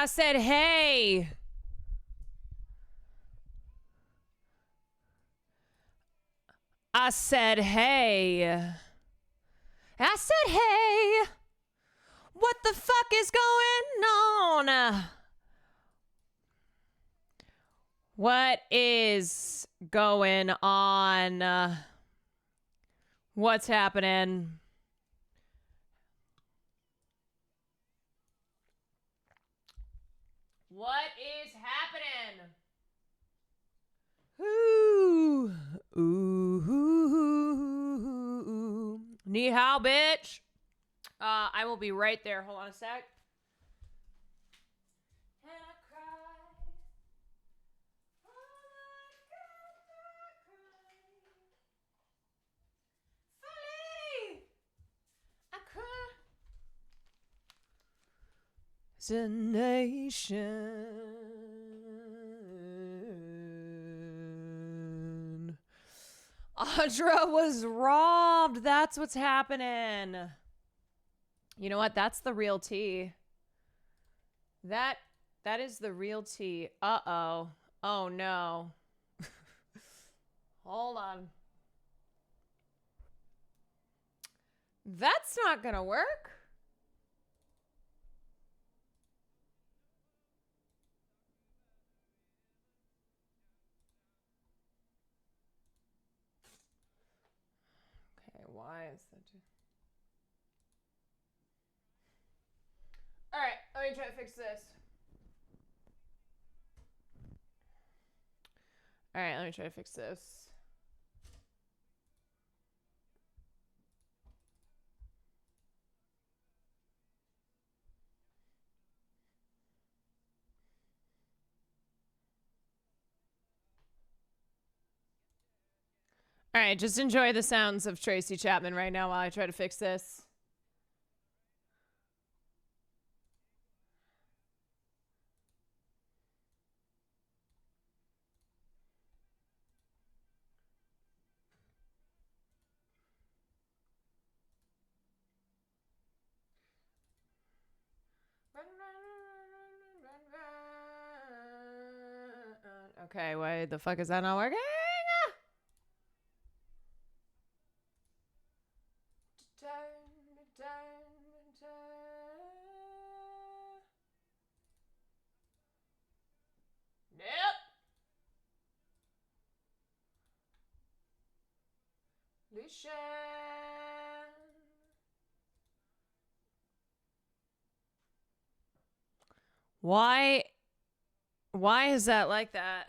I said, hey. I said, hey. I said, hey. What the fuck is going on? What is going on? What's happening? What is happening? Ooh. Ooh. Ni hao, bitch. I will be right there. Hold on a sec. And I cry. I cry. It's a nation. Audra was robbed. That's what's happening. You know what? That's the real tea. That is the real tea. Uh-oh. Oh no. Hold on. That's not gonna work. Okay, why is that? All right, let me try to fix this. All right, let me try to fix this. All right, just enjoy the sounds of Tracy Chapman right now while I try to fix this. Okay, why the fuck is that not working? Nope. Lucian. Why is that like that?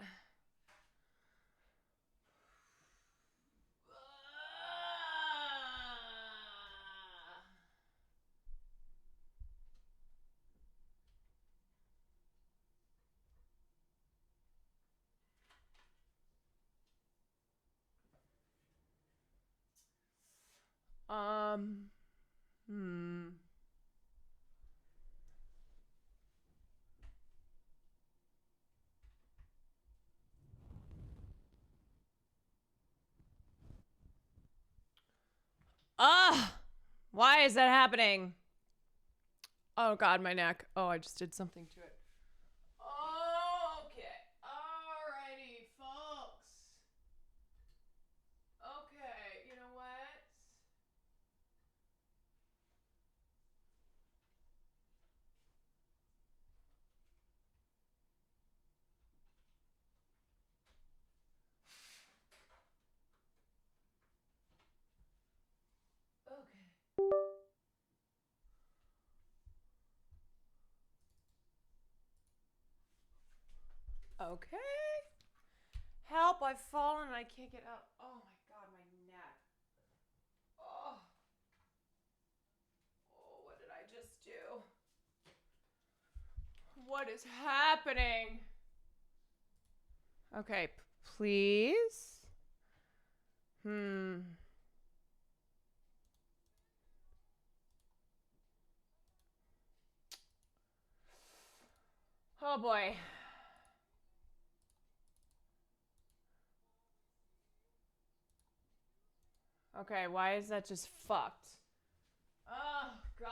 Hmm. Why is that happening? Oh god, my neck. Oh, I just did something to it. Okay. Alrighty, folks. Okay, you know what? Okay. Okay. Help, I've fallen and I can't get up. Oh my god, my neck. Oh. Oh, what did I just do? What is happening? Okay, please. Oh boy. Okay, why is that just fucked? Oh god.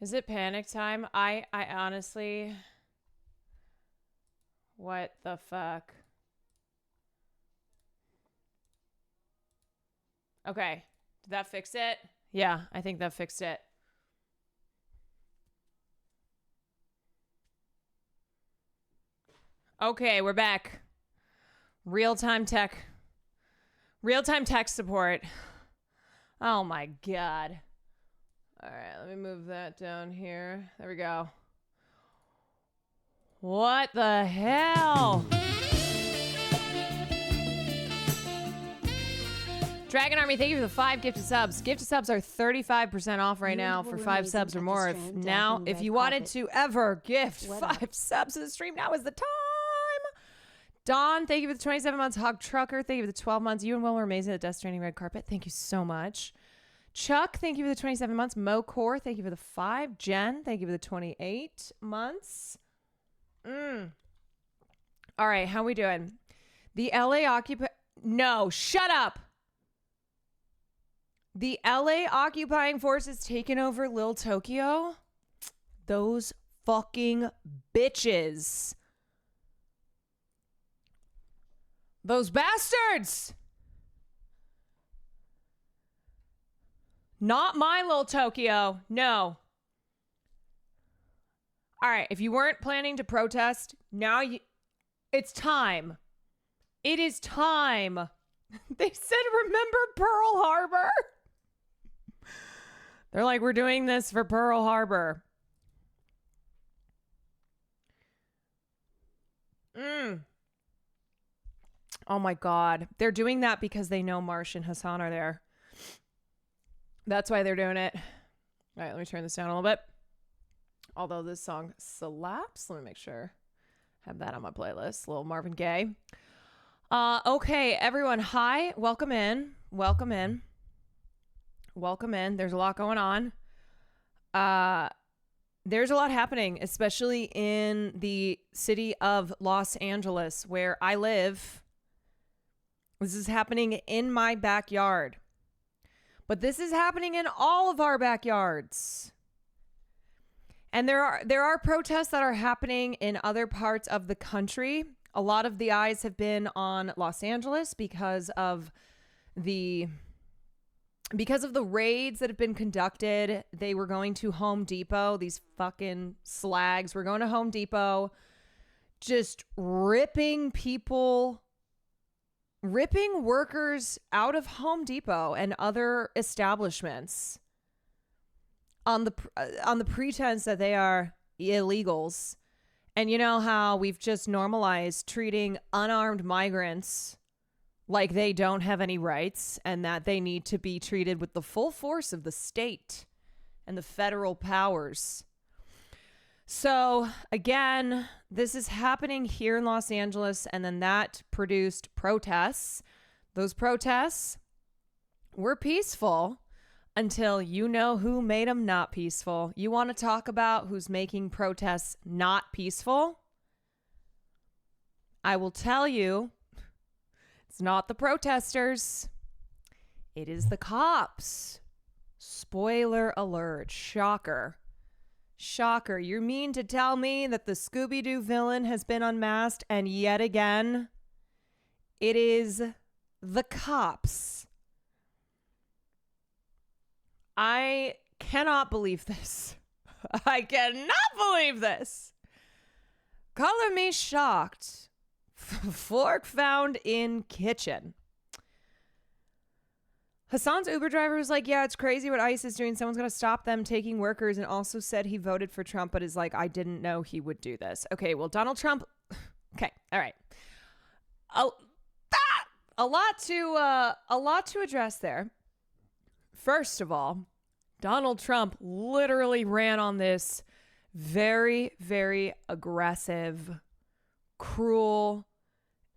Is it panic time? I honestly... What the fuck? Okay. Did that fix it? Yeah, I think that fixed it. Okay, we're back. Real-time tech support. Oh my god. All right, let me move that down here. There we go. What the hell? Dragon Army, thank you for the 5 gifted subs. Gifted subs are 35% off right now for 5 subs or more. If you wanted to ever gift 5 subs to the stream, now is the time. Dawn, thank you for the 27 months. Hog Trucker, thank you for the 12 months. You and Will were amazing at the Death Stranding red carpet. Thank you so much. Chuck, thank you for the 27 months. Mo Core, thank you for the 5. Jen, thank you for the 28 months. All right, how we doing? The LA occupy... No, shut up! The LA occupying forces taking over Lil Tokyo? Those fucking bitches. Those bastards! Not my Lil Tokyo. No. All right, if you weren't planning to protest, now it's time. It is time. They said, remember Pearl Harbor? They're like, we're doing this for Pearl Harbor. Oh my God. They're doing that because they know Marsh and Hassan are there. That's why they're doing it. All right, let me turn this down a little bit. Although this song slaps. Let me make sure. Have that on my playlist. Little Marvin Gaye. Okay, everyone. Hi. Welcome in. Welcome in. Welcome in. There's a lot going on. There's a lot happening, especially in the city of Los Angeles, where I live. This is happening in my backyard. But this is happening in all of our backyards. And there are protests that are happening in other parts of the country. A lot of the eyes have been on Los Angeles because of the raids that have been conducted. They were going to Home Depot. These fucking slags were going to Home Depot, just ripping workers out of Home Depot and other establishments on the pretense that they are illegals. And you know how we've just normalized treating unarmed migrants like they don't have any rights and that they need to be treated with the full force of the state and the federal powers. So again, this is happening here in Los Angeles, and then that produced protests. Those protests were peaceful until you know who made them not peaceful. You want to talk about who's making protests not peaceful? I will tell you, it's not the protesters. It is the cops. Spoiler alert. Shocker. Shocker. You mean to tell me that the Scooby-Doo villain has been unmasked and yet again it is the cops? I cannot believe this. I cannot believe this. Color me shocked. Fork found in kitchen. Hassan's Uber driver was like, yeah, it's crazy what ICE is doing. Someone's going to stop them taking workers, and also said he voted for Trump, but is like, I didn't know he would do this. Okay, well, Donald Trump. Okay, all right. A lot to address there. First of all, Donald Trump literally ran on this very, very aggressive, cruel,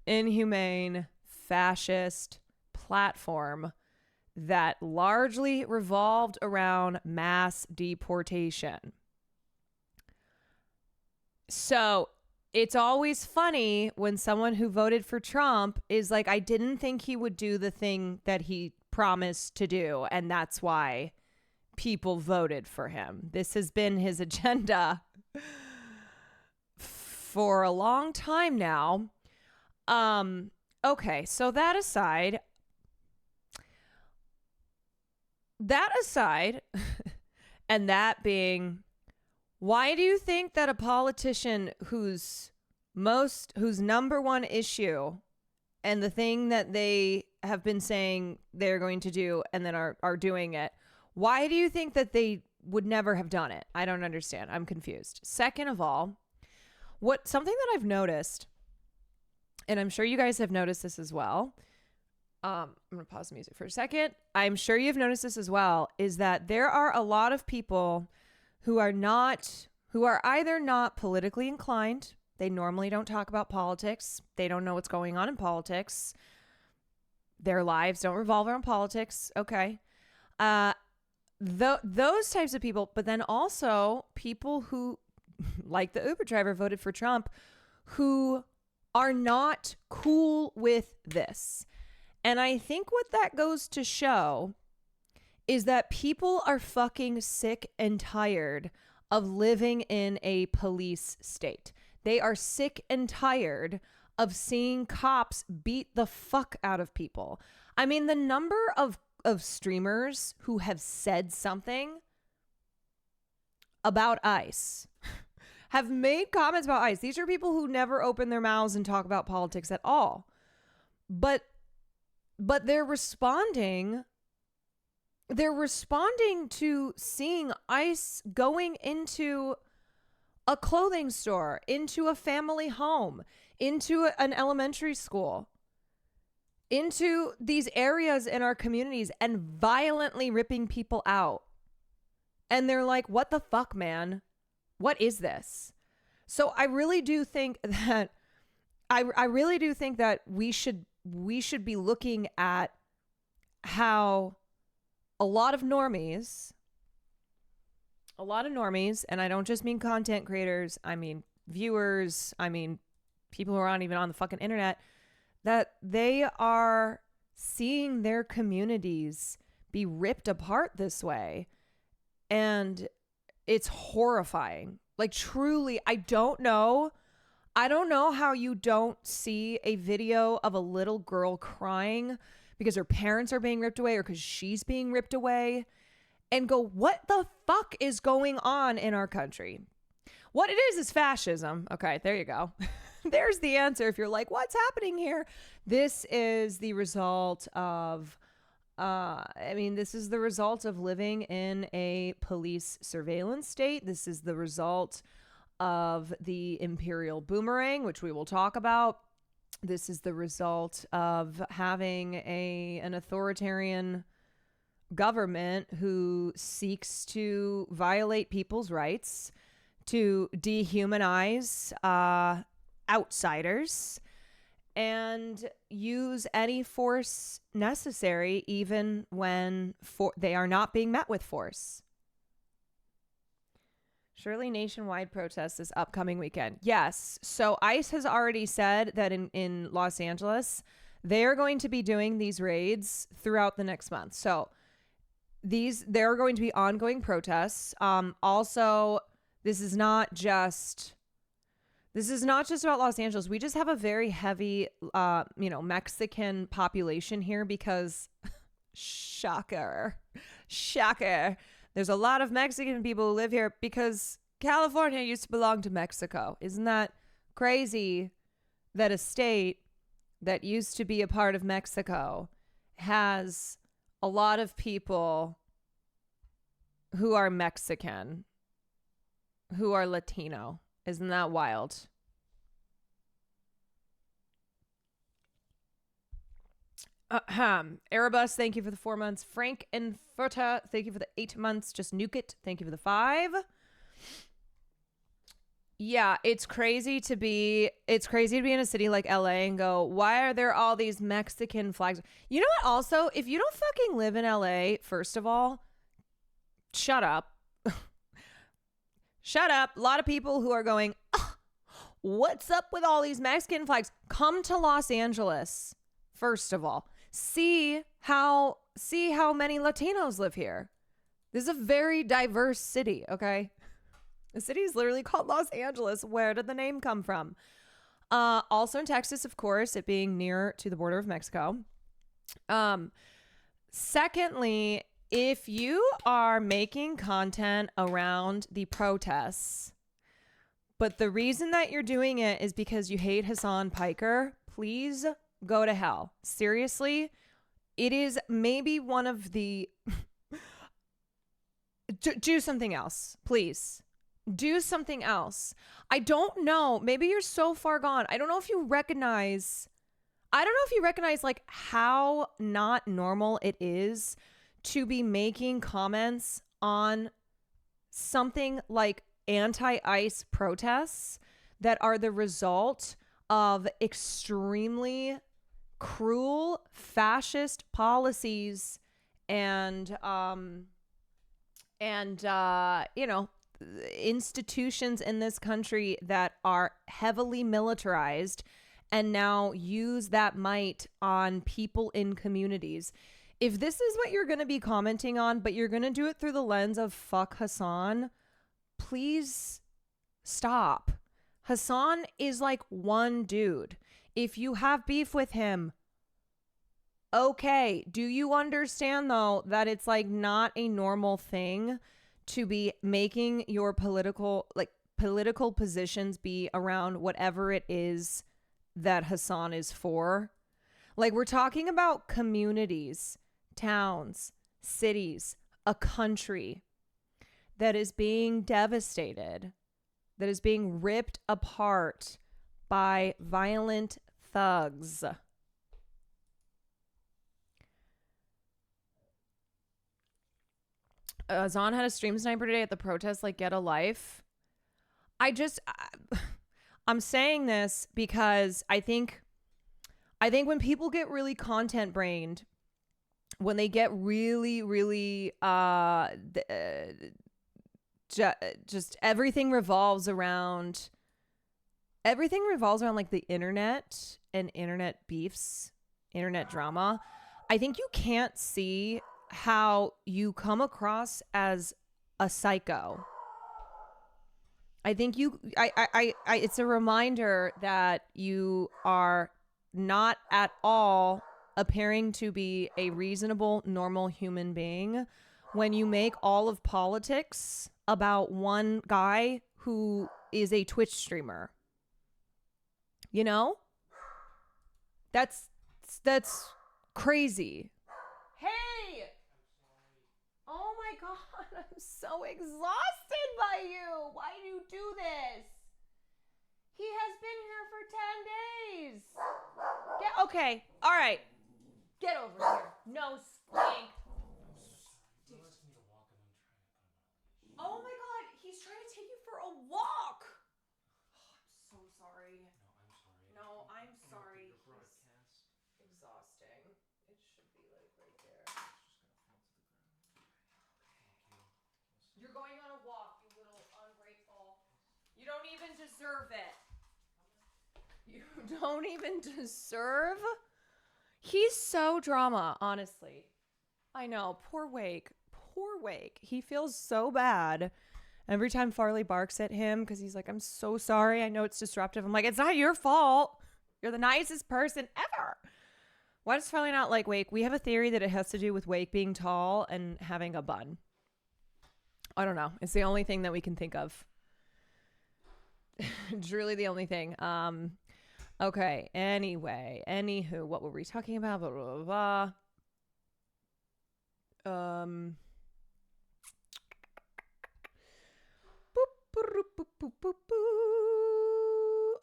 inhumane, fascist platform that largely revolved around mass deportation. So it's always funny when someone who voted for Trump is like, I didn't think he would do the thing that he promised to do, and that's why people voted for him. This has been his agenda for a long time now. Okay, so that aside, and that being, why do you think that a politician whose number one issue and the thing that they have been saying they're going to do and then are doing it, why do you think that they would never have done it? I don't understand. I'm confused. Second of all, something that I've noticed, and I'm sure you guys have noticed this as well. I'm going to pause the music for a second. I'm sure you've noticed this as well, is that there are a lot of people who are either not politically inclined. They normally don't talk about politics. They don't know what's going on in politics. Their lives don't revolve around politics. Okay. Those types of people, but then also people who, like the Uber driver, voted for Trump, who are not cool with this. And I think what that goes to show is that people are fucking sick and tired of living in a police state. They are sick and tired of seeing cops beat the fuck out of people. I mean, the number of streamers who have said something about ICE, have made comments about ICE. These are people who never open their mouths and talk about politics at all. But they're responding to seeing ICE going into a clothing store, into a family home, into an elementary school, into these areas in our communities and violently ripping people out. And they're like, what the fuck, man? What is this? So I really do think that we should be looking at how a lot of normies, and I don't just mean content creators, I mean viewers, I mean people who aren't even on the fucking internet, that they are seeing their communities be ripped apart this way. And it's horrifying. Like, truly, I don't know how you don't see a video of a little girl crying because her parents are being ripped away or because she's being ripped away and go, what the fuck is going on in our country? What it is fascism. Okay, there you go. There's the answer. If you're like, what's happening here? This is the result of, this is the result of living in a police surveillance state. This is the result of the imperial boomerang, which we will talk about. This is the result of having an authoritarian government who seeks to violate people's rights, to dehumanize outsiders, and use any force necessary, even when they are not being met with force. Surely nationwide protests this upcoming weekend. Yes. So ICE has already said that in Los Angeles, they're going to be doing these raids throughout the next month. So there are going to be ongoing protests. Also, this is not just about Los Angeles. We just have a very heavy, Mexican population here because shocker. There's a lot of Mexican people who live here because California used to belong to Mexico. Isn't that crazy that a state that used to be a part of Mexico has a lot of people who are Mexican, who are Latino? Isn't that wild? Erebus, thank you for the 4 months. Frank and Furta, thank you for the 8 months. Just nuke it. Thank you for the 5. Yeah, it's crazy to be in a city like LA and go, why are there all these Mexican flags? You know what? Also, if you don't fucking live in LA, first of all, shut up. Shut up. A lot of people who are going, oh, what's up with all these Mexican flags? Come to Los Angeles, first of all. See how many Latinos live here. This is a very diverse city, okay? The city is literally called Los Angeles. Where did the name come from? Also in Texas, of course, it being near to the border of Mexico. Secondly, if you are making content around the protests, but the reason that you're doing it is because you hate Hassan Piker, please go to hell. Seriously, it is maybe one of the... do something else, please. Do something else. I don't know. Maybe you're so far gone. I don't know if you recognize like how not normal it is to be making comments on something like anti-ICE protests that are the result of extremely cruel fascist policies and you know, institutions in this country that are heavily militarized and now use that might on people in communities. If this is what you're going to be commenting on, but you're going to do it through the lens of fuck Hassan, please stop. Hassan is like one dude. If you have beef with him, okay. Do you understand though that it's like not a normal thing to be making your political positions be around whatever it is that Hassan is for? Like, we're talking about communities, towns, cities, a country that is being devastated, that is being ripped apart by violent thugs. Zahn had a stream sniper today at the protest, like, get a life. I'm saying this because I think when people get really content brained, when they get really, really, just everything revolves around like the internet and internet beefs, internet drama. I think you can't see how you come across as a psycho. I think it's a reminder that you are not at all appearing to be a reasonable, normal human being when you make all of politics about one guy who is a Twitch streamer. You know? That's crazy. Hey! Oh my God, I'm so exhausted by you. Why do you do this? He has been here for 10 days. Okay, all right. Get over here. No stink. Oh my God, he's trying to take you for a walk. Oh, I'm so sorry. No, I'm sorry. He's exhausting. It should be like right there. You're going on a walk, you little ungrateful. You don't even deserve it. You don't even deserve. He's so drama, honestly. I know. Poor Wake. Poor Wake. He feels so bad every time Farley barks at him because he's like, I'm so sorry. I know it's disruptive. I'm like, it's not your fault. You're the nicest person ever. Why does Farley not like Wake? We have a theory that it has to do with Wake being tall and having a bun. I don't know. It's the only thing that we can think of. It's really the only thing. Okay. Anyway. Anywho, what were we talking about? Blah, blah, blah, blah.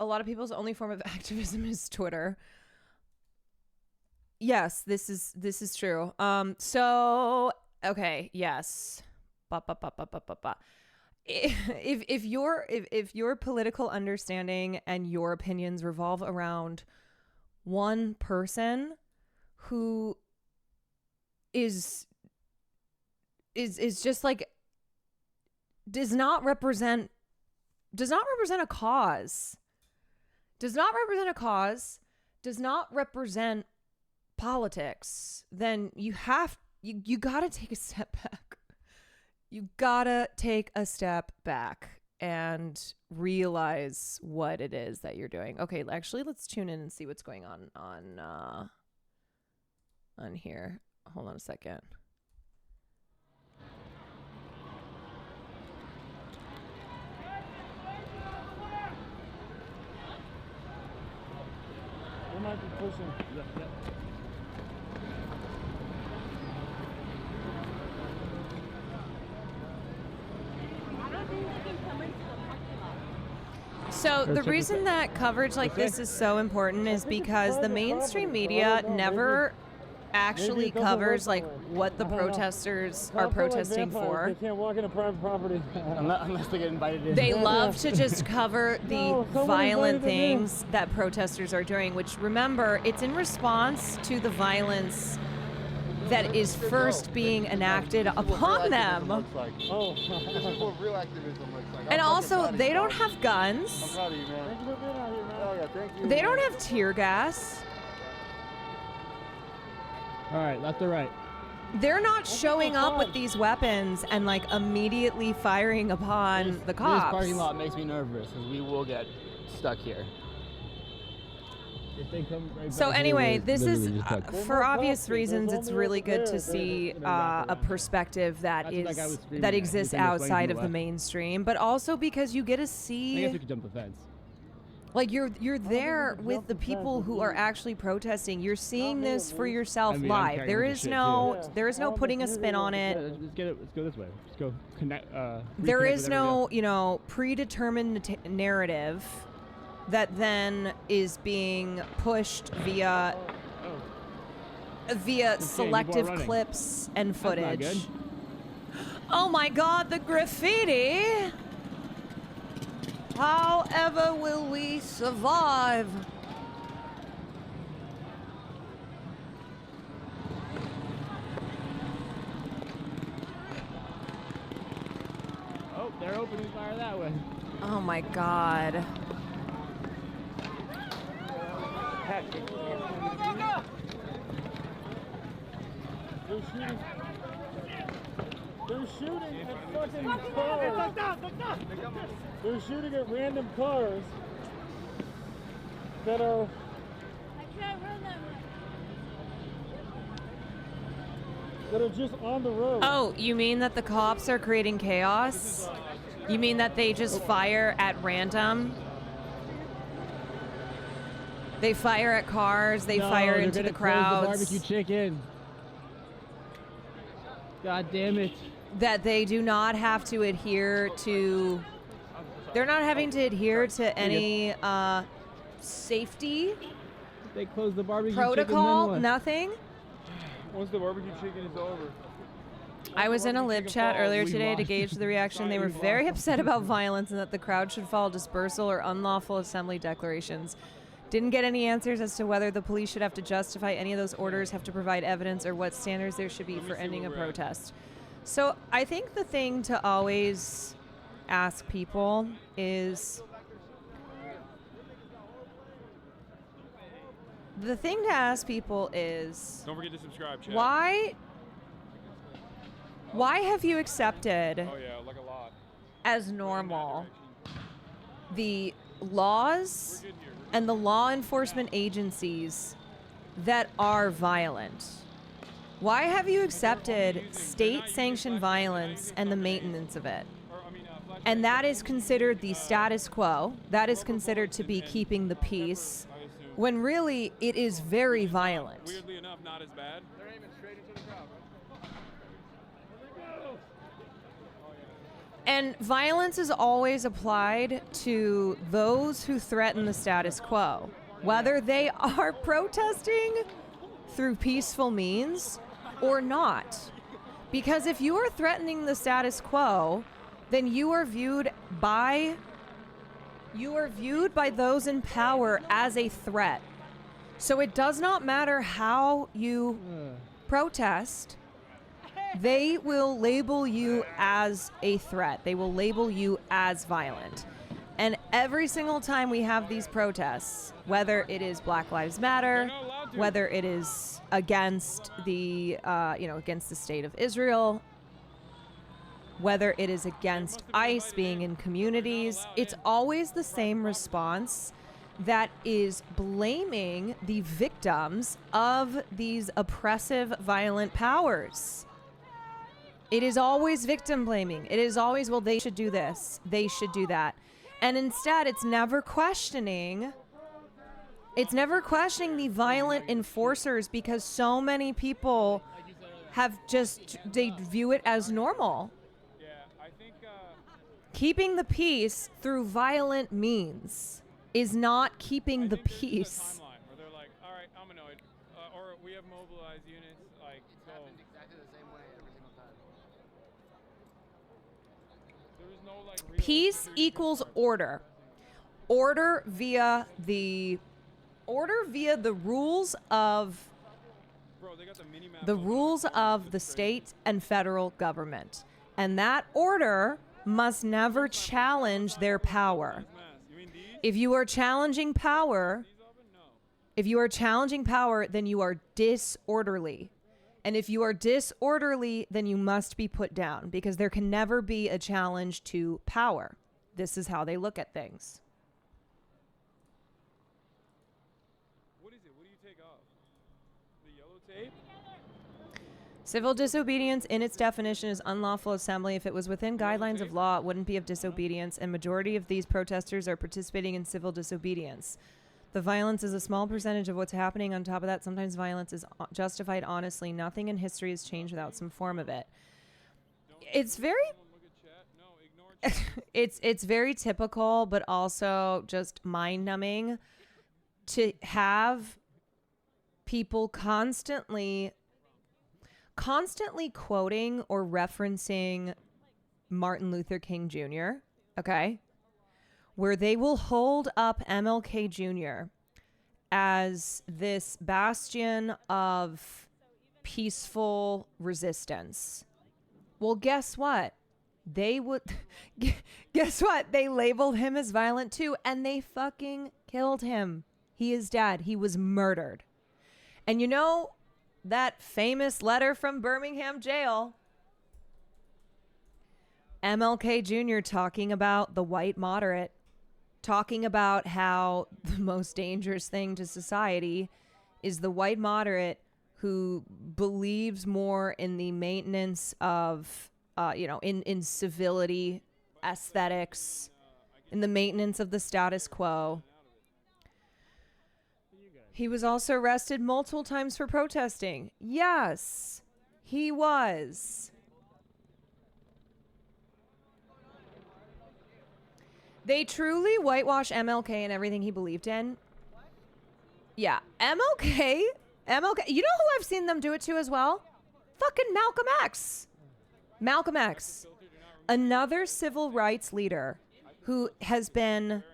A lot of people's only form of activism is Twitter. Yes, this is true. So okay, yes. If your political understanding and your opinions revolve around one person who is just like does not represent a cause, does not represent politics, then you got to take a step back. You gotta take a step back and realize what it is that you're doing. Okay, actually, let's tune in and see what's going on here. Hold on a second. We might be pushing. Yeah. So the reason that coverage like this is so important is because the mainstream media never actually covers like what the protesters are protesting for. They can't walk into private property unless they get invited in. They love to just cover the violent things that protesters are doing, which, remember, it's in response to the violence that is first being enacted upon them. This is what real activism looks like. And also, they don't have guns. I'm proud of you, man. Thank you for being out here, man. Oh, yeah, thank you. They don't have tear gas. All right, left or right? They're not showing up with these weapons and like immediately firing upon the cops. This parking lot makes me nervous because we will get stuck here. If they come right back So anyway, here, this is, literally just like- for obvious reasons, it's really good to see a perspective that exists outside of the mainstream, but also because you get to I guess see, we could jump the fence. like you're there with the people who are actually protesting. You're seeing this for yourself I mean, I'm live. carrying There all the is shit, no putting a spin on Yeah, it. let's get it. Let's go this way. Let's go connect. There reconnect is with no, everybody predetermined narrative that then is being pushed via selective running. clips and else. That's not footage. good. Oh my God, the graffiti! However will we survive? Oh, they're opening fire that way. Oh my God. They're shooting at fucking cars. They're shooting at random cars that are. I can't run that much. That are just on the road. Oh, you mean that the cops are creating chaos? You mean that they just fire at random? They fire at cars, they fire they're into gonna the close crowds. The barbecue chicken. God damn it. That they do not have to adhere to. They're not having to adhere to any safety They closed the barbecue protocol, chicken. nothing. Once the barbecue chicken is over. I was in a lib chat earlier today to gauge the reaction. They were very upset about violence and that the crowd should follow dispersal or unlawful assembly declarations. Didn't get any answers as to whether the police should have to justify any of those orders, have to provide evidence, or what standards there should be for ending a protest. So I think the thing to always ask people is... The thing to ask people is... Don't forget to subscribe, chat. Why have you accepted Oh yeah, like a lot. as normal the laws and the law enforcement agencies that are violent? Why have you accepted state-sanctioned violence and the maintenance of it? And that is considered the status quo. That is considered to be keeping the peace, when really it is very violent. Weirdly enough, not as bad. And violence is always applied to those who threaten the status quo, whether they are protesting through peaceful means or not. Because if you are threatening the status quo, then you are viewed by those in power as a threat. So it does not matter how you protest. They will label you as a threat. They will label you as violent. And every single time we have these protests, whether it is Black Lives Matter, whether it is against the, against the state of Israel, whether it is against ICE being in communities, it's always the same response that is blaming the victims of these oppressive, violent powers. It is always victim blaming. It is always, well, they should do this, they should do that. And instead, it's never questioning the violent enforcers, because so many people have just, they view it as normal. Yeah, I think Keeping the peace through violent means is not keeping the I think there's a peace. timeline where they're like, all right, I'm annoyed, or we have mobilized units, like, so exactly the same way every single time. there is no like real Peace security equals concern. order. Order via the rules of Bro, they got the mini map the open. rules of the state and federal government. And that order must never challenge their power. Mass. You mean these? If you are challenging power, These open? No. if you are challenging power, then you are disorderly. And if you are disorderly, then you must be put down, because there can never be a challenge to power. This is how they look at things. What is it? What do you take off? The yellow tape? Civil disobedience in its definition is unlawful assembly. If it was within guidelines of law, it wouldn't be of disobedience, and majority of these protesters are participating in civil disobedience. The violence is a small percentage of what's happening. On top of that, sometimes violence is justified honestly. Nothing in history has changed without some form of it. It's very Someone look at chat? No, ignore chat. it's very typical, but also just mind-numbing to have people constantly quoting or referencing Martin Luther King Jr., okay? Where they will hold up MLK Jr. as this bastion of peaceful resistance. Well, guess what? Guess what? They labeled him as violent too, and they fucking killed him. He is dead. He was murdered. And you know that famous letter from Birmingham jail? MLK Jr. talking about the white moderate, talking about how the most dangerous thing to society is the white moderate who believes more in the maintenance of, in civility, aesthetics, in the maintenance of the status quo. He was also arrested multiple times for protesting. Yes, he was. They truly whitewash MLK and everything he believed in. Yeah, MLK. You know who I've seen them do it to as well? Fucking Malcolm X. Malcolm X. Another civil rights leader who has been,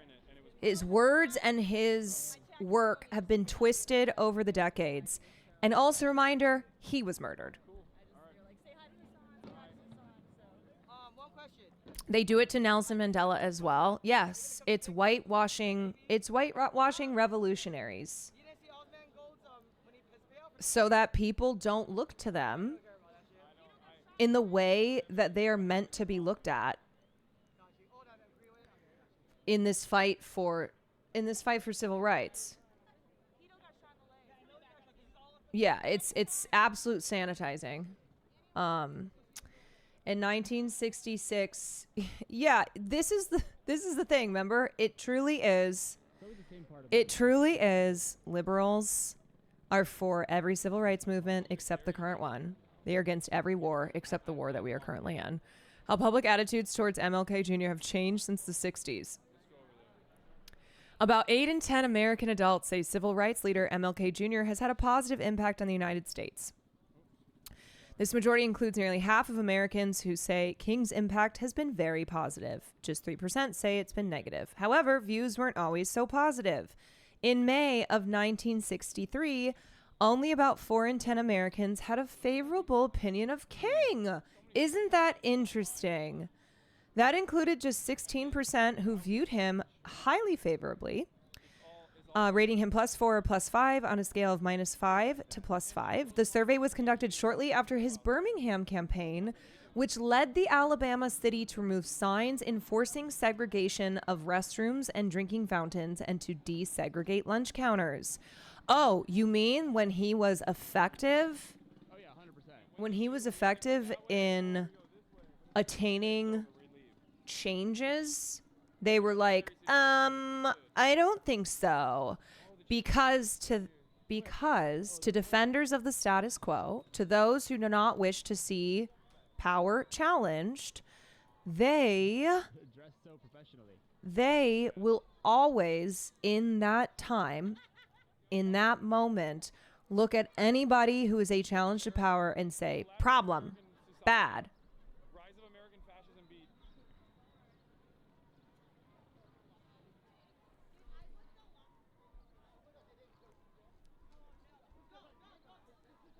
his words and his work have been twisted over the decades. And also a reminder, he was murdered. They do it to Nelson Mandela as well. Yes, it's whitewashing. It's whitewashing revolutionaries, so that people don't look to them in the way that they are meant to be looked at in this fight for civil rights. Yeah, it's absolute sanitizing. In 1966, yeah, this is the thing, remember? It truly is. Liberals are for every civil rights movement except the current one. They are against every war except the war that we are currently in. How public attitudes towards MLK Jr. have changed since the 60s. About 8 in 10 American adults say civil rights leader MLK Jr. has had a positive impact on the United States. This majority includes nearly half of Americans who say King's impact has been very positive. Just 3% say it's been negative. However, views weren't always so positive. In May of 1963, only about 4 in 10 Americans had a favorable opinion of King. Isn't that interesting? That included just 16% who viewed him highly favorably, rating him +4 or +5 on a scale of -5 to +5. The survey was conducted shortly after his Birmingham campaign which led the Alabama city to remove signs enforcing segregation of restrooms and drinking fountains and to desegregate lunch counters. Oh, you mean when he was effective? Oh yeah, 100%. When he was effective in attaining changes, they were like, I don't think so. Because to defenders of the status quo, to those who do not wish to see power challenged, they Dressed so professionally. will always, in that time, in that moment, look at anybody who is a challenge to power and say, problem, bad. Rise of American fascism beat.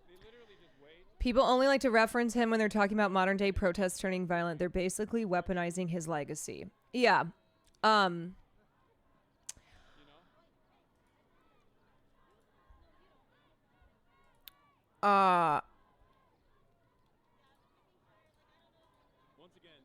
They literally just wait. People only like to reference him when they're talking about modern day protests turning violent. They're basically weaponizing his legacy. Yeah. Once again,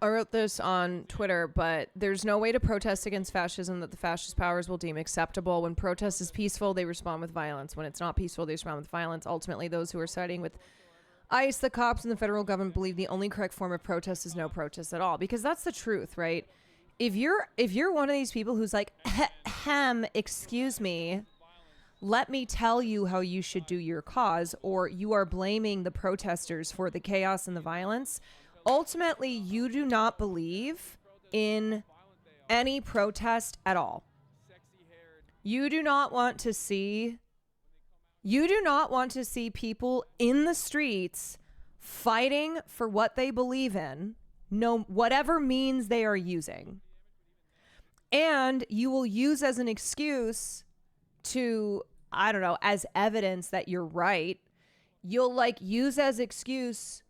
I wrote this on Twitter, but there's no way to protest against fascism that the fascist powers will deem acceptable. When protest is peaceful, they respond with violence. When it's not peaceful, they respond with violence. Ultimately, those who are siding with ICE, the cops, and the federal government believe the only correct form of protest is no protest at all. Because that's the truth, right? If you're one of these people who's like, excuse me, let me tell you how you should do your cause, or you are blaming the protesters for the chaos and the violence, ultimately, you do not believe in any protest at all. You do not want to see people in the streets fighting for what they believe in, whatever means they are using. And you will use as an excuse to, I don't know, as evidence that you're right. You'll use as excuse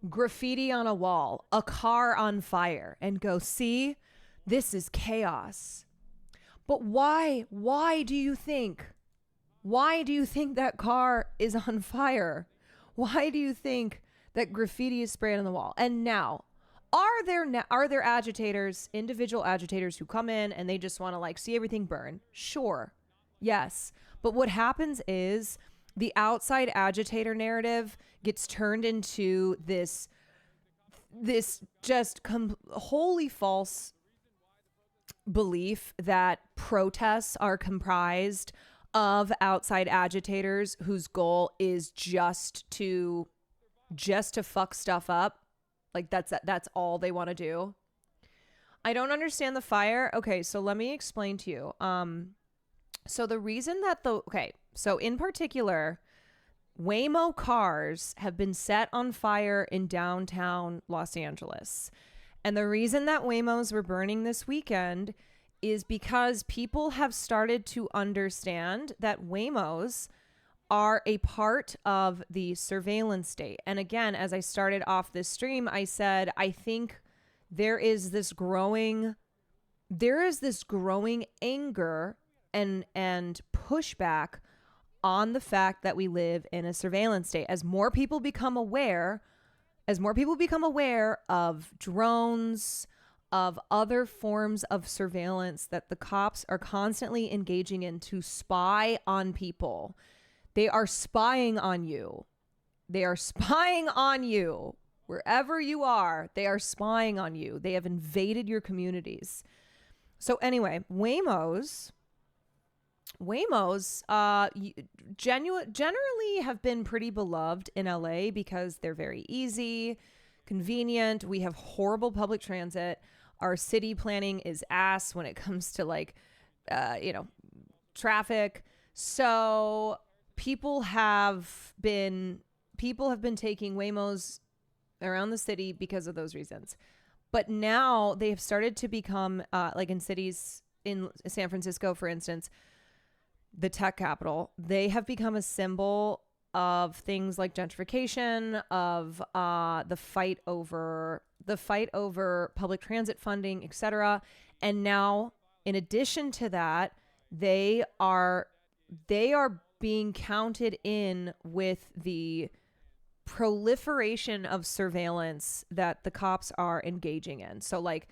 graffiti on a wall, a car on fire, and go, see, this is chaos. But why do you think that car is on fire? Why do you think that graffiti is sprayed on the wall? And now, are there agitators, individual agitators who come in and they just want to see everything burn? Sure. Yes. But what happens is the outside agitator narrative gets turned into this just wholly false belief that protests are comprised of outside agitators whose goal is just to fuck stuff up. That's all they want to do. I don't understand the fire. Okay, so let me explain to you. So the reason that so in particular, Waymo cars have been set on fire in downtown Los Angeles. And the reason that Waymos were burning this weekend is because people have started to understand that Waymos are a part of the surveillance state. And again, as I started off this stream, I said, I think there is this growing anger and pushback on the fact that we live in a surveillance state. As more people become aware of drones, of other forms of surveillance that the cops are constantly engaging in to spy on people. They are spying on you. They are spying on you. Wherever you are, they are spying on you. They have invaded your communities. So anyway, Waymos generally have been pretty beloved in LA because they're very easy, convenient. We have horrible public transit. Our city planning is ass when it comes to traffic. So people have been taking Waymos around the city because of those reasons. But now they have started to become in cities in San Francisco, for instance, the tech capital, they have become a symbol of things like gentrification, of the fight over public transit funding, etc. And now, in addition to that, they are being counted in with the proliferation of surveillance that the cops are engaging in. So like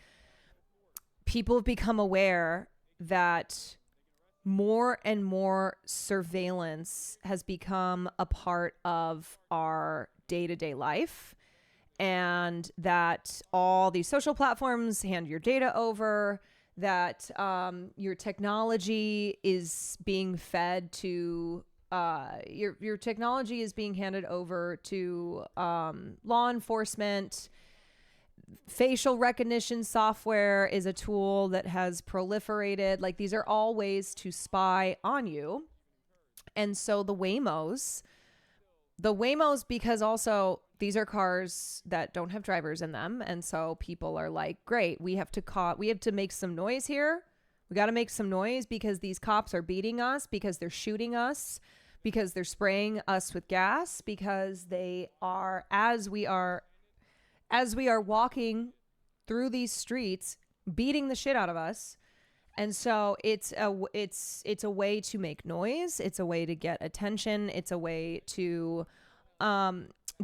people have become aware that more and more surveillance has become a part of our day-to-day life, and that all these social platforms hand your data over, that your technology is being fed to your technology is being handed over to law enforcement. Facial recognition software is a tool that has proliferated. Like, these are all ways to spy on you. And so the Waymos, because also these are cars that don't have drivers in them. And so people are like, great, we have to make some noise here. We got to make some noise because these cops are beating us, because they're shooting us, because they're spraying us with gas, because they are, as we are walking through these streets, beating the shit out of us. And so it's a way to make noise. It's a way to get attention. It's a way to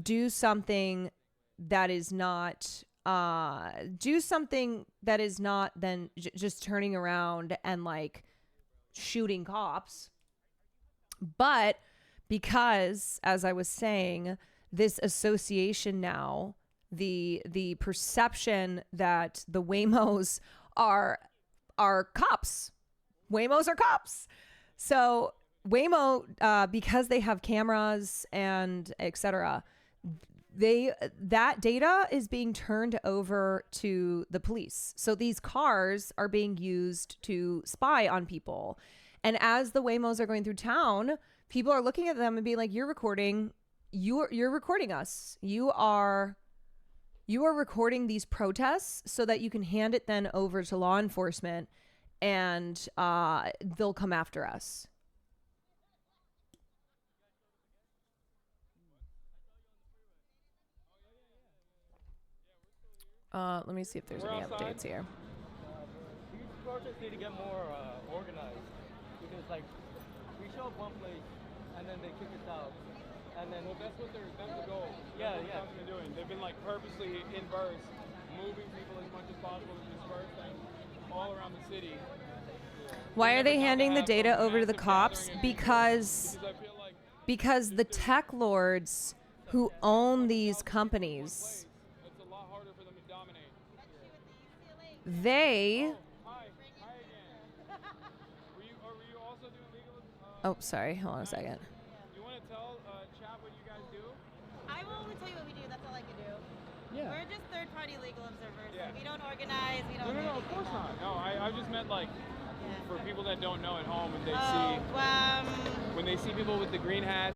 do something that is not then just turning around and like shooting cops. But because, as I was saying, this association now, the perception that the Waymos are cops. Waymos are cops. So Waymo, because they have cameras and etc., that data is being turned over to the police. So these cars are being used to spy on people. And as the Waymos are going through town, people are looking at them and being like, you're recording us. You are recording these protests so that you can hand it then over to law enforcement, and they'll come after us. Let me see if there's any updates here. These protests need to get more organized, because like we show up one place and then they kick us out, and then Well, that's what that's the goal. Yeah, That's what yeah. the cops have been doing. They've been like purposely in bursts, moving people as much as possible to disperse them all around the city. Why are they Now handing the have data a over to the massive cops? gathering of people. Because I feel like the tech lords who own these companies, it's a lot harder for them to dominate. they Hi again. Were you also doing legal? oh, sorry, hold on a second. Do you want to tell chat what you guys do? I will only tell you what we do. That's all I can do. yeah. We're just third-party legal observers. Yeah. We don't organize. We don't. No, of course not. No, I just meant like for people that don't know at home, and they when they see people with the green hats.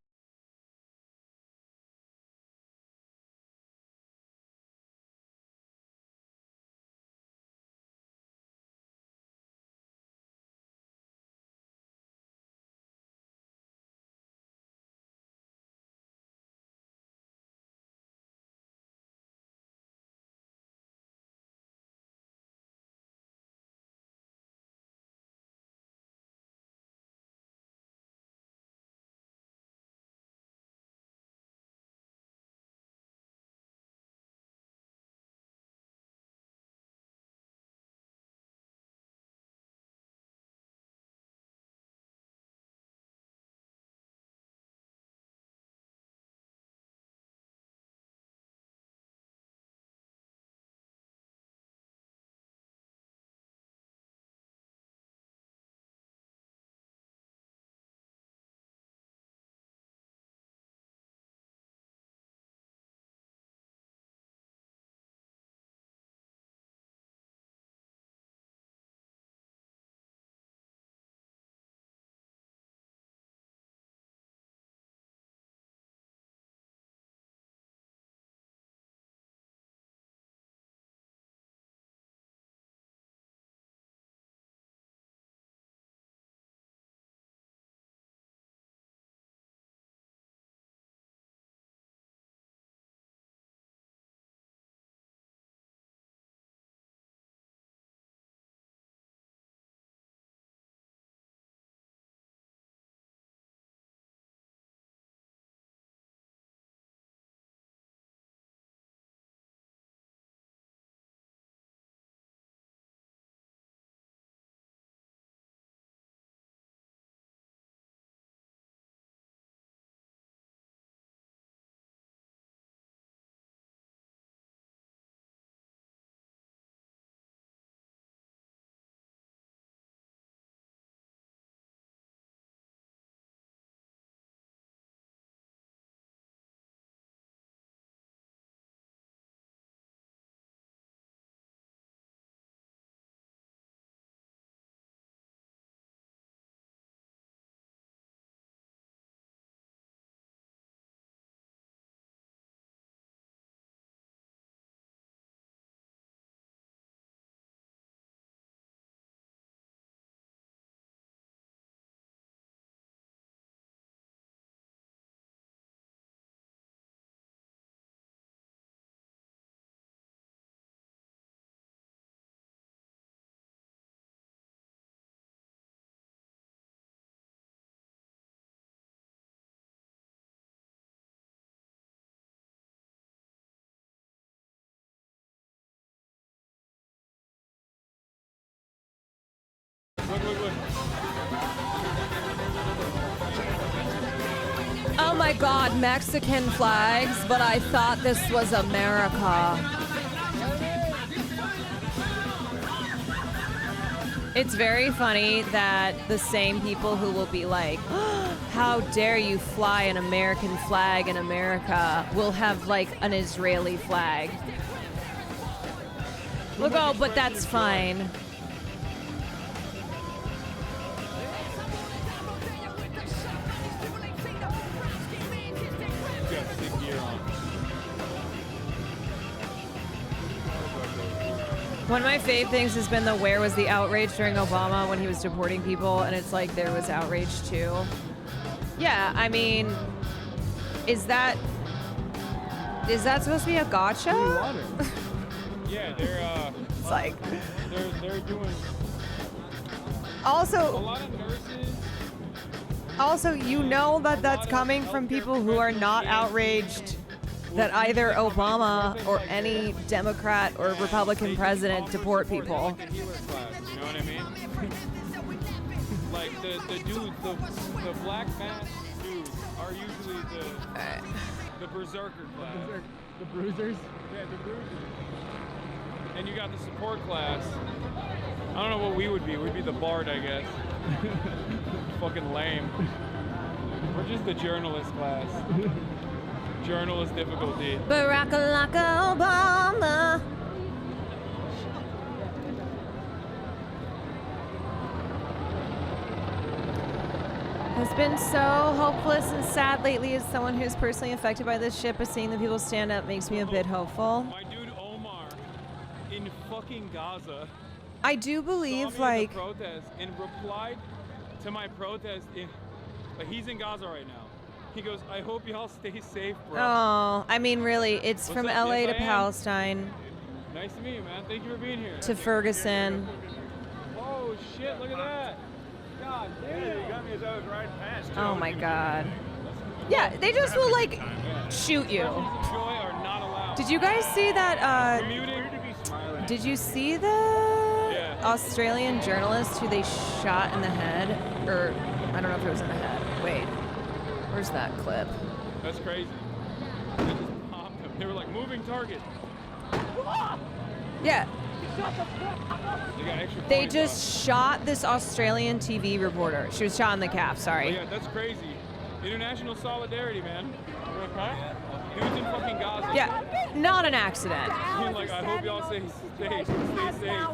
Look, look, look. Oh my God, Mexican flags, but I thought this was America. It's very funny that the same people who will be like, oh, how dare you fly an American flag in America, will have like an Israeli flag. Look, oh, but that's fine. Got sick gear on. One of my fave things has been the where was the outrage during Obama when he was deporting people, and it's like there was outrage too. Yeah, I mean, is that supposed to be a gotcha? Yeah, they're It's like they're doing a also lot of nurses. you know that that's coming from people who are not outraged that either Obama or any Democrat or Republican president deport people. Like the healer class, you know what I mean? Like the dudes, the black mask dudes are usually the berserker class. The bruisers. Yeah, the bruisers. And you got the support class. I don't know what we would be. We'd be the bard, I guess. Fucking lame. We're just the journalist class. Journalist difficulty. Barack Obama. Has been so hopeless and sad lately as someone who's personally affected by this shit, but seeing the people stand up makes me a bit hopeful. My dude Omar in fucking Gaza I do believe, saw me like, in the protest and replied to my protest like he's in Gaza right now. He goes, I hope y'all stay safe, bro. oh, I mean, really, it's What's from up? LA Yes, to I am. Palestine Nice to meet you, man. Thank you for being here. to Ferguson. Oh shit, look at that. God damn. You got me as I was riding past. Oh my God. Yeah, they just will, like, shoot you. Expressions of joy are not allowed. Did you guys see that, Muting. did you see the Yeah. Australian journalist who they shot in the head? Or, I don't know if it was in the head. Wait, where's that clip? That's crazy. They just popped him. They were like, moving target. Yeah, They got extra they points just shot this Australian TV reporter. She was shot in the calf, off. sorry. Yeah, that's crazy. International solidarity, man. Dude's in fucking Gaza. Yeah, not an accident. He's like, I hope y'all stay safe.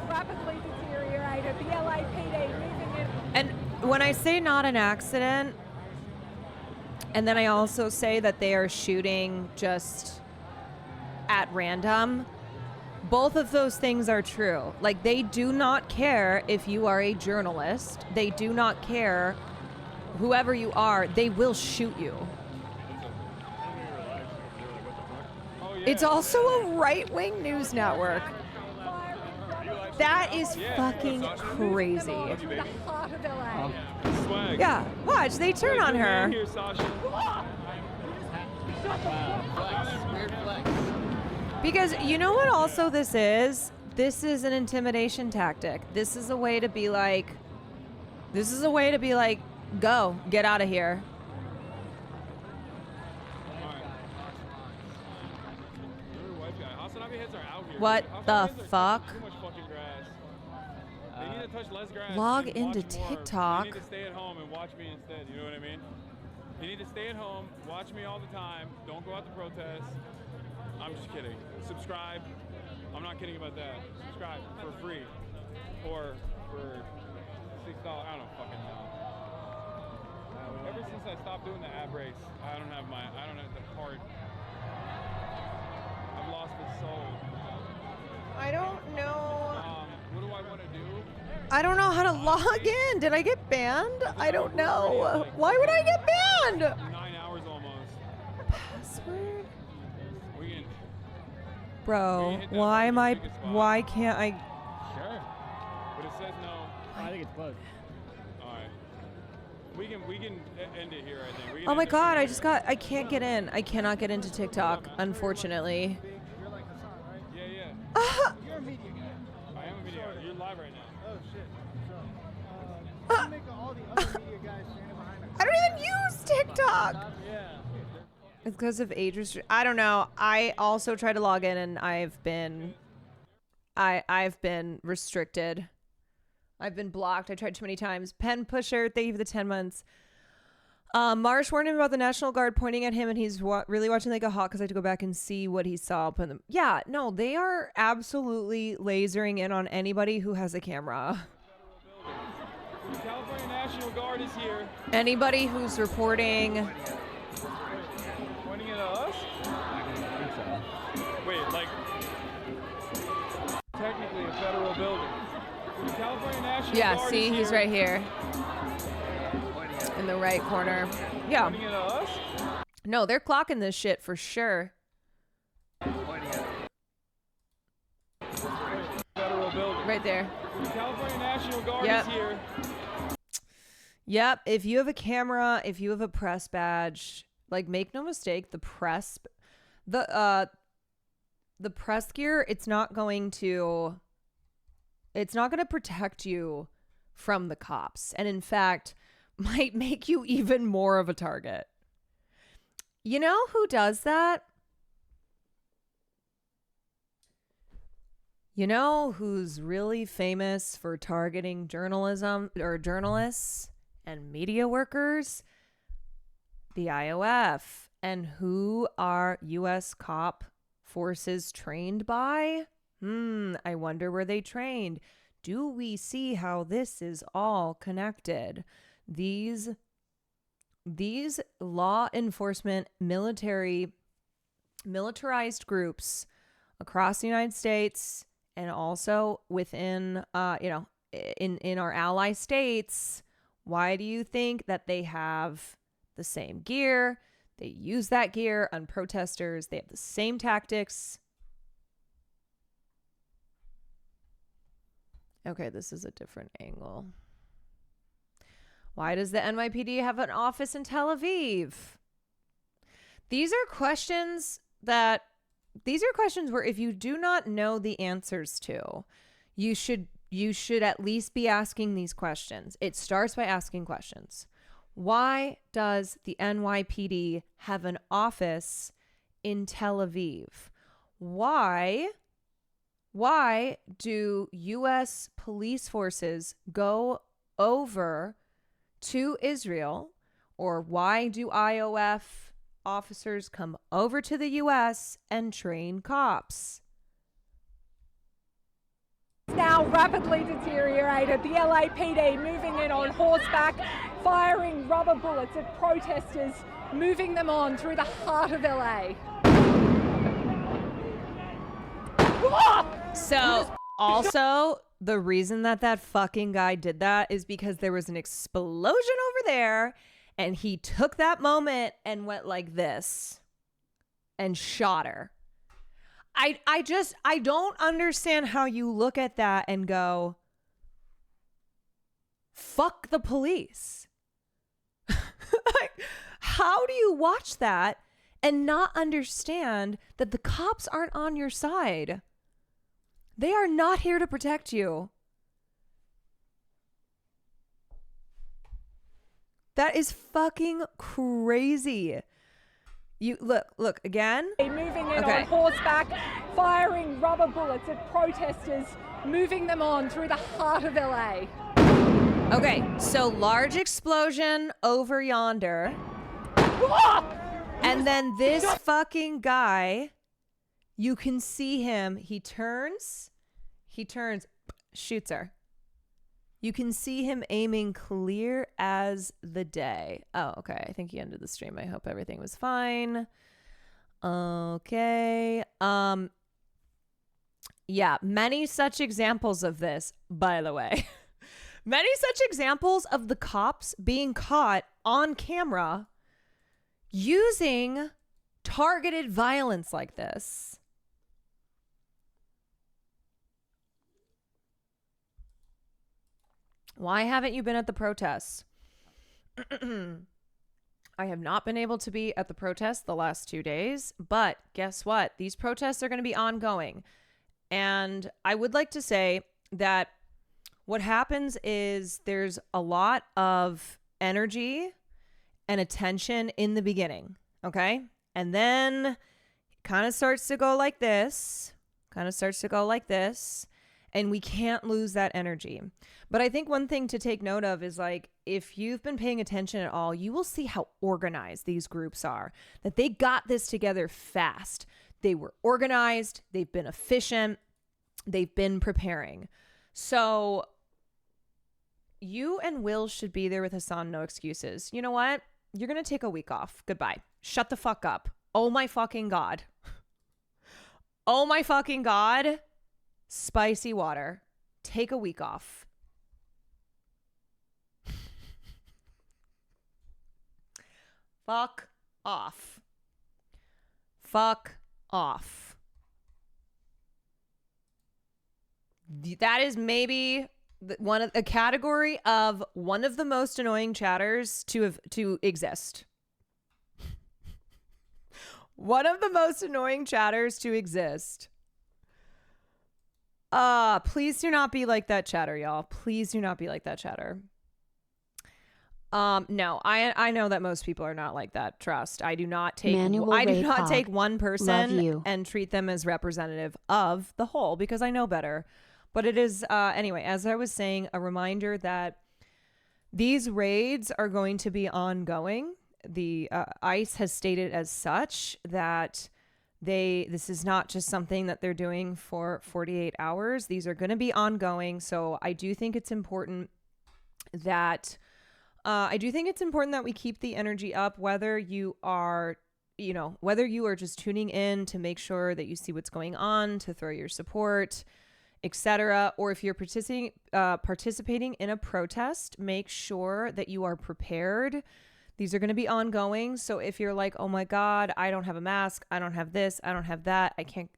Rapidly deteriorated. The LAPD moving it. And when I say not an accident, and then I also say that they are shooting just at random, both of those things are true. Like, they do not care if you are a journalist. They do not care whoever you are. They will shoot you. Oh, yeah. It's also a right-wing news network. That is fucking crazy. To the heart of LA. Swag. Yeah, watch, they turn on Good man her. Here, Sasha. Because you know what also this is? This is an intimidation tactic. This is a way to be like, go, get out of here. What the fuck? Too much fucking grass. They need to touch less grass. Log and into watch more. TikTok. You need to stay at home and watch me instead. You know what I mean? You need to stay at home, watch me all the time. Don't go out to protest. I'm just kidding. Subscribe. I'm not kidding about that. Subscribe for free, or for $6. I don't fucking know. Ever since I stopped doing the ab race, I don't have the heart. I've lost the soul. I don't know. What do I want to do? I don't know how to log in. Did I get banned? I don't know. Why would I get banned? 9 hours almost. Password? We can. Bro, hit that why am I, biggest spot. why can't I? Sure. But it says no. I think it's closed. All right. We can end it here. I think. We can Oh my end it God, here. I can't get in. I cannot get into TikTok, unfortunately. You're like Hassan, right? Yeah, yeah. Ah! You're a media guy. I am a media guy. You're live right now. Oh shit. So, all the other media guys standing behind us. I don't even use TikTok. Yeah. It's because of age restriction. I don't know. I also tried to log in and I've been restricted. I've been blocked. I tried too many times. Pen pusher, thank you for the 10 months. Marsh warned him about the National Guard pointing at him, and he's really watching like a hawk because I had to go back and see what he saw. Yeah, no, they are absolutely lasering in on anybody who has a camera. The California National Guard is here. Anybody who's reporting. Pointing it at us? Wait, like technically a federal building. The California National Yeah, Guard see, is he's here. right here. In the right corner. Yeah. Pointing it at us? No, they're clocking this shit for sure. Federal building. Right there. The California National Guard Yep. is here. Yep. If you have a camera, if you have a press badge, like make no mistake, the press gear, it's not going to protect you from the cops. And in fact, might make you even more of a target. You know who does that? You know who's really famous for targeting journalism or journalists and media workers? The IOF. And who are U.S. cop forces trained by? I wonder where they trained. Do we see how this is all connected? These law enforcement militarized groups across the United States and also within in our ally states, why do you think that they have the same gear? They use that gear on protesters. They have the same tactics. Okay, this is a different angle. Why does the NYPD have an office in Tel Aviv? These are questions where if you do not know the answers to, you should at least be asking these questions. It starts by asking questions. Why does the NYPD have an office in Tel Aviv? Why do U.S. police forces go over to Israel, or why do IOF officers come over to the U.S. and train cops? Now rapidly deteriorated. The LAPD moving in on horseback, firing rubber bullets at protesters, moving them on through the heart of LA. So, also, the reason that fucking guy did that is because there was an explosion over there, and he took that moment and went like this and shot her. I don't understand how you look at that and go, fuck the police. Like, how do you watch that and not understand that the cops aren't on your side? They are not here to protect you. That is fucking crazy. You look again. Moving in on horseback, firing rubber bullets at protesters, moving them on through the heart of LA. Okay, so large explosion over yonder. And then this fucking guy, you can see him. He turns, shoots her. You can see him aiming clear as the day. Oh, okay. I think he ended the stream. I hope everything was fine. Okay. Yeah, many such examples of this, by the way. Many such examples of the cops being caught on camera using targeted violence like this. Why haven't you been at the protests? I have not been able to be at the protests the last 2 days, but guess what? These protests are going to be ongoing. And I would like to say that what happens is there's a lot of energy and attention in the beginning, okay? And then it kind of starts to go like this, and we can't lose that energy. But I think one thing to take note of is like, if you've been paying attention at all, you will see how organized these groups are, that they got this together fast. They were organized, they've been efficient, they've been preparing. So you and Will should be there with Hassan, no excuses. You know what? You're going to take a week off. Goodbye. Shut the fuck up. Oh my fucking God. Oh my fucking God. Spicy water. Take a week off. Fuck off. Fuck off. That is maybe a category of one of the most annoying chatters to exist. One of the most annoying chatters to exist. Please do not be like that chatter, y'all. Please do not be like that chatter. No, I know that most people are not like that. Trust. I do not take one person and treat them as representative of the whole, because I know better. But it is, anyway, as I was saying, a reminder that these raids are going to be ongoing. The ICE has stated as such that this is not just something that they're doing for 48 hours. These are going to be ongoing. So I do think it's important that we keep the energy up, whether you are just tuning in to make sure that you see what's going on, to throw your support, etc., or if you're participating in a protest, make sure that you are prepared. These are going to be ongoing. So if you're like, oh my God, I don't have a mask, I don't have this, I don't have that, I can't,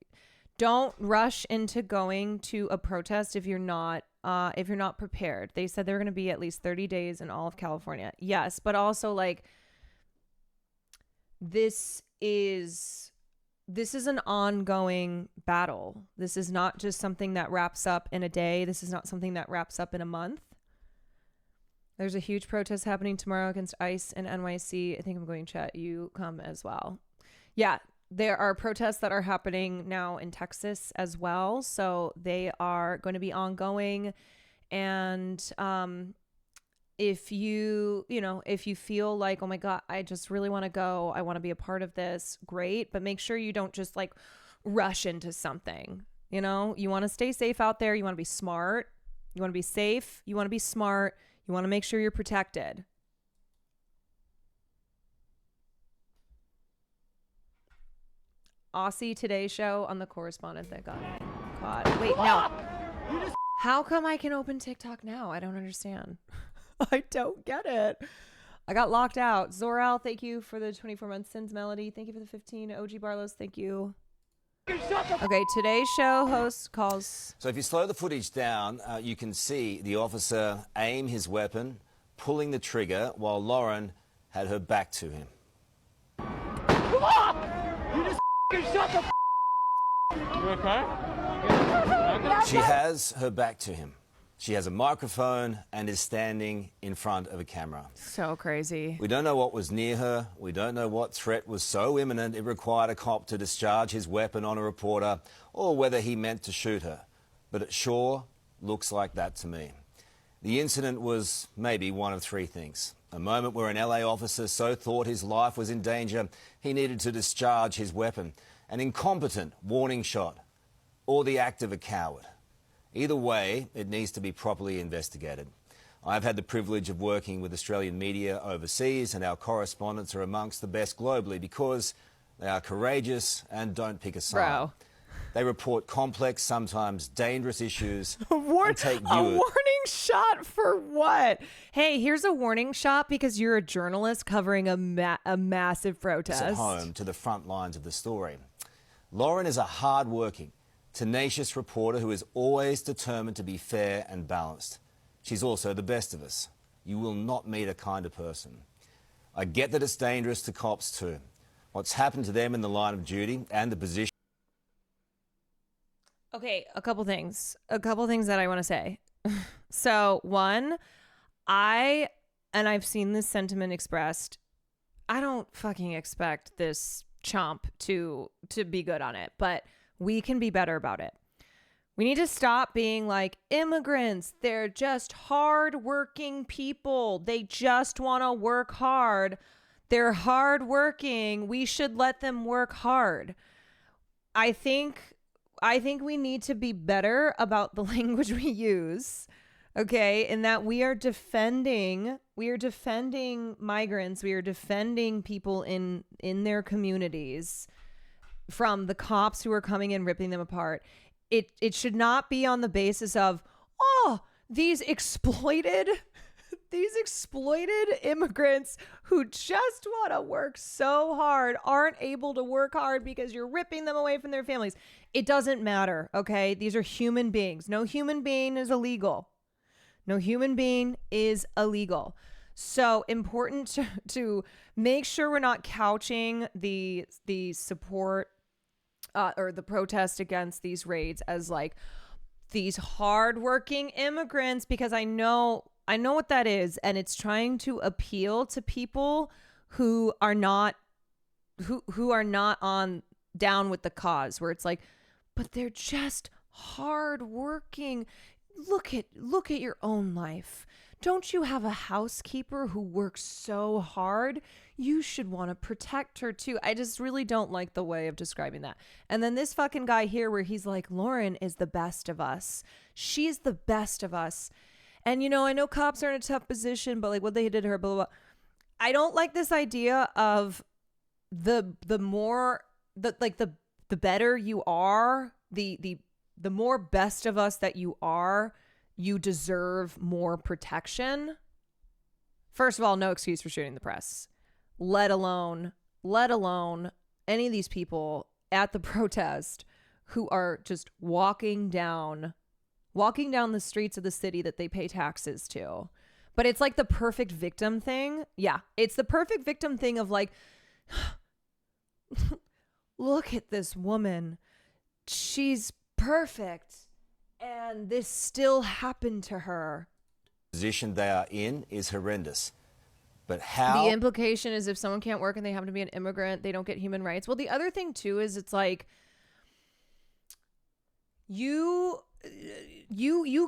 don't rush into going to a protest if you're not prepared. They said they're going to be at least 30 days in all of California. Yes, but also like this is an ongoing battle. This is not just something that wraps up in a day. This is not something that wraps up in a month. There's a huge protest happening tomorrow against ICE and NYC. I think I'm going to chat. You come as well. Yeah, there are protests that are happening now in Texas as well. So they are going to be ongoing. And if you feel like, oh my God, I just really want to go, I want to be a part of this, great. But make sure you don't just like rush into something. You want to stay safe out there. You want to be smart. You want to be safe. You want to be smart. You want to make sure you're protected. Aussie Today show on the correspondent that got caught. Wait, no. How come I can open TikTok now? I don't understand. I don't get it. I got locked out. Zoral, thank you for the 24 months. Sins Melody, thank you for the 15. OG Barlos, thank you. Okay, today's show host calls. So if you slow the footage down, you can see the officer aim his weapon, pulling the trigger while Lauren had her back to him. You just shut the You okay? She has her back to him. She has a microphone and is standing in front of a camera. So crazy. We don't know what was near her. We don't know what threat was so imminent it required a cop to discharge his weapon on a reporter, or whether he meant to shoot her. But it sure looks like that to me. The incident was maybe one of three things. A moment where an LA officer so thought his life was in danger he needed to discharge his weapon. An incompetent warning shot. Or the act of a coward. Either way, it needs to be properly investigated. I've had the privilege of working with Australian media overseas, and our correspondents are amongst the best globally because they are courageous and don't pick a side. Bro. They report complex, sometimes dangerous issues and take a warning shot for what? Hey, here's a warning shot because you're a journalist covering a massive protest. At home to the front lines of the story. Lauren is a hard-working, tenacious reporter who is always determined to be fair and balanced. She's also the best of us. You will not meet a kinder person. I get that it's dangerous to cops too. What's happened to them in the line of duty and the position... Okay, a couple things that I want to say. So one, I've seen this sentiment expressed. I don't fucking expect this chomp to be good on it, but we can be better about it. We need to stop being like immigrants. They're just hardworking people. They just want to work hard. They're hardworking. We should let them work hard. I think we need to be better about the language we use. Okay, in that we are defending migrants, we are defending people in their communities from the cops who are coming and ripping them apart. It should not be on the basis of, these exploited immigrants who just want to work so hard aren't able to work hard because you're ripping them away from their families. It doesn't matter, okay? These are human beings. No human being is illegal. No human being is illegal. So important to make sure we're not couching the support or the protest against these raids as like these hardworking immigrants, because I know what that is, and it's trying to appeal to people who are not on down with the cause, where it's like, but they're just hardworking. Look at your own life. Don't you have a housekeeper who works so hard? You should want to protect her too. I just really don't like the way of describing that. And then this fucking guy here where he's like, Lauren is the best of us. She's the best of us. And, I know cops are in a tough position, but like what they did to her, blah, blah, blah. I don't like this idea of the better you are, the more best of us that you are, you deserve more protection. First of all, no excuse for shooting the press, let alone any of these people at the protest who are just walking down the streets of the city that they pay taxes to. But it's like the perfect victim thing. Yeah, it's the perfect victim thing of like, look at this woman. She's perfect. And this still happened to her. The position they are in is horrendous. But how? The implication is if someone can't work and they happen to be an immigrant, they don't get human rights. Well, the other thing too is it's like you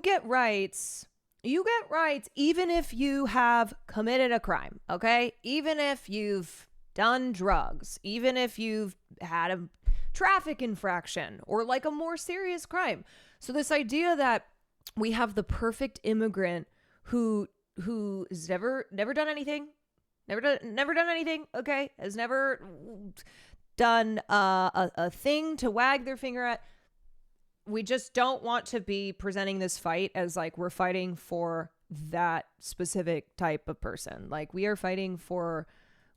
get rights. You get rights even if you have committed a crime, okay? Even if you've done drugs, even if you've had a traffic infraction or like a more serious crime. So this idea that we have the perfect immigrant who has never done anything, never done anything, okay? Has never done a thing to wag their finger at. We just don't want to be presenting this fight as like we're fighting for that specific type of person. Like we are fighting for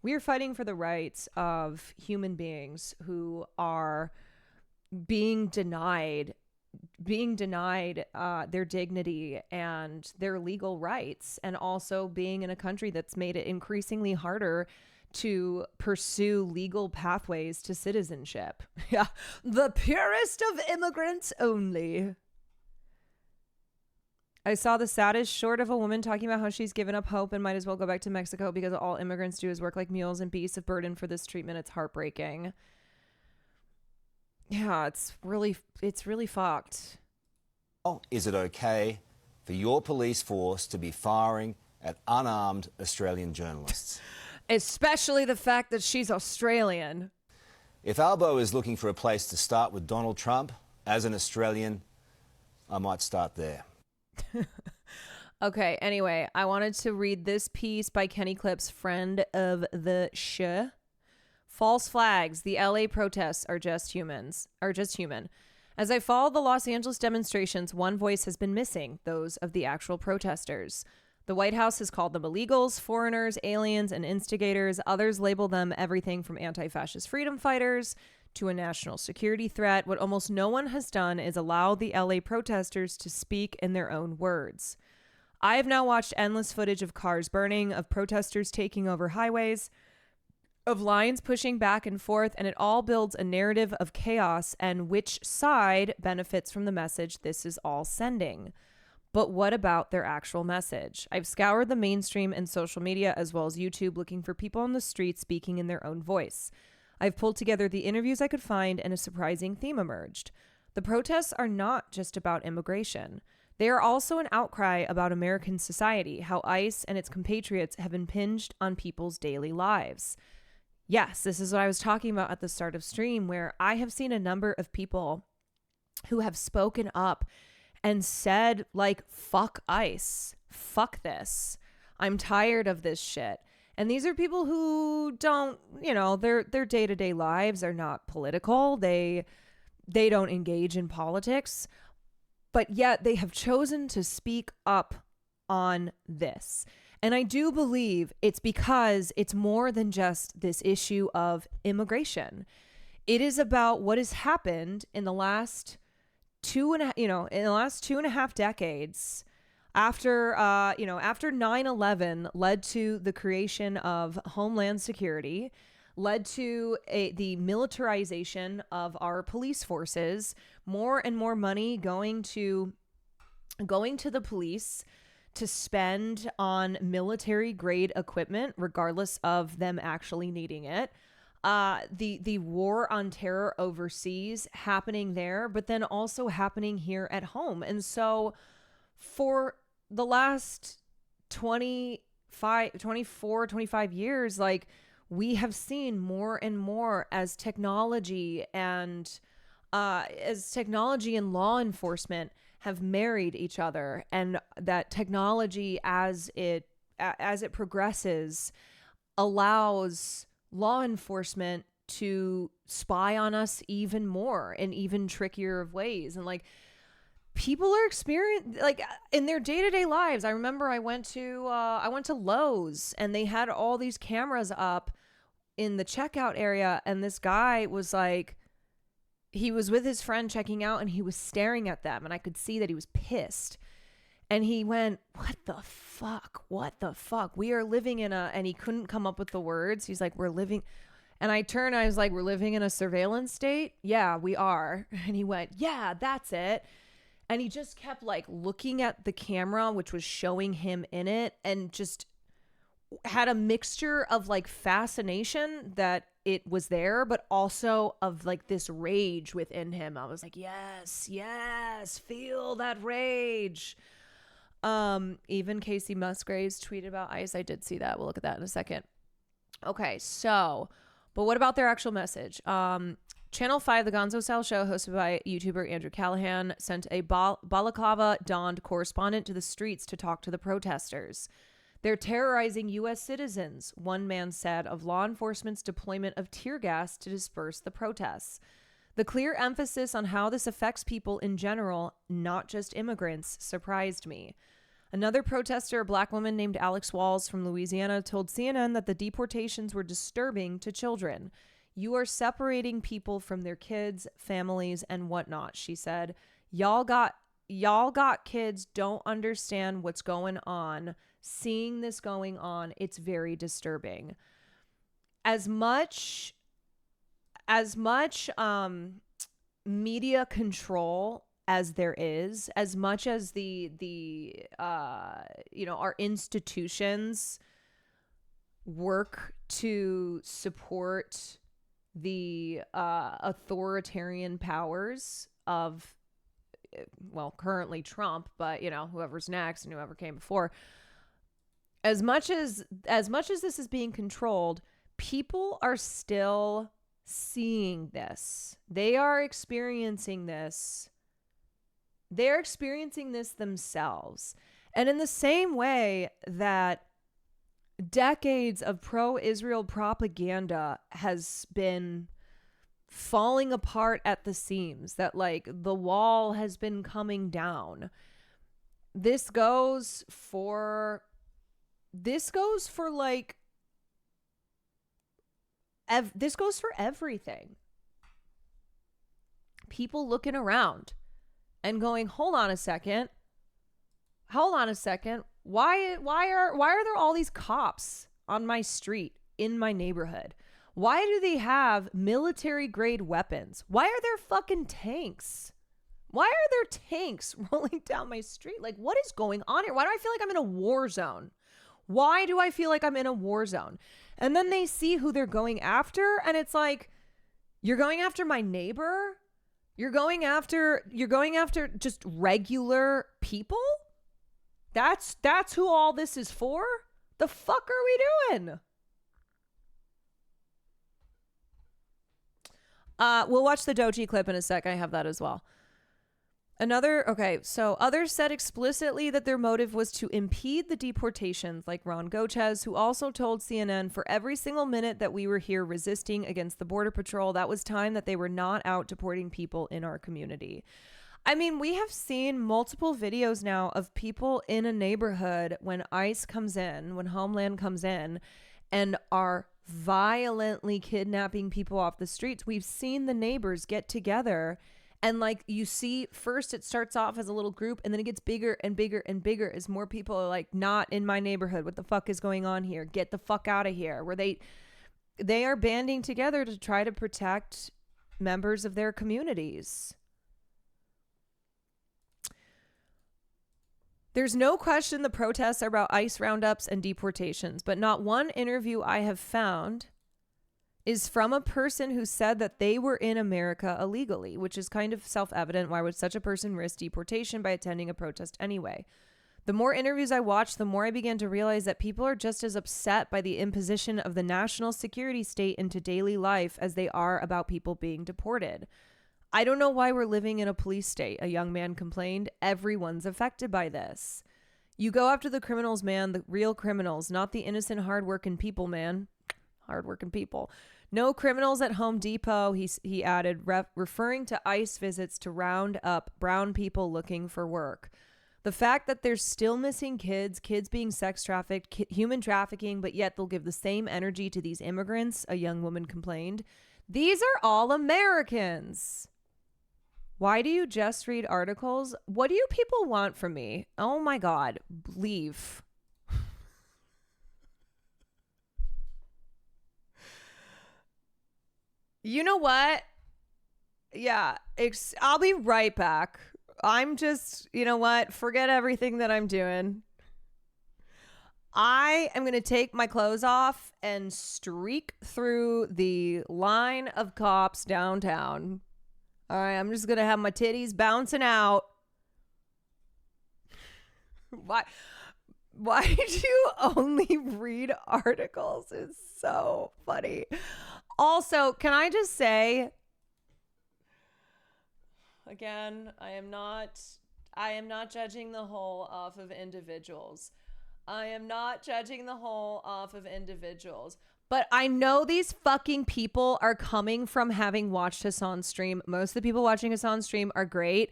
the rights of human beings who are being denied their dignity and their legal rights, and also being in a country that's made it increasingly harder to pursue legal pathways to citizenship. Yeah, the purest of immigrants only. I saw the saddest short of a woman talking about how she's given up hope and might as well go back to Mexico because all immigrants do is work like mules and beasts of burden for this treatment. It's heartbreaking. Yeah, it's really fucked. Is it okay for your police force to be firing at unarmed Australian journalists? Especially the fact that she's Australian. If Albo is looking for a place to start with Donald Trump, as an Australian, I might start there. Okay, anyway, I wanted to read this piece by Kenny Clips, friend of the show. False flags. The LA protests are just human. As I follow the Los Angeles demonstrations, one voice has been missing, those of the actual protesters. The White House has called them illegals, foreigners, aliens, and instigators. Others label them everything from anti-fascist freedom fighters to a national security threat. What almost no one has done is allow the LA protesters to speak in their own words. I have now watched endless footage of cars burning, of protesters taking over highways, of lines pushing back and forth, and it all builds a narrative of chaos and which side benefits from the message this is all sending. But what about their actual message? I've scoured the mainstream and social media as well as YouTube looking for people on the street speaking in their own voice. I've pulled together the interviews I could find, and a surprising theme emerged. The protests are not just about immigration. They are also an outcry about American society, how ICE and its compatriots have impinged on people's daily lives. Yes, this is what I was talking about at the start of stream, where I have seen a number of people who have spoken up and said, like, fuck ICE, fuck this. I'm tired of this shit. And these are people who don't, their day-to-day lives are not political. They don't engage in politics, but yet they have chosen to speak up on this. And I do believe it's because it's more than just this issue of immigration. It is about what has happened in the last 2.5 decades after 9/11 led to the creation of Homeland Security, led to the militarization of our police forces, more and more money going to the police to spend on military grade equipment, regardless of them actually needing it. The war on terror overseas happening there, but then also happening here at home. And so for the last 25 years, like, we have seen more and more as technology and law enforcement have married each other, and that technology as it progresses allows law enforcement to spy on us even more in even trickier of ways. And like, people are experiencing, like, in their day-to-day lives. I remember I went to Lowe's, and they had all these cameras up in the checkout area, and this guy was like, he was with his friend checking out, and he was staring at them, and I could see that he was pissed. And he went, what the fuck? We are living in and he couldn't come up with the words. He's like, and I turned, I was like, we're living in a surveillance state? Yeah, we are. And he went, yeah, that's it. And he just kept like looking at the camera, which was showing him in it, and just had a mixture of like fascination that it was there, but also of like this rage within him. I was like, yes, feel that rage. Even Casey Musgraves tweeted about ICE. I did see that. We'll look at that in a second. Okay, so, but what about their actual message? Channel 5, The Gonzo Style Show, hosted by YouTuber Andrew Callahan, sent a balaclava-donned correspondent to the streets to talk to the protesters. They're terrorizing U.S. citizens, one man said of law enforcement's deployment of tear gas to disperse the protests. The clear emphasis on how this affects people in general, not just immigrants, surprised me. Another protester, a black woman named Alex Walls from Louisiana, told CNN that the deportations were disturbing to children. You are separating people from their kids, families, and whatnot, she said. Y'all got kids, don't understand what's going on. Seeing this going on, it's very disturbing. As much media control as there is, as much as our institutions work to support the authoritarian powers of, well, currently Trump, but whoever's next and whoever came before, as much as this is being controlled, people are still seeing this. They are experiencing this. They're experiencing this themselves. And in the same way that decades of pro-Israel propaganda has been falling apart at the seams, that like the wall has been coming down, this goes for everything. People looking around and going, hold on a second. Why are there all these cops on my street in my neighborhood? Why do they have military grade weapons? Why are there fucking tanks? Why are there tanks rolling down my street? Like, what is going on here? Why do I feel like I'm in a war zone? Why do I feel like I'm in a war zone? And then they see who they're going after, and it's like, you're going after my neighbor? You're going after just regular people? That's who all this is for? The fuck are we doing? We'll watch the Doji clip in a sec. I have that as well. So others said explicitly that their motive was to impede the deportations, like Ron Gochez, who also told CNN, for every single minute that we were here resisting against the Border Patrol, that was time that they were not out deporting people in our community. I mean, we have seen multiple videos now of people in a neighborhood when ICE comes in, when Homeland comes in, and are violently kidnapping people off the streets. We've seen the neighbors get together. And like you see, first it starts off as a little group and then it gets bigger and bigger and bigger as more people are like, not in my neighborhood. What the fuck is going on here? Get the fuck out of here. Where they are banding together to try to protect members of their communities. There's no question the protests are about ICE roundups and deportations, but not one interview I have found is from a person who said that they were in America illegally, which is kind of self-evident. Why would such a person risk deportation by attending a protest anyway? The more interviews I watched, the more I began to realize that people are just as upset by the imposition of the national security state into daily life as they are about people being deported. I don't know why we're living in a police state, a young man complained. Everyone's affected by this. You go after the criminals, man, the real criminals, not the innocent, hardworking people, man. Hardworking people. No criminals at Home Depot, he added, referring to ICE visits to round up brown people looking for work. The fact that there's still missing kids being sex trafficked, human trafficking, but yet they'll give the same energy to these immigrants, a young woman complained. These are all Americans. Why do you just read articles? What do you people want from me? Oh my God, leave. You know what? Yeah, I'll be right back. I'm just, you know what? Forget everything that I'm doing. I am going to take my clothes off and streak through the line of cops downtown. All right, I'm just going to have my titties bouncing out. Why do you only read articles? It's so funny. Also, can I just say, again, I am not judging the whole off of individuals. But I know these fucking people are coming from having watched Hassan stream. Most of the people watching Hassan stream are great.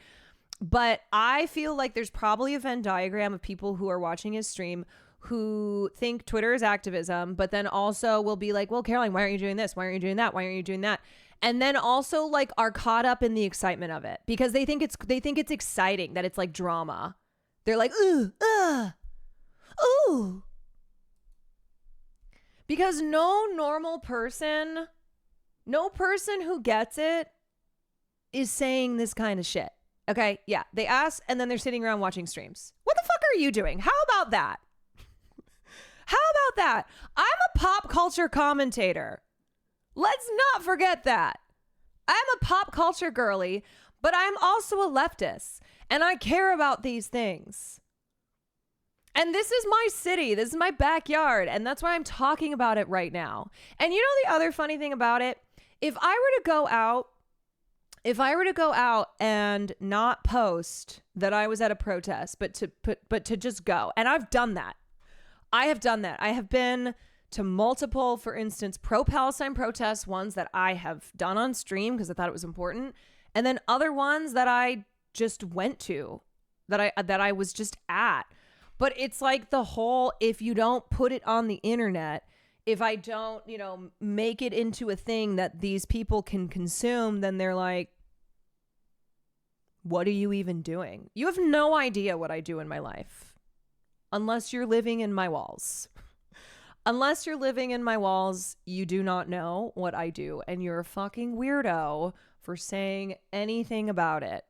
But I feel like there's probably a Venn diagram of people who are watching his stream who think Twitter is activism, but then also will be like, well, Caroline, why aren't you doing this? Why aren't you doing that? Why aren't you doing that? And then also like are caught up in the excitement of it because they think it's exciting, that it's like drama. They're like, ooh. Because no person who gets it is saying this kind of shit. Okay, yeah, they ask and then they're sitting around watching streams. What the fuck are you doing? How about that? I'm a pop culture commentator. Let's not forget that. I'm a pop culture girly, but I'm also a leftist and I care about these things. And this is my city. This is my backyard. And that's why I'm talking about it right now. And you know the other funny thing about it? If I were to go out and not post that I was at a protest, but to just go. And I've done that. I have been to multiple, for instance, pro-Palestine protests, ones that I have done on stream because I thought it was important. And then other ones that I just went to, that I was just at. But it's like the whole, if you don't put it on the internet, if I don't, make it into a thing that these people can consume, then they're like, what are you even doing? You have no idea what I do in my life. Unless you're living in my walls. Unless you're living in my walls, you do not know what I do. And you're a fucking weirdo for saying anything about it.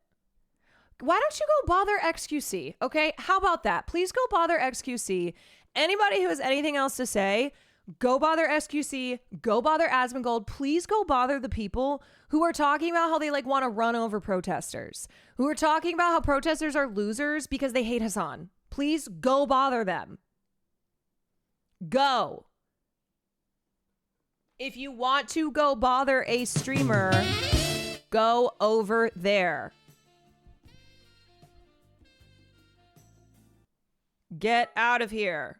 why don't you go bother XQC? Okay, how about that? Please go bother XQC. Anybody who has anything else to say, go bother SQC, go bother Asmongold. Please go bother the people who are talking about how they like want to run over protesters, who are talking about how protesters are losers because they hate Hassan. Please go bother them. Go. If you want to go bother a streamer, go over there. Get out of here.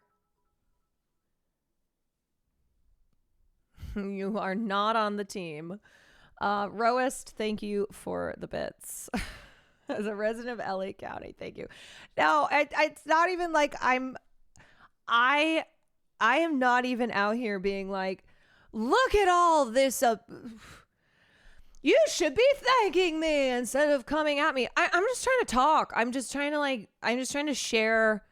You are not on the team. Roast, thank you for the bits. As a resident of LA County, thank you. No, it's not even like I am not even out here being like, look at all this. You should be thanking me instead of coming at me. I'm just trying to talk. I'm just trying to share.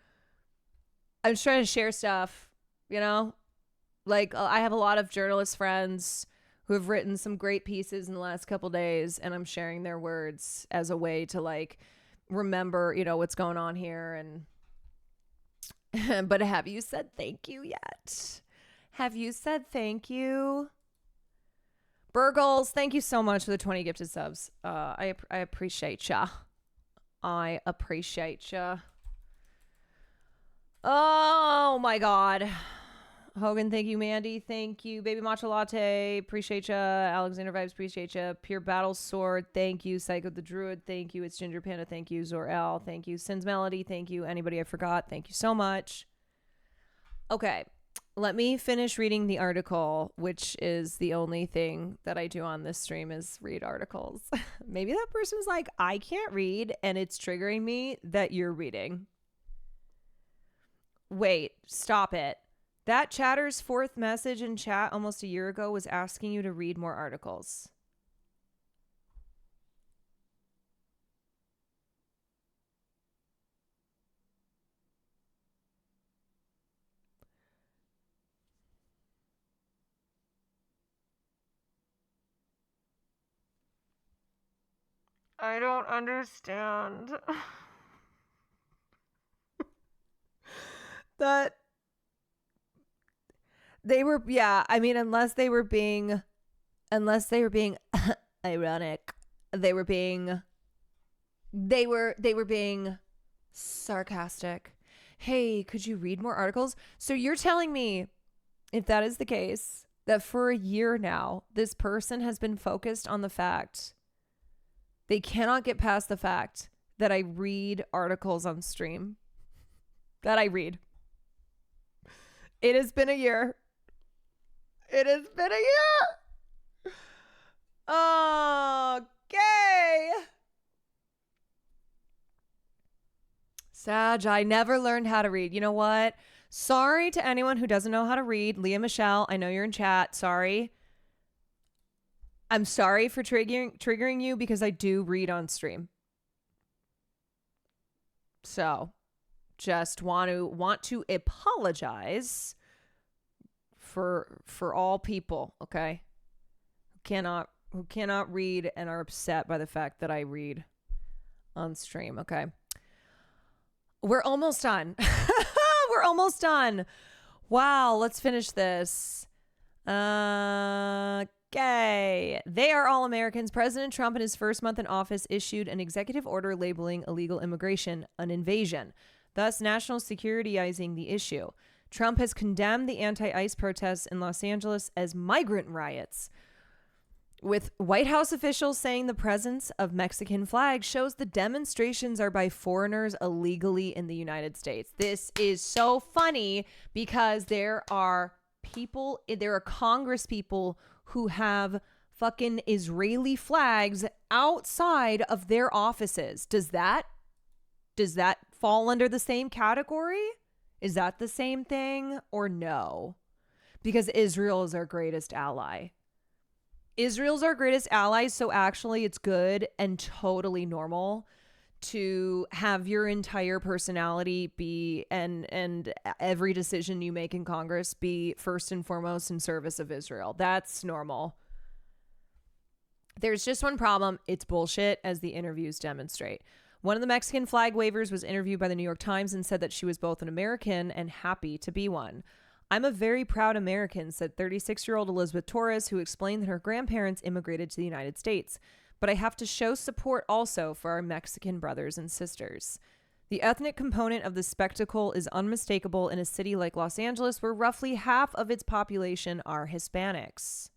I'm just trying to share stuff, you know? Like, I have a lot of journalist friends who have written some great pieces in the last couple days, and I'm sharing their words as a way to, like, remember, you know, what's going on here. And but have you said thank you yet? Have you said thank you? Burgles, thank you so much for the 20 gifted subs. I appreciate ya. I appreciate ya. Oh, my God. Hogan, thank you. Mandy, thank you. Baby Matcha Latte, appreciate ya. Alexander Vibes, appreciate ya. Pure Battle Sword, thank you. Psycho the Druid, thank you. It's Ginger Panda, thank you. Zor-El, thank you. Sins Melody, thank you. Anybody I forgot, thank you so much. Okay, let me finish reading the article, which is the only thing that I do on this stream is read articles. Maybe that person's like, I can't read, and it's triggering me that you're reading. Wait, stop it. That chatter's fourth message in chat almost a year ago was asking you to read more articles. I don't understand. That they were, yeah, I mean, unless they were being ironic, they were being sarcastic. Hey, could you read more articles? So you're telling me, if that is the case, that for a year now, this person has been focused on the fact they cannot get past the fact that I read articles on stream. That I read. It has been a year. It has been a year. Okay. Sag, I never learned how to read. You know what? Sorry to anyone who doesn't know how to read. Leah Michelle, I know you're in chat. Sorry. I'm sorry for triggering you because I do read on stream. So, just want to apologize for all people, okay? Who cannot read and are upset by the fact that I read on stream, okay? We're almost done. We're almost done. Wow, let's finish this. Okay. They are all Americans. President Trump, in his first month in office, issued an executive order labeling illegal immigration an invasion, thus national securityizing the issue. Trump has condemned the anti-ICE protests in Los Angeles as migrant riots, with White House officials saying the presence of Mexican flags shows the demonstrations are by foreigners illegally in the United States. This is so funny because there are Congress people who have fucking Israeli flags outside of their offices. Does that fall under the same category? Is that the same thing or no? Because Israel is our greatest ally. Israel's our greatest ally, so actually it's good and totally normal to have your entire personality be and every decision you make in Congress be first and foremost in service of Israel. That's normal. There's just one problem. It's bullshit, as the interviews demonstrate. One of the Mexican flag wavers was interviewed by the New York Times and said that she was both an American and happy to be one. I'm a very proud American, said 36-year-old Elizabeth Torres, who explained that her grandparents immigrated to the United States. But I have to show support also for our Mexican brothers and sisters. The ethnic component of the spectacle is unmistakable in a city like Los Angeles, where roughly half of its population are Hispanics.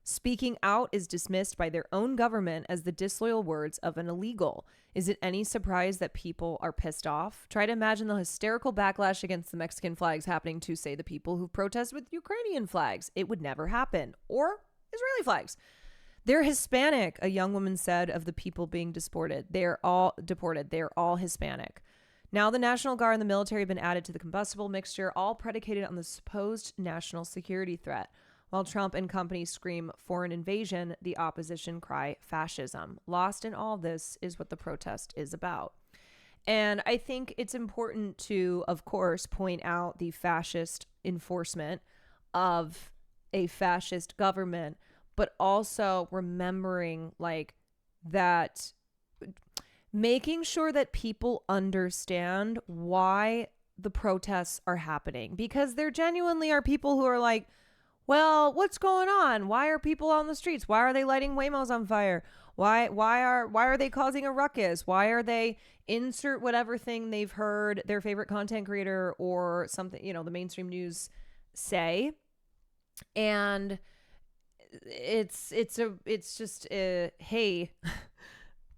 Speaking out is dismissed by their own government as the disloyal words of an illegal. Is it any surprise that people are pissed off? Try to imagine the hysterical backlash against the Mexican flags happening to, say, the people who protest with Ukrainian flags. It would never happen. Or Israeli flags. They're Hispanic, a young woman said of the people being deported. They're all Hispanic. Now the National Guard and the military have been added to the combustible mixture, all predicated on the supposed national security threat. While Trump and company scream foreign invasion, the opposition cry fascism. Lost in all this is what the protest is about. And I think it's important to, of course, point out the fascist enforcement of a fascist government, but also remembering like that, making sure that people understand why the protests are happening, because there genuinely are people who are like, well, what's going on? Why are people on the streets? Why are they lighting Waymos on fire? Why are they causing a ruckus? Why are they insert whatever thing they've heard their favorite content creator or something, the mainstream news say? And it's just hey,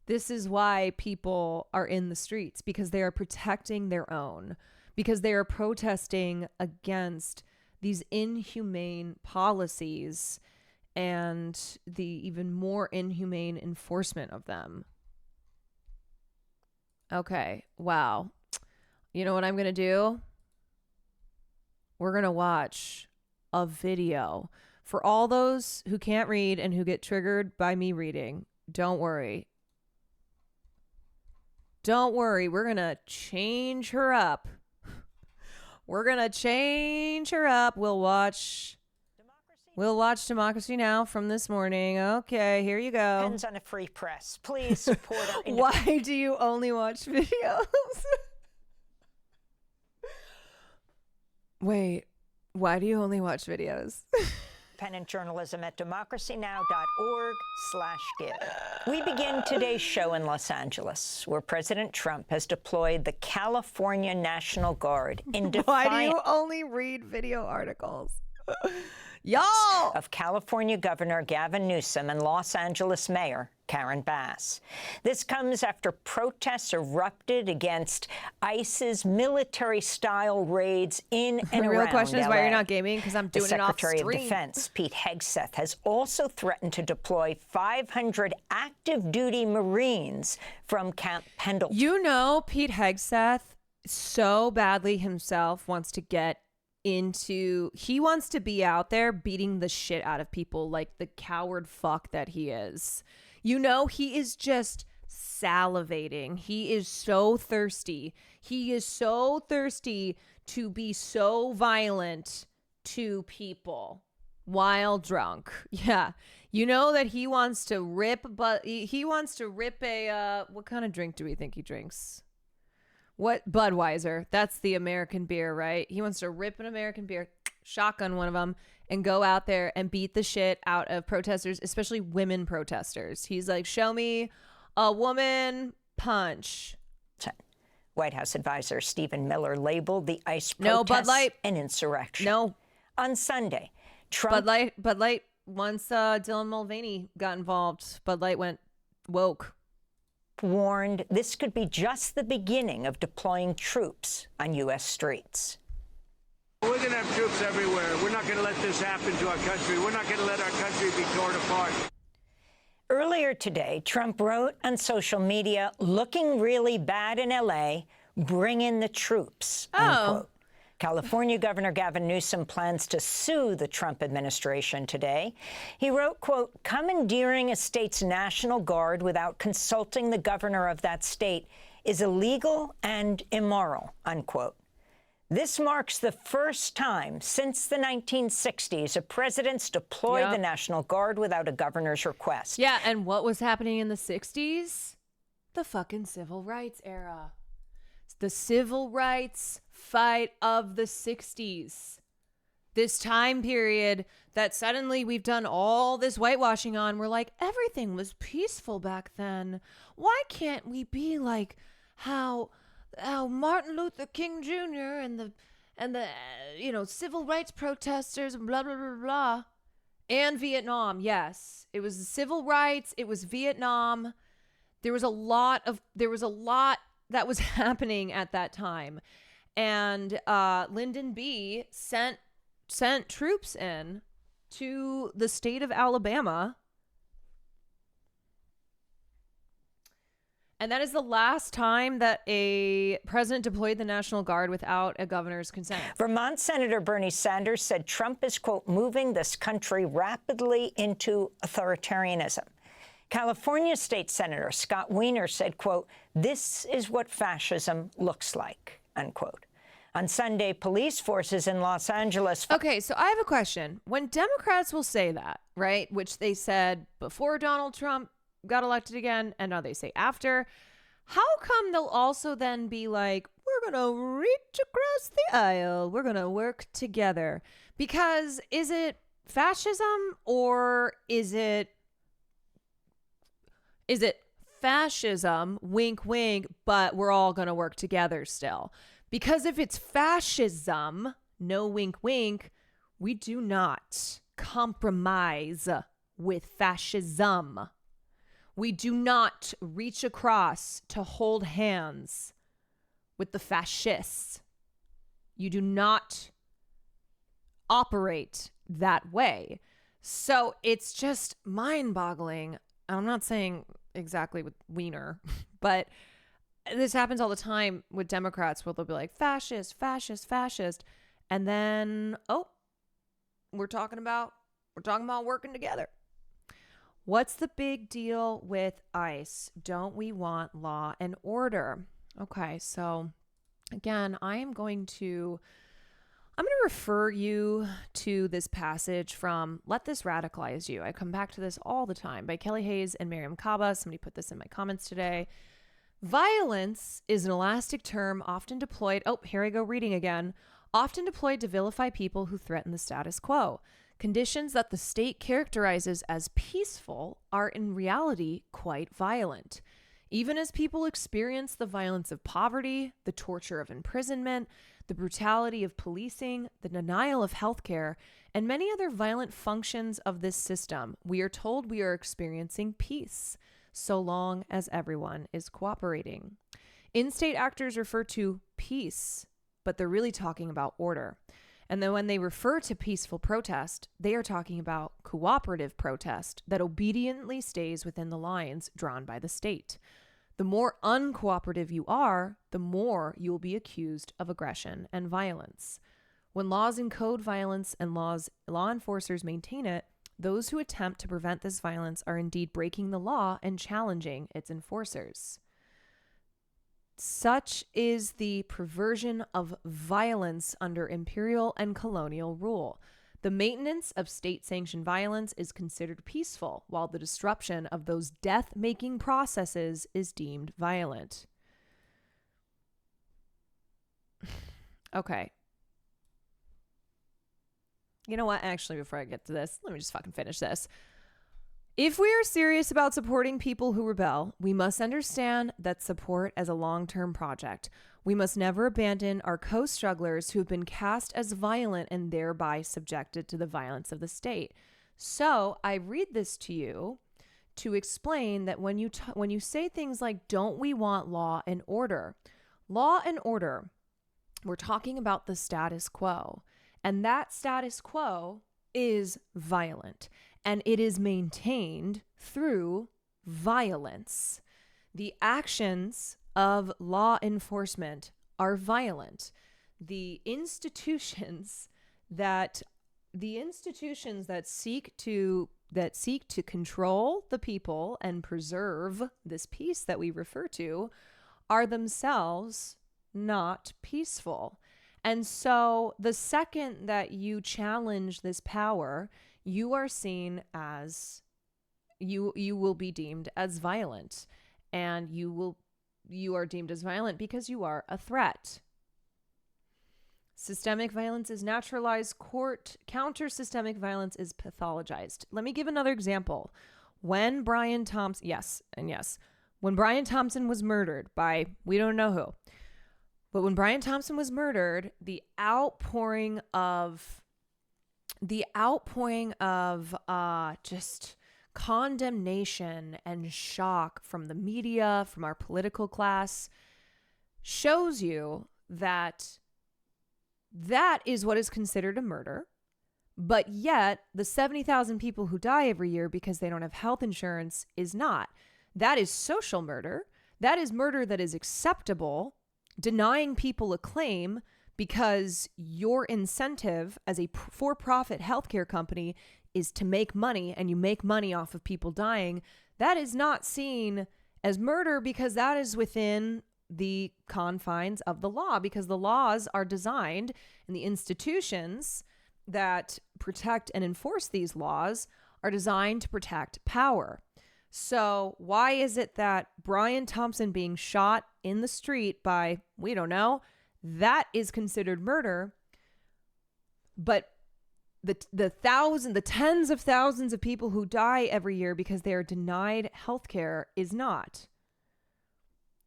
this is why people are in the streets, because they are protecting their own, because they are protesting against these inhumane policies and the even more inhumane enforcement of them. Okay, wow. You know what I'm going to do? We're going to watch a video. For all those who can't read and who get triggered by me reading, don't worry. Don't worry, we're going to change her up. We're going to change her up. We'll watch Democracy Now! From this morning. Okay, here you go. Depends on a free press. Please support our Why do you only watch videos? Wait, why do you only watch videos? independent journalism at democracynow.org/give. We begin today's show in Los Angeles, where President Trump has deployed the California National Guard in Why do defiance you only read video articles? Y'all! of California Governor Gavin Newsom and Los Angeles Mayor Karen Bass. This comes after protests erupted against ICE's military-style raids in and around The real question is LA. why you're not gaming, because I'm doing it off The Secretary of stream. Defense, Pete Hegseth, has also threatened to deploy 500 active-duty Marines from Camp Pendleton. You know, Pete Hegseth so badly himself wants to get into, he wants to be out there beating the shit out of people like the coward fuck that he is. You know, he is just salivating. He is so thirsty. He is so thirsty to be so violent to people while drunk. Yeah. You know that he wants to rip, but he wants to rip a, what kind of drink do we think he drinks? What? Budweiser. That's the American beer, right? He wants to rip an American beer, shotgun one of them, and go out there and beat the shit out of protesters, especially women protesters. He's like, show me a woman punch. White House advisor Stephen Miller labeled the ICE No, protests Bud Light. an insurrection. No. On Sunday, Trump... Bud Light, once Dylan Mulvaney got involved, Bud Light went woke. warned this could be just the beginning of deploying troops on U.S. streets. We're going to have troops everywhere. We're not going to let this happen to our country. We're not going to let our country be torn apart. Earlier today, Trump wrote on social media, looking really bad in L.A., bring in the troops, unquote. California Governor Gavin Newsom plans to sue the Trump administration today. He wrote, quote, commandeering a state's National Guard without consulting the governor of that state is illegal and immoral, unquote. This marks the first time since the 1960s a president's deployed the National Guard without a governor's request. Yeah, and what was happening in the 60s? the fucking civil rights era. The civil rights fight of the 60s. This time period that suddenly we've done all this whitewashing on. We're like, everything was peaceful back then. Why can't we be like how Martin Luther King Jr. and the civil rights protesters and blah blah blah blah, and Vietnam? Yes, it was the civil rights. It was Vietnam. There was a lot that was happening at that time, and Lyndon B sent troops in to the state of Alabama. And that is the last time that a president deployed the National Guard without a governor's consent. Vermont Senator Bernie Sanders said Trump is, quote, moving this country rapidly into authoritarianism. California State Senator Scott Wiener said, quote, this is what fascism looks like, unquote. On Sunday, police forces in Los Angeles... Okay, so I have a question. When Democrats will say that, right, which they said before Donald Trump got elected again, and now they say after, how come they'll also then be like, we're going to reach across the aisle, we're going to work together? Because is it fascism or is it fascism, wink, wink, but we're all going to work together still? Because if it's fascism, no wink, wink, we do not compromise with fascism. We do not reach across to hold hands with the fascists. You do not operate that way. So it's just mind-boggling. I'm not saying exactly with Wiener, but this happens all the time with Democrats where they'll be like, fascist, fascist, fascist. And then, we're talking about working together. What's the big deal with ICE? Don't we want law and order? Okay, so again, I'm going to refer you to this passage from Let This Radicalize You. I come back to this all the time by Kelly Hayes and Miriam Kaba. Somebody put this in my comments today. Violence is an elastic term often deployed. Oh, here I go reading again. Often deployed to vilify people who threaten the status quo. Conditions that the state characterizes as peaceful are in reality quite violent. Even as people experience the violence of poverty, the torture of imprisonment, the brutality of policing, the denial of healthcare, and many other violent functions of this system, we are told we are experiencing peace, so long as everyone is cooperating. In-state actors refer to peace, but they're really talking about order. And then when they refer to peaceful protest, they are talking about cooperative protest that obediently stays within the lines drawn by the state. The more uncooperative you are, the more you will be accused of aggression and violence. When laws encode violence and law enforcers maintain it, those who attempt to prevent this violence are indeed breaking the law and challenging its enforcers. Such is the perversion of violence under imperial and colonial rule. The maintenance of state-sanctioned violence is considered peaceful, while the disruption of those death-making processes is deemed violent. Okay. You know what? Actually, before I get to this, let me just fucking finish this. If we are serious about supporting people who rebel, we must understand that support as a long-term project. We must never abandon our co-strugglers who have been cast as violent and thereby subjected to the violence of the state. So I read this to you to explain that when you say things like, don't we want law and order? Law and order, we're talking about the status quo. And that status quo is violent. And it is maintained through violence. The actions of law enforcement are violent. The institutions that seek to control the people and preserve this peace that we refer to are themselves not peaceful. And so the second that you challenge this power, you are seen as, you will be deemed as violent. and you are deemed as violent because you are a threat. Systemic violence is naturalized. Counter systemic violence is pathologized. Let me give another example. When Brian Thompson, when Brian Thompson was murdered by, we don't know who, but when Brian Thompson was murdered, the outpouring of just condemnation and shock from the media, from our political class, shows you that that is what is considered a murder. But yet, the 70,000 people who die every year because they don't have health insurance is not. That is social murder. That is murder that is acceptable, denying people a claim because your incentive as a for-profit healthcare company is to make money, and you make money off of people dying. That is not seen as murder because that is within the confines of the law, because the laws are designed and the institutions that protect and enforce these laws are designed to protect power. So why is it that Brian Thompson being shot in the street by, we don't know, that is considered murder, but the tens of thousands of people who die every year because they are denied health care is not?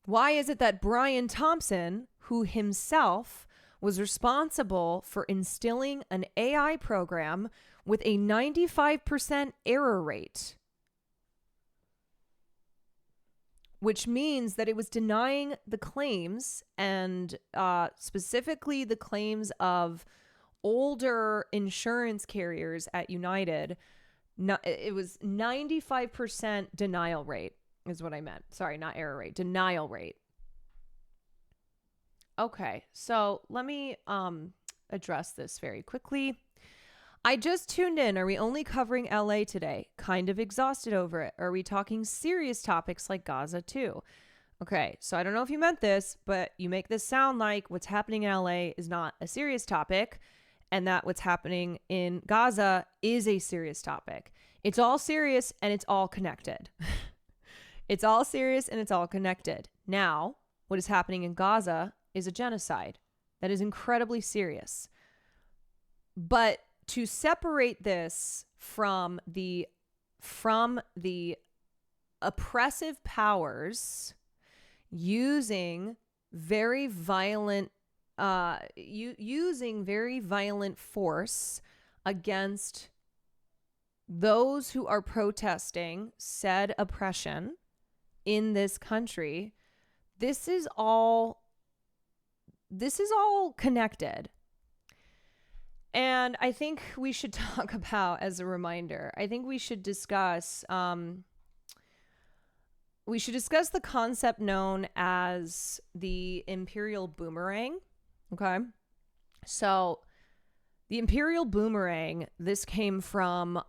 Why is it that Brian Thompson, who himself was responsible for instilling an AI program with a 95% error rate, which means that it was denying the claims, and specifically the claims of older insurance carriers at United, it was 95% denial rate is what I meant. Sorry, not error rate, denial rate. Okay, so let me address this very quickly. I just tuned in. Are we only covering LA today? Kind of exhausted over it. Are we talking serious topics like Gaza too? Okay, so I don't know if you meant this, but you make this sound like what's happening in LA is not a serious topic, and that what's happening in Gaza is a serious topic. It's all serious and it's all connected. It's all serious and it's all connected. Now, what is happening in Gaza is a genocide that is incredibly serious. But to separate this from the oppressive powers using very violent force against those who are protesting said oppression in this country, this is all connected. And I think we should talk about, as a reminder, I think we should discuss the concept known as the imperial boomerang. Okay. So the imperial boomerang, this came from,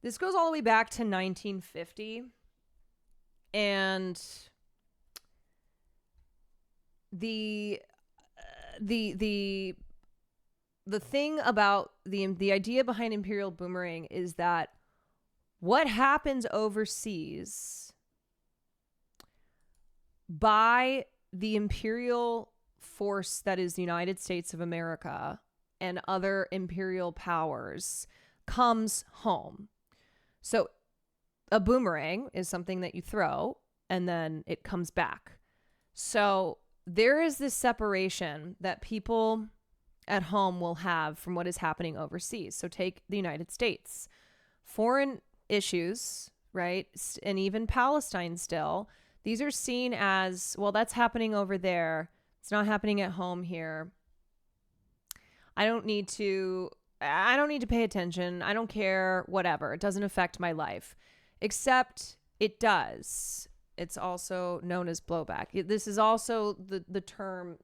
this goes all the way back to 1950. And the thing about the idea behind imperial boomerang is that what happens overseas by the imperial force that is the United States of America and other imperial powers comes home. So a boomerang is something that you throw and then it comes back. So there is this separation that people at home will have from what is happening overseas. So take the United States. Foreign issues, right? And even Palestine still. These are seen as, well, that's happening over there. It's not happening at home here. I don't need to pay attention. I don't care, whatever. It doesn't affect my life. Except it does. It's also known as blowback. This is also the term,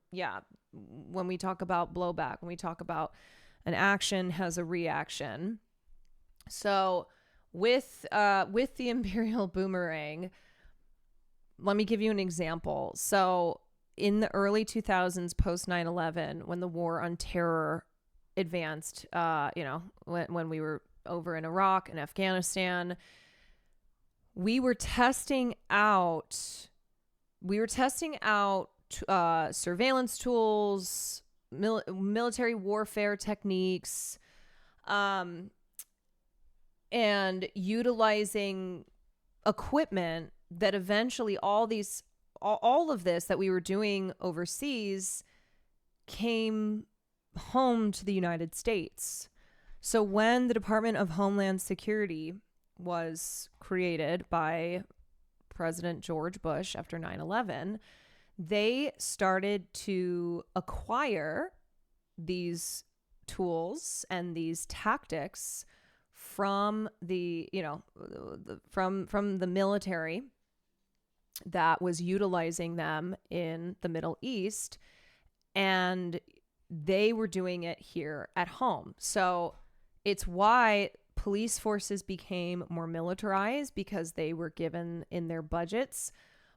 when we talk about blowback, when we talk about an action has a reaction. So with the imperial boomerang, let me give you an example. So in the early 2000s, post 9/11, when the war on terror advanced, when we were over in Iraq and Afghanistan, we were testing out surveillance tools, military warfare techniques, and utilizing equipment that eventually all of this that we were doing overseas came home to the United States. So when the Department of Homeland Security was created by President George Bush after 9/11, they started to acquire these tools and these tactics from the, from the military that was utilizing them in the Middle East, and they were doing it here at home. So it's why police forces became more militarized, because they were given in their budgets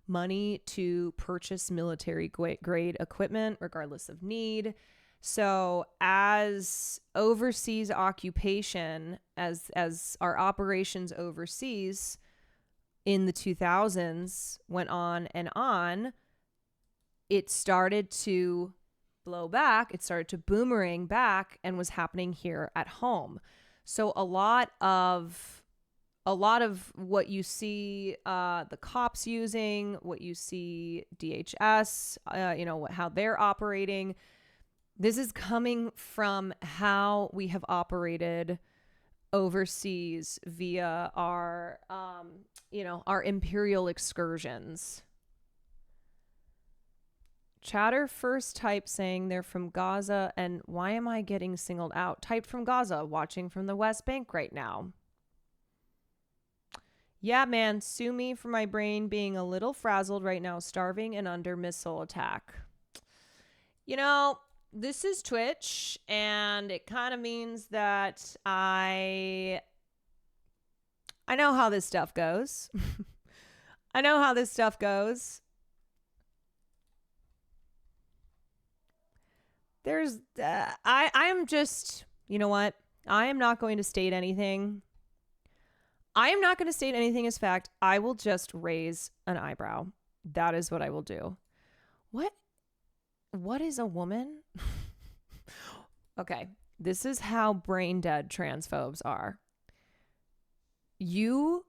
money to purchase military grade equipment regardless of need. So as overseas occupation, as our operations overseas in the 2000s went on, it started to blow back. It started to boomerang back and was happening here at home. So a lot of what you see the cops using, what you see DHS, how they're operating, this is coming from how we have operated overseas via our imperial excursions. Chatter first type saying they're from Gaza, and why am I getting singled out? Typed from Gaza, watching from the West Bank right now. Yeah, man, sue me for my brain being a little frazzled right now, starving and under missile attack. This is Twitch, and it kind of means that I know how this stuff goes. I know how this stuff goes. I am just, you know what? I am not going to state anything. I am not going to state anything as fact. I will just raise an eyebrow. That is what I will do. What is a woman? Okay, this is how brain dead transphobes are. You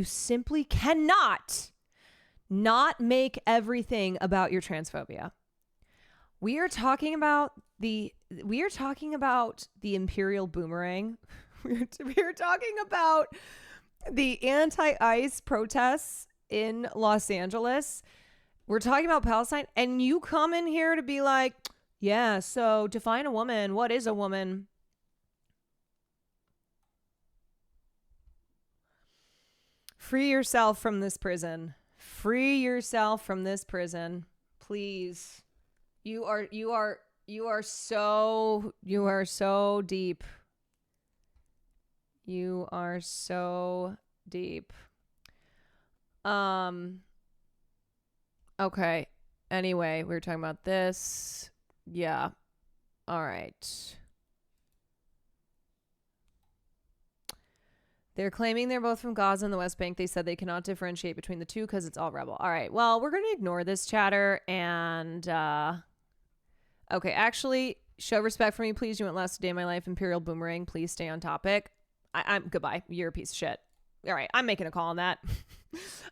simply cannot not make everything about your transphobia. We are talking about the imperial boomerang. We're talking about the anti-ICE protests in Los Angeles. We're talking about Palestine, and you come in here to be like, yeah, so define a woman. What is a woman? Free yourself from this prison. Free yourself from this prison. Please. You are so deep. You are so deep. Okay. Anyway, we were talking about this. Yeah. All right. They're claiming they're both from Gaza and the West Bank. They said they cannot differentiate between the two because it's all rebel. All right. Well, we're going to ignore this chatter and, okay. Actually, show respect for me, please. You went last day of my life. Imperial boomerang. Please stay on topic. I'm goodbye. You're a piece of shit. All right. I'm making a call on that.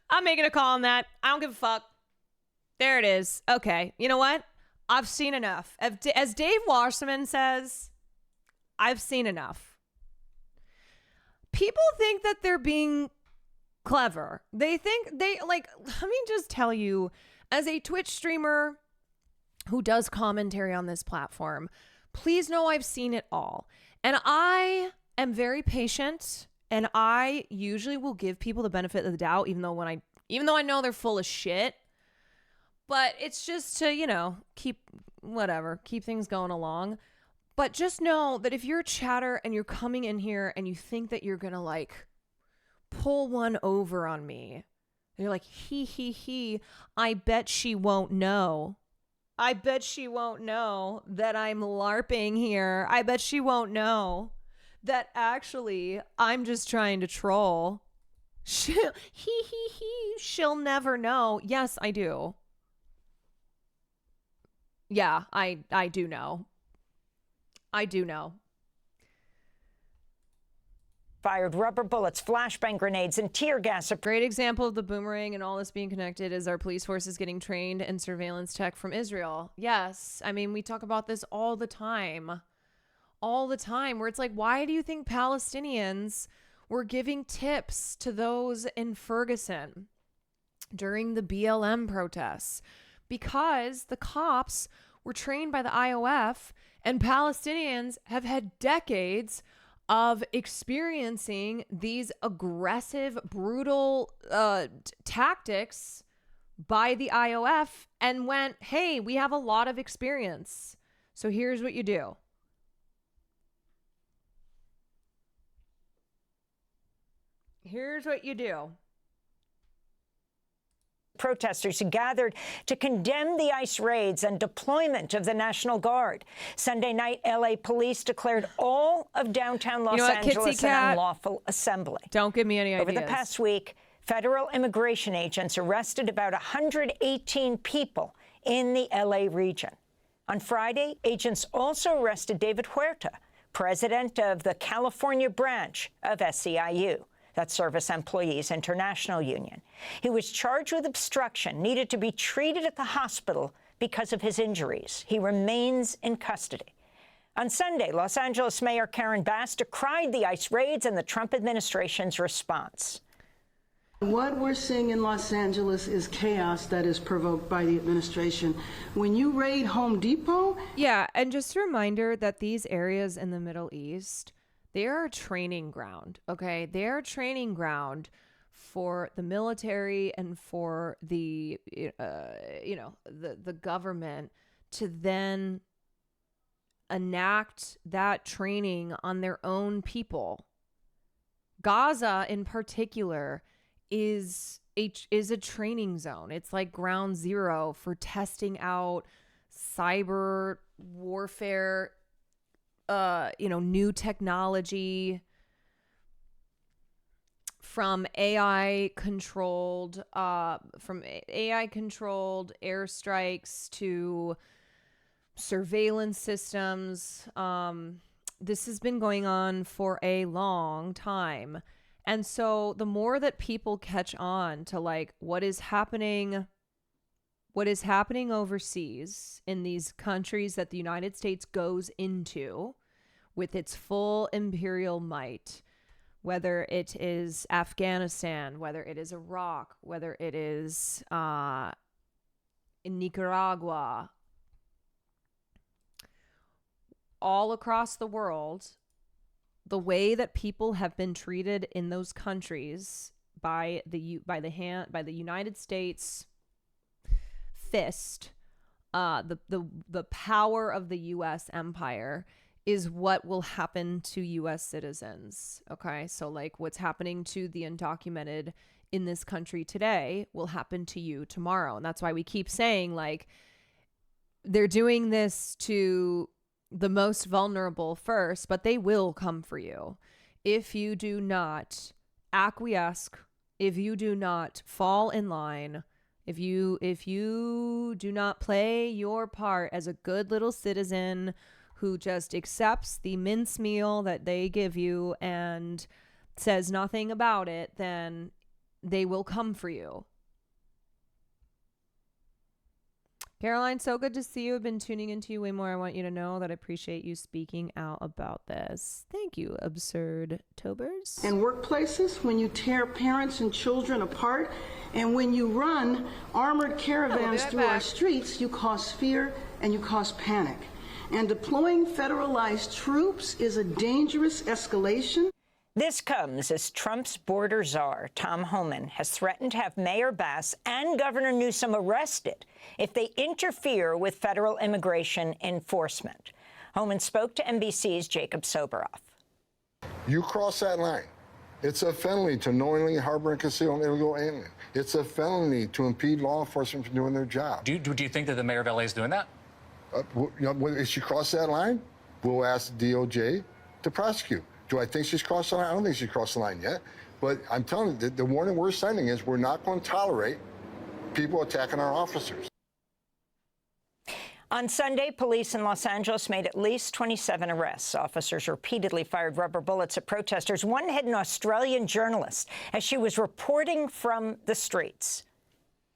I'm making a call on that. I don't give a fuck. There it is. Okay. You know what? I've seen enough. As Dave Wasserman says, I've seen enough. People think that they're being clever. They think let me just tell you, as a Twitch streamer who does commentary on this platform, please know I've seen it all. And I am very patient, and I usually will give people the benefit of the doubt, even though I know they're full of shit. But it's just to, keep things going along. But just know that if you're a chatter and you're coming in here and you think that you're going to pull one over on me, and you're like, he, I bet she won't know. I bet she won't know that I'm LARPing here. I bet she won't know that actually I'm just trying to troll. She'll never know. Yes, I do. Yeah, I do know. I do know. Fired rubber bullets, flashbang grenades, and tear gas. A great example of the boomerang and all this being connected is our police forces getting trained in surveillance tech from Israel. Yes. I mean, we talk about this all the time. All the time, where it's like, why do you think Palestinians were giving tips to those in Ferguson during the BLM protests? Because the cops were trained by the IOF, and Palestinians have had decades of experiencing these aggressive, brutal tactics by the IOF, and went, hey, we have a lot of experience. So here's what you do. Here's what you do. Protesters who gathered to condemn the ICE raids and deployment of the National Guard. Sunday night, L.A. police declared all of downtown Los Angeles an unlawful assembly. Don't give me any ideas. Over the past week, federal immigration agents arrested about 118 people in the L.A. region. On Friday, agents also arrested David Huerta, president of the California branch of SEIU. That's Service Employees International Union. He was charged with obstruction, needed to be treated at the hospital because of his injuries. He remains in custody. On Sunday, Los Angeles Mayor Karen Bass decried the ICE raids and the Trump administration's response. What we're seeing in Los Angeles is chaos that is provoked by the administration. When you raid Home Depot... Yeah, and just a reminder that these areas in the Middle East, they are a training ground, okay? They're a training ground for the military and for the, the government to then enact that training on their own people. Gaza, in particular, is a training zone. It's like ground zero for testing out cyber warfare, new technology, from AI controlled airstrikes to surveillance systems. This has been going on for a long time. And so the more that people catch on to like what is happening overseas in these countries that the United States goes into with its full imperial might, whether it is Afghanistan, whether it is Iraq, whether it is in Nicaragua, all across the world, the way that people have been treated in those countries by the United States fist, the power of the U.S. empire is what will happen to U.S. citizens. Okay, so like what's happening to the undocumented in this country today will happen to you tomorrow, and that's why we keep saying like they're doing this to the most vulnerable first, but they will come for you if you do not acquiesce, if you do not fall in line, if you do not play your part as a good little citizen who just accepts the mincemeal that they give you and says nothing about it, then they will come for you. Caroline, so good to see you. I've been tuning into you way more. I want you to know that I appreciate you speaking out about this. Thank you, Absurd Tobers. And workplaces, when you tear parents and children apart, and when you run armored caravans through our streets, you cause fear and you cause panic. And deploying federalized troops is a dangerous escalation. This comes as Trump's border czar, Tom Homan, has threatened to have Mayor Bass and Governor Newsom arrested if they interfere with federal immigration enforcement. Homan spoke to NBC's Jacob Soboroff. You cross that line. It's a felony to knowingly harbor and conceal an illegal alien. It's a felony to impede law enforcement from doing their job. Do you think that the mayor of LA is doing that? If she crossed that line, we'll ask DOJ to prosecute. Do I think she's crossed the line? I don't think she's crossed the line yet. But I'm telling you, the warning we're sending is we're not going to tolerate people attacking our officers. On Sunday, police in Los Angeles made at least 27 arrests. Officers repeatedly fired rubber bullets at protesters. One hit an Australian journalist as she was reporting from the streets.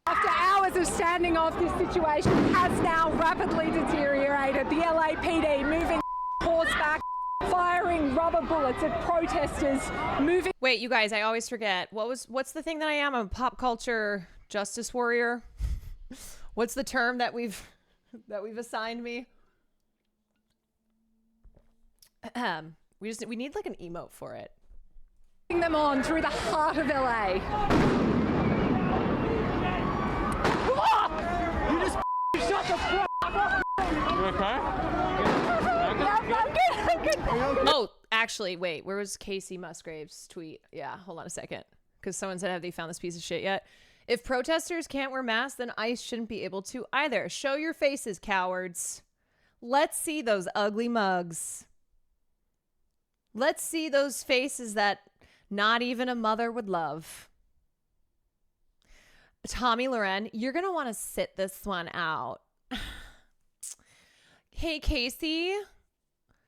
After hours of standing off, this situation has now rapidly deteriorated. The LAPD moving horseback, firing rubber bullets at protesters, moving... Wait, you guys, I always forget. What's the thing that I am? I'm a pop culture justice warrior. What's the term that we've assigned me? We need like an emote for it. them on through the heart of LA. You just shut the fuck up. You okay? I'm good. Oh, actually, wait. Where was Casey Musgrave's tweet? Yeah, hold on a second. Because someone said, have they found this piece of shit yet? If protesters can't wear masks, then ICE shouldn't be able to either. Show your faces, cowards. Let's see those ugly mugs. Let's see those faces that not even a mother would love. Tommy Loren, you're going to want to sit this one out. Hey, Casey.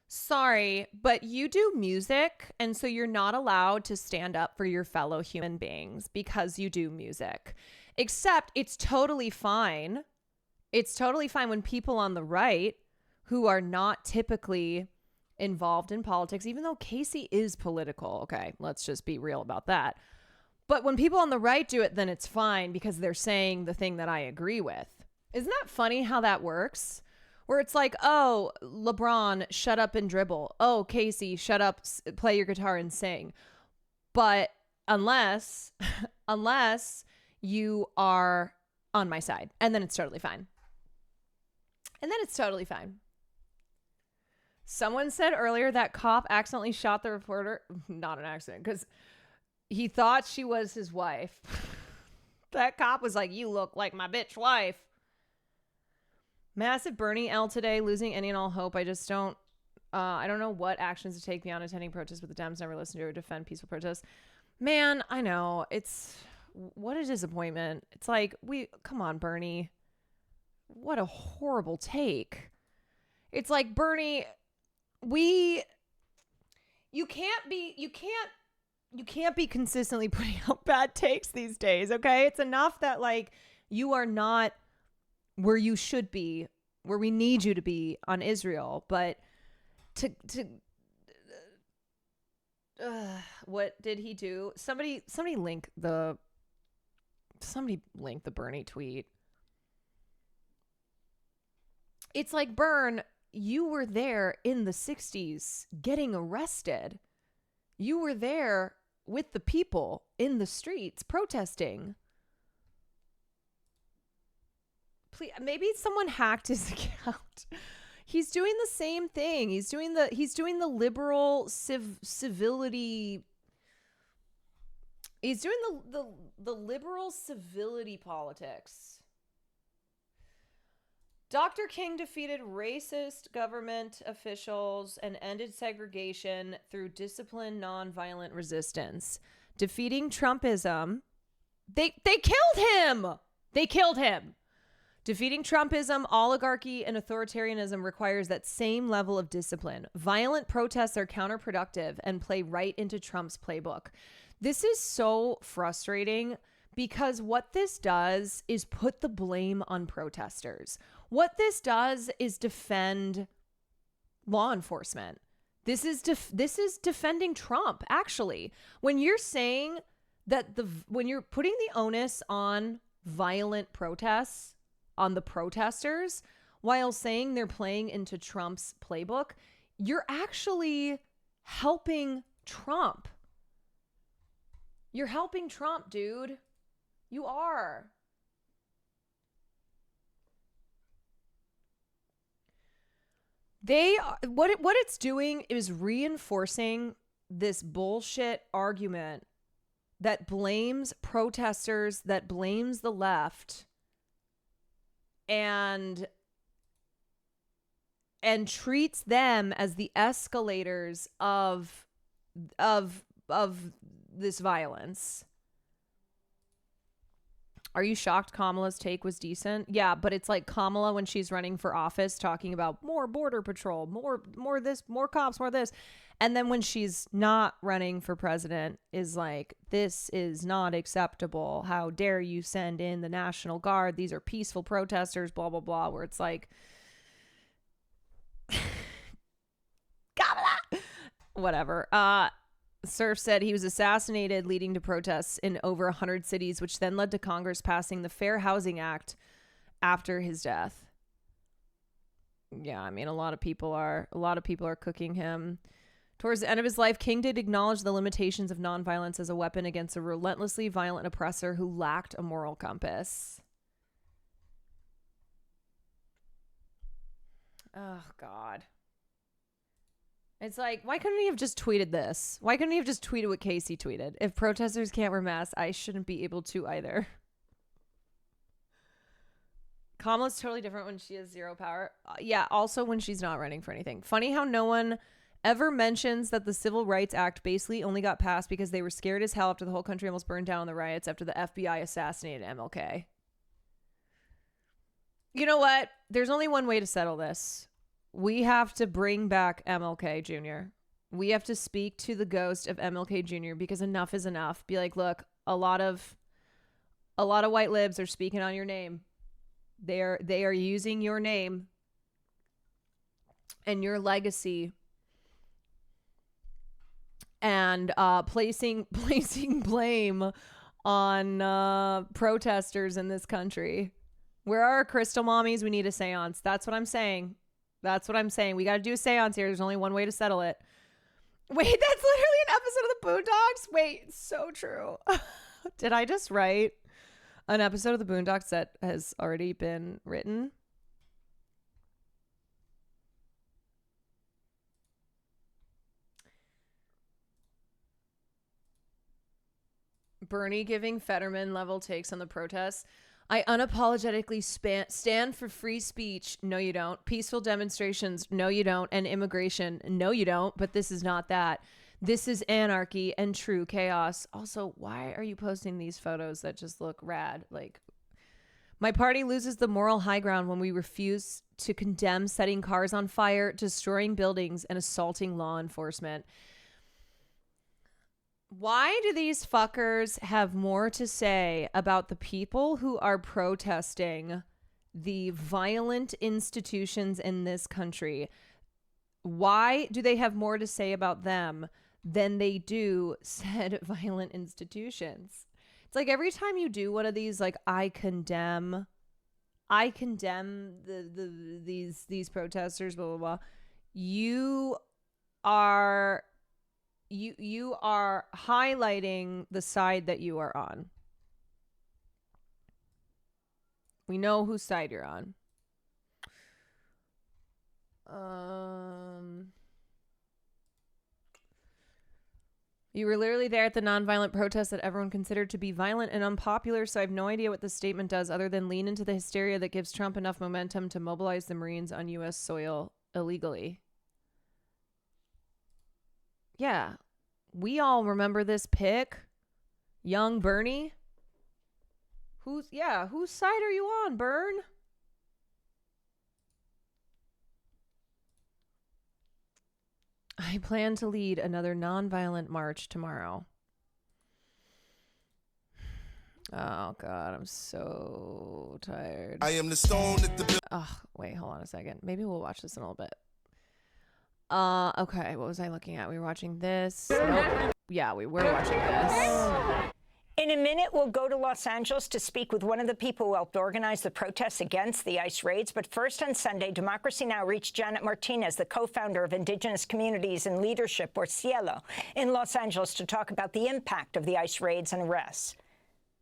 Sorry, but you do music, and so you're not allowed to stand up for your fellow human beings because you do music. Except it's totally fine. It's totally fine when people on the right who are not typically involved in politics, even though Casey is political. Okay, let's just be real about that. But when people on the right do it, then it's fine because they're saying the thing that I agree with. Isn't that funny how that works? Where it's like, oh, LeBron, shut up and dribble. Oh, Casey, shut up, play your guitar and sing. But unless you are on my side, and then it's totally fine. Someone said earlier that cop accidentally shot the reporter. Not an accident, because he thought she was his wife. That cop was like, you look like my bitch wife. Massive Bernie L today, losing any and all hope. I just don't, I don't know what actions to take beyond attending protests, but the Dems never listen to or defend peaceful protests. Man, I know. What a disappointment. It's like, come on, Bernie. What a horrible take. It's like, Bernie, you can't be consistently putting out bad takes these days, okay? It's enough that, like, you are not where you should be, where we need you to be on Israel, but what did he do? Somebody link the Bernie tweet. It's like, Bern, you were there in the 60s getting arrested. You were there with the people in the streets protesting. Please, maybe someone hacked his account. He's doing the same thing. He's doing the liberal civility. He's doing the liberal civility politics. Dr. King defeated racist government officials and ended segregation through disciplined nonviolent resistance. Defeating Trumpism. They killed him. They killed him. Defeating Trumpism, oligarchy, and authoritarianism requires that same level of discipline. Violent protests are counterproductive and play right into Trump's playbook. This is so frustrating because what this does is put the blame on protesters. What this does is defend law enforcement. This is defending Trump, actually. When you're saying that when you're putting the onus on violent protests on the protesters while saying they're playing into Trump's playbook, you're actually helping Trump. You're helping Trump, dude. You are. What it's doing is reinforcing this bullshit argument that blames protesters, that blames the left, and treats them as the escalators of this violence. Are you shocked Kamala's take was decent? Yeah, but it's like Kamala when she's running for office talking about more border patrol, more this, more cops, more this. And then when she's not running for president is like, this is not acceptable. How dare you send in the National Guard? These are peaceful protesters, blah, blah, blah. Where it's like, Kamala! Whatever. Surf said he was assassinated, leading to protests in over 100 cities, which then led to Congress passing the Fair Housing Act after his death. Yeah, I mean, a lot of people are cooking him. Towards the end of his life, King did acknowledge the limitations of nonviolence as a weapon against a relentlessly violent oppressor who lacked a moral compass. Oh, God. It's like, why couldn't he have just tweeted this? Why couldn't he have just tweeted what Casey tweeted? If protesters can't wear masks, I shouldn't be able to either. Kamala's totally different when she has zero power. Yeah, also when she's not running for anything. Funny how no one ever mentions that the Civil Rights Act basically only got passed because they were scared as hell after the whole country almost burned down in the riots after the FBI assassinated MLK. You know what? There's only one way to settle this. We have to bring back MLK Jr. We have to speak to the ghost of MLK Jr. because enough is enough. Be like, look, a lot of white libs are speaking on your name. They are using your name and your legacy and placing blame on protesters in this country. Where are our crystal mommies? We need a seance. That's what I'm saying. That's what I'm saying. We got to do a seance here. There's only one way to settle it. Wait, that's literally an episode of the Boondocks? Wait, so true. Did I just write an episode of the Boondocks that has already been written? Bernie giving Fetterman level takes on the protests. I unapologetically stand for free speech. No, you don't. Peaceful demonstrations. No, you don't. And immigration. No, you don't. But this is not that. This is anarchy and true chaos. Also, why are you posting these photos that just look rad? Like, my party loses the moral high ground when we refuse to condemn setting cars on fire, destroying buildings, and assaulting law enforcement. Why do these fuckers have more to say about the people who are protesting the violent institutions in this country? Why do they have more to say about them than they do said violent institutions? It's like every time you do one of these, like, I condemn these protesters, blah, blah, blah. You are highlighting the side that you are on. We know whose side you're on. You were literally there at the nonviolent protest that everyone considered to be violent and unpopular, so I have no idea what the statement does other than lean into the hysteria that gives Trump enough momentum to mobilize the Marines on U.S. soil illegally. Yeah, we all remember this pic. Young Bernie. Whose side are you on, Bern? I plan to lead another nonviolent march tomorrow. Oh, God, I'm so tired. I am the stone at the... Oh, wait, hold on a second. Maybe we'll watch this in a little bit. Okay, what was I looking at? We were watching this. Nope. Yeah, we were watching this. In a minute, we'll go to Los Angeles to speak with one of the people who helped organize the protests against the ICE raids. But first, on Sunday, Democracy Now! Reached Janet Martinez, the co-founder of Indigenous Communities and Leadership, or Cielo, in Los Angeles to talk about the impact of the ICE raids and arrests.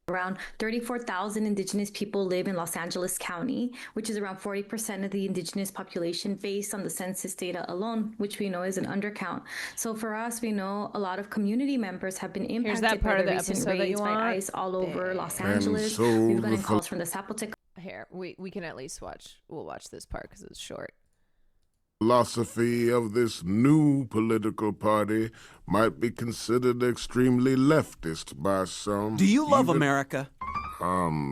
Around 34,000 Indigenous people live in Los Angeles County, which is around 40% of the Indigenous population based on the census data alone, which we know is an undercount. So for us, we know a lot of community members have been impacted by the recent raids by ICE all over Los Angeles. We've gotten calls from the Zapotec. Here, we can at least watch. We'll watch this part because it's short. Philosophy of this new political party might be considered extremely leftist by some. Do you love America?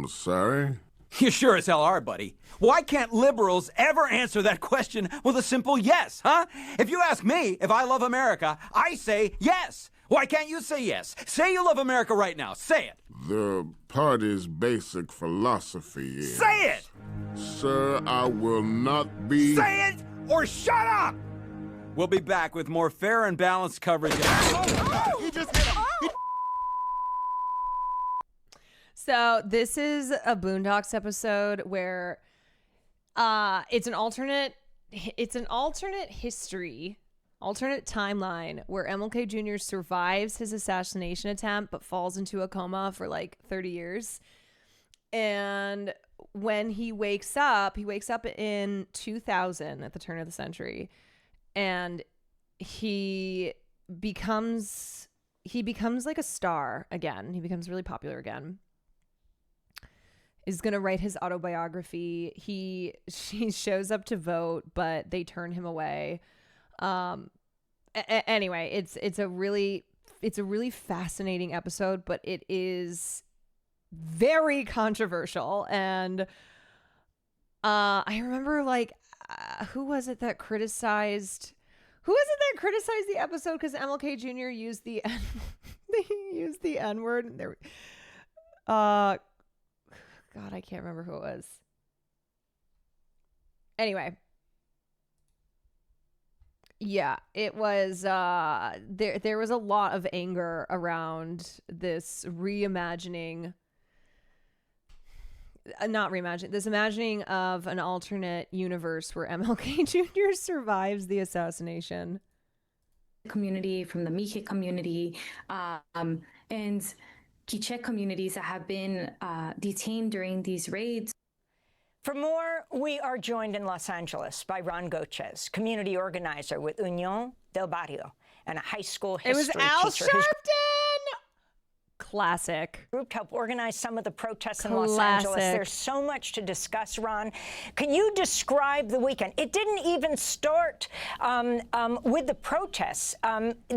Sorry? You sure as hell are, buddy. Why can't liberals ever answer that question with a simple yes, huh? If you ask me if I love America, I say yes. Why can't you say yes? Say you love America right now. Say it. The party's basic philosophy is... Say it! Sir, I will not be... Say it or shut up! We'll be back with more fair and balanced coverage. He just hit him! So this is a Boondocks episode where it's an alternate history, alternate timeline where MLK Jr. survives his assassination attempt but falls into a coma for like 30 years. And when he wakes up in 2000 at the turn of the century, and he becomes like a star again. He becomes really popular again. Is going to write his autobiography. He shows up to vote, but they turn him away. Anyway, it's a really fascinating episode, but it is very controversial. And I remember who was it that criticized the episode because MLK Jr. used the N-word. There, God, I can't remember who it was. Anyway. Yeah, it was, there was a lot of anger around this this imagining of an alternate universe where MLK Jr. survives the assassination. Community, from the Mixe community, and Quiche communities that have been detained during these raids. For more, we are joined in Los Angeles by Ron Gochez, community organizer with Unión del Barrio and a high school history teacher. It was Al Sharpton! Classic. Group to help organize some of the protests in Los Angeles. There's so much to discuss, Ron. Can you describe the weekend? It didn't even start with the protests.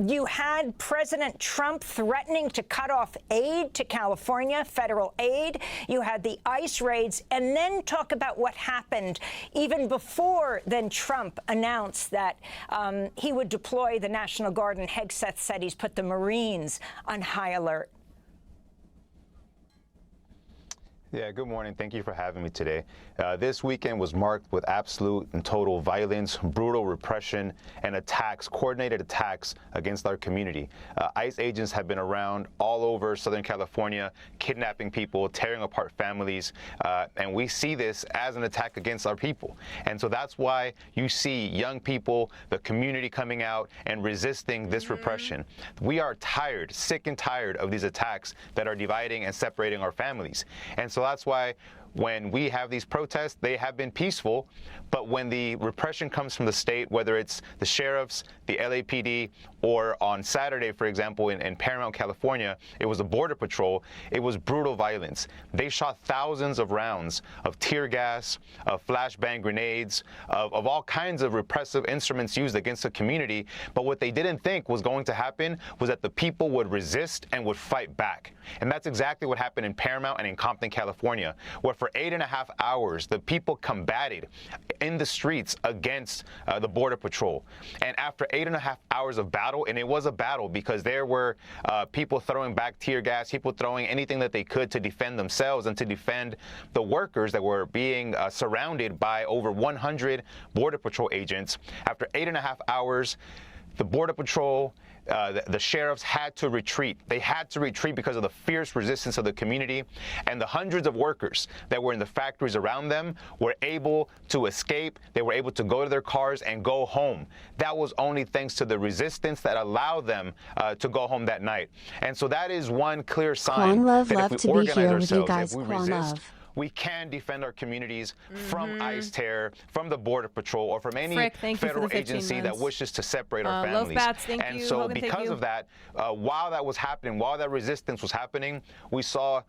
You had President Trump threatening to cut off aid to California, federal aid. You had the ICE raids, and then talk about what happened even before then Trump announced that he would deploy the National Guard, and Hegseth said he's put the Marines on high alert. Yeah, good morning. Thank you for having me today. This weekend was marked with absolute and total violence, brutal repression, and attacks, coordinated attacks against our community. ICE agents have been around all over Southern California, kidnapping people, tearing apart families, and we see this as an attack against our people. And so that's why you see young people, the community coming out and resisting this repression. We are tired, sick and tired of these attacks that are dividing and separating our families. And so that's why when we have these protests, they have been peaceful, but when the repression comes from the state, whether it's the sheriffs, the LAPD, or on Saturday, for example, in Paramount, California, it was the Border Patrol, it was brutal violence. They shot thousands of rounds of tear gas, of flashbang grenades, of all kinds of repressive instruments used against the community, but what they didn't think was going to happen was that the people would resist and would fight back. And that's exactly what happened in Paramount and in Compton, California, where for 8.5 hours, the people combated in the streets against the Border Patrol. And after 8.5 hours of battle, and it was a battle because there were people throwing back tear gas, people throwing anything that they could to defend themselves and to defend the workers that were being surrounded by over 100 Border Patrol agents. After 8.5 hours, the Border Patrol, the sheriffs had to retreat. They had to retreat because of the fierce resistance of the community, and the hundreds of workers that were in the factories around them were able to escape. They were able to go to their cars and go home. That was only thanks to the resistance that allowed them to go home that night. And so that is one clear sign Kwan Love, that love if we to be organize here with you ourselves, guys. if we Kwan resist, Love. we can defend our communities from ICE terror, from the Border Patrol, or from any federal agency that wishes to separate our families. Bats, thank and you. so Hogan, because of that, while that was happening, while that resistance was happening, we saw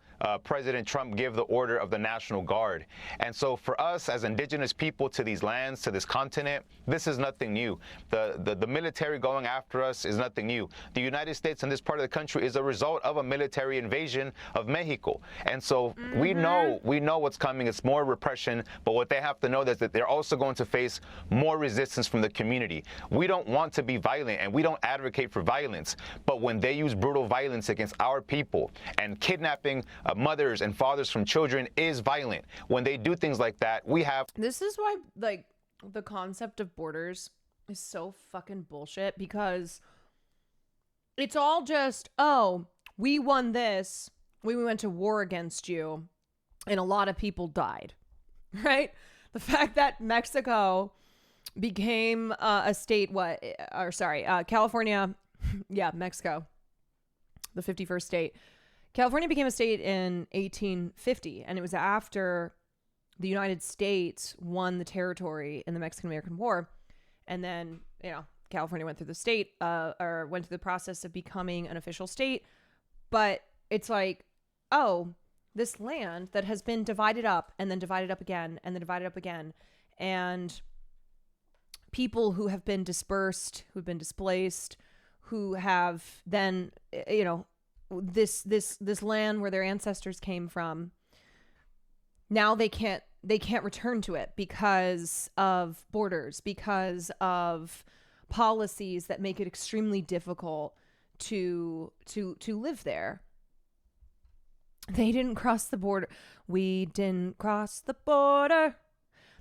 President Trump give the order of the National Guard. And so for us as indigenous people to these lands, to this continent, this is nothing new. The military going after us is nothing new. The United States and this part of the country is a result of a military invasion of Mexico. And so we know what's coming. It's more repression, but what they have to know is that they're also going to face more resistance from the community. We don't want to be violent, and we don't advocate for violence, but when they use brutal violence against our people and kidnapping mothers and fathers from children is violent. When they do things like that, we have... This is why, like, the concept of borders is so fucking bullshit, because it's all just, oh, we won this, we went to war against you, and a lot of people died, right? The fact that Mexico became a state, California, yeah, Mexico, the 51st state. California became a state in 1850, and it was after the United States won the territory in the Mexican-American War. And then, California went through the process of becoming an official state. But it's like, oh, this land that has been divided up and then divided up again and then divided up again. And people who have been dispersed, who've been displaced, who have then, this land where their ancestors came from, now they can't return to it because of borders, because of policies that make it extremely difficult to live there. They didn't cross the border. We didn't cross the border.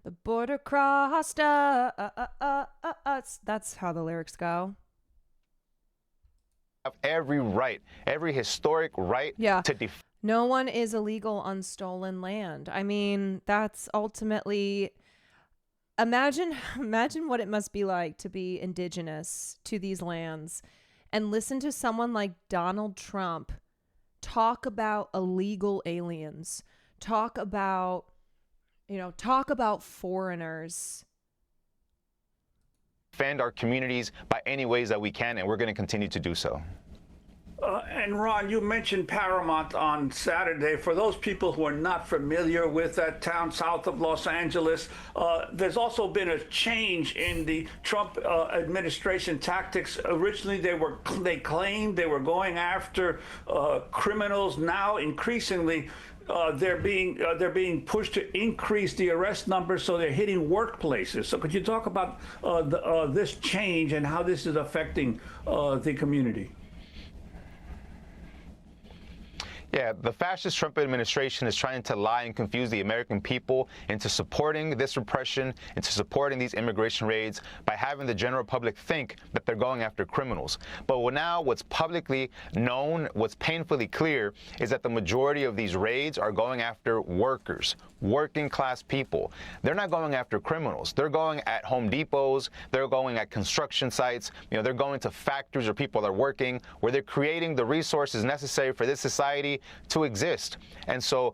The border crossed us. That's how the lyrics go. Every right, every historic right to defend. No one is illegal on stolen land. I mean, that's ultimately, imagine what it must be like to be indigenous to these lands and listen to someone like Donald Trump talk about illegal aliens, talk about foreigners. Defend our communities by any ways that we can, and we're going to continue to do so. And Ron, you mentioned Paramount on Saturday. For those people who are not familiar with that town south of Los Angeles, there's also been a change in the Trump administration tactics. Originally, they claimed they were going after criminals. Now, increasingly, they're being pushed to increase the arrest numbers, so they're hitting workplaces. So could you talk about this change and how this is affecting the community? Yeah, the fascist Trump administration is trying to lie and confuse the American people into supporting this repression, into supporting these immigration raids by having the general public think that they're going after criminals. But now what's publicly known, what's painfully clear, is that the majority of these raids are going after workers, working class people. They're not going after criminals. They're going at Home Depots. They're going at construction sites. They're going to factories where people are working, where they're creating the resources necessary for this society to exist. And so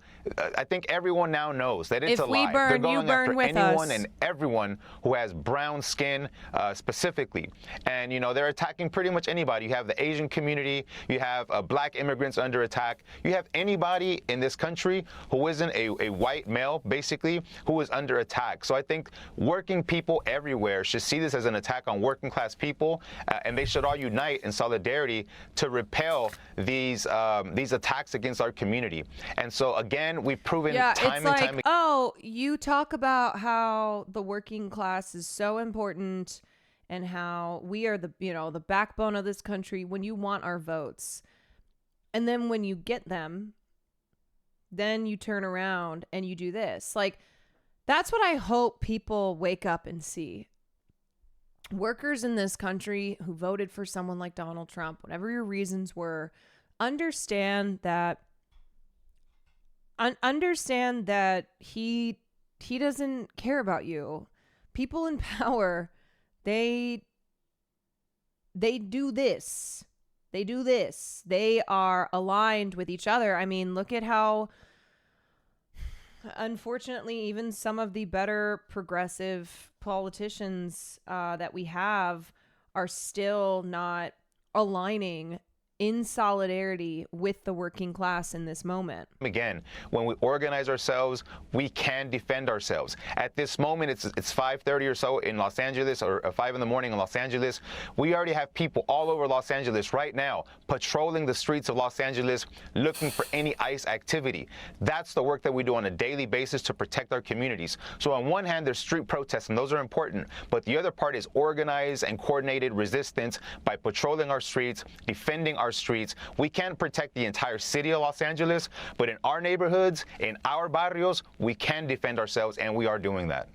I think everyone now knows that it's a lie. They're going after anyone and everyone who has brown skin specifically. And, they're attacking pretty much anybody. You have the Asian community. You have black immigrants under attack. You have anybody in this country who isn't a white male, basically, who is under attack. So I think working people everywhere should see this as an attack on working class people, and they should all unite in solidarity to repel these attacks against our community. And so again, we've proven time and time again. Oh, you talk about how the working class is so important and how we are the backbone of this country when you want our votes. And then when you get them, then you turn around and you do this. Like, that's what I hope people wake up and see. Workers in this country who voted for someone like Donald Trump, whatever your reasons were, understand that he doesn't care about you. People in power, they do this. They do this. They are aligned with each other. I mean, look at how unfortunately, even some of the better progressive politicians that we have are still not aligning in solidarity with the working class in this moment. Again, when we organize ourselves, we can defend ourselves. At this moment, it's 5:30 or so in Los Angeles, or 5 in the morning in Los Angeles. We already have people all over Los Angeles right now patrolling the streets of Los Angeles looking for any ICE activity. That's the work that we do on a daily basis to protect our communities. So on one hand, there's street protests, and those are important, but the other part is organized and coordinated resistance by patrolling our streets, defending our streets. We can't protect the entire city of Los Angeles, but in our neighborhoods, in our barrios, we can defend ourselves, and we are doing that.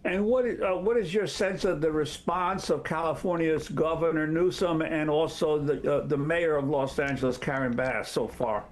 And what is your sense of the response of California's Governor Newsom and also the mayor of Los Angeles, Karen Bass, so far?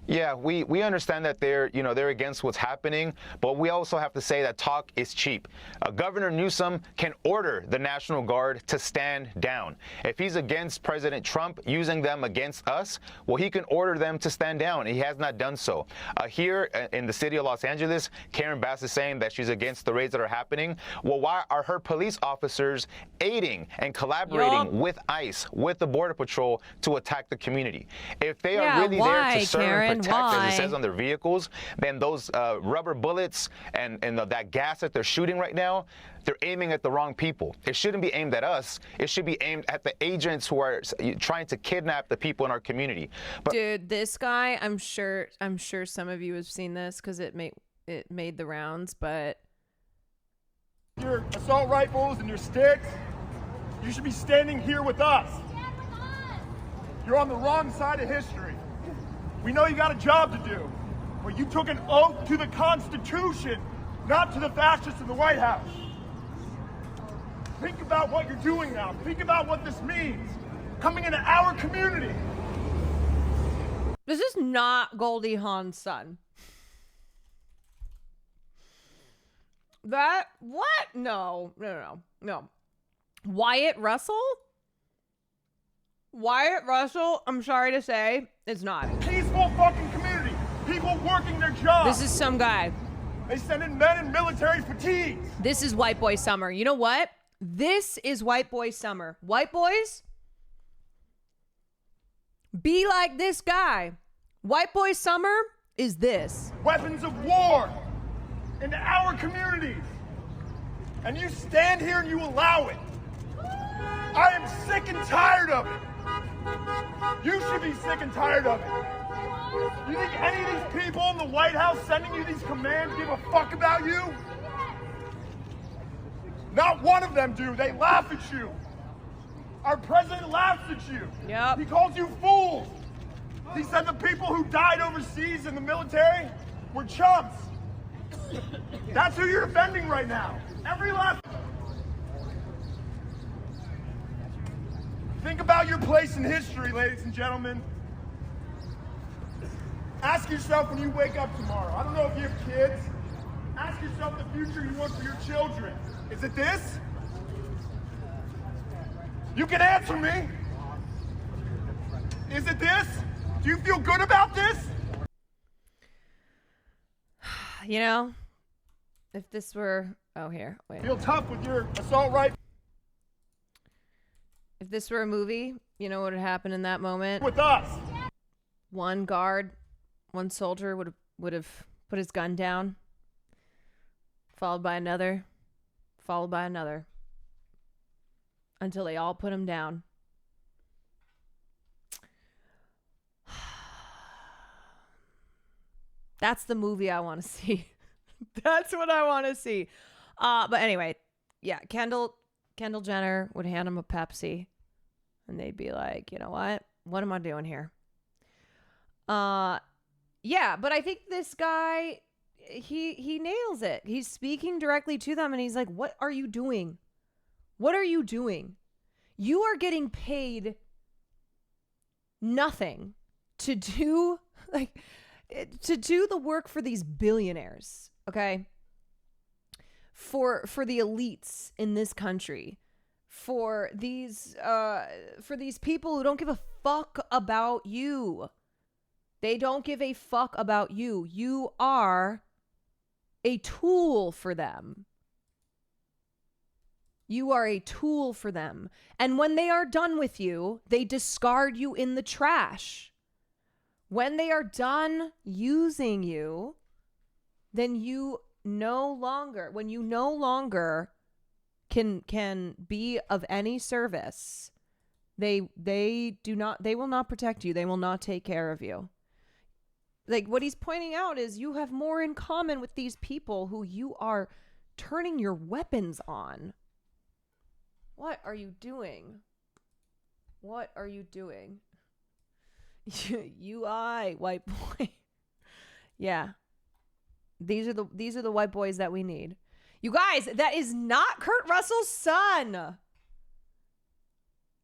Yeah, we understand that they're against what's happening, but we also have to say that talk is cheap. Governor Newsom can order the National Guard to stand down. If he's against President Trump using them against us, well, he can order them to stand down. He has not done so. Here in the city of Los Angeles, Karen Bass is saying that she's against the raids that are happening. Well, why are her police officers aiding and collaborating with ICE, with the Border Patrol, to attack the community? If they are really there to serve and protect, as it says on their vehicles, then those rubber bullets and that gas that they're shooting right now, they're aiming at the wrong people. It shouldn't be aimed at us. It should be aimed at the agents who are trying to kidnap the people in our community. But dude, this guy, I'm sure some of you have seen this because it made the rounds, but your assault rifles and your sticks, you should be standing here with us. You're on the wrong side of history. We know you got a job to do, but you took an oath to the Constitution, not to the fascists in the White House. Think about what you're doing now. Think about what this means. Coming into our community. This is not Goldie Hawn's son. What? No. Wyatt Russell? Wyatt Russell, I'm sorry to say, is not. Peaceful fucking community. People working their jobs. This is some guy. They send in men in military fatigues. This is white boy summer. You know what? This is white boy summer. White boys, be like this guy. White boy summer is this. Weapons of war into our communities. And you stand here and you allow it. I am sick and tired of it. You should be sick and tired of it. You think any of these people in the White House sending you these commands give a fuck about you? Not one of them do. They laugh at you. Our president laughs at you. Yep. He calls you fools. He said the people who died overseas in the military were chumps. That's who you're defending right now. Every last... Think about your place in history, ladies and gentlemen. Ask yourself when you wake up tomorrow. I don't know if you have kids. Ask yourself the future you want for your children. Is it this? You can answer me. Is it this? Do you feel good about this? You know, if this were... Oh, here. Wait. Feel tough with your assault rifle. If this were a movie, you know what would happen in that moment? With us. One soldier would have put his gun down, followed by another, until they all put him down. That's the movie I want to see. That's what I want to see. But anyway, yeah, Kendall Jenner would hand him a Pepsi, and they'd be like, you know what? What am I doing here? Yeah, but I think this guy, he nails it. He's speaking directly to them, and he's like, what are you doing? What are you doing? You are getting paid nothing to do the work for these billionaires, okay? For the elites in this country, for these people who don't give a fuck about you. They don't give a fuck about you. You are a tool for them. You are a tool for them. And when they are done with you, they discard you in the trash. When they are done using you, then you no longer can be of any service. They will not protect you. They will not take care of you. Like, what he's pointing out is you have more in common with these people who you are turning your weapons on. What are you doing? What are you doing? UI, white boy. Yeah. These are the white boys that we need. You guys, that is not Kurt Russell's son.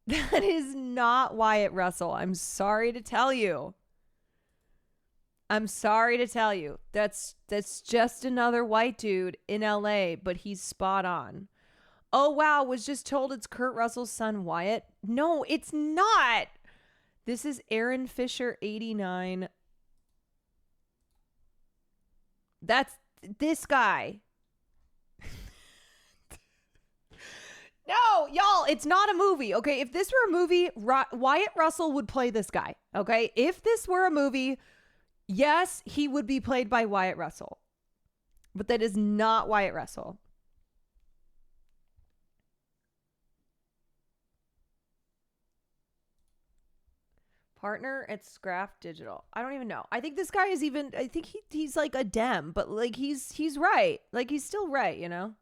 That is not Wyatt Russell. I'm sorry to tell you. I'm sorry to tell you. That's just another white dude in LA, but he's spot on. Oh, wow, was just told it's Kurt Russell's son, Wyatt. No, it's not. This is Aaron Fisher, 89. That's this guy. No, y'all, it's not a movie, okay? If this were a movie, Wyatt Russell would play this guy, okay? If this were a movie, yes, he would be played by Wyatt Russell. But that is not Wyatt Russell. Partner at Scraft Digital. I don't even know. I think this guy is even, I think he's like a Dem, but like he's right. Like he's still right, you know?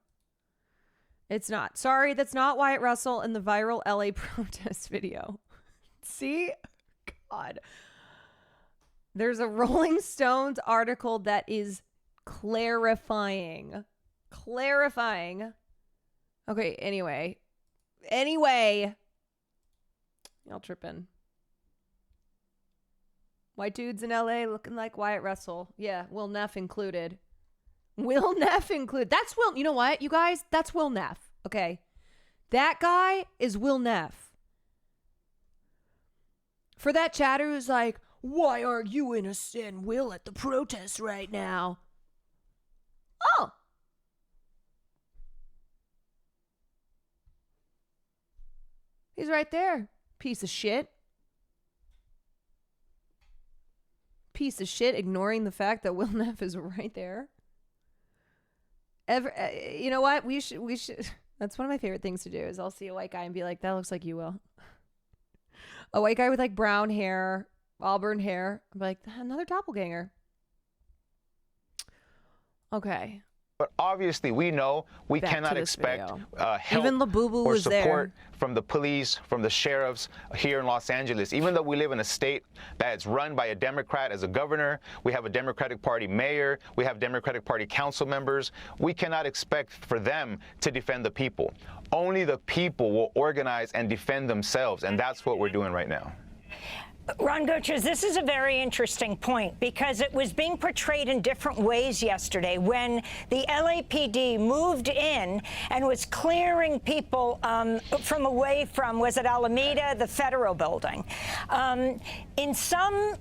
It's not. Sorry, that's not Wyatt Russell in the viral LA protest video. See? God. There's a Rolling Stones article that is clarifying. Clarifying. Okay, anyway. Y'all tripping. White dudes in LA looking like Wyatt Russell. Yeah, Will Neff included. Will Neff included. That's Will. You know what, you guys? That's Will Neff. Okay. That guy is Will Neff. For that chatter who's like, why aren't you innocent, Will, at the protest right now? Oh. He's right there. Piece of shit. Piece of shit, ignoring the fact that Will Neff is right there. You know what? We should. That's one of my favorite things to do is I'll see a white guy and be like, that looks like you, Will. A white guy with like brown hair, auburn hair. I'm like, another doppelganger. Okay. But obviously, we know we cannot expect help even Labubu or was support there. from the police, from the sheriffs here in Los Angeles. Even though we live in a state that's run by a Democrat as a governor, we have a Democratic Party mayor, we have Democratic Party council members, we cannot expect for them to defend the people. Only the people will organize and defend themselves, and that's what we're doing right now. Ron Goetschers, this is a very interesting point because it was being portrayed in different ways yesterday when the LAPD moved in and was clearing people from away from, was it Alameda, the Federal Building. In some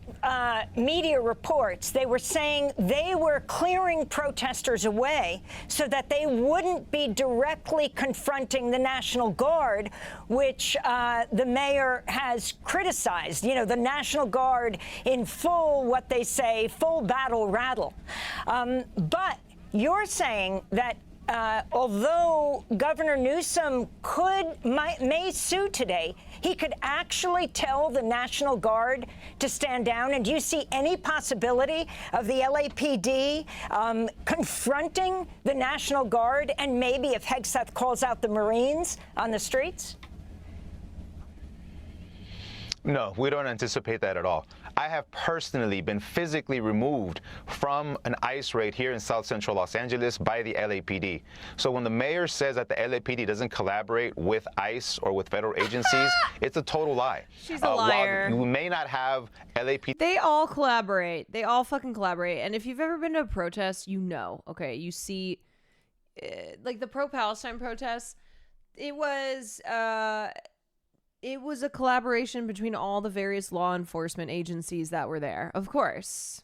media reports, they were saying they were clearing protesters away so that they wouldn't be directly confronting the National Guard, which the mayor has criticized. You know, the National Guard in full, what they say, full battle rattle. But you're saying that although Governor Newsom may sue today, he could actually tell the National Guard to stand down. And do you see any possibility of the LAPD confronting the National Guard and maybe if Hegseth calls out the Marines on the streets? No, we don't anticipate that at all. I have personally been physically removed from an ICE raid here in South Central Los Angeles by the LAPD. So when the mayor says that the LAPD doesn't collaborate with ICE or with federal agencies, it's a total lie. She's a liar. While we may not have LAPD. They all collaborate. They all fucking collaborate. And if you've ever been to a protest, you know, okay, you see, like the pro-Palestine protests, it was, it was a collaboration between all the various law enforcement agencies that were there. Of course.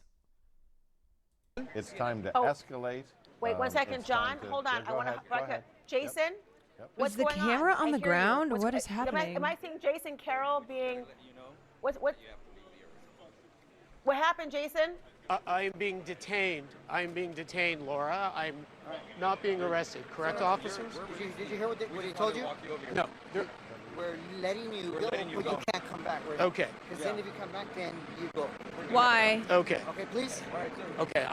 It's time to Oh. escalate. Wait 1 second, It's time John. to- Hold on. Yeah, I want go ahead. to. Jason, what's Is the going camera on I the hear you. ground? What's- What is am I- happening? Am I seeing Jason Carroll being? What happened, Jason? I am being detained. I'm being detained, Laura. I'm not being arrested. Correct, officers? Did you hear what he told you? No. We're letting you go, but you can't come back. Okay. Because then if you come back, then you go. Why? Okay. Okay, please. Okay.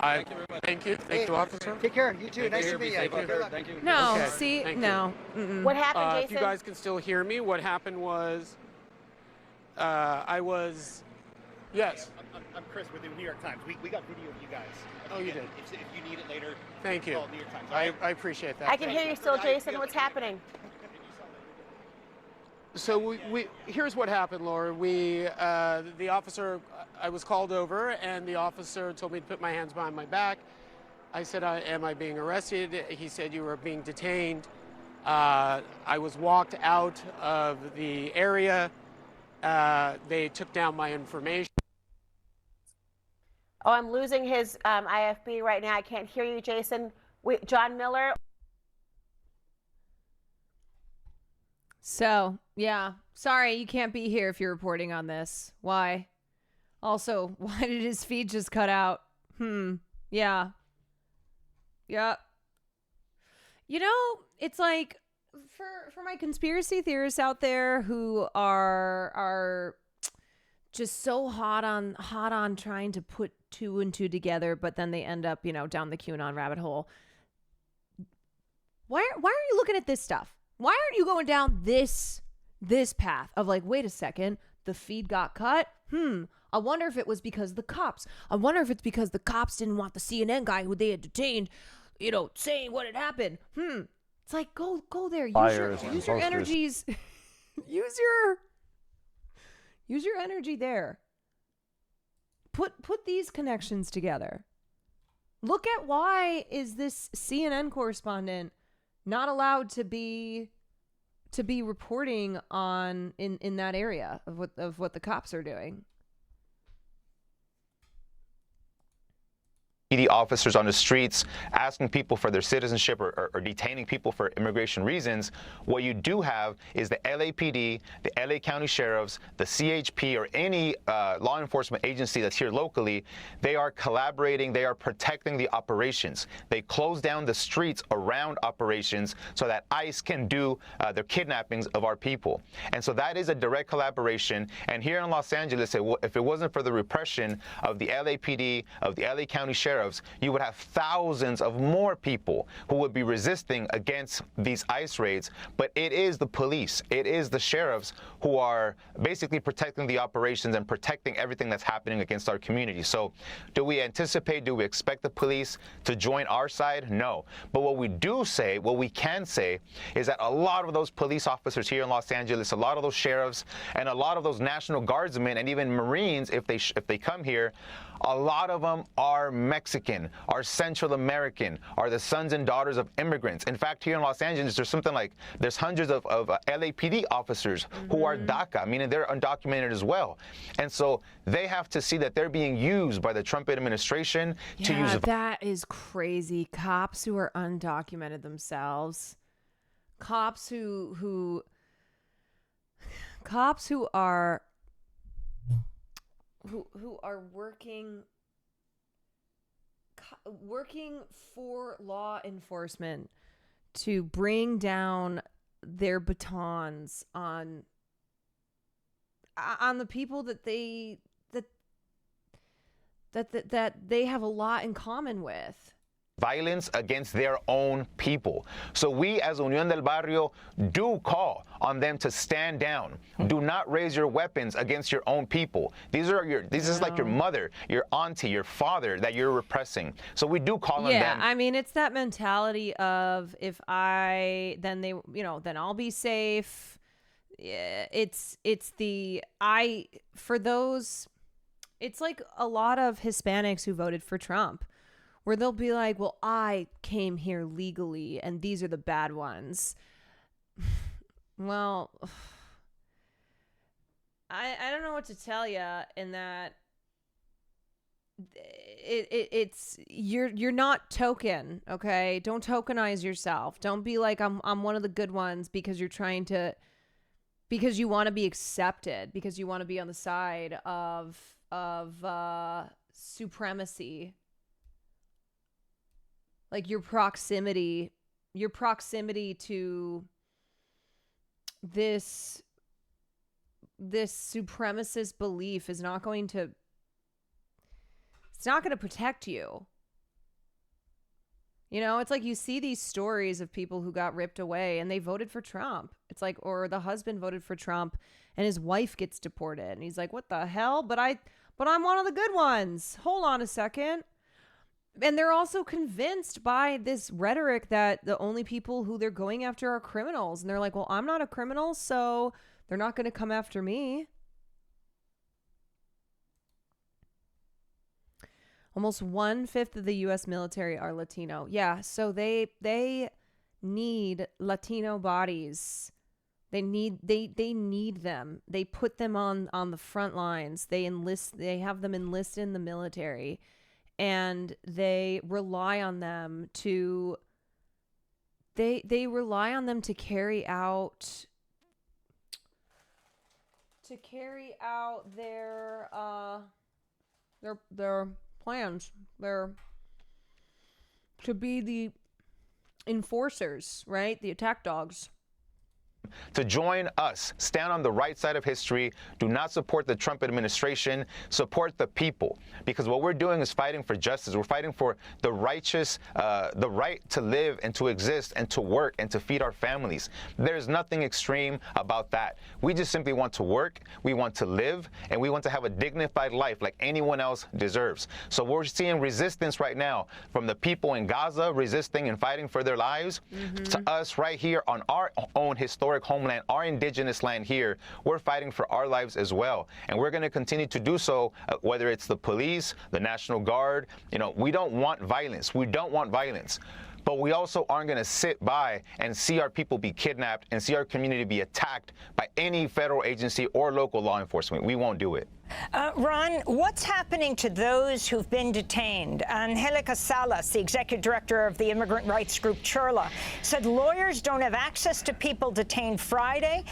Thank you. Thank you, officer. Take care. You too. Nice to meet you. Thank you. No, Okay, see, thank no. you. Mm-mm. What happened, If you Jason? guys can still hear me, what happened was, I was, yes. I'm Chris with the New York Times. We got video of you guys. Oh, you did? If you need it later, Thank you. call New York Times. I appreciate that. I can hear you still, Jason. What's happening? So here's what happened, Laura. The officer, I was called over, and the officer told me to put my hands behind my back. I said, am I being arrested? He said, you were being detained. I was walked out of the area. They took down my information. Oh, I'm losing his IFB right now. I can't hear you, Jason. John Miller. So, yeah. Sorry, you can't be here if you're reporting on this. Why? Also, why did his feed just cut out? Yeah. Yep. You know, it's like for my conspiracy theorists out there who are just so hot on trying to put two and two together, but then they end up, down the QAnon rabbit hole. Why are you looking at this stuff? Why aren't you going down this path of like, wait a second, the feed got cut? I wonder if it was because of the cops. I wonder if it's because the cops didn't want the CNN guy who they had detained, saying what had happened. It's like, go there. Use your energies. use your energy there. Put these connections together. Look at why is this CNN correspondent not allowed to be reporting on in that area of what the cops are doing. PD officers on the streets asking people for their citizenship or detaining people for immigration reasons. What you do have is the LAPD, the LA County Sheriffs, the CHP, or any law enforcement agency that's here locally. They are collaborating. They are protecting the operations. They close down the streets around operations so that ICE can do their kidnappings of our people. And so that is a direct collaboration. And here in Los Angeles, if it wasn't for the repression of the LAPD, of the LA County Sheriffs, you would have thousands of more people who would be resisting against these ICE raids. But it is the police, it is the sheriffs who are basically protecting the operations and protecting everything that's happening against our community. So do we expect the police to join our side? No. But what we can say is that a lot of those police officers here in Los Angeles, a lot of those sheriffs, and a lot of those National Guardsmen and even Marines, if they come here, a lot of them are Mexican, are Central American, are the sons and daughters of immigrants. In fact, here in Los Angeles, there's hundreds of LAPD officers who are DACA, meaning they're undocumented as well. And so they have to see that they're being used by the Trump administration to use. That is crazy. Cops who are undocumented themselves. Cops who are working for law enforcement to bring down their batons on the people that they have a lot in common with. Violence against their own people. So we as Unión del Barrio do call on them to stand down. Do not raise your weapons against your own people. This is like your mother, your auntie, your father that you're repressing. So we do call on them. Yeah, I mean, it's that mentality of then I'll be safe. Yeah, it's like a lot of Hispanics who voted for Trump, where they'll be like, well, I came here legally and these are the bad ones. Well, I don't know what to tell you in that it's you're not token, okay? Don't tokenize yourself. Don't be like I'm one of the good ones because you want to be accepted, because you want to be on the side of supremacy. Like your proximity to this supremacist belief is not going to protect you. You know, it's like you see these stories of people who got ripped away and they voted for Trump. It's like, or the husband voted for Trump and his wife gets deported. And he's like, what the hell? But I'm one of the good ones. Hold on a second. And they're also convinced by this rhetoric that the only people who they're going after are criminals. And they're like, well, I'm not a criminal, so they're not going to come after me. Almost 1/5 of the U.S. military are Latino. Yeah, so they need Latino bodies. They need them. They put them on the front lines. They have them enlist in the military, and they rely on them to carry out their plans. They're to be the enforcers, right? The attack dogs. To join us, stand on the right side of history, do not support the Trump administration, support the people. Because what we're doing is fighting for justice. We're fighting for the righteous, the right to live and to exist and to work and to feed our families. There's nothing extreme about that. We just simply want to work, we want to live, and we want to have a dignified life like anyone else deserves. So we're seeing resistance right now from the people in Gaza resisting and fighting for their lives to us right here on our own historic homeland, our indigenous land here. We're fighting for our lives as well. And we're going to continue to do so, whether it's the police, the National Guard. You know, we don't want violence. We don't want violence. But we also aren't going to sit by and see our people be kidnapped and see our community be attacked by any federal agency or local law enforcement. We won't do it. Ron, what's happening to those who've been detained? Angelica Salas, the executive director of the immigrant rights group Churla, said lawyers don't have access to people detained Friday.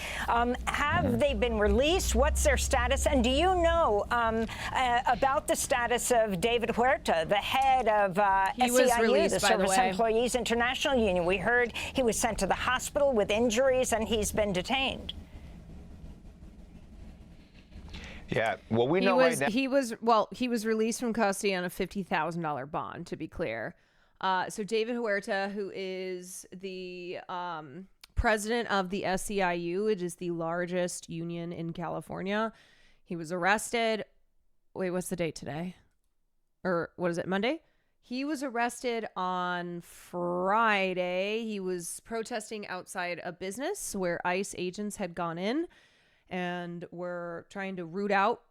Have they been released? What's their status? And do you know about the status of David Huerta, the head of SEIU, the Service Employees International Union? We heard he was sent to the hospital with injuries and he's been detained. Yeah, well, we know right now. He was released from custody on a $50,000 bond, to be clear. So David Huerta, who is the president of the SEIU, it is the largest union in California. He was arrested. Wait, what's the date today? Or what is it, Monday? He was arrested on Friday. He was protesting outside a business where ICE agents had gone in and were trying to root out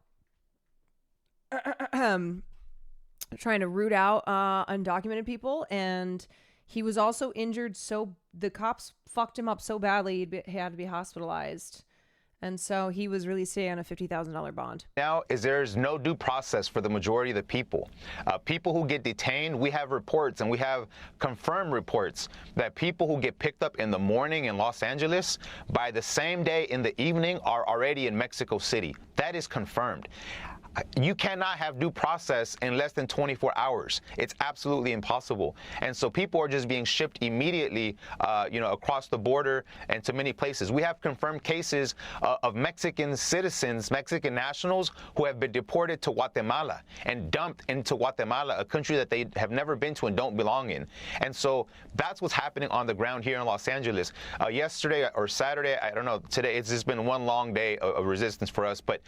undocumented people. And he was also injured, so the cops fucked him up so badly he had to be hospitalized. And so he was released today on a $50,000 bond. Now there's no due process for the majority of the people. People who get detained, we have reports, and we have confirmed reports that people who get picked up in the morning in Los Angeles, by the same day in the evening are already in Mexico City. That is confirmed. You cannot have due process in less than 24 hours. It's absolutely impossible. And so people are just being shipped immediately, across the border and to many places. We have confirmed cases of Mexican citizens, Mexican nationals, who have been deported to Guatemala and dumped into Guatemala, a country that they have never been to and don't belong in. And so that's what's happening on the ground here in Los Angeles. Yesterday or Saturday, I don't know, today, it's just been one long day of resistance for us. But,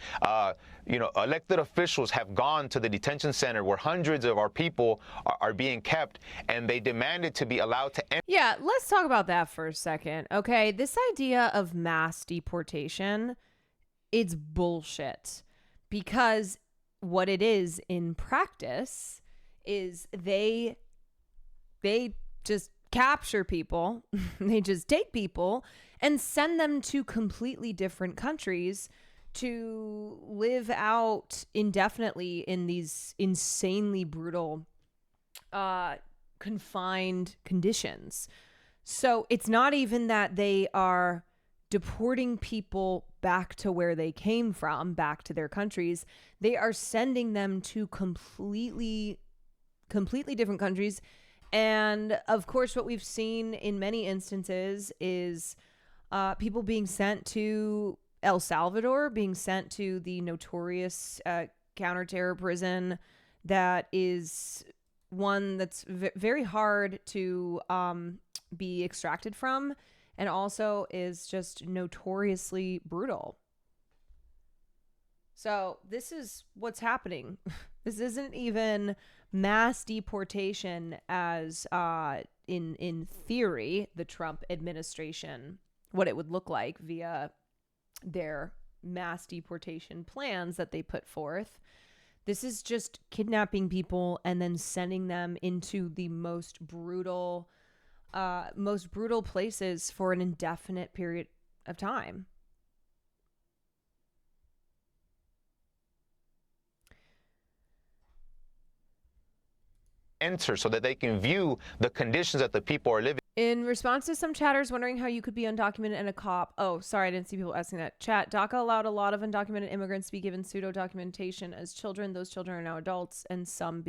elected officials have gone to the detention center where hundreds of our people are being kept, and they demanded to be allowed to enter. Yeah, let's talk about that for a second. Okay, this idea of mass deportation, it's bullshit. Because what it is in practice is they just capture people, they just take people and send them to completely different countries to live out indefinitely in these insanely brutal, confined conditions. So it's not even that they are deporting people back to where they came from, back to their countries. They are sending them to completely different countries. And of course, what we've seen in many instances is people being sent to El Salvador, being sent to the notorious counter-terror prison that is one that's very hard to be extracted from, and also is just notoriously brutal. So this is what's happening. This isn't even mass deportation as in theory, the Trump administration, what it would look like via their mass deportation plans that they put forth. This is just kidnapping people and then sending them into the most brutal places for an indefinite period of time. Enter so that they can view the conditions that the people are living. In response to some chatters wondering how you could be undocumented and a cop. Oh, sorry, I didn't see people asking that. Chat, DACA allowed a lot of undocumented immigrants to be given pseudo documentation as children. Those children are now adults, and some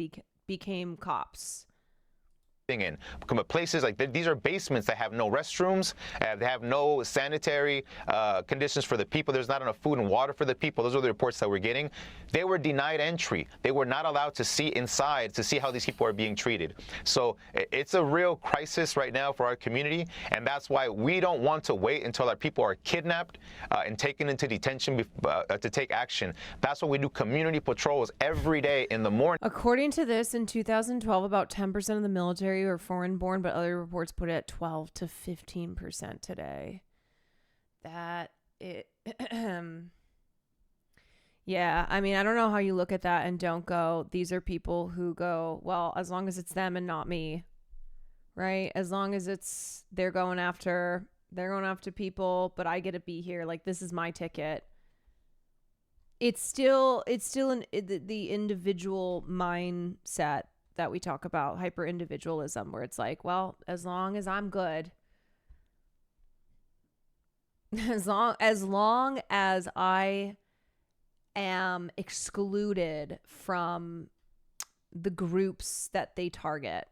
became cops. In places like these are basements that have no restrooms, they have no sanitary conditions for the people. There's not enough food and water for the people. Those are the reports that we're getting. They were denied entry. They were not allowed to see inside to see how these people are being treated. So it's a real crisis right now for our community, and that's why we don't want to wait until our people are kidnapped and taken into detention to take action. That's why we do community patrols every day in the morning. According to this, in 2012, about 10% of the military were foreign-born, but other reports put it at 12 to 15% today. Yeah, I mean, I don't know how you look at that and don't go, these are people who go, well, as long as it's them and not me, right? As long as they're going after people, but I get to be here. Like, this is my ticket. It's still the individual mindset that we talk about, hyper individualism, where it's like, well, as long as I'm good, as long as I am excluded from the groups that they target.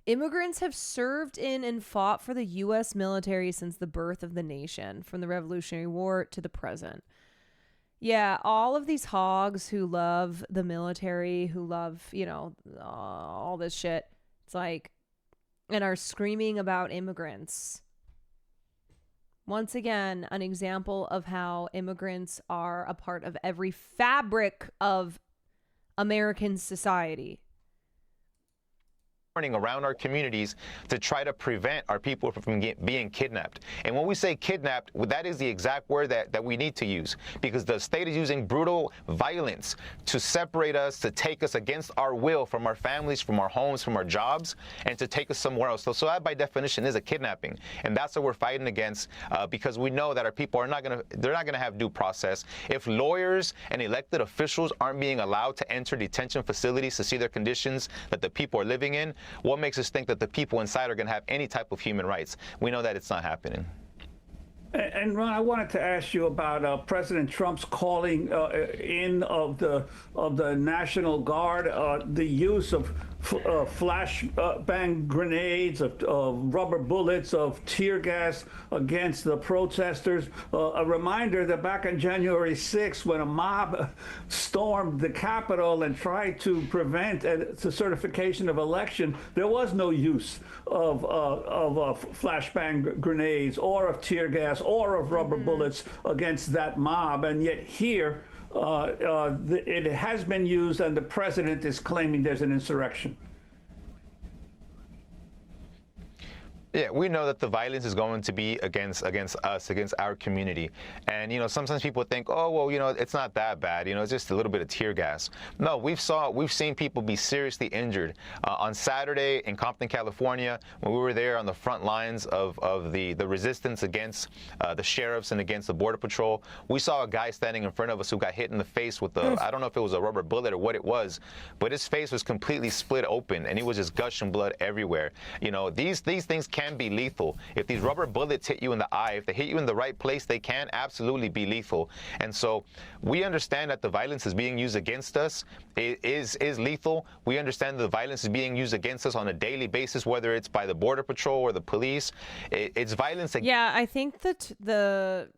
Immigrants have served in and fought for the U.S. military since the birth of the nation, from the Revolutionary War to the present. Yeah, all of these hogs who love the military, who love, all this shit, it's like, and are screaming about immigrants. Once again, an example of how immigrants are a part of every fabric of American society. Around our communities to try to prevent our people from being kidnapped. And when we say kidnapped, that is the exact word that we need to use, because the state is using brutal violence to separate us, to take us against our will from our families, from our homes, from our jobs, and to take us somewhere else. So that by definition is a kidnapping. And that's what we're fighting against, because we know that our people are not going to have due process. If lawyers and elected officials aren't being allowed to enter detention facilities to see their conditions that the people are living in, what makes us think that the people inside are going to have any type of human rights? We know that it's not happening. And Ron, I wanted to ask you about President Trump's calling in of the National Guard, the use of flashbang grenades, of rubber bullets, of tear gas against the protesters. A reminder that back on January 6th, when a mob stormed the Capitol and tried to prevent the certification of election, there was no use of flashbang grenades or of tear gas or of rubber bullets against that mob. And yet here, it has been used, and the president is claiming there's an insurrection. Yeah, we know that the violence is going to be against us, against our community. And, you know, sometimes people think, oh, well, you know, it's not that bad. You know, it's just a little bit of tear gas. No, we've seen people be seriously injured. On Saturday in Compton, California, when we were there on the front lines of the resistance against the sheriffs and against the Border Patrol, we saw a guy standing in front of us who got hit in the face with I don't know if it was a rubber bullet or what it was, but his face was completely split open and he was just gushing blood everywhere. You know, these things can be lethal. If these rubber bullets hit you in the eye, if they hit you in the right place, they can absolutely be lethal. And so we understand that the violence is being used against us. It is lethal. We understand that the violence is being used against us on a daily basis, whether it's by the Border Patrol or the police. It's violence. Yeah, I think that the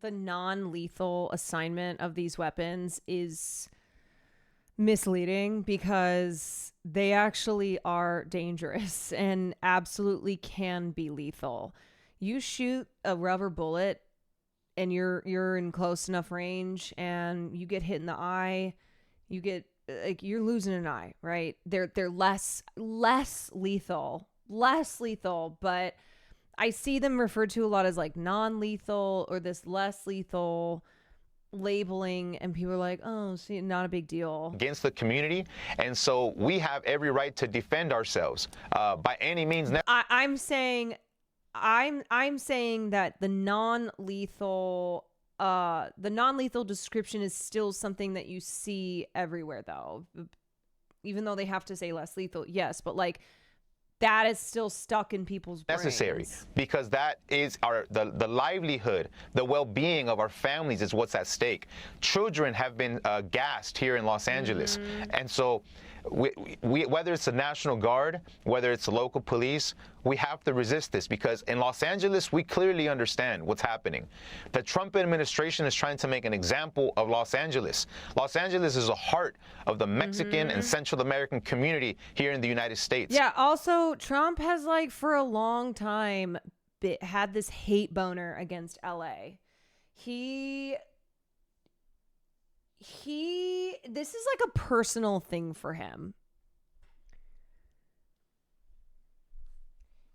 non-lethal assignment of these weapons is misleading because they actually are dangerous and absolutely can be lethal. You shoot a rubber bullet and you're in close enough range and you get hit in the eye, you're losing an eye, right? They're less lethal, but I see them referred to a lot as like non-lethal or this less lethal labeling, and people are like, oh, see, not a big deal. Against the community, and so we have every right to defend ourselves by any means. I'm saying that the non-lethal description is still something that you see everywhere, though. Even though they have to say less lethal, yes, but like that is still stuck in people's brains. Necessary, because that is the livelihood, the well-being of our families is what's at stake. Children have been gassed here in Los Angeles, and so we whether it's the National Guard, whether it's the local police, we have to resist this, because in Los Angeles we clearly understand what's happening. The Trump administration is trying to make an example of Los Angeles. Los Angeles is the heart of the Mexican and Central American community here in the United States. Yeah, also Trump has like for a long time had this hate boner against LA. This is like a personal thing for him.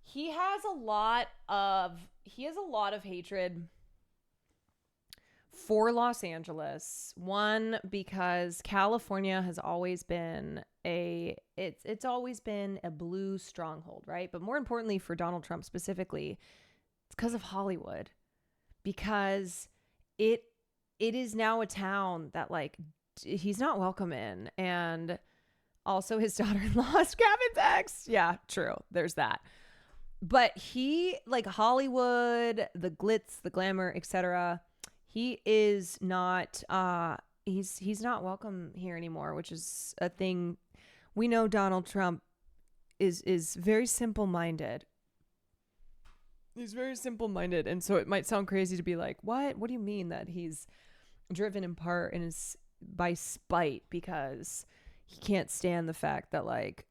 He has a lot of hatred for Los Angeles. One, because California has always been it's always been a blue stronghold, right? But more importantly for Donald Trump specifically, it's because of Hollywood. Because it is now a town that like he's not welcome in. And also his daughter-in-law is Gavin's ex. Yeah, true. There's that. But he, like Hollywood, the glitz, the glamour, etc., he is not he's not welcome here anymore, which is a thing. We know Donald Trump is very simple-minded. He's very simple-minded, and so it might sound crazy to be like, what do you mean that he's driven in part and is by spite because he can't stand the fact that like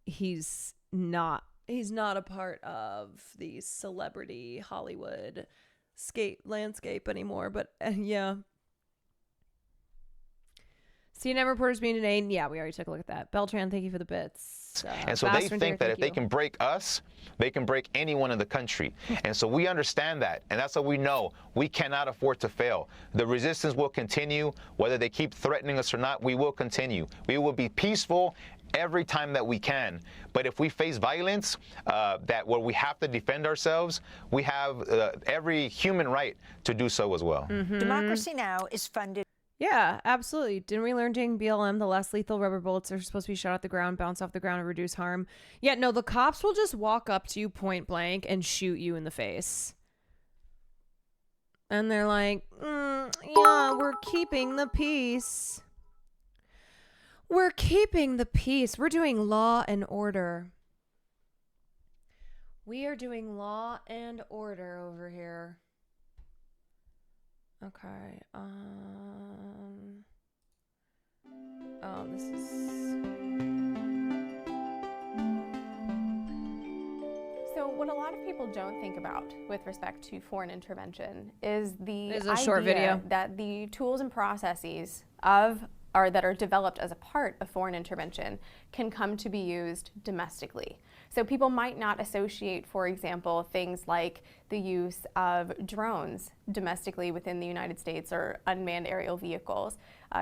he's not a part of the celebrity Hollywood landscape anymore. But yeah. CNN reporters being detained. Yeah, we already took a look at that. Beltran, thank you for the bits. And so they think that if they can break us, they can break anyone in the country. And so we understand that. And that's what we know. We cannot afford to fail. The resistance will continue. Whether they keep threatening us or not, we will continue. We will be peaceful every time that we can. But if we face violence, where we have to defend ourselves, we have every human right to do so as well. Democracy Now! Is funded. Yeah, absolutely. Didn't we learn during BLM the less lethal rubber bullets are supposed to be shot at the ground, bounce off the ground, and reduce harm? Yeah, no, the cops will just walk up to you point blank and shoot you in the face. And they're like, yeah, we're keeping the peace. We're keeping the peace. We're doing law and order. We are doing law and order over here. Okay. Oh, this is... So what a lot of people don't think about with respect to foreign intervention is the There's a short video that the tools and processes that are developed as a part of foreign intervention can come to be used domestically. So people might not associate, for example, things like the use of drones domestically within the United States or unmanned aerial vehicles,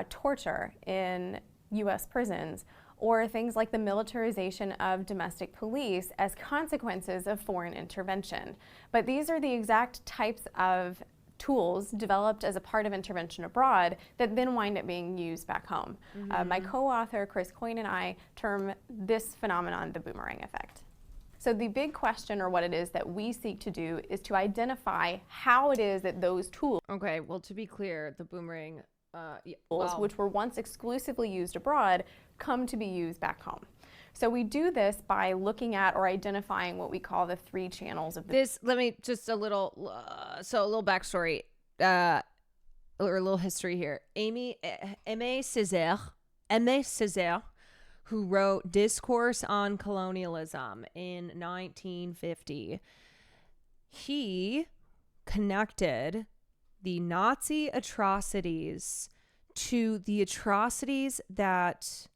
torture in U.S. prisons, or things like the militarization of domestic police as consequences of foreign intervention. But these are the exact types of tools developed as a part of intervention abroad that then wind up being used back home. My co-author, Chris Coyne, and I term this phenomenon the boomerang effect. So the big question, or what it is that we seek to do, is to identify how it is that those tools, okay, well, to be clear, the boomerang which were once exclusively used abroad, come to be used back home. So we do this by looking at or identifying what we call the three channels of the this. Let me just a little backstory, or a little history here. Aimé Césaire, who wrote Discourse on Colonialism in 1950, he connected the Nazi atrocities to the atrocities that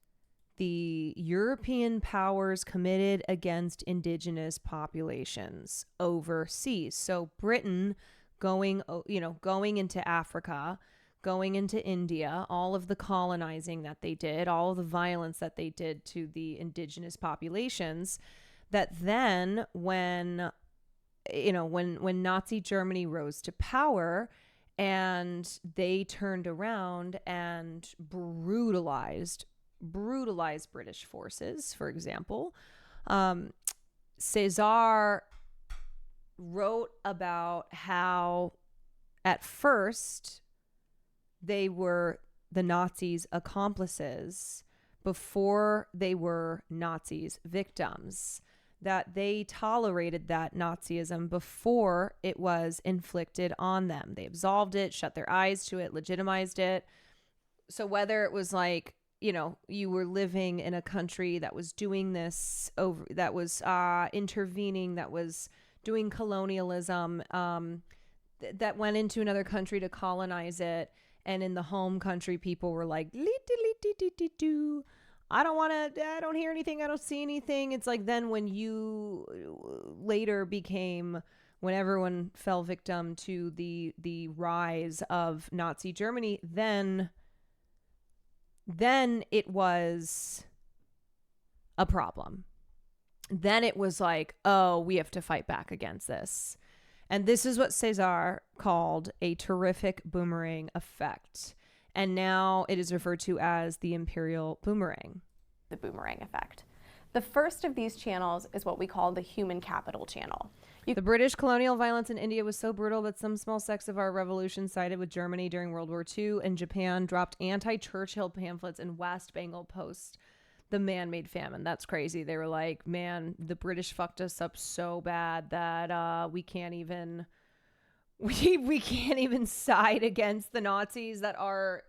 the European powers committed against indigenous populations overseas. So Britain going into Africa, going into India, all of the colonizing that they did, all of the violence that they did to the indigenous populations, that then when Nazi Germany rose to power, and they turned around and brutalized British forces, for example. Césaire wrote about how at first they were the Nazis' accomplices before they were Nazis' victims, that they tolerated that Nazism before it was inflicted on them. They absolved it, shut their eyes to it, legitimized it. So whether it was like, you were living in a country that was doing this that was intervening, that was doing colonialism, that went into another country to colonize it, and in the home country, people were like, I don't hear anything, I don't see anything. It's like then when you later became, when everyone fell victim to the rise of Nazi Germany, then it was a problem. Then it was like, oh, we have to fight back against this. And this is what Césaire called a terrific boomerang effect. And now it is referred to as the imperial boomerang. The boomerang effect. The first of these channels is what we call the human capital channel. The British colonial violence in India was so brutal that some small sects of our revolution sided with Germany during World War II, and Japan dropped anti-Churchill pamphlets in West Bengal post the man-made famine. That's crazy. They were like, man, the British fucked us up so bad that we can't even side against the Nazis that are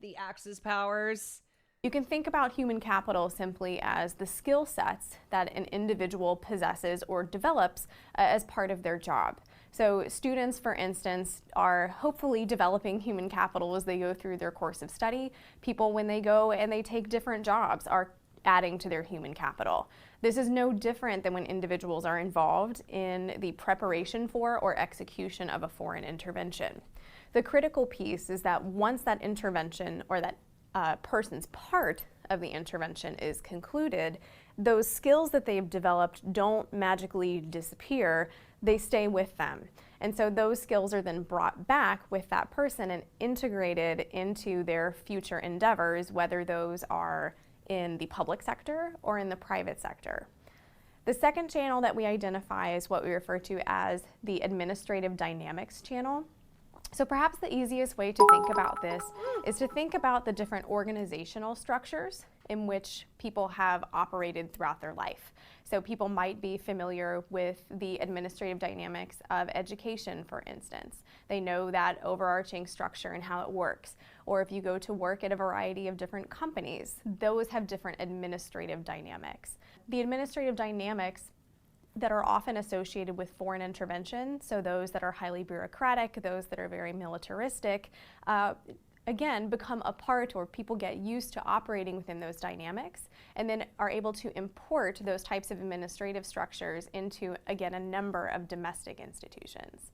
the Axis powers. You can think about human capital simply as the skill sets that an individual possesses or develops as part of their job. So students, for instance, are hopefully developing human capital as they go through their course of study. People, when they go and they take different jobs, are adding to their human capital. This is no different than when individuals are involved in the preparation for or execution of a foreign intervention. The critical piece is that once that intervention or that person's part of the intervention is concluded, those skills that they've developed don't magically disappear, they stay with them. And so those skills are then brought back with that person and integrated into their future endeavors, whether those are in the public sector or in the private sector. The second channel that we identify is what we refer to as the administrative dynamics channel. So perhaps the easiest way to think about this is to think about the different organizational structures in which people have operated throughout their life. So people might be familiar with the administrative dynamics of education, for instance. They know that overarching structure and how it works. Or if you go to work at a variety of different companies, those have different administrative dynamics. The administrative dynamics that are often associated with foreign intervention, so those that are highly bureaucratic, those that are very militaristic, again, become a part, or people get used to operating within those dynamics, and then are able to import those types of administrative structures into, again, a number of domestic institutions.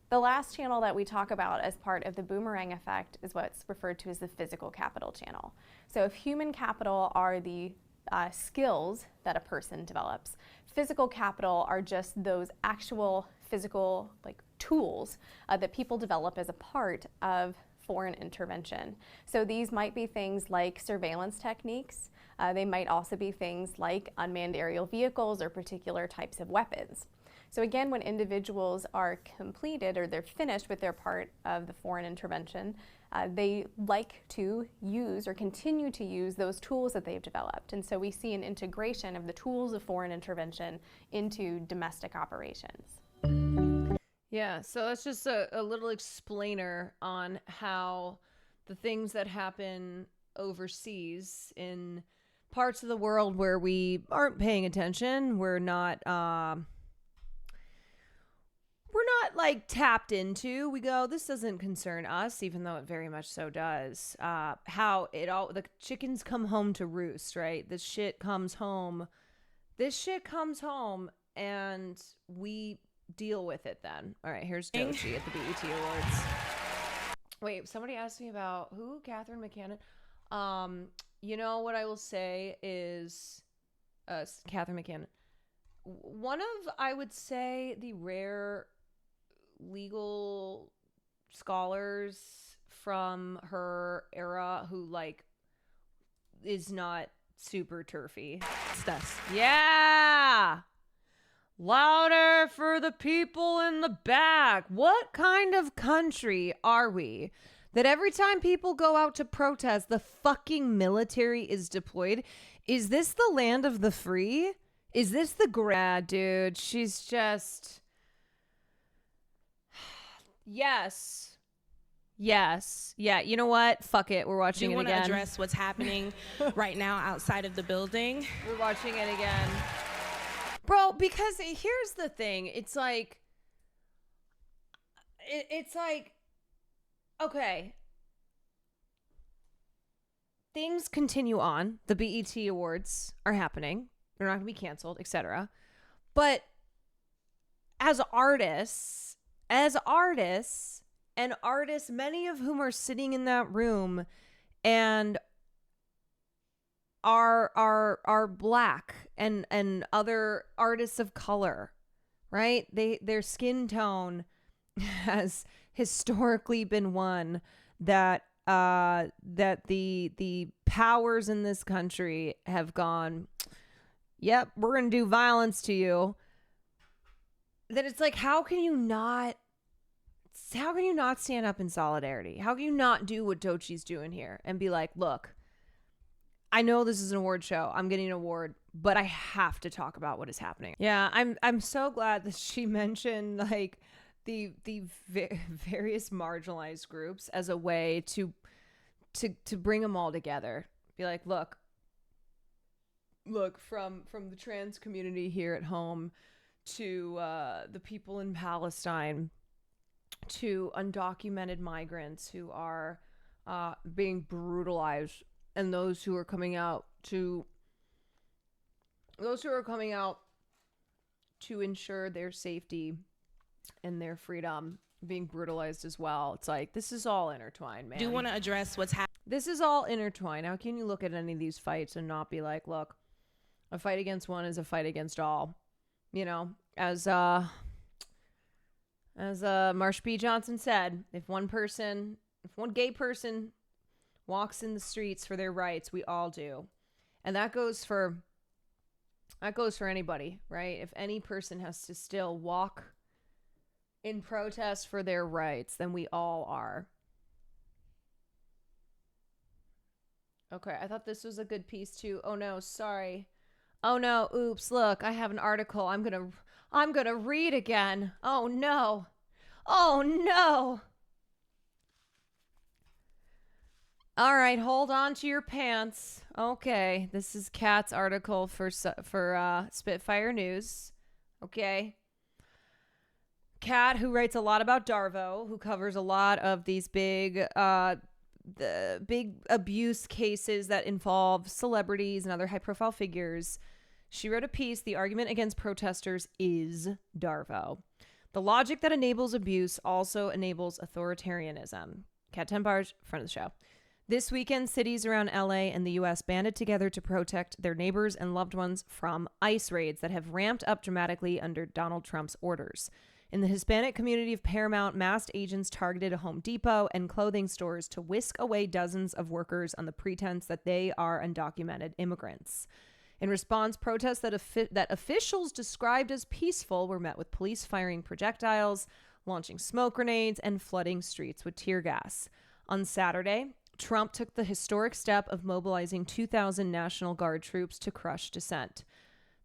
The last channel that we talk about as part of the boomerang effect is what's referred to as the physical capital channel. So if human capital are the skills that a person develops, physical capital are just those actual physical tools that people develop as a part of foreign intervention. So these might be things like surveillance techniques. They might also be things like unmanned aerial vehicles or particular types of weapons. So again, when individuals are completed or they're finished with their part of the foreign intervention, they like to use or continue to use those tools that they've developed. And so we see an integration of the tools of foreign intervention into domestic operations. Yeah, so that's just a little explainer on how the things that happen overseas in parts of the world where we aren't paying attention, we're not like tapped into. We go, this doesn't concern us, even though it very much so does. How the chickens come home to roost, right? This shit comes home, and we deal with it then. All right, here's Dochi at the BET Awards. Wait, somebody asked me about who? Catherine McCannon. You know what I will say is Catherine McCannon. One of, I would say, the rare legal scholars from her era who is not super turfy. Stuff. Yeah. Louder for the people in the back. What kind of country are we that every time people go out to protest, the fucking military is deployed? Is this the land of the free? Is this the grad, dude? She's just... Yes. Yeah, you know what? Fuck it. We're watching it again. Do you want to address what's happening right now outside of the building? We're watching it again. Bro, because here's the thing. It's like, okay. Things continue on. The BET Awards are happening. They're not going to be canceled, etc. But as artists, many of whom are sitting in that room and are black and other artists of color, right? Their skin tone has historically been one that the powers in this country have gone, yep, we're gonna do violence to you. That it's like, how can you not stand up in solidarity? How can you not do what Dochi's doing here and be like, look, I know this is an award show. I'm getting an award, but I have to talk about what is happening. Yeah, I'm so glad that she mentioned like the various marginalized groups as a way to bring them all together. Be like, look, from the trans community here at home to the people in Palestine, to undocumented migrants who are being brutalized, and those who are coming out to ensure their safety and their freedom being brutalized as well. It's like, this is all intertwined, man. Do you want to address what's happening? This is all intertwined. How can you look at any of these fights and not be like, look, a fight against one is a fight against all? You know, as Marsha P. Johnson said, if one gay person walks in the streets for their rights, we all do. And that goes for anybody, right? If any person has to still walk in protest for their rights, then we all are. Okay, I thought this was a good piece too. Oh no, sorry. Oh no, oops, look, I have an article I'm gonna read again. Oh no. Oh no. All right, hold on to your pants. Okay, this is Kat's article for Spitfire News. Okay. Kat, who writes a lot about Darvo, who covers a lot of these big big abuse cases that involve celebrities and other high-profile figures. She wrote a piece, "The argument against protesters is Darvo. The logic that enables abuse also enables authoritarianism." Kat Tenbarge, friend of the show. "This weekend, cities around LA and the US banded together to protect their neighbors and loved ones from ICE raids that have ramped up dramatically under Donald Trump's orders. In the Hispanic community of Paramount, masked agents targeted a Home Depot and clothing stores to whisk away dozens of workers on the pretense that they are undocumented immigrants. In response, protests that officials described as peaceful were met with police firing projectiles, launching smoke grenades, and flooding streets with tear gas. On Saturday, Trump took the historic step of mobilizing 2,000 National Guard troops to crush dissent.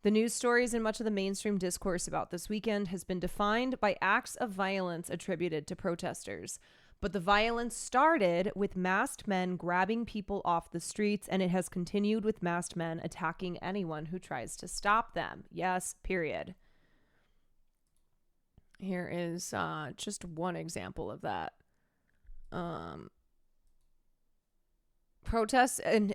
The news stories and much of the mainstream discourse about this weekend has been defined by acts of violence attributed to protesters. But the violence started with masked men grabbing people off the streets, and it has continued with masked men attacking anyone who tries to stop them. Yes, period. Here is just one example of that. Protests and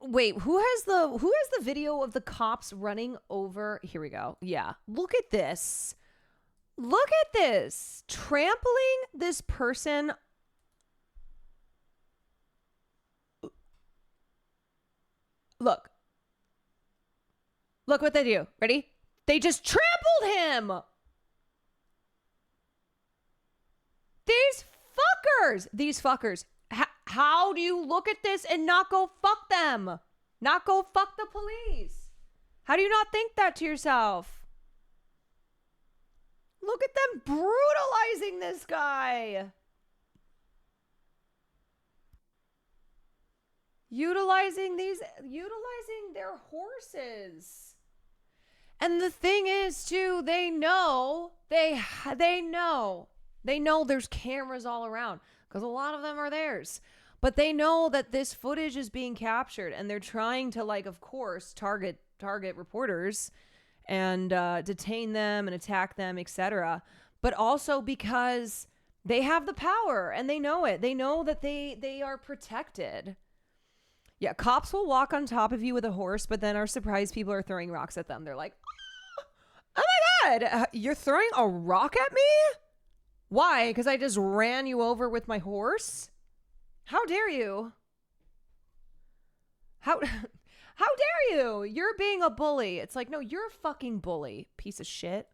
wait, who has the video of the cops running over? Here we go. Yeah, look at this. Look at this. Trampling this person. Look what they do. Ready? They just trampled him. These fuckers. How do you look at this and not go fuck them? Not go fuck the police? How do you not think that to yourself? Look at them brutalizing this guy. Utilizing their horses. And the thing is, too, they know there's cameras all around because a lot of them are theirs. But they know that this footage is being captured, and they're trying to, of course, target reporters and detain them and attack them, etc. But also because they have the power and they know it. They know that they are protected. Yeah, cops will walk on top of you with a horse, but then are surprised people are throwing rocks at them. They're like, oh my God, you're throwing a rock at me? Why? Because I just ran you over with my horse? How dare you? How dare you? You're being a bully. It's like, no, you're a fucking bully, piece of shit.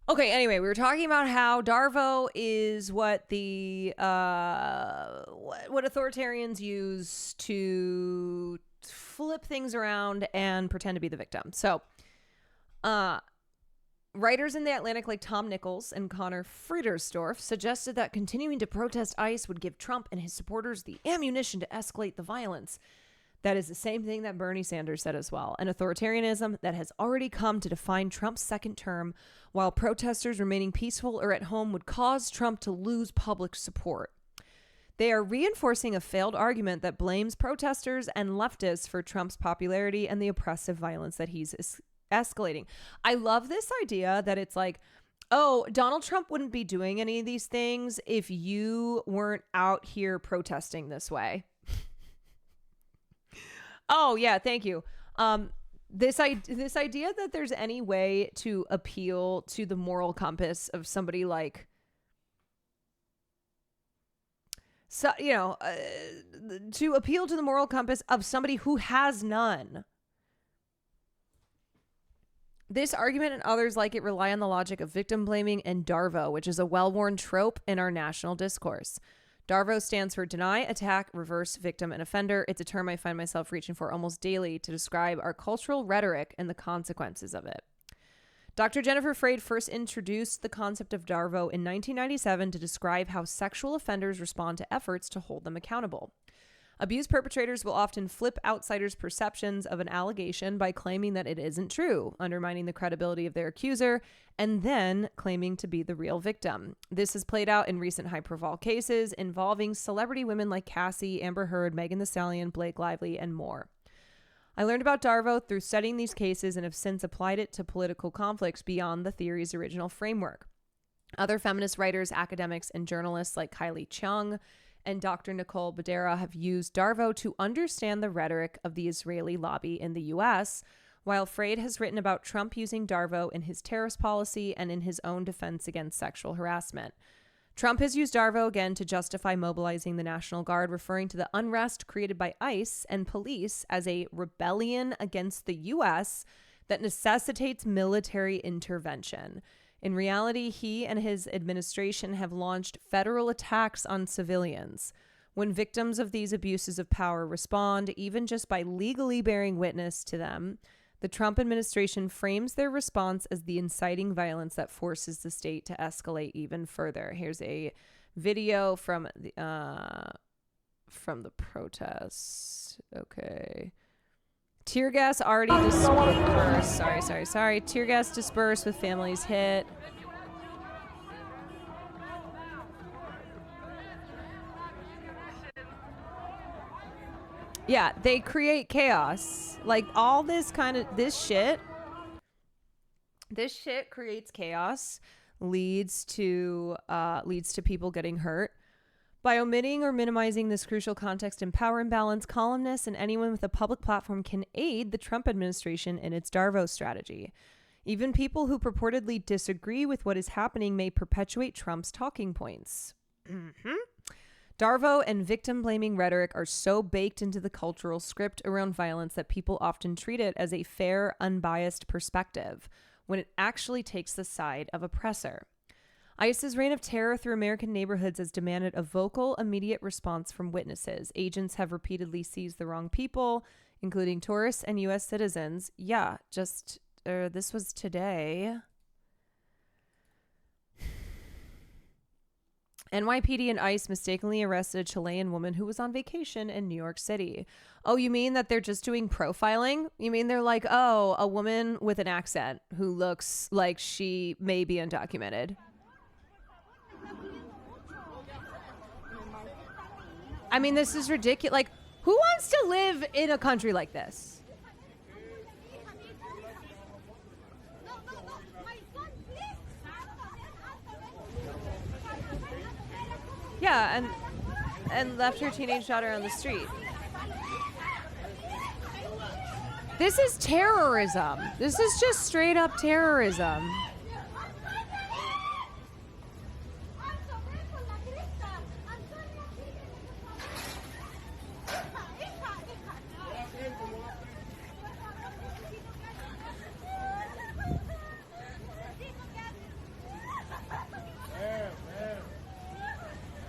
Okay, anyway, we were talking about how Darvo is what the what authoritarians use to flip things around and pretend to be the victim. So, writers in The Atlantic like Tom Nichols and Connor Friedersdorf suggested that continuing to protest ICE would give Trump and his supporters the ammunition to escalate the violence. That is the same thing that Bernie Sanders said as well. An authoritarianism that has already come to define Trump's second term, while protesters remaining peaceful or at home would cause Trump to lose public support. They are reinforcing a failed argument that blames protesters and leftists for Trump's popularity and the oppressive violence that he's escalating. I love this idea that it's like, oh, Donald Trump wouldn't be doing any of these things if you weren't out here protesting this way. Oh, yeah, thank you. This idea that there's any way to appeal to the moral compass of somebody like, so, to appeal to the moral compass of somebody who has none. This argument and others like it rely on the logic of victim blaming and DARVO, which is a well-worn trope in our national discourse. DARVO stands for deny, attack, reverse, victim, and offender. It's a term I find myself reaching for almost daily to describe our cultural rhetoric and the consequences of it. Dr. Jennifer Freyd first introduced the concept of DARVO in 1997 to describe how sexual offenders respond to efforts to hold them accountable. Abuse perpetrators will often flip outsiders' perceptions of an allegation by claiming that it isn't true, undermining the credibility of their accuser, and then claiming to be the real victim. This has played out in recent high-profile cases involving celebrity women like Cassie, Amber Heard, Megan Thee Stallion, Blake Lively, and more. I learned about DARVO through studying these cases and have since applied it to political conflicts beyond the theory's original framework. Other feminist writers, academics, and journalists like Kylie Chung and Dr. Nicole Badera have used Darvo to understand the rhetoric of the Israeli lobby in the U.S., while Freud has written about Trump using Darvo in his terrorist policy and in his own defense against sexual harassment. Trump has used Darvo again to justify mobilizing the National Guard, referring to the unrest created by ICE and police as a rebellion against the U.S. that necessitates military intervention. In reality, he and his administration have launched federal attacks on civilians. When victims of these abuses of power respond, even just by legally bearing witness to them, the Trump administration frames their response as the inciting violence that forces the state to escalate even further. Here's a video from the protests. Okay. Tear gas already dispersed. Sorry. Tear gas dispersed with families hit. Yeah, they create chaos. Like all this shit creates chaos, leads to people getting hurt. By omitting or minimizing this crucial context and power imbalance, columnists and anyone with a public platform can aid the Trump administration in its Darvo strategy. Even people who purportedly disagree with what is happening may perpetuate Trump's talking points. Darvo and victim-blaming rhetoric are so baked into the cultural script around violence that people often treat it as a fair, unbiased perspective, when it actually takes the side of oppressor. ICE's reign of terror through American neighborhoods has demanded a vocal, immediate response from witnesses. Agents have repeatedly seized the wrong people, including tourists and U.S. citizens. Yeah, this was today. NYPD and ICE mistakenly arrested a Chilean woman who was on vacation in New York City. Oh, you mean that they're just doing profiling? You mean they're like, oh, a woman with an accent who looks like she may be undocumented? I mean, this is ridiculous. Like, who wants to live in a country like this? Yeah, and left her teenage daughter on the street. This is terrorism. This is just straight up terrorism.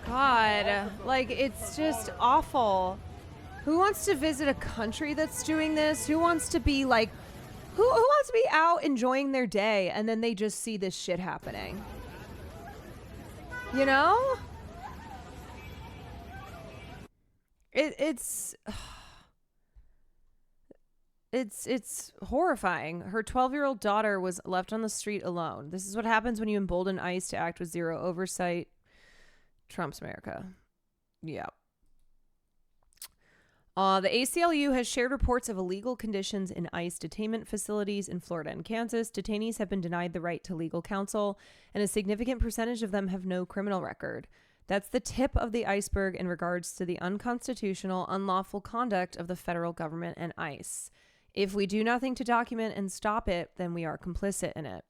God, like, it's just awful. Who wants to visit a country that's doing this? Who wants to be like, who wants to be out enjoying their day and then they just see this shit happening? You know? It's horrifying. Her 12-year-old daughter was left on the street alone. This is what happens when you embolden ICE to act with zero oversight. Trump's America. Yeah. The ACLU has shared reports of illegal conditions in ICE detainment facilities in Florida and Kansas. Detainees have been denied the right to legal counsel, and a significant percentage of them have no criminal record. That's the tip of the iceberg in regards to the unconstitutional, unlawful conduct of the federal government and ICE. If we do nothing to document and stop it, then we are complicit in it.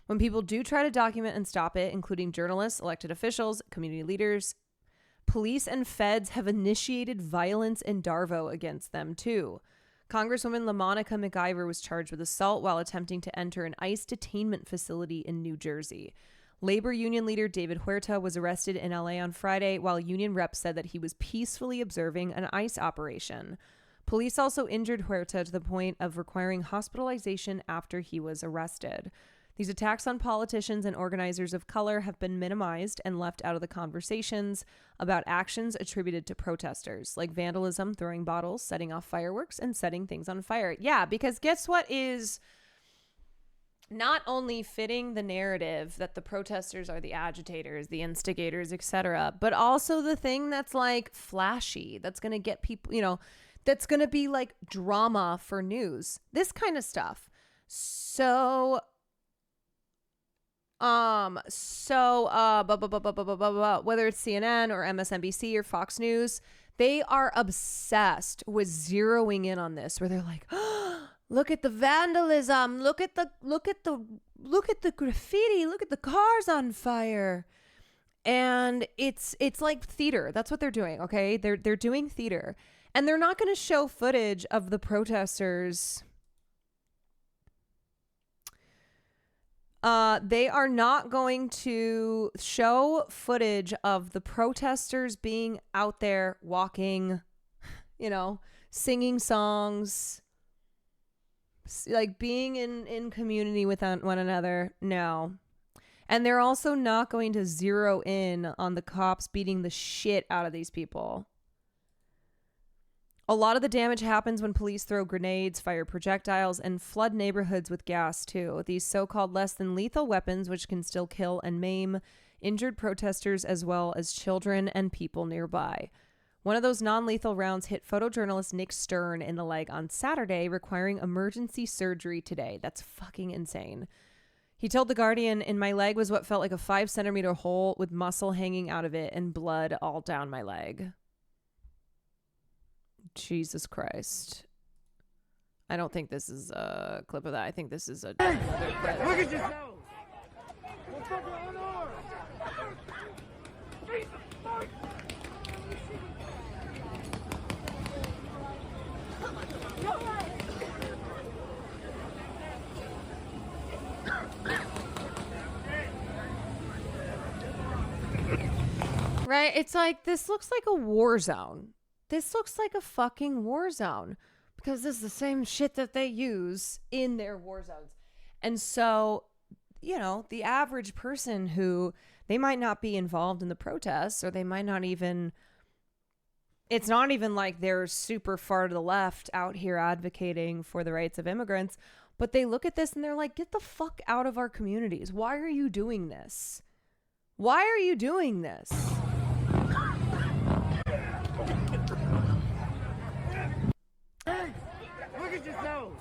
When people do try to document and stop it, including journalists, elected officials, community leaders, police and feds have initiated violence and Darvo against them too. Congresswoman LaMonica McIver was charged with assault while attempting to enter an ICE detainment facility in New Jersey. Labor union leader David Huerta was arrested in LA on Friday, while union reps said that he was peacefully observing an ICE operation. Police also injured Huerta to the point of requiring hospitalization after he was arrested. These attacks on politicians and organizers of color have been minimized and left out of the conversations about actions attributed to protesters, like vandalism, throwing bottles, setting off fireworks, and setting things on fire. Yeah, because guess what is not only fitting the narrative that the protesters are the agitators, the instigators, etc., but also the thing that's like flashy, that's going to get people, you know, that's going to be like drama for news, this kind of stuff. So Whether it's CNN or MSNBC or Fox News, they are obsessed with zeroing in on this, where they're like, oh, look at the vandalism, look at the graffiti, look at the cars on fire. And it's like theater. That's what they're doing, okay? They're doing theater. And they're not going to show footage of the protesters. They are not going to show footage of the protesters being out there walking, singing songs, like being in community with one another. No. And they're also not going to zero in on the cops beating the shit out of these people. A lot of the damage happens when police throw grenades, fire projectiles, and flood neighborhoods with gas, too. These so-called less than lethal weapons, which can still kill and maim injured protesters as well as children and people nearby. One of those non-lethal rounds hit photojournalist Nick Stern in the leg on Saturday, requiring emergency surgery today. That's fucking insane. He told The Guardian, "In my leg was what felt like a 5-centimeter hole with muscle hanging out of it and blood all down my leg." Jesus Christ. I don't think this is a clip of that. I think this is a... Look at yourself! We're fucking unarmed! Jesus fuck! Right? It's like, this looks like a war zone. This looks like a fucking war zone, because this is the same shit that they use in their war zones. And so, the average person who, they might not be involved in the protests, or they might not even, it's not even like they're super far to the left out here advocating for the rights of immigrants, but they look at this and they're like, get the fuck out of our communities. Why are you doing this? Why are you doing this? Hey, look at yourself!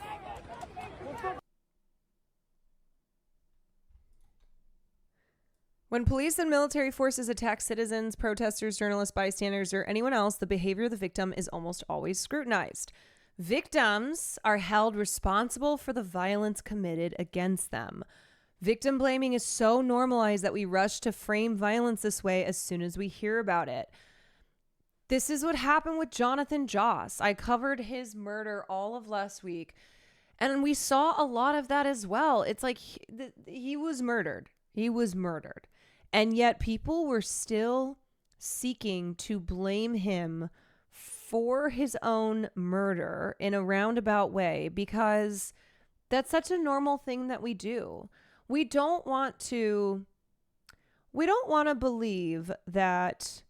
When police and military forces attack citizens, protesters, journalists, bystanders, or anyone else, the behavior of the victim is almost always scrutinized. Victims are held responsible for the violence committed against them. Victim blaming is so normalized that we rush to frame violence this way as soon as we hear about it. This is what happened with Jonathan Joss. I covered his murder all of last week, and we saw a lot of that as well. It's like he was murdered. He was murdered. And yet people were still seeking to blame him for his own murder in a roundabout way, because that's such a normal thing that we do. We don't want to believe that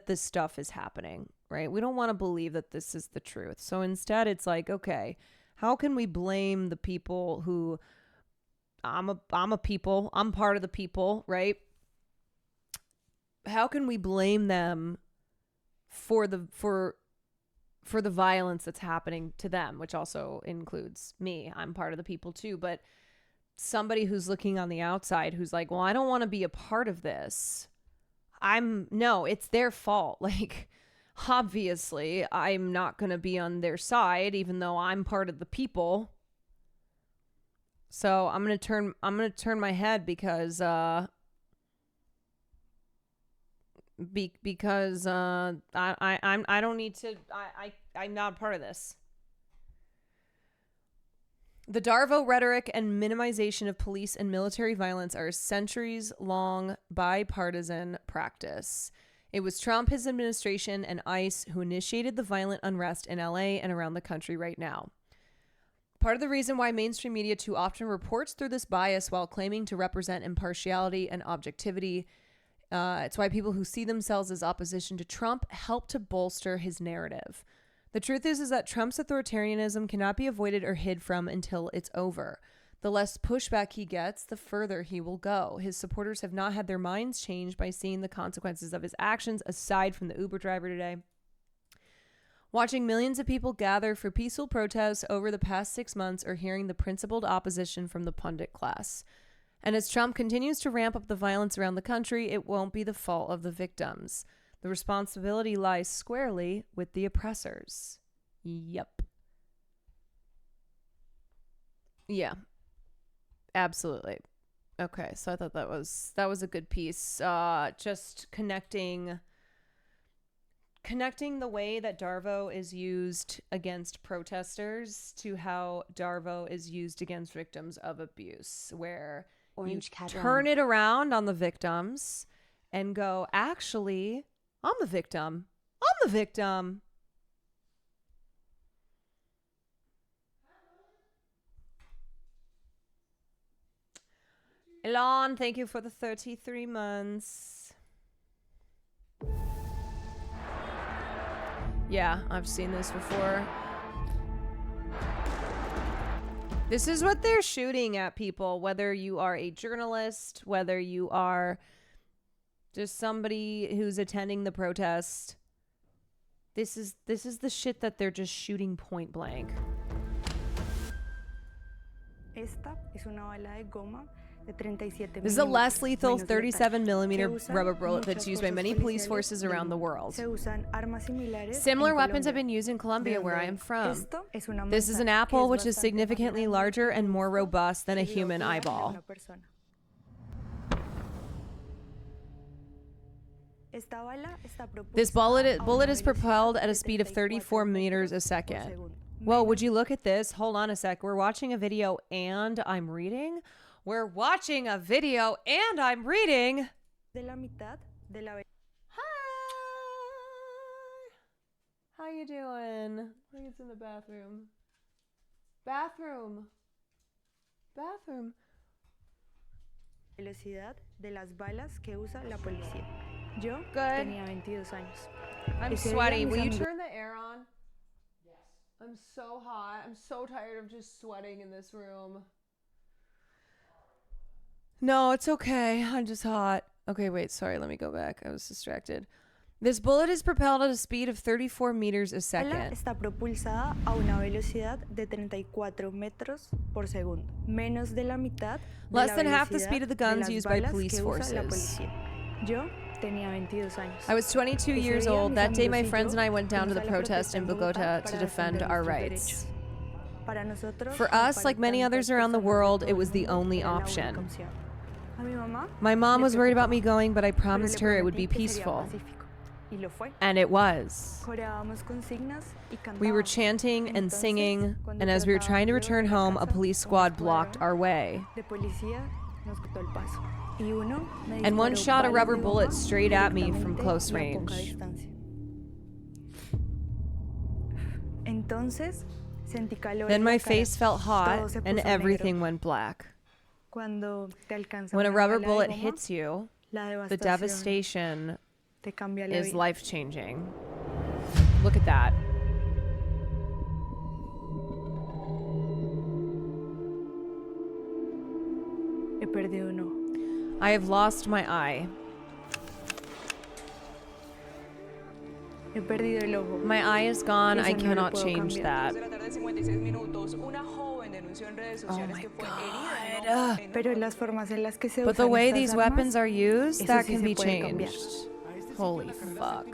this stuff is happening, right? We don't want to believe that this is the truth. So instead it's like, okay, how can we blame the people who, I'm part of the people, right? How can we blame them for the violence that's happening to them, which also includes me. I'm part of the people too, but somebody who's looking on the outside who's like, well, I don't want to be a part of this. No, it's their fault. Like, obviously, I'm not going to be on their side, even though I'm part of the people. So I'm going to turn my head because I don't need to, I'm not part of this. The Darvo rhetoric and minimization of police and military violence are a centuries-long bipartisan practice. It was Trump, his administration, and ICE who initiated the violent unrest in LA and around the country right now. Part of the reason why mainstream media too often reports through this bias while claiming to represent impartiality and objectivity. It's why people who see themselves as opposition to Trump help to bolster his narrative. The truth is that Trump's authoritarianism cannot be avoided or hid from until it's over. The less pushback he gets, the further he will go. His supporters have not had their minds changed by seeing the consequences of his actions, aside from the Uber driver today. Watching millions of people gather for peaceful protests over the past 6 months or hearing the principled opposition from the pundit class. And as Trump continues to ramp up the violence around the country, it won't be the fault of the victims. The responsibility lies squarely with the oppressors. Yep. Yeah. Absolutely. Okay, so I thought that was a good piece. Just connecting the way that Darvo is used against protesters to how Darvo is used against victims of abuse, where you turn it around on the victims and go, actually, I'm the victim. I'm the victim. Elon, thank you for the 33 months. Yeah, I've seen this before. This is what they're shooting at people, whether you are a journalist, whether you are just somebody who's attending the protest. This is the shit that they're just shooting point blank. Esta es una bala de goma. This is a less lethal 37mm rubber bullet that's used by many police forces around the world. Similar weapons have been used in Colombia, where I am from. This is an apple which is significantly larger and more robust than a human eyeball. This bullet is propelled at a speed of 34 meters a second. Whoa, would you look at this? Hold on a sec. We're watching a video and I'm reading? We're watching a video and I'm reading. Hi. How you doing? I think it's in the bathroom. Bathroom. Velocidad de las balas que usa la policía. Yo Good. tenía 22 años. I'm sweaty. Will you turn the air on? Yes. I'm so hot. I'm so tired of just sweating in this room. No, it's okay. I'm just hot. Okay, wait. Sorry. Let me go back. I was distracted. This bullet is propelled at a speed of 34 meters a La bala second. está propulsada a una velocidad de 34 metros por segundo, menos de la mitad de Less la than half the velocidad speed of the de guns las used by balas police que usa la forces. policía. Yo tenía 22 años. I was 22 Ese years día, old. mis That day, my amigos y friends yo and I went down to fuimos the a la protest protesta in en Bogota to para defend defender our nuestros rights. derechos. Para nosotros, For us, like many others around the world, it was the only option. A mi mamá My mom le was worried about me preocupaba, going, but I pero promised le her it would prometí be que sería peaceful. pacífico. Y lo fue. And it was. Coreábamos consignas y We were cantábamos. chanting and Entonces, singing, cuando and as we were trying to tratábamos de return volver a home, a casa, police un squad escuadrón blocked our way. de policía nos cortó el paso. Y uno me And one disparó shot a balas rubber de bullet goma straight at me directamente from close y a poca range. distancia. Entonces, sentí calor Then en la my cara. face felt Todo hot, se and puso everything negro. went black. Cuando te alcanza When a una rubber bala de bullet goma, hits you, la the devastation te cambia la is vida. life-changing. Look at that. He perdido un ojo. I have lost my eye. He perdido el ojo. My eye is gone. Eso I no lo cannot puedo change cambiar. that. Pero las formas en las que se But the usan way estas these armas, weapons are used, eso that sí can se be puede cambiar. changed. Holy fuck.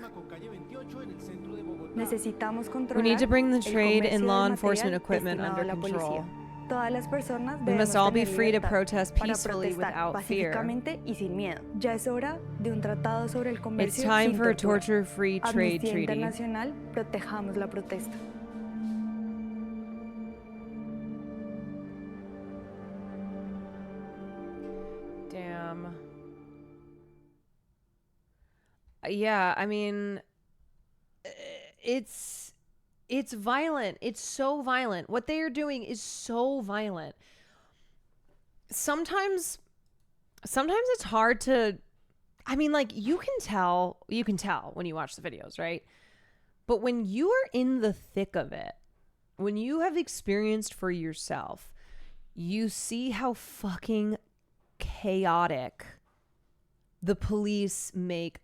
Necesitamos We need to controlar bring the el trade comercio in del law material enforcement equipment destinado under a la control. policía. Todas las personas We must debemos all be tener free to libertad protest para peacefully protestar without fear. pacíficamente y sin miedo. Ya es hora de un tratado sobre el It's comercio time sin for a tortura. torture-free trade Amnistía treaty. Internacional, protejamos la protesta. Damn. Yeah, I mean, it's violent. It's so violent. What they are doing is so violent. Sometimes it's hard to, I mean, like, you can tell when you watch the videos, right? But when you are in the thick of it, when you have experienced for yourself, you see how fucking chaotic the police make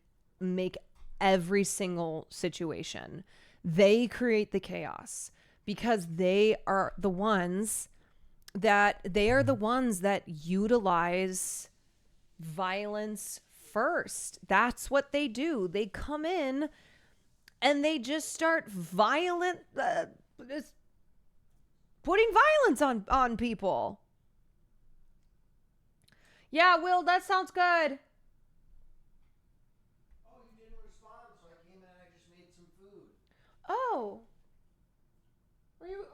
every single situation. They create the chaos because they are the ones that utilize violence first. That's what they do. They come in and they just start just putting violence on people. Yeah, Will, that sounds good. Oh, you didn't respond, so I came in and I just made some food. Oh.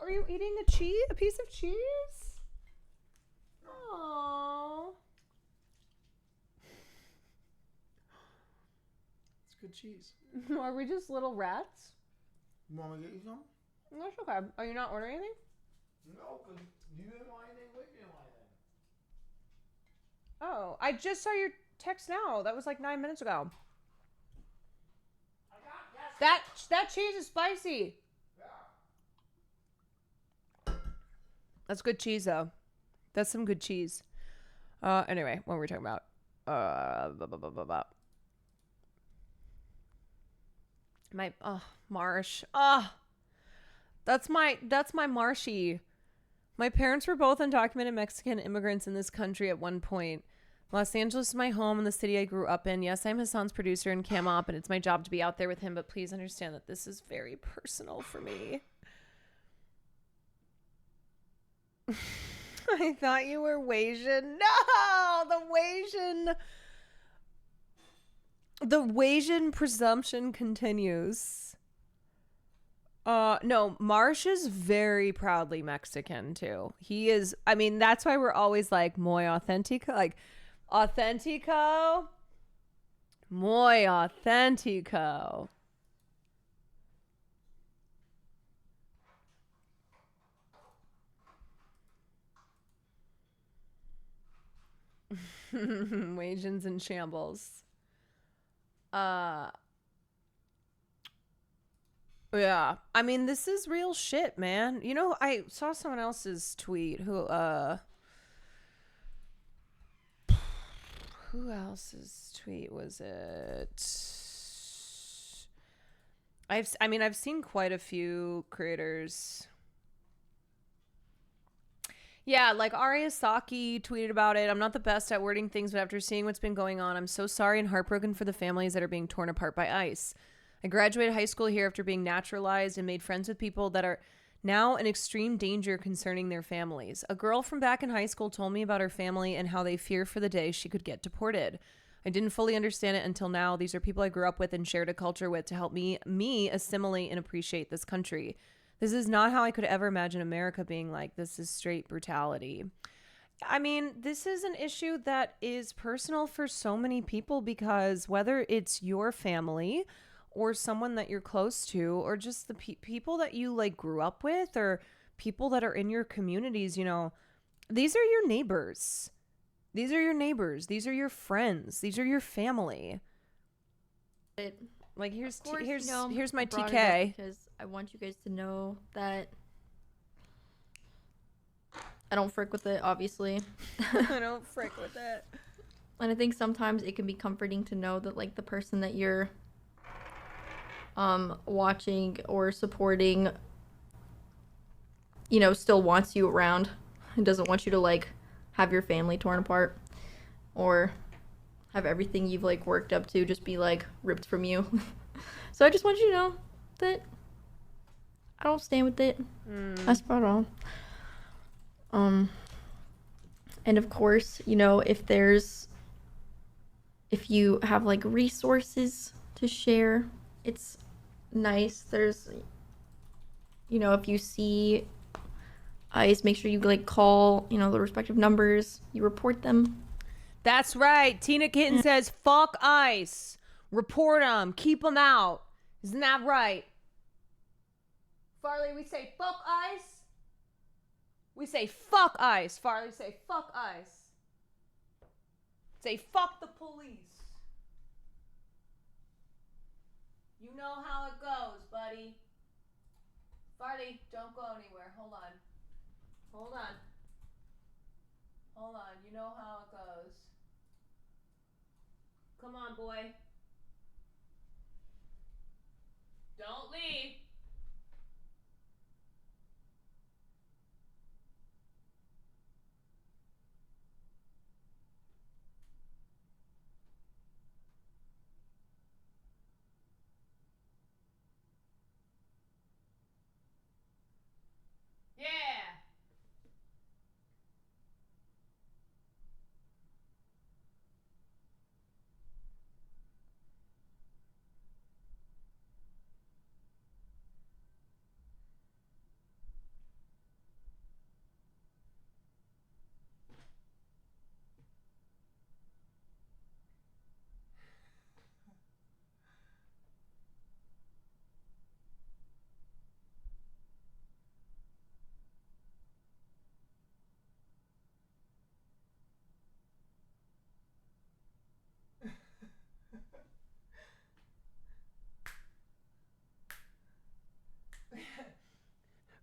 Are you eating a piece of cheese? Oh. It's good cheese. Are we just little rats? You want me to get you some? That's okay. Are you not ordering anything? No, because you didn't want anything with me or anything. Oh, I just saw your text now. That was like 9 minutes ago. That cheese is spicy. That's good cheese, though. That's some good cheese. Anyway, what were we talking about? Marsh. That's my Marshy. My parents were both undocumented Mexican immigrants in this country at one point. Los Angeles is my home and the city I grew up in. Yes, I'm Hassan's producer in Cam Op, and it's my job to be out there with him, but please understand that this is very personal for me. I thought you were Wasian. No, the Wasian presumption continues. No, Marsh is very proudly Mexican too. He is, I mean, that's why we're always like muy auténtico, like auténtico, muy auténtico. Wasians in shambles. Yeah. I mean, this is real shit, man. You know, I saw someone else's tweet who else's tweet was it? I've seen quite a few creators. Yeah, like Arya Saki tweeted about it. I'm not the best at wording things, but after seeing what's been going on, I'm so sorry and heartbroken for the families that are being torn apart by ICE. I graduated high school here after being naturalized and made friends with people that are now in extreme danger concerning their families. A girl from back in high school told me about her family and how they fear for the day she could get deported. I didn't fully understand it until now. These are people I grew up with and shared a culture with to help me assimilate and appreciate this country. This is not how I could ever imagine America being like. This is straight brutality. I mean, this is an issue that is personal for so many people because whether it's your family or someone that you're close to or just the people that you like grew up with or people that are in your communities, you know, these are your neighbors. These are your neighbors. These are your friends. These are your family. Like here's my TK. Because I want you guys to know that I don't frick with it, obviously. I don't frick with it. And I think sometimes it can be comforting to know that like the person that you're watching or supporting, you know, still wants you around and doesn't want you to like have your family torn apart or have everything you've like worked up to just be like ripped from you. So I just want you to know that I don't stand with it. That's spot on. And of course, you know, if you have like resources to share, it's nice. There's, you know, if you see ICE, make sure you like call, you know, the respective numbers, you report them. That's right. Tina Kitten says, fuck ICE. Report them. Keep them out. Isn't that right? Farley, we say fuck ICE. We say fuck ICE. Farley, say fuck ICE. Say fuck the police. You know how it goes, buddy. Farley, don't go anywhere. Hold on. Hold on. Hold on. You know how it goes. Come on, boy. Don't leave.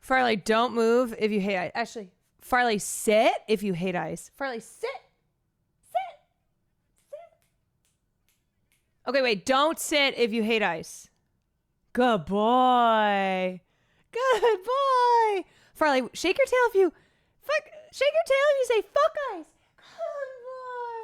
Farley, don't move if you hate ice. Actually, Farley, sit if you hate ice. Farley, sit. Okay, wait. Don't sit if you hate ice. Good boy. Good boy. Farley, shake your tail if you... Shake your tail if you say fuck ice. Good boy.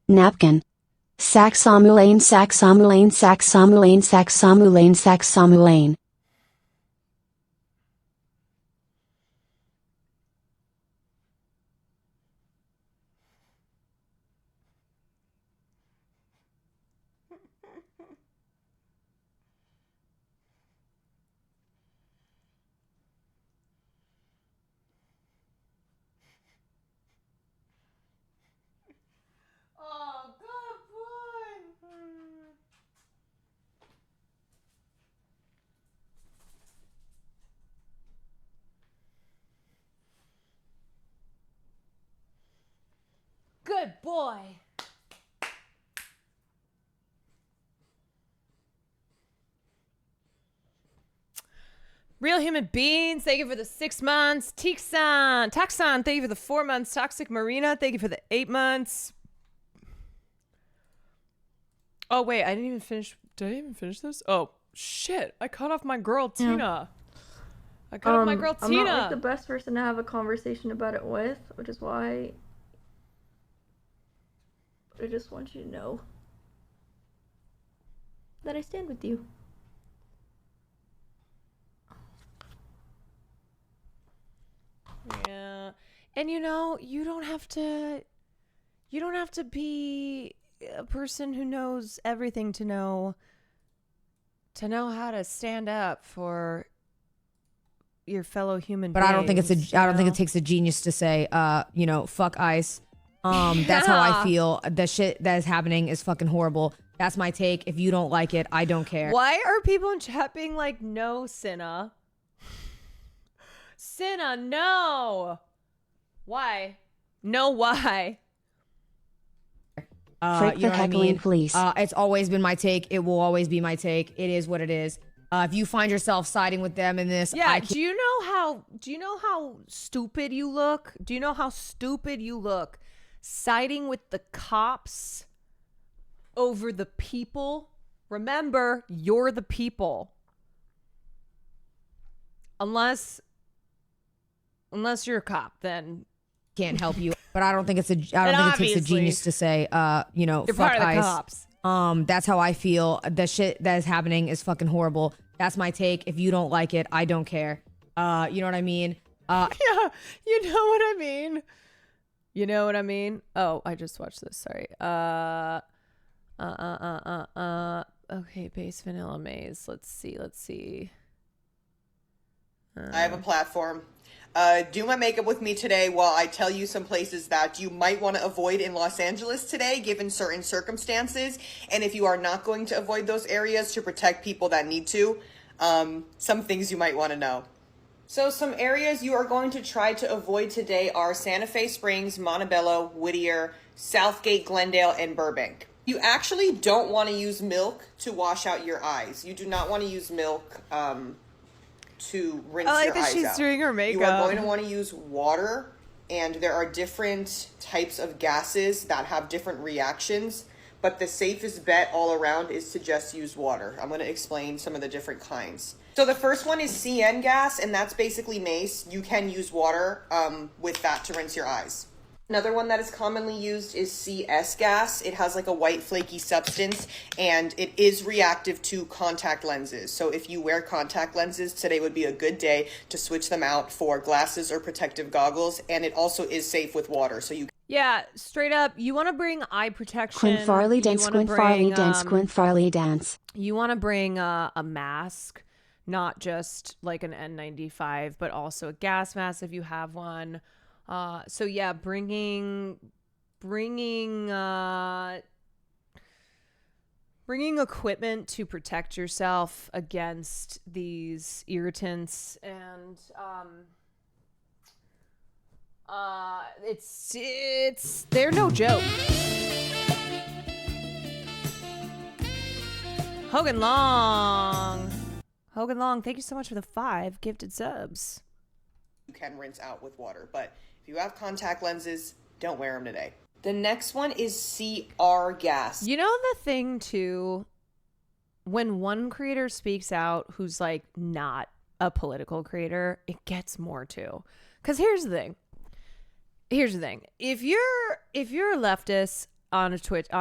Yeah. Napkin. Saxamulane, saxamulane, saxamulane, saxamulane, saxamulane. Oh, good boy. Good boy. Real human beings, thank you for the 6 months. Taxon, thank you for the 4 months. Toxic Marina, thank you for the 8 months. Oh, wait, I didn't even finish. Did I even finish this? Oh, shit. I cut off my girl, Tina. I cut off my girl, I'm Tina. not like the best person to have a conversation about it with, which is why I just want you to know that I stand with you. Yeah. And you know, you don't have to be a person who knows everything to know how to stand up for your fellow human But beings. I don't think it takes a genius to say, fuck ice. That's how I feel. The shit that is happening is fucking horrible. That's my take. If you don't like it, I don't care. Why are people in chat being like, no, Cinna? Cinna, no. Why? No, why? Frick You the know what I heckling mean? police. It's always been my take. It will always be my take. It is what it is. If you find yourself siding with them in this, Yeah, I can't. do you know how stupid you look? Do you know how stupid you look siding with the cops over the people? Remember, you're the people. Unless you're a cop, then Can't help you. But I don't think it takes a obviously, genius to say, you're fuck part of the ice. cops. That's how I feel. The shit that is happening is fucking horrible. That's my take. If you don't like it, I don't care. You know what I mean? Yeah, you know what I mean. You know what I mean? Oh, I just watched this. Sorry. Okay, base vanilla maze. Let's see. I have a platform. Do my makeup with me today while I tell you some places that you might want to avoid in Los Angeles today, given certain circumstances. And if you are not going to avoid those areas to protect people that need to, some things you might want to know. So some areas you are going to try to avoid today are Santa Fe Springs, Montebello, Whittier, Southgate, Glendale, and Burbank. You actually don't want to use milk to wash out your eyes. You do not want to use milk to rinse your eyes out. She's doing her makeup. You are going to want to use water, and there are different types of gases that have different reactions, but the safest bet all around is to just use water. I'm going to explain some of the different kinds. So the first one is CN gas, and that's basically mace. You can use water with that to rinse your eyes. Another one that is commonly used is CS gas. It has like a white flaky substance, and it is reactive to contact lenses. So if you wear contact lenses, today would be a good day to switch them out for glasses or protective goggles, and it also is safe with water. So you Yeah, straight up, you want to bring eye protection. Quinn Farley dance, Quinn Farley dance, Quinn Farley dance. You want to bring a mask, not just like an N95, but also a gas mask if you have one. So yeah, bringing equipment to protect yourself against these irritants, and They're no joke. Hogan Long, thank you so much for the 5 gifted subs. You can rinse out with water, but if you have contact lenses, don't wear them today. The next one is CR gas. You know the thing too, when one creator speaks out who's like not a political creator, it gets more too. Because here's the thing. If you're a leftist on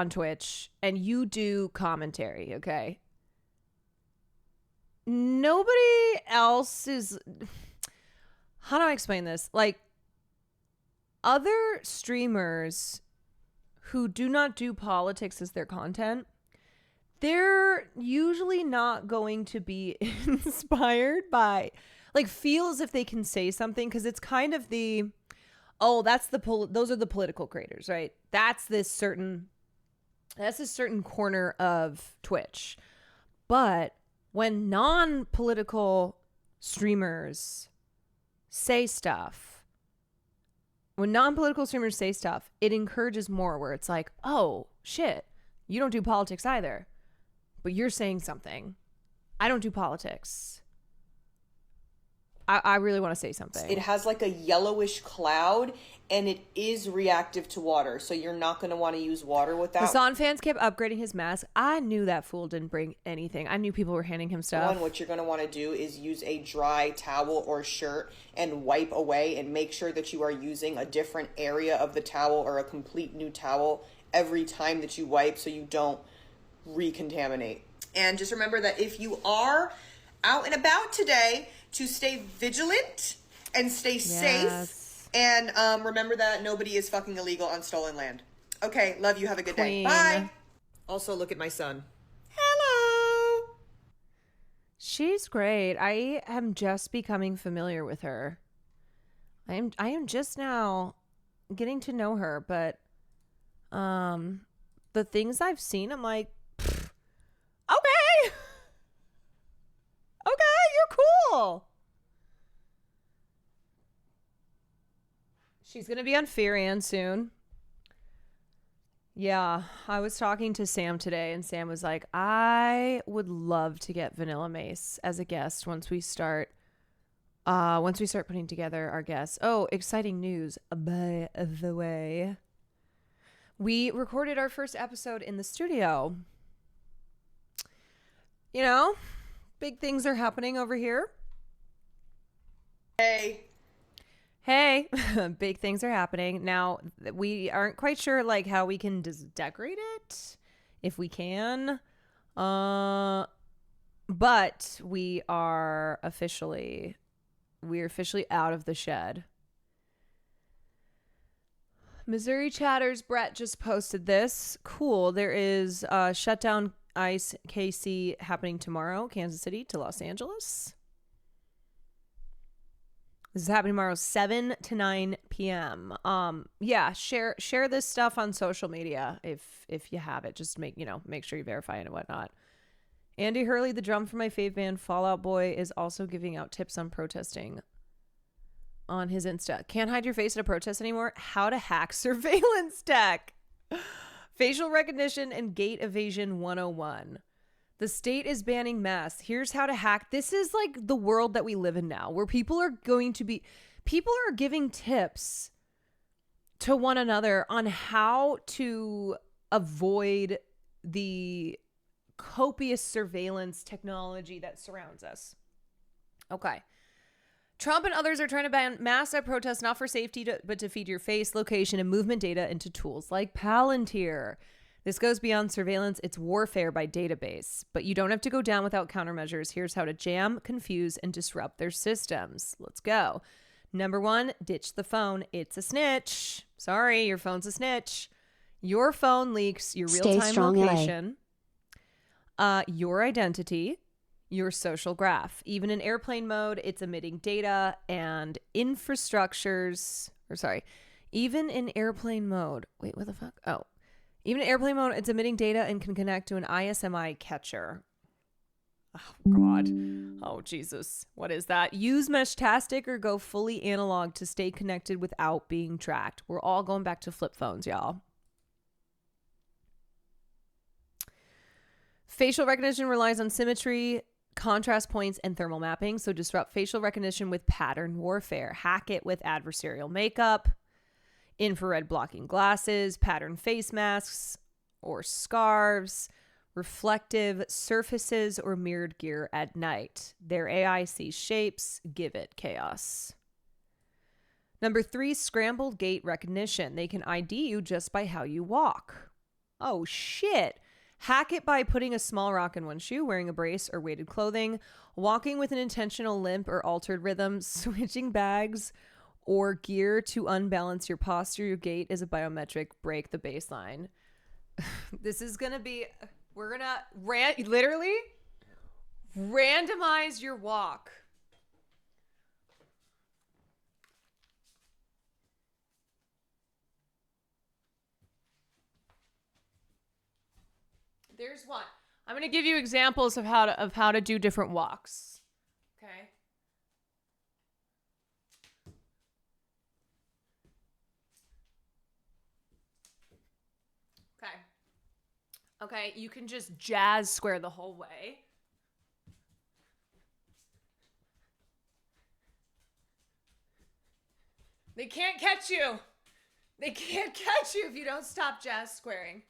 Twitch and you do commentary, okay? Nobody else is, how do I explain this? Like, other streamers who do not do politics as their content, they're usually not going to be inspired by, like, feel as if they can say something, because it's kind of the, oh, those are the political creators, right? That's this certain corner of Twitch. But when non-political streamers say stuff, it encourages more, where it's like, oh, shit, you don't do politics either, but you're saying something. I don't do politics. I really want to say something. It has like a yellowish cloud, and it is reactive to water, so you're not going to want to use water with that. Hassan fans kept upgrading his mask. I knew that fool didn't bring anything. I knew people were handing him stuff. What you're going to want to do is use a dry towel or shirt and wipe away, and make sure that you are using a different area of the towel or a complete new towel every time that you wipe, so you don't recontaminate. And just remember that if you are out and about today, to stay vigilant and stay safe. And remember that nobody is fucking illegal on stolen land. Okay, love you. Have a good day. Bye. Also, look at my son. Hello. She's great. I am just becoming familiar with her. I am just now getting to know her, but the things I've seen, I'm like, okay. Okay, you're cool. She's going to be on Furian soon. Yeah, I was talking to Sam today, and Sam was like, I would love to get Vanilla Mace as a guest once we start putting together our guests. Oh, exciting news, by the way. We recorded our first episode in the studio. You know, big things are happening over here. Hey, big things are happening. Now, we aren't quite sure like how we can decorate it, if we can. But we're officially out of the shed. Missouri Chatters, Brett just posted this. Cool. There is Shutdown Ice KC happening tomorrow, Kansas City to Los Angeles. This is happening tomorrow, 7 to 9 p.m. Yeah, share this stuff on social media if you have it. Just make sure you verify it and whatnot. Andy Hurley, the drum for my fave band Fall Out Boy, is also giving out tips on protesting on his Insta. Can't hide your face at a protest anymore. How to hack surveillance tech. Facial recognition and gate evasion 101. The state is banning masks. Here's how to hack. This is like the world that we live in now, where people are giving tips to one another on how to avoid the copious surveillance technology that surrounds us. Okay. Trump and others are trying to ban masks at protests, not for safety, but to feed your face, location, and movement data into tools like Palantir. This goes beyond surveillance. It's warfare by database. But you don't have to go down without countermeasures. Here's how to jam, confuse, and disrupt their systems. Let's go. Number 1, ditch the phone. It's a snitch. Sorry, your phone's a snitch. Your phone leaks your real-time location, your identity, your social graph. Even in airplane mode, it's emitting data and infrastructures. Even in airplane mode. Wait, what the fuck? Oh. Even in airplane mode, it's emitting data and can connect to an ISMI catcher. Oh, God. Oh, Jesus. What is that? Use Meshtastic or go fully analog to stay connected without being tracked. We're all going back to flip phones, y'all. Facial recognition relies on symmetry, contrast points, and thermal mapping. So disrupt facial recognition with pattern warfare. Hack it with adversarial makeup, infrared blocking glasses, pattern face masks or scarves, reflective surfaces, or mirrored gear at night. Their AI sees shapes, give it chaos. Number 3, scrambled gait recognition. They can ID you just by how you walk. Oh, shit. Hack it by putting a small rock in one shoe, wearing a brace or weighted clothing, walking with an intentional limp or altered rhythm, switching bags or gear to unbalance your posture. Your gait is a biometric. Break the baseline. This is going to be... We're going to literally randomize your walk. There's one. I'm going to give you examples of how to do different walks. Okay? Okay, you can just jazz square the whole way. They can't catch you. They can't catch you if you don't stop jazz squaring.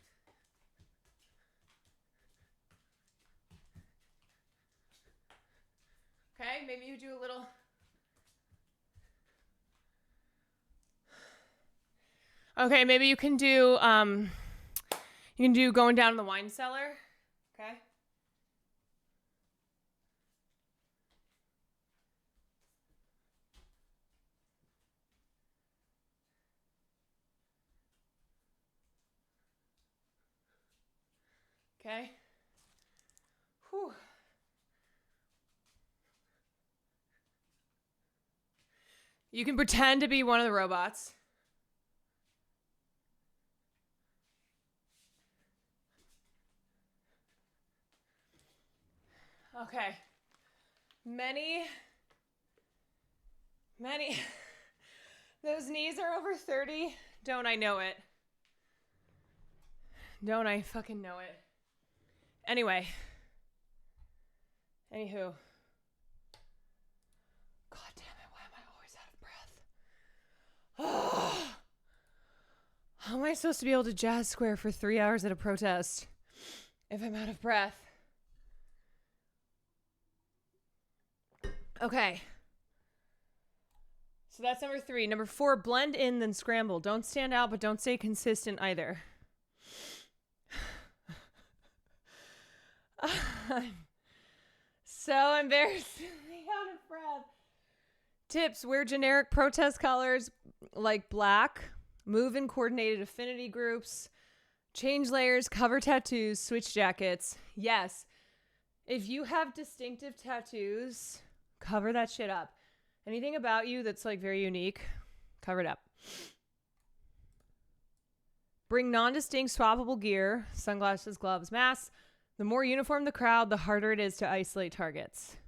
Okay, maybe you do a little... Okay, maybe you can do going down in the wine cellar. Okay. Okay. Whew. You can pretend to be one of the robots. Okay. Many. Those knees are over 30. Don't I know it? Don't I fucking know it? Anyway. Anywho. God damn it, why am I always out of breath? How am I supposed to be able to jazz square for 3 hours at a protest if I'm out of breath? Okay. So that's number 3. Number 4, blend in then scramble. Don't stand out, but don't stay consistent either. I'm so embarrassingly out of breath. Tips: wear generic protest colors like black. Move in coordinated affinity groups. Change layers, cover tattoos, switch jackets. Yes. If you have distinctive tattoos, cover that shit up. Anything about you that's like very unique, cover it up. Bring non-distinct swappable gear, sunglasses, gloves, masks. The more uniform the crowd, the harder it is to isolate targets.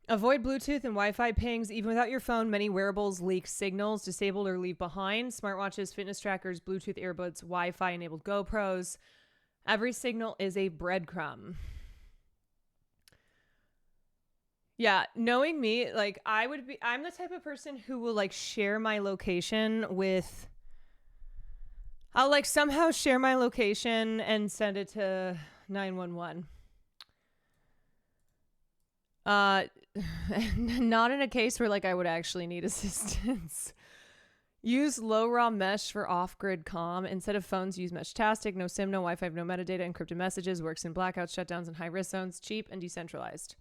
Avoid Bluetooth and Wi-Fi pings. Even without your phone, many wearables leak signals, disabled or leave behind. Smartwatches, fitness trackers, Bluetooth earbuds, Wi-Fi enabled GoPros. Every signal is a breadcrumb. Yeah, knowing me, like I'm the type of person who will like share my location with, I'll like somehow share my location and send it to 911. Not in a case where like I would actually need assistance. Use low raw mesh for off-grid comm. Instead of phones, use Meshtastic. No SIM, no Wi-Fi, no metadata, encrypted messages. Works in blackouts, shutdowns, and high-risk zones. Cheap and decentralized.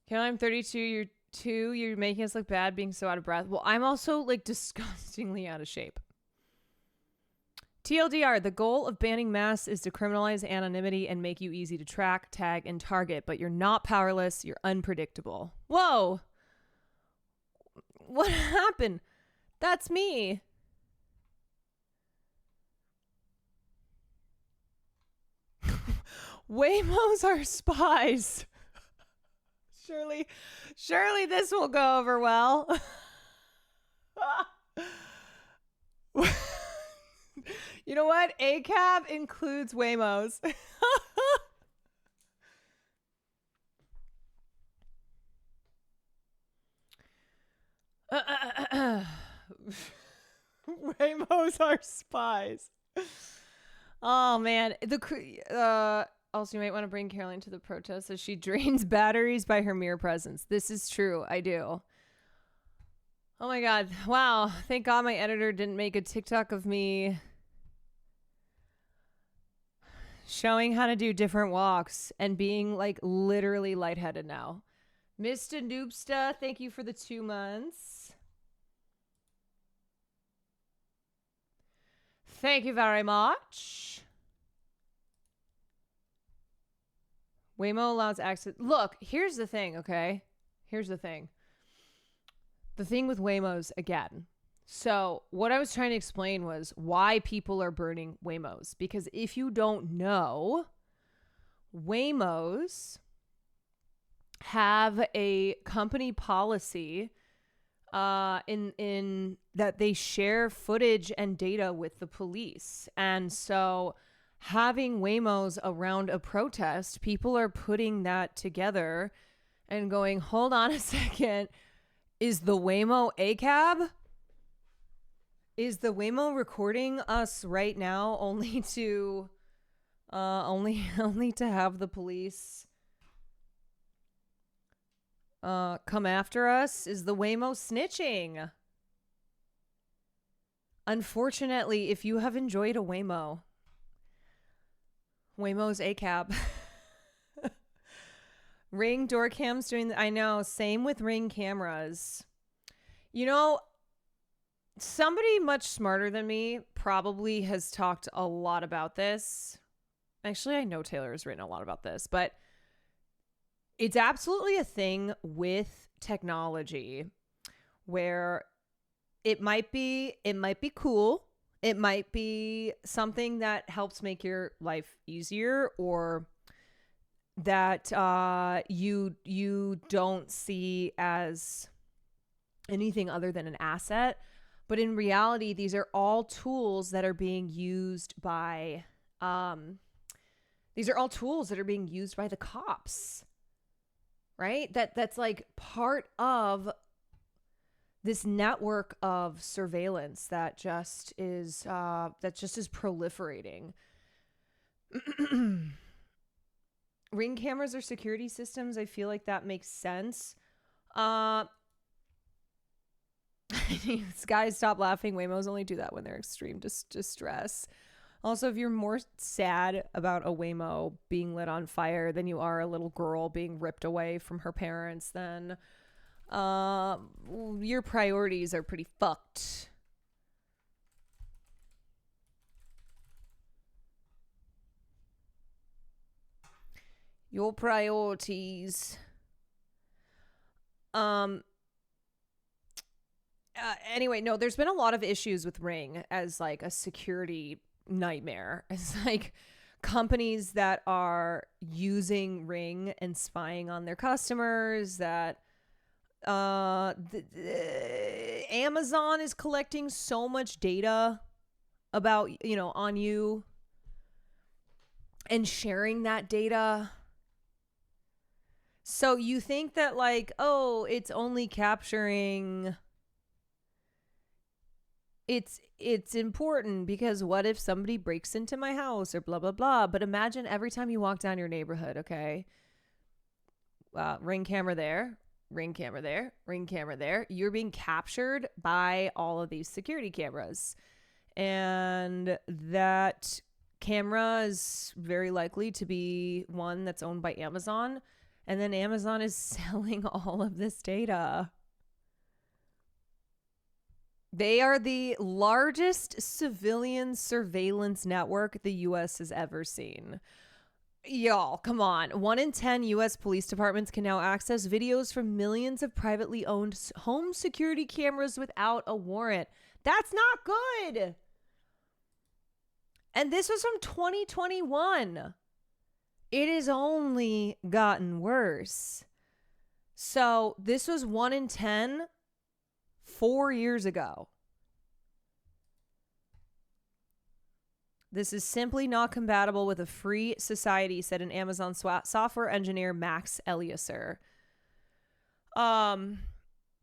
Kelly, I'm 32. You're 2. You're making us look bad being so out of breath. Well, I'm also like disgustingly out of shape. TLDR, the goal of banning masks is to criminalize anonymity and make you easy to track, tag, and target, but you're not powerless, you're unpredictable. Whoa! What happened? That's me. Waymos are spies. Surely this will go over well. You know what? ACAB includes Waymos. Waymos are spies. Oh man, also you might want to bring Caroline to the protest as she drains batteries by her mere presence. This is true. I do. Oh my god. Wow. Thank God my editor didn't make a TikTok of me showing how to do different walks and being like literally lightheaded now. Mr. Noobsta, thank you for the 2 months. Thank you very much. Waymo allows access. Look, here's the thing, okay? Here's the thing. The thing with Waymos, again. So what I was trying to explain was why people are burning Waymos. Because if you don't know, Waymos have a company policy in that they share footage and data with the police. And so having Waymos around a protest, people are putting that together and going, hold on a second, is the Waymo ACAB? Is the Waymo recording us right now only to only to have the police come after us? Is the Waymo snitching? Unfortunately, if you have enjoyed a Waymo's ACAB. Ring door cams doing I know, same with Ring cameras. You know, somebody much smarter than me probably has talked a lot about this. Actually, I know Taylor has written a lot about this, but it's absolutely a thing with technology where it might be cool. It might be something that helps make your life easier, or that you don't see as anything other than an asset. But in reality, these are all tools that are being used by the cops, right? That's like part of this network of surveillance that just is proliferating. Ring cameras are security systems. I feel like that makes sense. Guys, stop laughing. Waymos only do that when they're extreme distress. Also, if you're more sad about a Waymo being lit on fire than you are a little girl being ripped away from her parents, then your priorities are pretty fucked. Your priorities. Anyway, no, there's been a lot of issues with Ring as like a security nightmare. It's like companies that are using Ring and spying on their customers, that Amazon is collecting so much data about, on you and sharing that data. So you think that like, oh, it's only capturing... It's important because what if somebody breaks into my house or blah, blah, blah. But imagine every time you walk down your neighborhood, okay? Ring camera there, ring camera there, ring camera there. You're being captured by all of these security cameras. And that camera is very likely to be one that's owned by Amazon. And then Amazon is selling all of this data. They are the largest civilian surveillance network the U.S. has ever seen. Y'all, come on. 1 in 10 U.S. police departments can now access videos from millions of privately owned home security cameras without a warrant. That's not good. And this was from 2021. It has only gotten worse. So this was 1 in 10 4 years ago. This is simply not compatible with a free society, said an Amazon software engineer, Max Eliezer.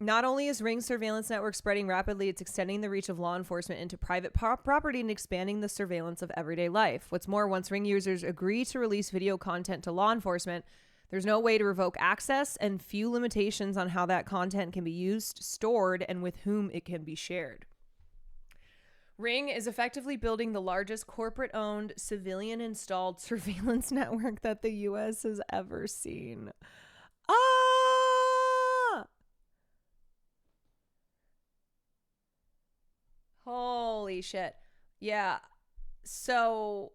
Not only is Ring's surveillance network spreading rapidly, it's extending the reach of law enforcement into private property and expanding the surveillance of everyday life. What's more, once Ring users agree to release video content to law enforcement, there's no way to revoke access and few limitations on how that content can be used, stored, and with whom it can be shared. Ring is effectively building the largest corporate-owned, civilian-installed surveillance network that the U.S. has ever seen. Holy shit. Yeah. So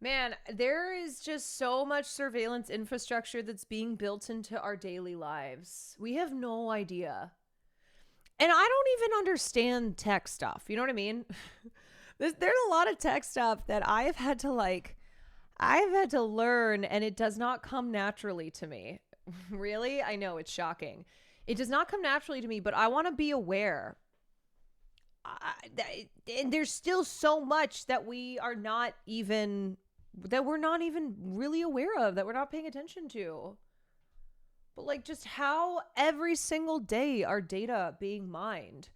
man, there is just so much surveillance infrastructure that's being built into our daily lives. We have no idea. And I don't even understand tech stuff. You know what I mean? There's a lot of tech stuff that I've had to learn, and it does not come naturally to me. Really? I know, it's shocking. It does not come naturally to me, but I want to be aware. And there's still so much that we're not even really aware of, that we're not paying attention to. But like, just how every single day our data being mined,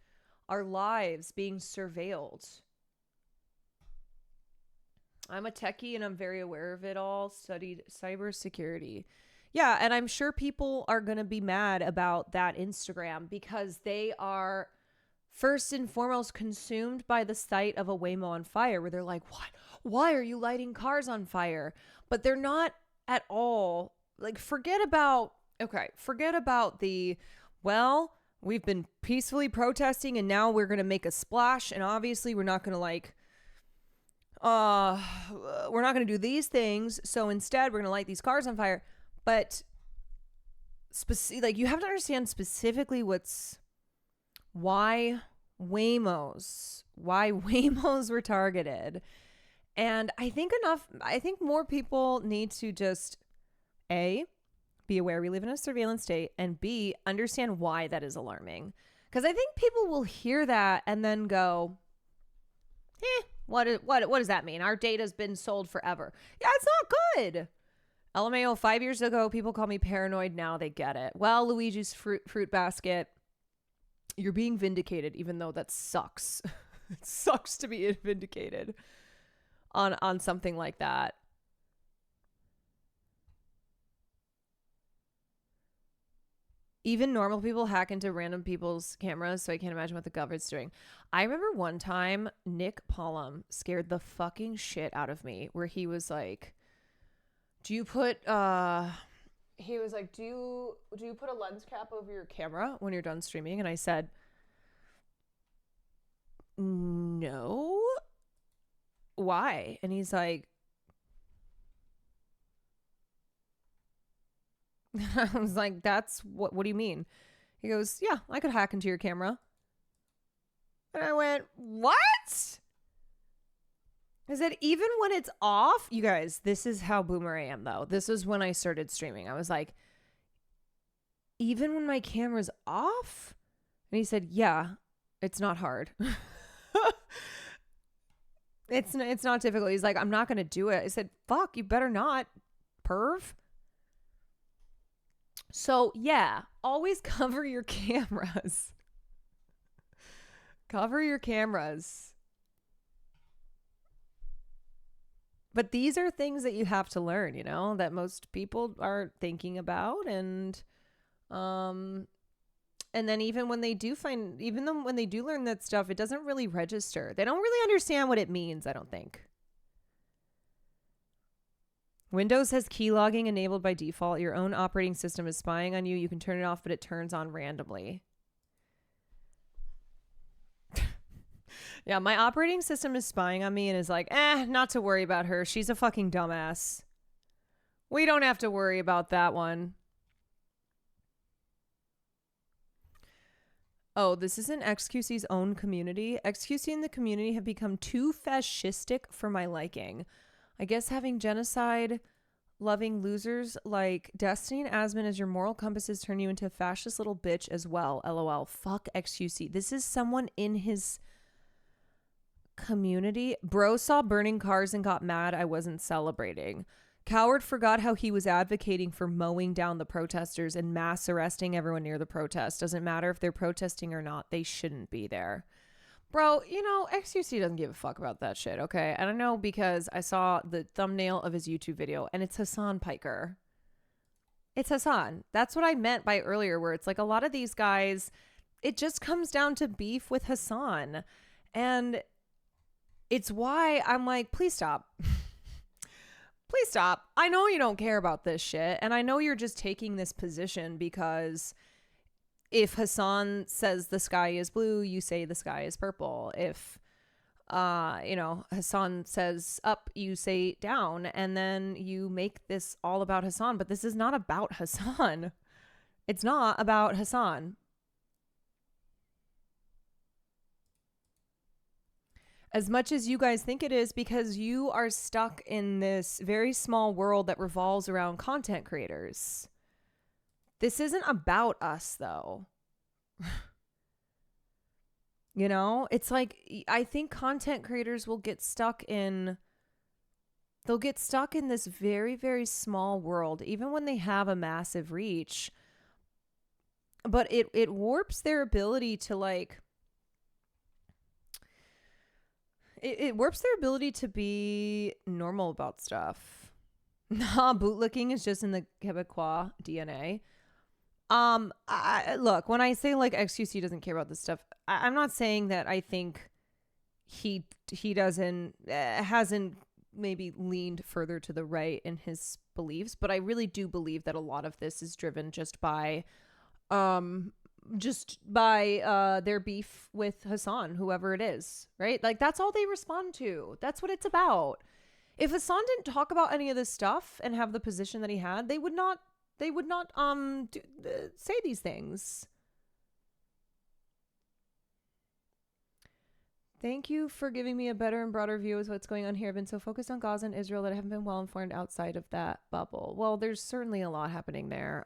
our lives being surveilled. I'm a techie and I'm very aware of it all. Studied cybersecurity. Yeah, and I'm sure people are going to be mad about that Instagram because they are first and foremost consumed by the sight of a Waymo on fire, where they're like, what? Why are you lighting cars on fire? But they're not at all, like, forget about the, well, we've been peacefully protesting and now we're going to make a splash, and obviously we're not going to we're not going to do these things, so instead we're going to light these cars on fire. But you have to understand specifically why Waymos were targeted. And I think more people need to just A, be aware we live in a surveillance state, and B, understand why that is alarming. Because I think people will hear that and then go, what does that mean? Our data's been sold forever. Yeah, it's not good. LMAO, 5 years ago, people called me paranoid. Now they get it. Well, Luigi's fruit basket, you're being vindicated, even though that sucks. It sucks to be vindicated on something like that. Even normal people hack into random people's cameras, so I can't imagine what the government's doing. I remember one time Nick Pollum scared the fucking shit out of me, where he was like, do you put a lens cap over your camera when you're done streaming? And I said, no. Why? And he's like, I was like, that's what do you mean? He goes, yeah, I could hack into your camera. And I went, what? I said, even when it's off, you guys, this is how boomer I am, though. This is when I started streaming. I was like, even when my camera's off? And he said, yeah, it's not hard. It's not difficult. He's like, I'm not going to do it. I said, fuck, you better not, perv. So, yeah, always cover your cameras. Cover your cameras. But these are things that you have to learn, you know, that most people aren't thinking about. And then even when they do learn that stuff, it doesn't really register. They don't really understand what it means, I don't think. Windows has keylogging enabled by default. Your own operating system is spying on you. You can turn it off, but it turns on randomly. Yeah, my operating system is spying on me and is like, not to worry about her. She's a fucking dumbass. We don't have to worry about that one. Oh, this isn't XQC's own community. XQC and the community have become too fascistic for my liking. I guess having genocide loving losers like Destiny and Asmon as your moral compasses turn you into a fascist little bitch as well. LOL. Fuck XQC. This is someone in his community. Bro saw burning cars and got mad I wasn't celebrating. Coward forgot how he was advocating for mowing down the protesters and mass arresting everyone near the protest. Doesn't matter if they're protesting or not. They shouldn't be there. Bro, you know, XQC doesn't give a fuck about that shit, okay? And I know because I saw the thumbnail of his YouTube video and it's Hassan Piker. It's Hassan. That's what I meant by earlier, where it's like a lot of these guys, it just comes down to beef with Hassan. And it's why I'm like, please stop. Please stop. I know you don't care about this shit. And I know you're just taking this position because if Hassan says the sky is blue, you say the sky is purple. If, Hassan says up, you say down. And then you make this all about Hassan. But this is not about Hassan. It's not about Hassan. As much as you guys think it is, because you are stuck in this very small world that revolves around content creators. This isn't about us, though. You know, it's like, I think content creators will get stuck in, they'll get stuck in this very, very small world, even when they have a massive reach. But it warps their ability to like, it warps their ability to be normal about stuff. Nah, bootlicking is just in the Quebecois DNA. Look, when I say like XQC doesn't care about this stuff, I'm not saying that I think he doesn't, hasn't maybe leaned further to the right in his beliefs, but I really do believe that a lot of this is driven just by their beef with Hassan, whoever it is, right? Like that's all they respond to. That's what it's about. If Hassan didn't talk about any of this stuff and have the position that he had, they would not say these things. Thank you for giving me a better and broader view of what's going on here. I've been so focused on Gaza and Israel that I haven't been well informed outside of that bubble. Well, there's certainly a lot happening there.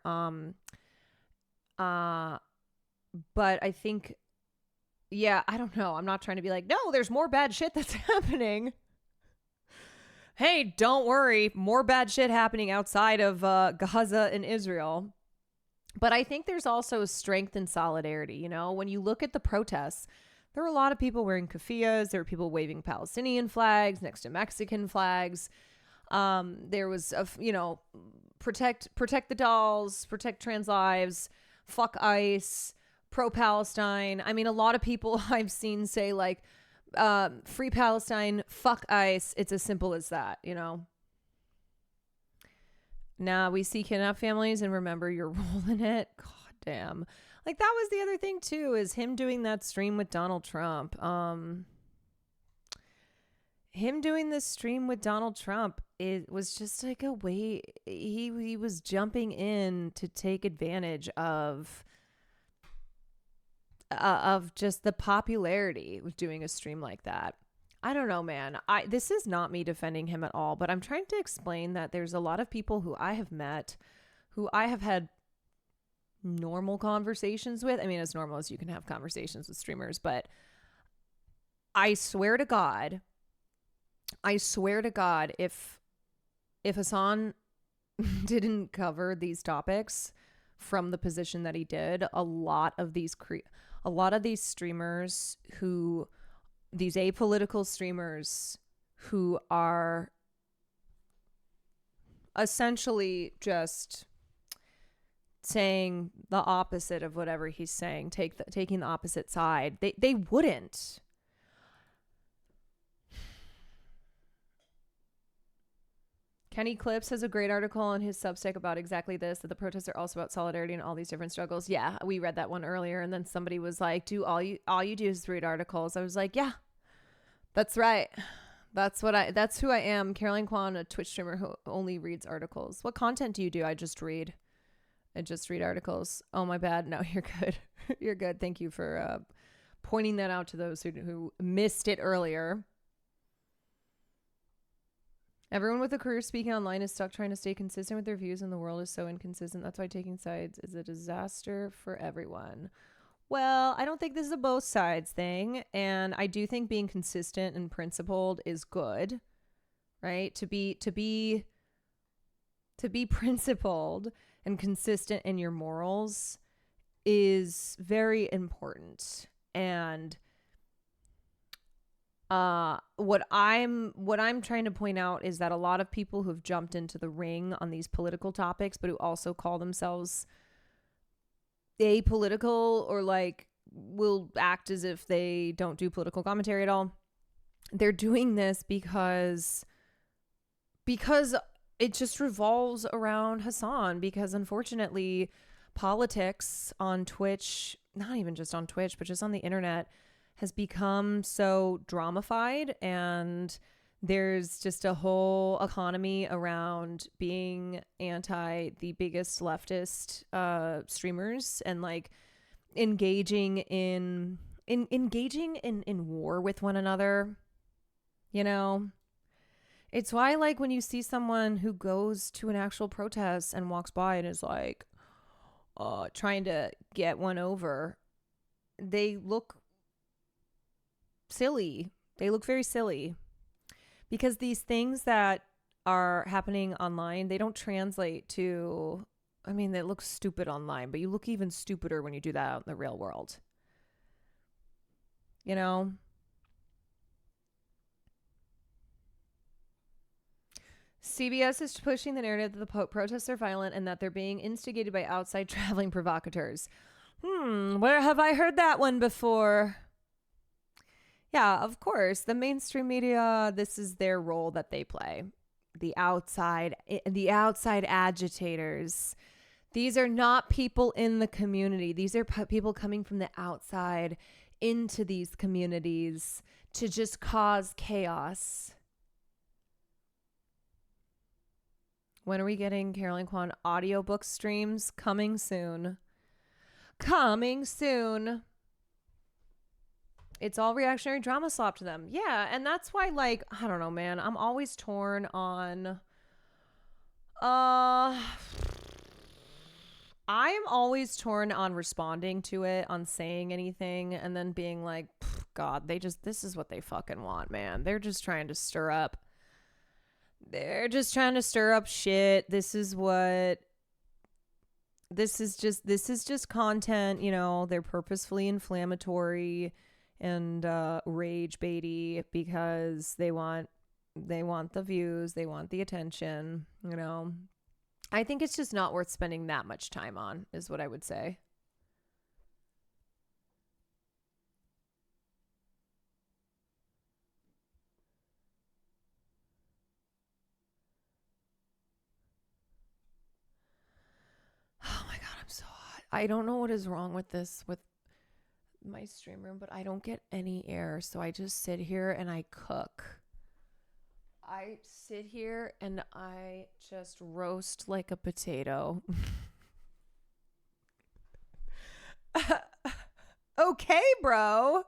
But I think, yeah, I don't know. I'm not trying to be like, no, there's more bad shit that's happening. Hey, don't worry. More bad shit happening outside of Gaza and Israel. But I think there's also strength and solidarity. You know, when you look at the protests, there were a lot of people wearing keffiyehs. There were people waving Palestinian flags next to Mexican flags. There was, protect the dolls, protect trans lives, fuck ICE, pro-Palestine. I mean, a lot of people I've seen say like, free Palestine, fuck ICE. It's as simple as that, you know? Nah, we see kidnapped families and remember your role in it. God damn. Like that was the other thing too, is him doing that stream with Donald Trump. Him doing this stream with Donald Trump, it was just like a way he was jumping in to take advantage of just the popularity with doing a stream like that. I don't know, man. This is not me defending him at all, but I'm trying to explain that there's a lot of people who I have met, who I have had normal conversations with. I mean, as normal as you can have conversations with streamers, but I swear to God, if Hassan didn't cover these topics from the position that he did, a lot of these streamers these apolitical streamers who are essentially just saying the opposite of whatever he's saying, taking the opposite side, they wouldn't. Kenny Clips has a great article on his Substack about exactly this, that the protests are also about solidarity and all these different struggles. Yeah, we read that one earlier, and then somebody was like, all you do is read articles. I was like, yeah, that's right. That's who I am. Caroline Kwan, a Twitch streamer who only reads articles. What content do you do? I just read. and just read articles. Oh, my bad. No, you're good. You're good. Thank you for pointing that out to those who missed it earlier. Everyone with a career speaking online is stuck trying to stay consistent with their views, and the world is so inconsistent. That's why taking sides is a disaster for everyone. Well, I don't think this is a both sides thing, and I do think being consistent and principled is good, right? To be principled and consistent in your morals is very important. And what I'm trying to point out is that a lot of people who've jumped into the ring on these political topics, but who also call themselves apolitical or like will act as if they don't do political commentary at all, they're doing this because it just revolves around Hassan, because unfortunately politics on Twitch, not even just on Twitch, but just on the internet, has become so dramified, and there's just a whole economy around being anti the biggest leftist streamers and like engaging in war with one another. You know, it's why, like, when you see someone who goes to an actual protest and walks by and is like trying to get one over, they look silly. They look very silly, because these things that are happening online, they don't translate to, I mean, they look stupid online, but you look even stupider when you do that out in the real world. You know? CBS is pushing the narrative that the protests are violent and that they're being instigated by outside traveling provocateurs. Where have I heard that one before? Yeah, of course. The mainstream media, this is their role that they play. The outside agitators. These are not people in the community. These are people coming from the outside into these communities to just cause chaos. When are we getting Caroline Kwan audiobook streams? Coming soon. Coming soon. It's all reactionary drama slop to them. Yeah, and that's why, like, I don't know, man. I'm always torn on... I am always torn on responding to it, on saying anything, and then being like, God, this is what they fucking want, man. They're just trying to stir up. They're just trying to stir up shit. This is just content, you know. They're purposefully inflammatory and rage baity because they want the views, they want the attention, you know. I think it's just not worth spending that much time on, is what I would say. Oh my God, I'm so hot. I don't know what is wrong with my stream room, but I don't get any air, so I just sit here and I cook. I sit here and I just roast like a potato. Okay, bro.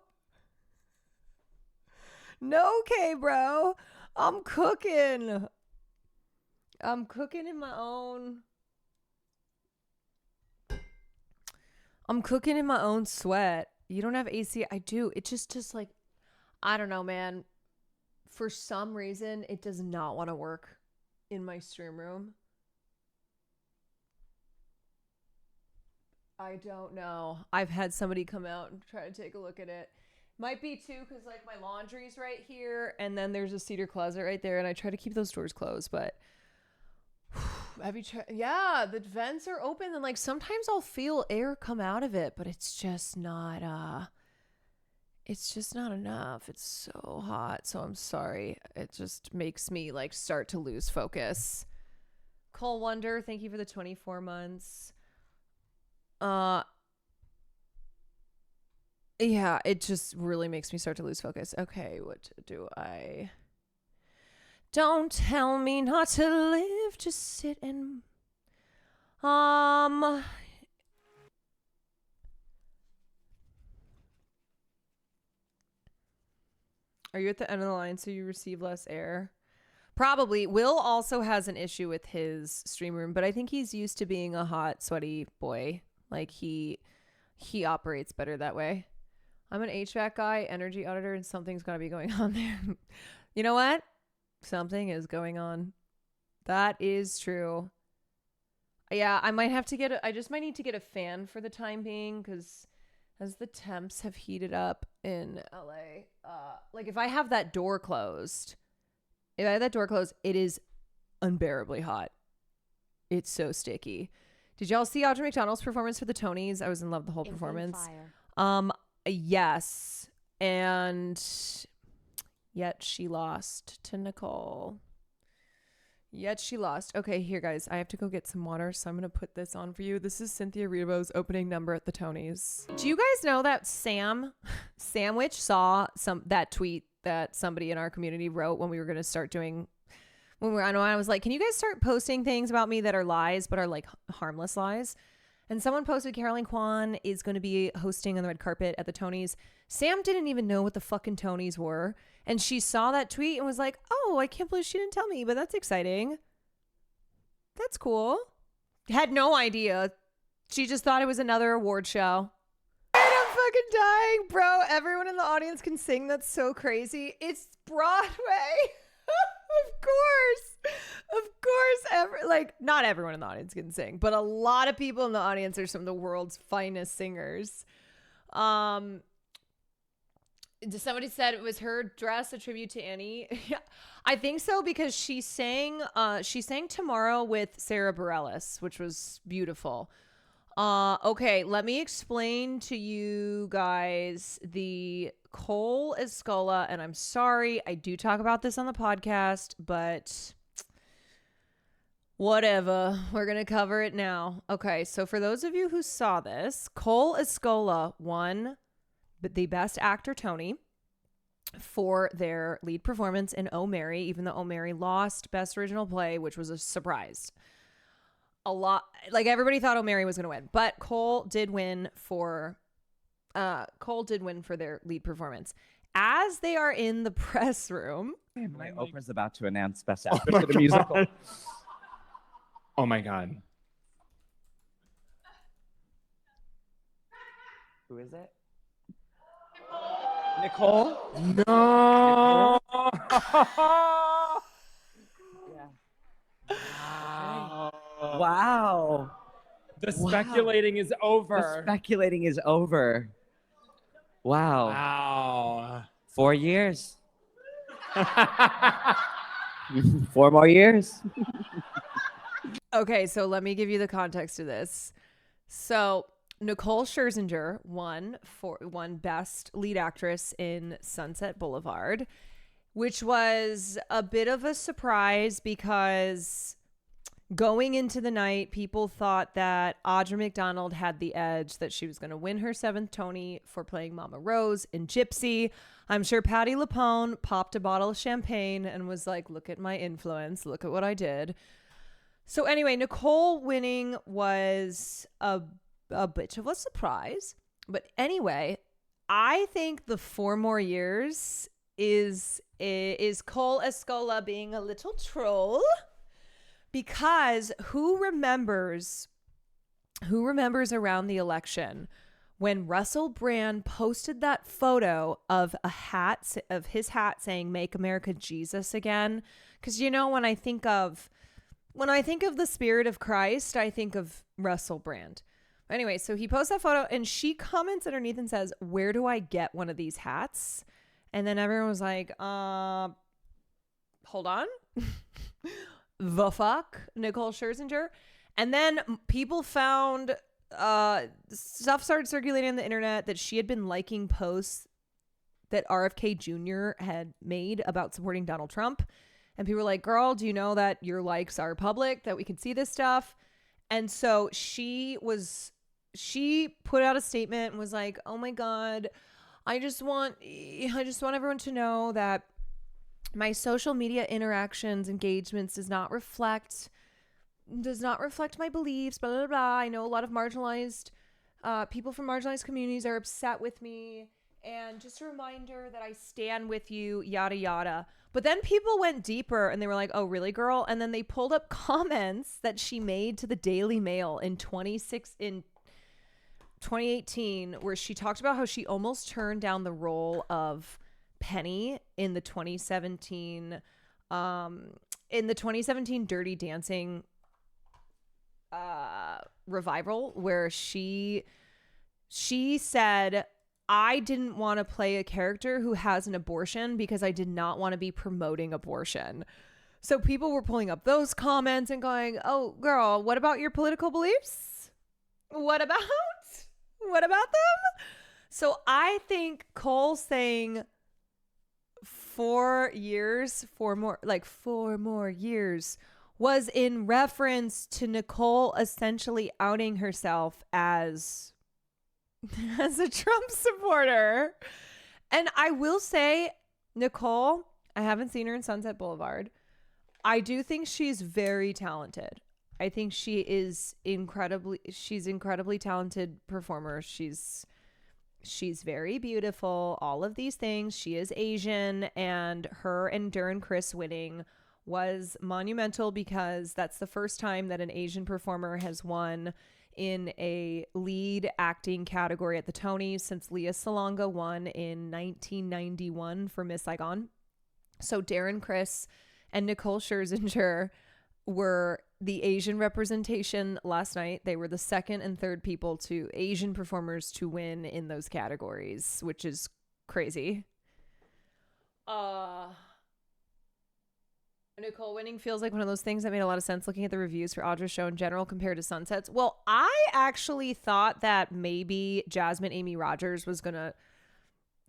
No, okay, bro. I'm cooking in my own... I'm cooking in my own sweat. You don't have AC? I do. It just like, I don't know, man. For some reason, it does not want to work in my stream room. I don't know. I've had somebody come out and try to take a look at it. Might be too, because like my laundry's right here, and then there's a cedar closet right there, and I try to keep those doors closed, but have you tried? Yeah, the vents are open, and like sometimes I'll feel air come out of it, but it's just not enough. It's so hot. So I'm sorry. It just makes me like start to lose focus. Cole Wonder, thank you for the 24 months. Yeah, it just really makes me start to lose focus. Okay, what do I... Don't tell me not to live, just sit and Are you at the end of the line so you receive less air? Probably. Will also has an issue with his stream room, but I think he's used to being a hot, sweaty boy. Like he operates better that way. I'm an HVAC guy, energy auditor, and something's got to be going on there. You know what? Something is going on. That is true. Yeah, I just might need to get a fan for the time being, because as the temps have heated up in LA, like if I have that door closed, it is unbearably hot. It's so sticky. Did y'all see Audra McDonald's performance for the Tonys? I was in love the whole performance. Yes. And yet she lost to Nicole. Okay, here, guys. I have to go get some water, so I'm going to put this on for you. This is Cynthia Erivo's opening number at the Tonys. Do you guys know that Sandwich saw that tweet that somebody in our community wrote when we were going to start doing... I was like, can you guys start posting things about me that are lies, but are like harmless lies? And someone posted Caroline Kwan is going to be hosting on the red carpet at the Tonys. Sam didn't even know what the fucking Tonys were. And she saw that tweet and was like, oh, I can't believe she didn't tell me, but that's exciting. That's cool. Had no idea. She just thought it was another award show. I'm fucking dying, bro. Everyone in the audience can sing. That's so crazy. It's Broadway. Of course, not everyone in the audience can sing, but a lot of people in the audience are some of the world's finest singers. Somebody said it was her dress, a tribute to Annie. Yeah, I think so, because she sang Tomorrow with Sarah Bareilles, which was beautiful. Okay, let me explain to you guys the Cole Escola, and I'm sorry, I do talk about this on the podcast, but whatever, we're gonna cover it now. Okay, so for those of you who saw this, Cole Escola won the Best Actor Tony for their lead performance in Oh Mary, even though Oh Mary lost Best Original Play, which was a surprise. Everybody thought Oh Mary was gonna win, but Cole did win for their lead performance. As they are in the press room, Oprah's about to announce Best Actress in a musical. Oh my God. Who is it? Nicole? No. Wow. The speculating is over. The speculating is over. Wow. Wow. 4 years. 4 more years. okay, so let me give you the context of this. So Nicole Scherzinger won Best Lead Actress in Sunset Boulevard, which was a bit of a surprise because going into the night, people thought that Audra McDonald had the edge, that she was going to win her 7th Tony for playing Mama Rose in Gypsy. I'm sure Patti LuPone popped a bottle of champagne and was like, look at my influence. Look at what I did. So anyway, Nicole winning was a bit of a surprise. But anyway, I think the 4 more years is Cole Escola being a little troll. Because who remembers around the election when Russell Brand posted that photo of his hat saying "Make America Jesus Again"? Because when I think of the spirit of Christ, I think of Russell Brand. Anyway, so he posts that photo and she comments underneath and says, "Where do I get one of these hats?" And then everyone was like, hold on. The fuck, Nicole Scherzinger. And then people found stuff started circulating on the internet that she had been liking posts that RFK Jr. had made about supporting Donald Trump. And people were like, girl, do you know that your likes are public, that we can see this stuff? And so she put out a statement and was like, oh my God, I just want everyone to know that my social media interactions, engagements does not reflect does not reflect my beliefs, blah, blah, blah. I know a lot of marginalized people from marginalized communities are upset with me. And just a reminder that I stand with you, yada, yada. But then people went deeper and they were like, oh, really, girl? And then they pulled up comments that she made to the Daily Mail in 2018, where she talked about how she almost turned down the role of Penny in the 2017 Dirty Dancing revival, where she said, I didn't want to play a character who has an abortion because I did not want to be promoting abortion. So people were pulling up those comments and going, oh, girl, what about your political beliefs? What about them? So I think Cole saying 4 more years was in reference to Nicole essentially outing herself as a Trump supporter. And I will say, Nicole, I haven't seen her in Sunset Boulevard. I do think she's very talented. I think she's incredibly talented performer. She's very beautiful, all of these things. She is Asian, and her and Darren Criss winning was monumental because that's the first time that an Asian performer has won in a lead acting category at the Tonys since Lea Salonga won in 1991 for Miss Saigon. So Darren Criss and Nicole Scherzinger were the Asian representation last night. They were the second and third Asian performers to win in those categories, which is crazy. Nicole winning feels like one of those things that made a lot of sense looking at the reviews for Audra's show in general compared to Sunset's. Well, I actually thought that maybe Jasmine Amy Rogers was gonna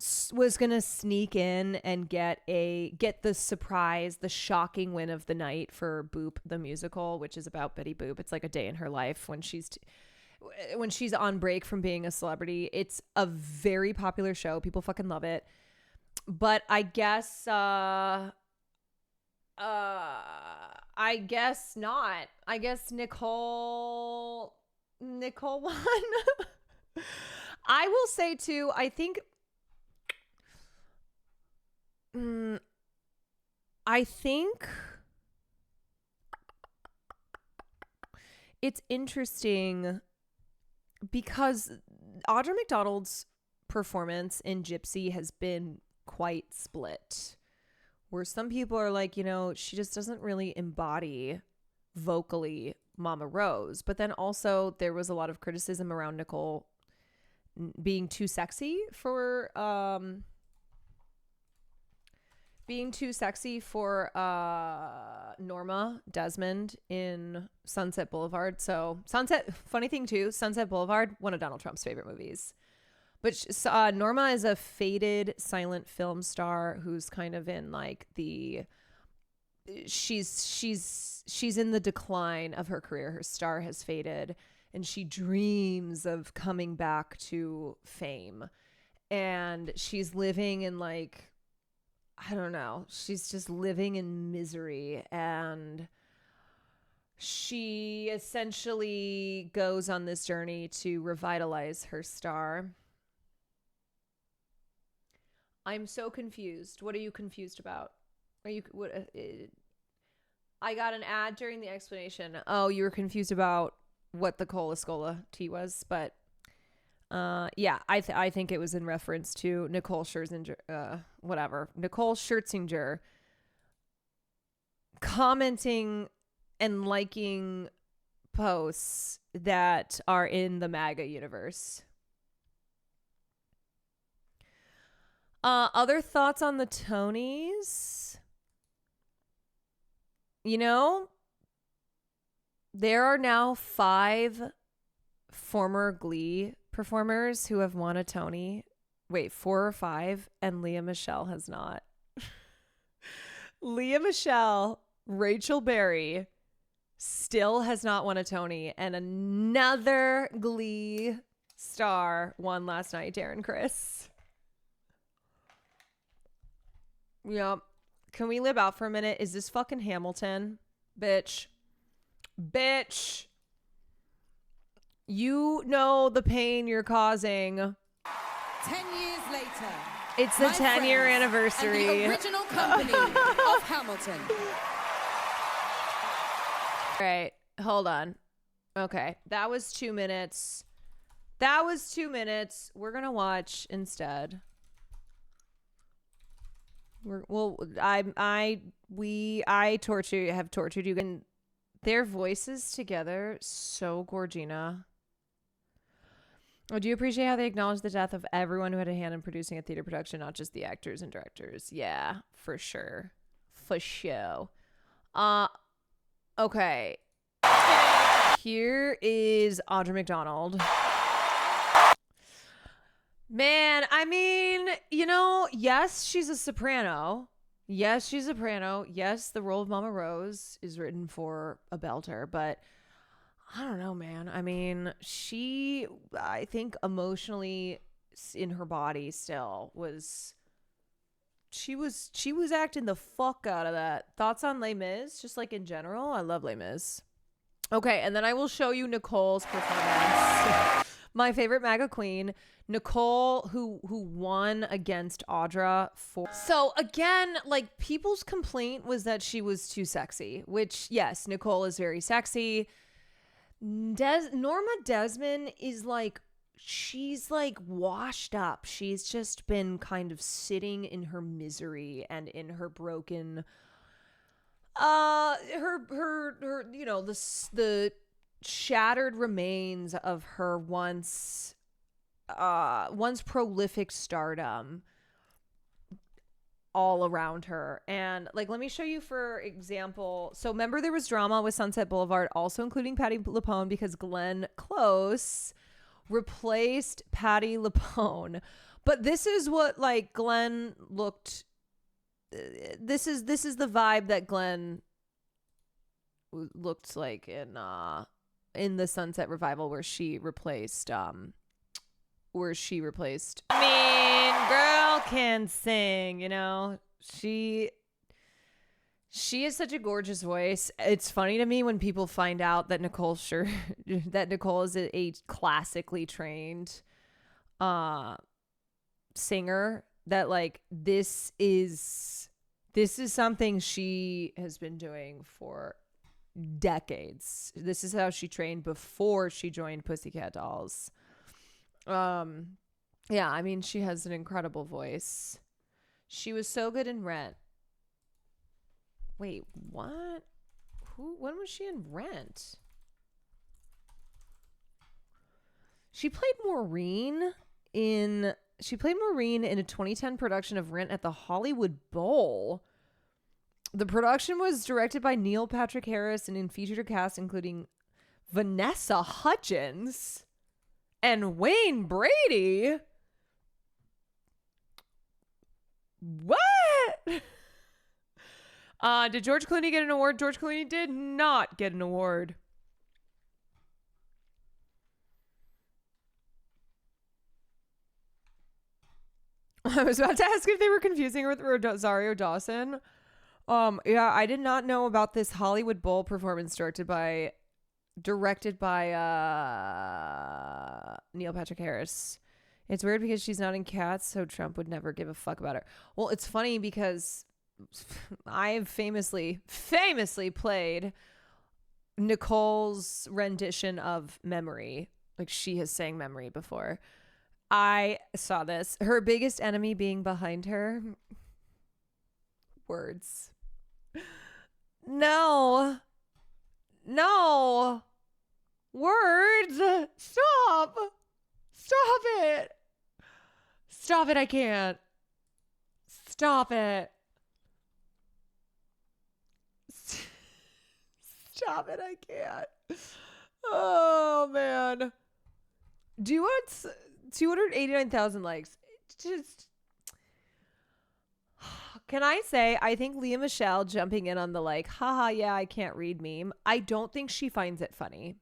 sneak in and get the surprise, the shocking win of the night for Boop the musical, which is about Betty Boop. It's like a day in her life when she's on break from being a celebrity. It's a very popular show. People fucking love it. But I guess not. I guess Nicole won. I will say too, I think it's interesting because Audra McDonald's performance in Gypsy has been quite split, where some people are like, she just doesn't really embody vocally Mama Rose. But then also there was a lot of criticism around Nicole being too sexy for Norma Desmond in Sunset Boulevard. So funny thing too, Sunset Boulevard, one of Donald Trump's favorite movies. But Norma is a faded silent film star who's kind of in like she's in the decline of her career. Her star has faded and she dreams of coming back to fame. And she's living in like, I don't know, she's just living in misery. And she essentially goes on this journey to revitalize her star. I'm so confused. What are you confused about? I got an ad during the explanation. Oh, you were confused about what the Cola Scola tea was, but yeah, I think it was in reference to Nicole Scherzinger, Nicole Scherzinger commenting and liking posts that are in the MAGA universe. Other thoughts on the Tonys? There are now 5 former Glee performers who have won a Tony. Wait, 4 or 5, and Lea Michele has not. Lea Michele, Rachel Berry still has not won a Tony, and another Glee star won last night, Darren Criss. Yep. Can we live out for a minute? Is this fucking Hamilton? Bitch. Bitch. You know the pain you're causing. 10 years later. It's the 10-year And anniversary. the original company of Hamilton. All right, hold on. Okay, that was 2 minutes. That was 2 minutes. We're gonna watch instead. I have tortured you. And their voices together, so Gorgina. Oh, do you appreciate how they acknowledge the death of everyone who had a hand in producing a theater production, not just the actors and directors? Yeah, for sure. For sure. Okay. Here is Audra McDonald. Man, I mean, you know, yes, she's a soprano. Yes, she's a soprano. Yes, the role of Mama Rose is written for a belter, but I don't know, man. I mean, I think emotionally in her body still she was acting the fuck out of that. Thoughts on Les Mis? Just like in general, I love Les Mis. Okay, and then I will show you Nicole's performance. My favorite MAGA queen, Nicole, who won against Audra for. So again, like, people's complaint was that she was too sexy, which, yes, Nicole is very sexy. Norma Desmond is like, she's like washed up. She's just been kind of sitting in her misery and in her broken, her you know, the shattered remains of her once prolific stardom all around her. And like, let me show you, for example. So remember, there was drama with Sunset Boulevard, also including Patti LuPone, because Glenn Close replaced Patti LuPone. But this is what like Glenn looked. This is the vibe that Glenn looked like in the Sunset Revival, where she replaced I mean, girl can sing, you know. She has such a gorgeous voice. It's funny to me when people find out that Nicole is a classically trained singer, that like this is something she has been doing for decades. This is how she trained before she joined Pussycat Dolls. Yeah, I mean, she has an incredible voice. She was so good in Rent. Wait, what? When was she in Rent? She played Maureen in a 2010 production of Rent at the Hollywood Bowl. The production was directed by Neil Patrick Harris and featured a cast including Vanessa Hudgens and Wayne Brady. What? Did George Clooney get an award? George Clooney did not get an award. I was about to ask if they were confusing her with Rosario Dawson. Yeah, I did not know about this Hollywood Bowl performance directed by Neil Patrick Harris. It's weird because she's not in Cats, so Trump would never give a fuck about her. Well, it's funny because I've famously played Nicole's rendition of Memory. Like, she has sang Memory before. I saw this. Her biggest enemy being behind her. Words. No. Words. Stop it. Stop it. I can't. Stop it. Stop it. I can't. Oh, man. Do you want 289,000 likes? Just, can I say, I think Leah Michelle jumping in on the like, haha, yeah, I can't read meme. I don't think she finds it funny.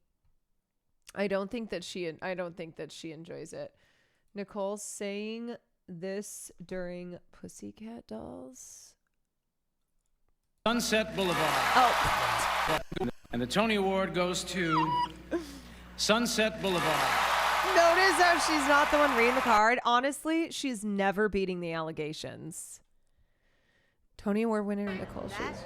I don't think that she enjoys it. Nicole saying this during Pussycat Dolls. Sunset Boulevard. Oh. And the Tony Award goes to Sunset Boulevard. Notice how she's not the one reading the card. Honestly, she's never beating the allegations. Tony Award winner Nicole Shoes.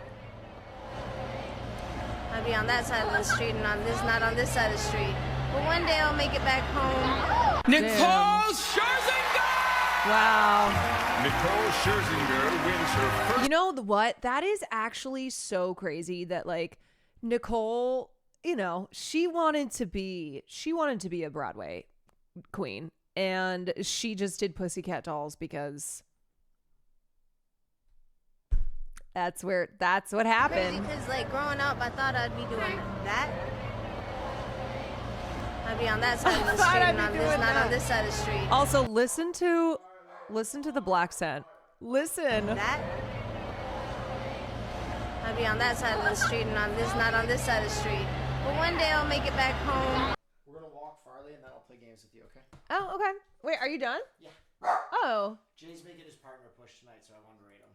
I'll be on that side of the street and not on this side of the street. But one day I'll make it back home. Nicole Scherzinger! Wow. Nicole Scherzinger wins her first. You know what? That is actually so crazy that like Nicole, you know, she wanted to be a Broadway queen, and she just did Pussycat Dolls because that's what happened. Because like growing up, I thought I'd be doing that. I'd be on that side of the street and not on this side of the street. Also, listen to the black scent. Listen. That. I'd be on that side of the street and not on this side of the street. But one day I'll make it back home. We're gonna walk Farley and then I'll play games with you, okay? Oh, okay. Wait, are you done? Yeah. Oh. Jay's making his partner push tonight, so I want to rate him.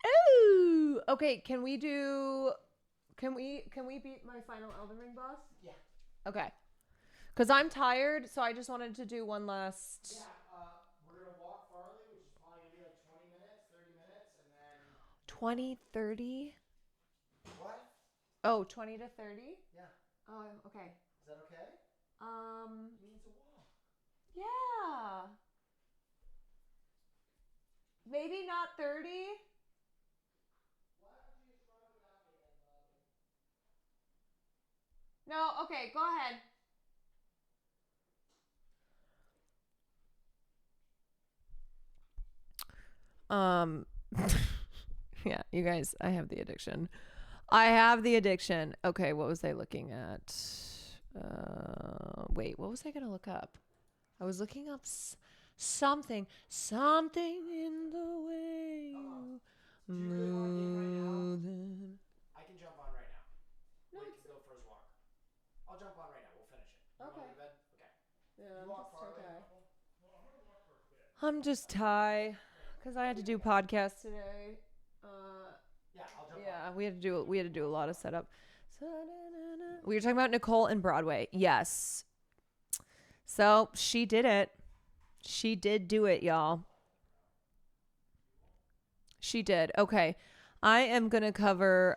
Ooh. Okay, can we beat my final Elden Ring boss? Yeah. Okay. Cuz I'm tired, so I just wanted to do one last. Yeah, we're gonna walk Farley, which is probably gonna be like 20 minutes, 30 minutes, and then 20, 30? What? Oh, 20 to 30? Yeah. Oh, okay. Is that okay? It means a walk. Yeah. Maybe not 30? No, okay, go ahead. Yeah, you guys, I have the addiction. Okay, what was I looking at? Wait, what was I gonna look up? I was looking up something in the way you move. I can jump on right now. Wait can go for his walk. I'll jump on right now. We'll finish it. You Okay. want to go to bed? Okay. Yeah, You walk Farley. I'm just tired because I had to do podcasts today. Yeah, I'll jump Yeah, we had to do a lot of setup. We were talking about Nicole and Broadway. Yes. So she did it. She did do it, y'all. She did. Okay. I am gonna cover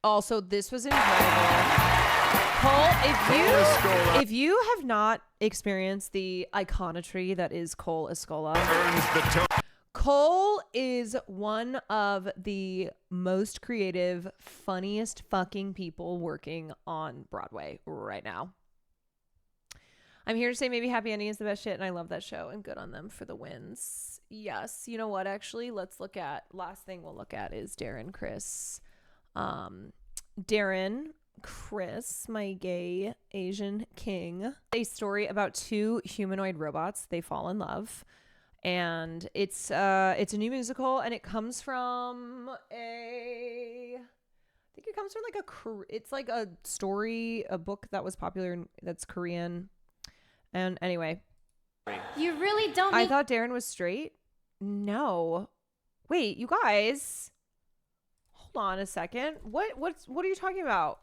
also this was incredible. Cole, if you have not experienced the iconography that is Cole Escola, Cole is one of the most creative, funniest fucking people working on Broadway right now. I'm here to say maybe Happy Ending is the best shit, and I love that show, and good on them for the wins. Yes, you know what, actually, last thing we'll look at is Darren Criss. Darren Criss, my gay Asian king. A story about two humanoid robots. They fall in love. And it's a new musical, and it comes from it's like a story, a book that was popular that's Korean. And anyway, You really don't I thought Darren was straight. No, wait, you guys, hold on a second. What are you talking about?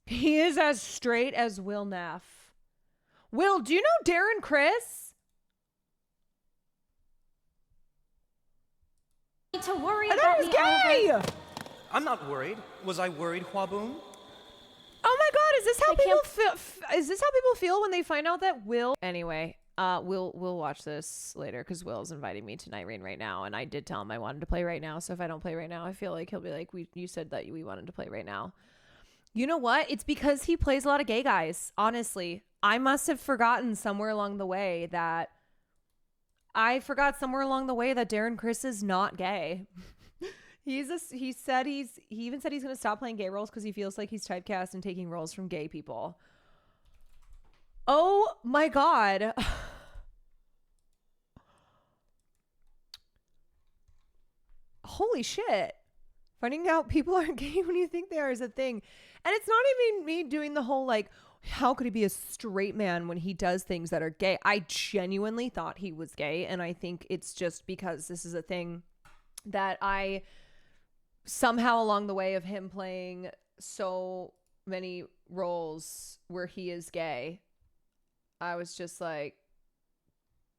He is as straight as Will Neff. Will, do you know Darren Criss? to worry I thought he was gay. I'm not worried. Was I worried, Hwaboom? Oh my God, is this how people feel? Is this how people feel when they find out that Will? Anyway, we'll watch this later because Will's inviting me to Nightreign right now, and I did tell him I wanted to play right now. So if I don't play right now, I feel like he'll be like, "You said that we wanted to play right now." You know what? It's because he plays a lot of gay guys. Honestly, I must have forgotten somewhere along the way that Darren Criss is not gay. He even said he's gonna stop playing gay roles because he feels like he's typecast and taking roles from gay people. Oh my god. Holy shit. Finding out people aren't gay when you think they are is a thing. And it's not even me doing the whole like, how could he be a straight man when he does things that are gay? I genuinely thought he was gay. And I think it's just because this is a thing that I somehow along the way of him playing so many roles where he is gay, I was just like,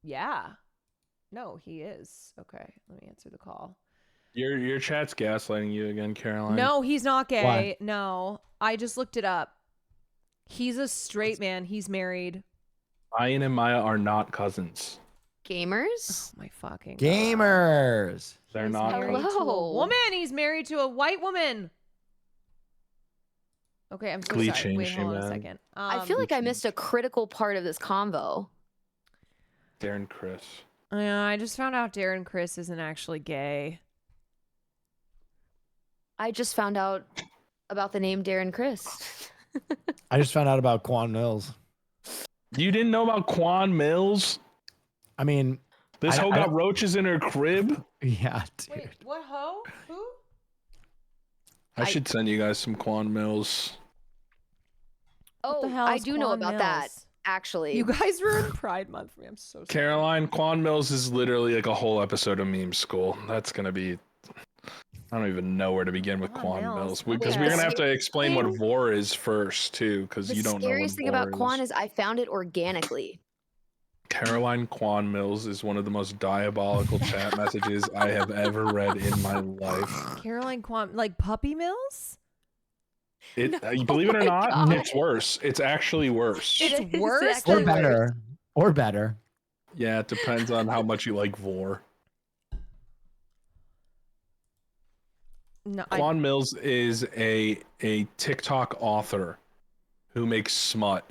yeah, no, he is. Okay, let me answer the call. Your chat's gaslighting you again, Caroline. No, he's not gay. Why? No, I just looked it up. He's a straight man. He's married. Ian and Maya are not cousins. Gamers? Oh my fucking Gamers. They're not. married to a woman. He's married to a white woman. Okay, I'm so Glee sorry. Wait, changed hold you, on a man. second. I feel like I missed a critical part of this convo. Darren Chris. I just found out Darren Chris isn't actually gay. I just found out about the name Darren Chris. I just found out about Kwan Mills. You didn't know about Kwan Mills? I mean, This hoe got roaches in her crib? Yeah, dude. Wait, what hoe? Who? I should send you guys some Kwan Mills. Oh, the hell I is do know Kwan about that, Mills? actually. You guys ruined Pride Month for me. I'm so sorry. Caroline, Kwan Mills is literally like a whole episode of Meme School. That's going to be... I don't even know where to begin with Kwan Mills. Because we're going to have to explain what vor is first, too, because you don't know what scariest thing about vor Kwan is I found it organically. Caroline Kwan Mills is one of the most diabolical chat messages I have ever read in my life. Caroline Kwan, like Puppy Mills? Believe it or not, it's worse. It's actually worse. It's worse Or than better. Or better. Yeah, it depends on how much you like vor. No, Kwan Mills is a TikTok author who makes smut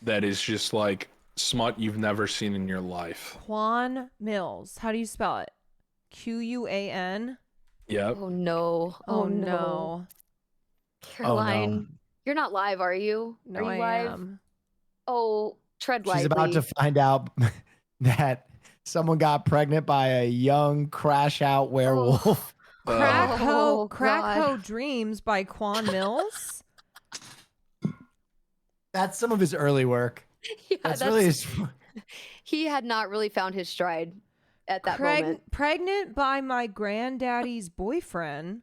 that is just like smut you've never seen in your life. Kwan Mills. How do you spell it? Quan? Yep. Oh no. Oh no. Caroline, you're not live, are you? No, are you I live? am. Oh, tread lightly. She's about to find out that someone got pregnant by a young crash out werewolf. Crack Oh, Ho Dreams by Kwan Mills. That's some of his early work. Yeah, that's really his. He had not really found his stride at that moment. Pregnant by my granddaddy's boyfriend.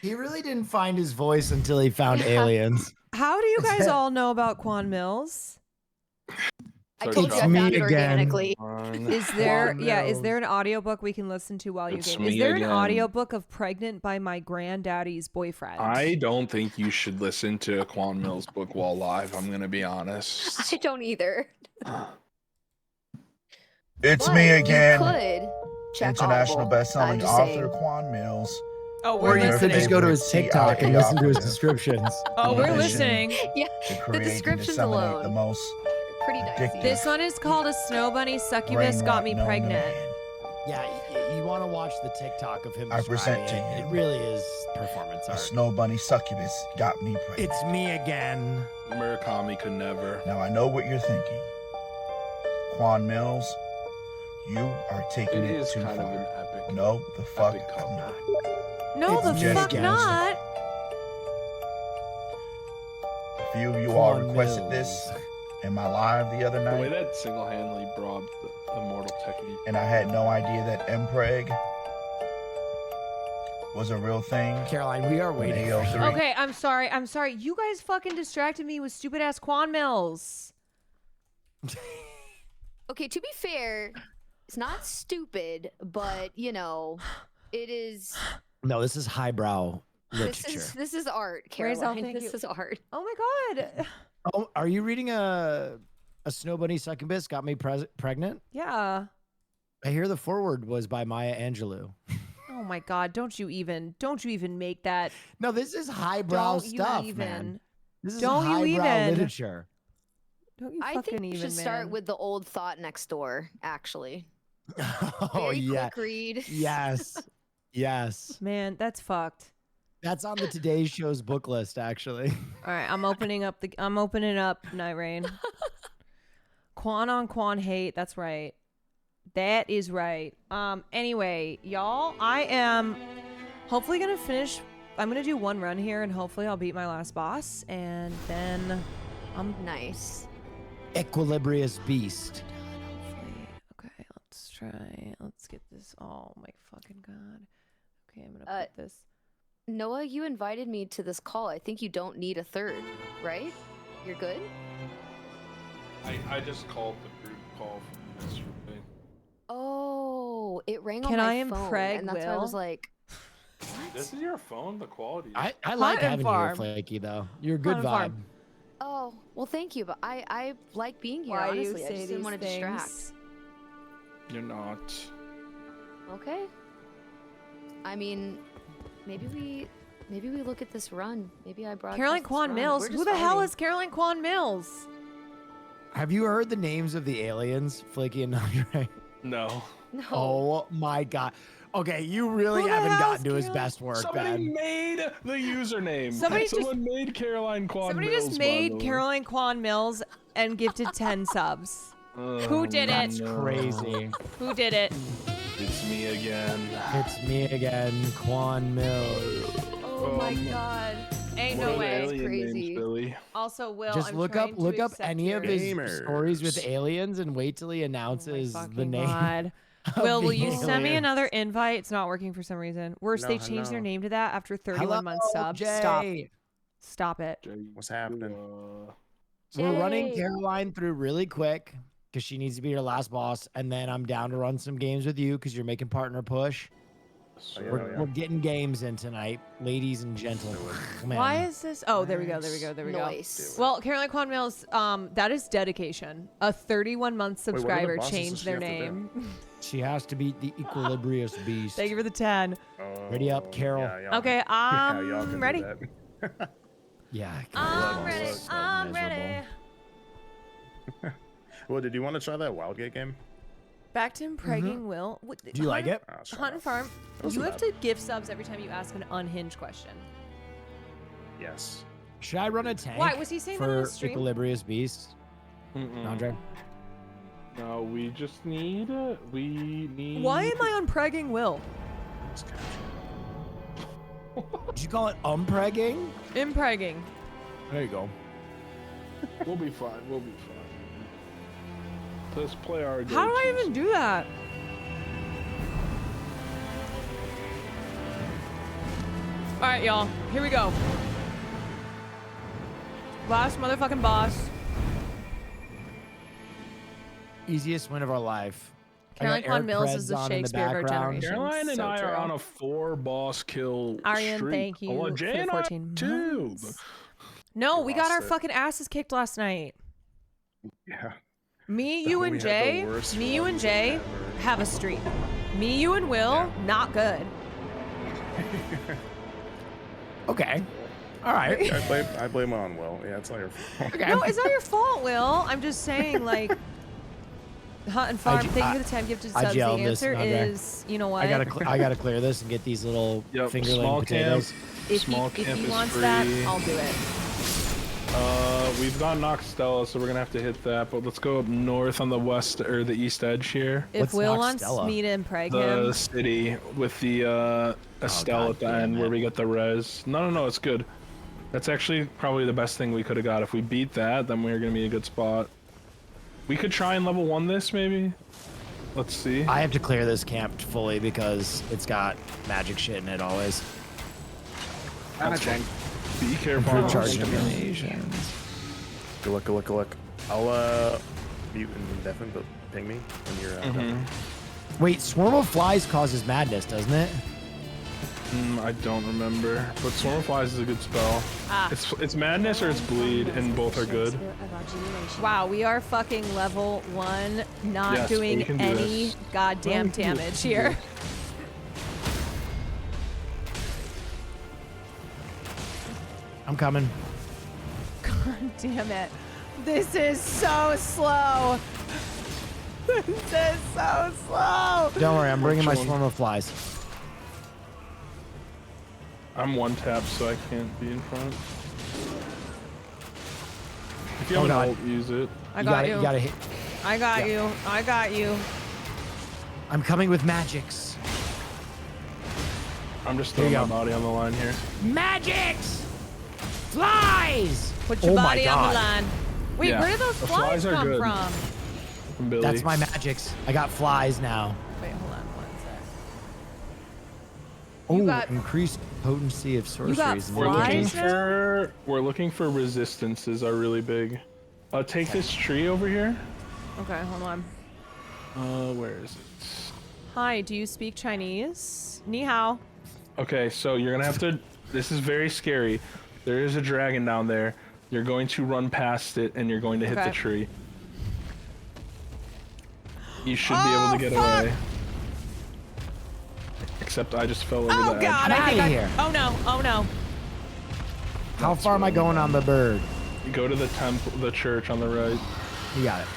He really didn't find his voice until he found aliens. How do you guys all know about Kwan Mills? I told you I found it organically. Is there an audiobook we can listen to while you It's game? Is me there again. an audiobook of Pregnant by My Granddaddy's Boyfriend? I don't think you should listen to a Kwan Mills book while live. I'm going to be honest. I don't either. It's But me you again. could check International Audible. best-selling I'm just author saying. Kwan Mills. Oh, Or you could just go to his TikTok and listen to his descriptions. Oh, we're listening. Yeah, To the create and descriptions disseminate alone. the most Pretty dicey. This one is called A Snow Bunny Succubus Got Me brainwashed known to Pregnant. man. Yeah, you want to watch the TikTok of him. I present describing to it. you It really is performance The art. snow bunny succubus got me pregnant. It's me again. Murakami could never. Now I know what you're thinking. Kwan Mills, you are taking It it is too kind far. of an epic. No, the fuck epic I'm not. No, It's the just fuck against- not. A few of you all Kwan requested Mills. this in my live the other The way night, that single-handedly brought the immortal technique. and I had no idea that Mpreg was a real thing. Caroline, we are waiting. for you. Okay, I'm sorry. You guys fucking distracted me with stupid ass Kwan Mills. Okay, to be fair, it's not stupid, but you know, it is. No, this is highbrow literature. This is art, Razel, Caroline. thank This you. is art. Oh my god. Oh, are you reading a Snow Bunny Succubus Got Me Pregnant? Yeah. I hear the foreword was by Maya Angelou. Oh my god, don't you even make that. No, this is highbrow Don't you stuff, even. man. This is Don't you highbrow even. literature. Don't you I fucking think we even, should start man. with the old thought next door. Actually, Oh Very yeah. quick read. Yes. Yes. Man, that's fucked. That's on the Today Show's book list, actually. All right, I'm opening up Nightreign. Kwan on Kwan hate. That's right. That is right. Anyway, y'all, I am hopefully gonna finish. I'm gonna do one run here, and hopefully I'll beat my last boss, and then I'm nice. Equilibrious Beast. Okay, let's try. Let's get this. Oh my fucking god. Okay, I'm gonna put this. Noah, you invited me to this call. I think you don't need a third, right? You're good? I just called the group call from yesterday. Oh, it rang Can on my I phone, impreg and that's why I was Will? like, This is your phone. The quality. I like Hot and having you here, farm. Flaky, though. You're a good Hot and vibe. farm. oh, well, thank you, but I like being here. Why do you honestly, I say just didn't these want to things? distract. You're not. Okay. I mean, maybe we look at this run. Maybe I brought Caroline Kwan Mills. Who the hell is Caroline Kwan Mills? Have you heard the names of the aliens, Flaky and Nightreign? No. No. Oh my god. Okay, you really Who the haven't hell's gotten to his Caroline? best work, Somebody Ben. made the username. Somebody Someone made Caroline Kwan Somebody Mills. just by the made way. Caroline Kwan Mills and gifted 10 subs. Who did it? That's crazy. Who did it? It's me again. It's me again, Kwan Mills. Oh my god. Ain't What no are the way. alien crazy. names, Billy? Also, Will, Just I'm look trying up to look up accept any of your- his stories with aliens and wait till he announces the fucking name. God. of Will, will the you send me alien. another invite? It's not working for some reason. Worse, No, they changed their hello. name to that after 31 Hello, months sub. Stop. Jay. Stop it. What's happening? We're running Jay. Caroline through really quick because she needs to be her last boss, and then I'm down to run some games with you because you're making partner push. We're getting games in tonight, ladies and gentlemen. Why is this? Oh, there we go. Nice. Well, Caroline Kwan Mills, that is dedication. A 31-month subscriber bosses changed does their she have to do? name. She has to beat the Equilibrious Beast. Thank you for the 10. Ready up, Carol. Okay, I'm y'all can do ready. that. Yeah. I'm ready. Look, so I'm miserable. ready. Well, did you want to try that Wildgate game? Back to impregging Will. Do you like it? Hunt and Farm, you have to give subs every time you ask an unhinged question. Yes. Should I run a tank? Why, was he saying that on for the stream? Equilibrious Beast? Andre? No, we just need. We need. Why am I unpregging Will? Did you call it umpregging? Impregging. There you go. We'll be fine. We'll be fine. Let's play our game. How do I even do that? All right, y'all. Here we go. Last motherfucking boss. Easiest win of our life. I got Caroline Kwan Eric Mills is the Preds on in Shakespeare of our background. generation. Caroline and So I are true. on a 4-boss kill Aryan, streak. thank you Oh, for Jay the and I 14 too. months. No, we got lost our it. fucking asses kicked last night. Yeah. Me, Oh, you, we and had the Jay. worst Me, you, and runs Jay ever. have a streak. Me, you, and Will, not good. Okay. All right. I blame it on Will. Yeah, it's not your fault. No, it's not your fault, Will. I'm just saying, like, Hunt and Farm. Thank you for the 10 gifted I subs. The yelled this, answer Andre. is, you know what? I gotta clear this and get these little fingerling small potatoes. If he wants that, I'll do it. We've got Noxtella, so we're gonna have to hit that. But let's go up north on the west or the east edge here. If Will wants me to impreg The him, city with the Estelle at the end where we get the res. No, it's good. That's actually probably the best thing we could have got. If we beat that, then we're gonna be in a good spot. We could try and level 1 this maybe. Let's see. I have to clear this camp fully because it's got magic shit in it always. Be careful. Improve charge dominations. Good luck. I'll mute and deafen, but ping me when you're done. Wait, Swarm of Flies causes madness, doesn't it? I don't remember, but Swarm of Flies is a good spell. It's madness or it's bleed, and both are good. wow, we are fucking level 1, not Yes, we doing can do any this. goddamn We can do damage this. here. I'm coming. God damn it. This is so slow. This is so slow. Don't worry, I'm bringing my swarm of flies. I'm one tap, so I can't be in front. If you have an ult, use it. I got you. You gotta hit. I got you. I got you. I'm coming with magics. I'm just throwing my body on the line here. Magics! Flies! Put your body on the line. Wait, Yeah, where did those the flies flies are come good. from? Billy. That's my magics. I got flies now. Wait, hold on one sec. Oh, got- increased potency of sorceries. We're looking for resistances are really big. Take this tree over here. Okay, hold on. Where is it? Hi, do you speak Chinese? Ni hao. Okay, so you're gonna have to. This is very scary. There is a dragon down there. You're going to run past it, and you're going to hit the Okay. tree. You should be able to get away. Except I just fell over Oh the God! edge. I think here. Oh no! Oh no! How far am I going on the bird? You go to the temple, the church on the right. You got it.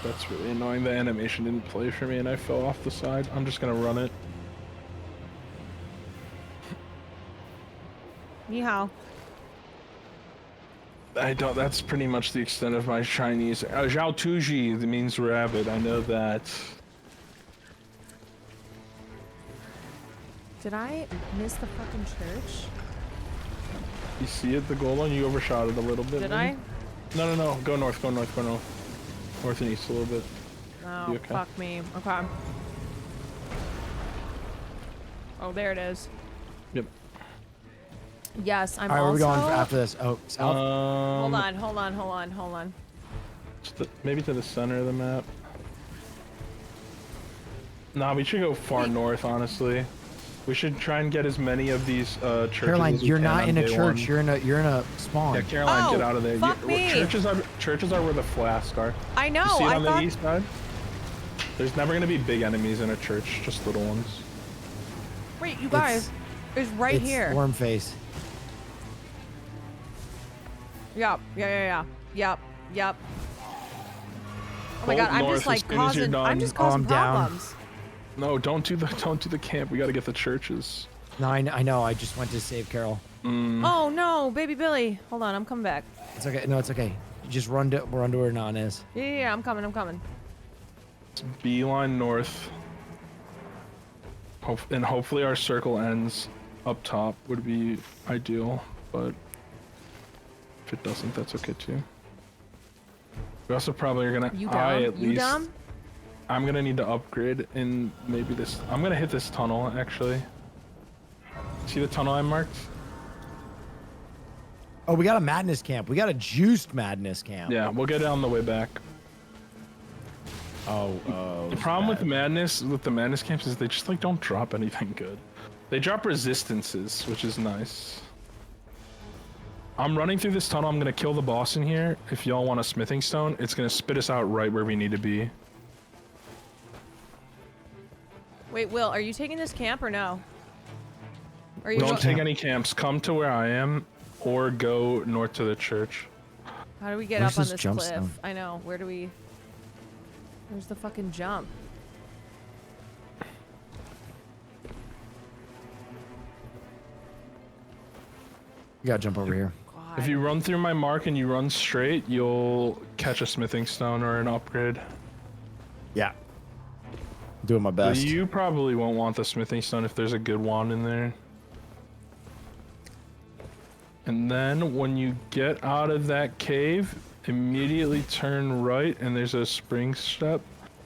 That's really annoying. The animation didn't play for me, and I fell off the side. I'm just gonna run it. Ni hao. I don't. That's pretty much the extent of my Chinese. Zhao Tuji means rabbit. I know that. Did I miss the fucking church? You see it, the goal line? You overshot it a little bit. Did maybe? No. Go north. Go north. Go north. North and east a little bit. Oh, You okay? fuck me. Okay. Oh, there it is. Yep. Yes, I'm All right, where are we also... going after this? Oh, south? Hold on. Maybe to the center of the map. Nah, we should go far north, honestly. We should try and get as many of these churches Caroline, as we you're can not on in a day church. one. You're in a spawn. Yeah, Caroline, get Oh, out of there. fuck me. Churches are where the flasks are. I know, You see it I on thought- the east side? There's never gonna be big enemies in a church, just little ones. Wait, you guys. It's right it's here. Worm face. Yep. Yep. Oh my Hold god, I'm north just like as soon as you're causing. done. I'm just Oh, causing I'm down. problems. No, don't do the camp. We gotta get the churches. No, I know. I just went to save Carol. Oh no, baby Billy. Hold on, I'm coming back. It's okay. No, it's okay. You just run to where Non is. Yeah, I'm coming. Beeline north. And hopefully our circle ends up top would be ideal, but if it doesn't, that's okay too. We also probably are gonna. You dumb? You dumb? I'm gonna need to upgrade in maybe this. I'm gonna hit this tunnel actually. See the tunnel I marked? Oh, we got a madness camp. We got a juiced madness camp. Yeah, we'll get it on the way back. Oh. The problem with the madness camps is they just like don't drop anything good. They drop resistances, which is nice. I'm running through this tunnel. I'm gonna kill the boss in here. If y'all want a smithing stone, it's gonna spit us out right where we need to be. Wait, Will, are you taking this camp or no? Or you Don't take any camps. Come to where I am, or go north to the church. How do we get Where's up on this this jump cliff? stone? I know. Where do we? Where's the fucking jump? You gotta jump over here. If you run through my mark and you run straight, you'll catch a smithing stone or an upgrade. Yeah. Doing my But best. you probably won't want the smithing stone if there's a good wand in there. And then when you get out of that cave, immediately turn right and there's a spring step.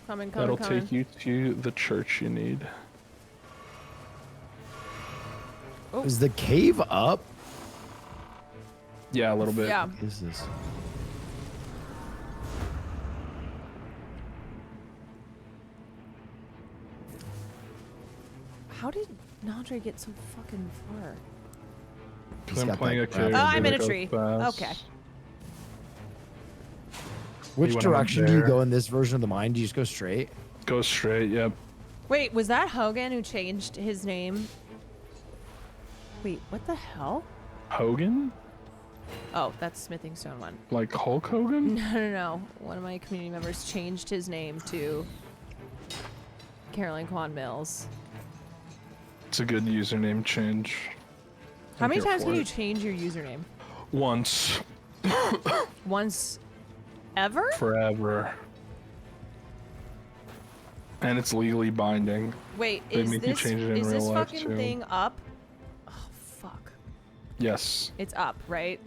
Coming. That'll take you to the church you need. Is the cave up? Yeah, a little bit. Yeah. What is this? How did Nightreign get so fucking far? He's I'm got playing that a crap. character Oh, I'm in that a goes tree. fast. Okay. Which You went direction up do you there. go in this version of the mine? Do you just go straight? Go straight, yep. Wait, was that Hogan who changed his name? Wait, what the hell? Hogan? Oh, that's Smithing Stone one. Like Hulk Hogan? No. One of my community members changed his name to Caroline Kwan Mills. It's a good username change. How many times can you you change your username? Once. Once ever? Forever. And it's legally binding. Wait, They is make you this change it in real life, fucking too. thing up? Oh, fuck. Yes, It's up, right?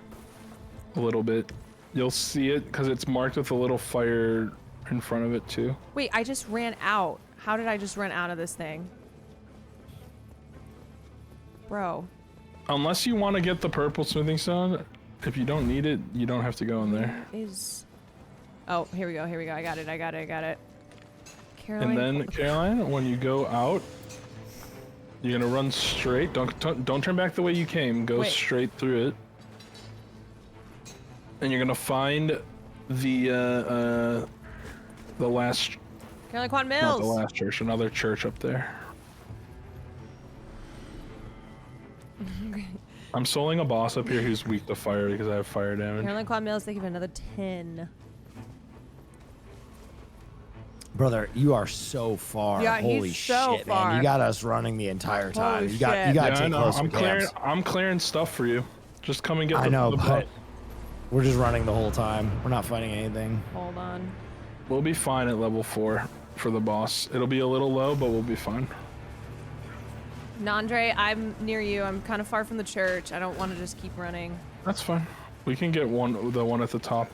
a little bit. You'll see it because it's marked with a little fire in front of it too. Wait, I just ran out. How did I just run out of this thing? Bro. Unless you want to get the purple smithing stone, if you don't need it, you don't have to go in there. Is... Oh, here we go. I got it. Caroline. And then, Caroline, when you go out, you're gonna run straight. Don't turn back the way you came. Go Wait. straight through it. And you're gonna find the last... Caroline Kwan Not Mills. the last church, another church up there. I'm soloing a boss up here who's weak to fire because I have fire damage. Caroline Kwan Mills, thank you for another 10. Brother, you are so far. Yeah, he's Holy so shit, far. man. You got us running the entire time. Holy You got shit. to I take know. closer camps. I'm clearing stuff for you. Just come and get I the know, the but boat. we're just running the whole time. We're not fighting anything. Hold on. We'll be fine at level 4 for the boss. It'll be a little low, but we'll be fine. Nandre, I'm near you. I'm kind of far from the church. I don't want to just keep running. That's fine. We can get the one at the top.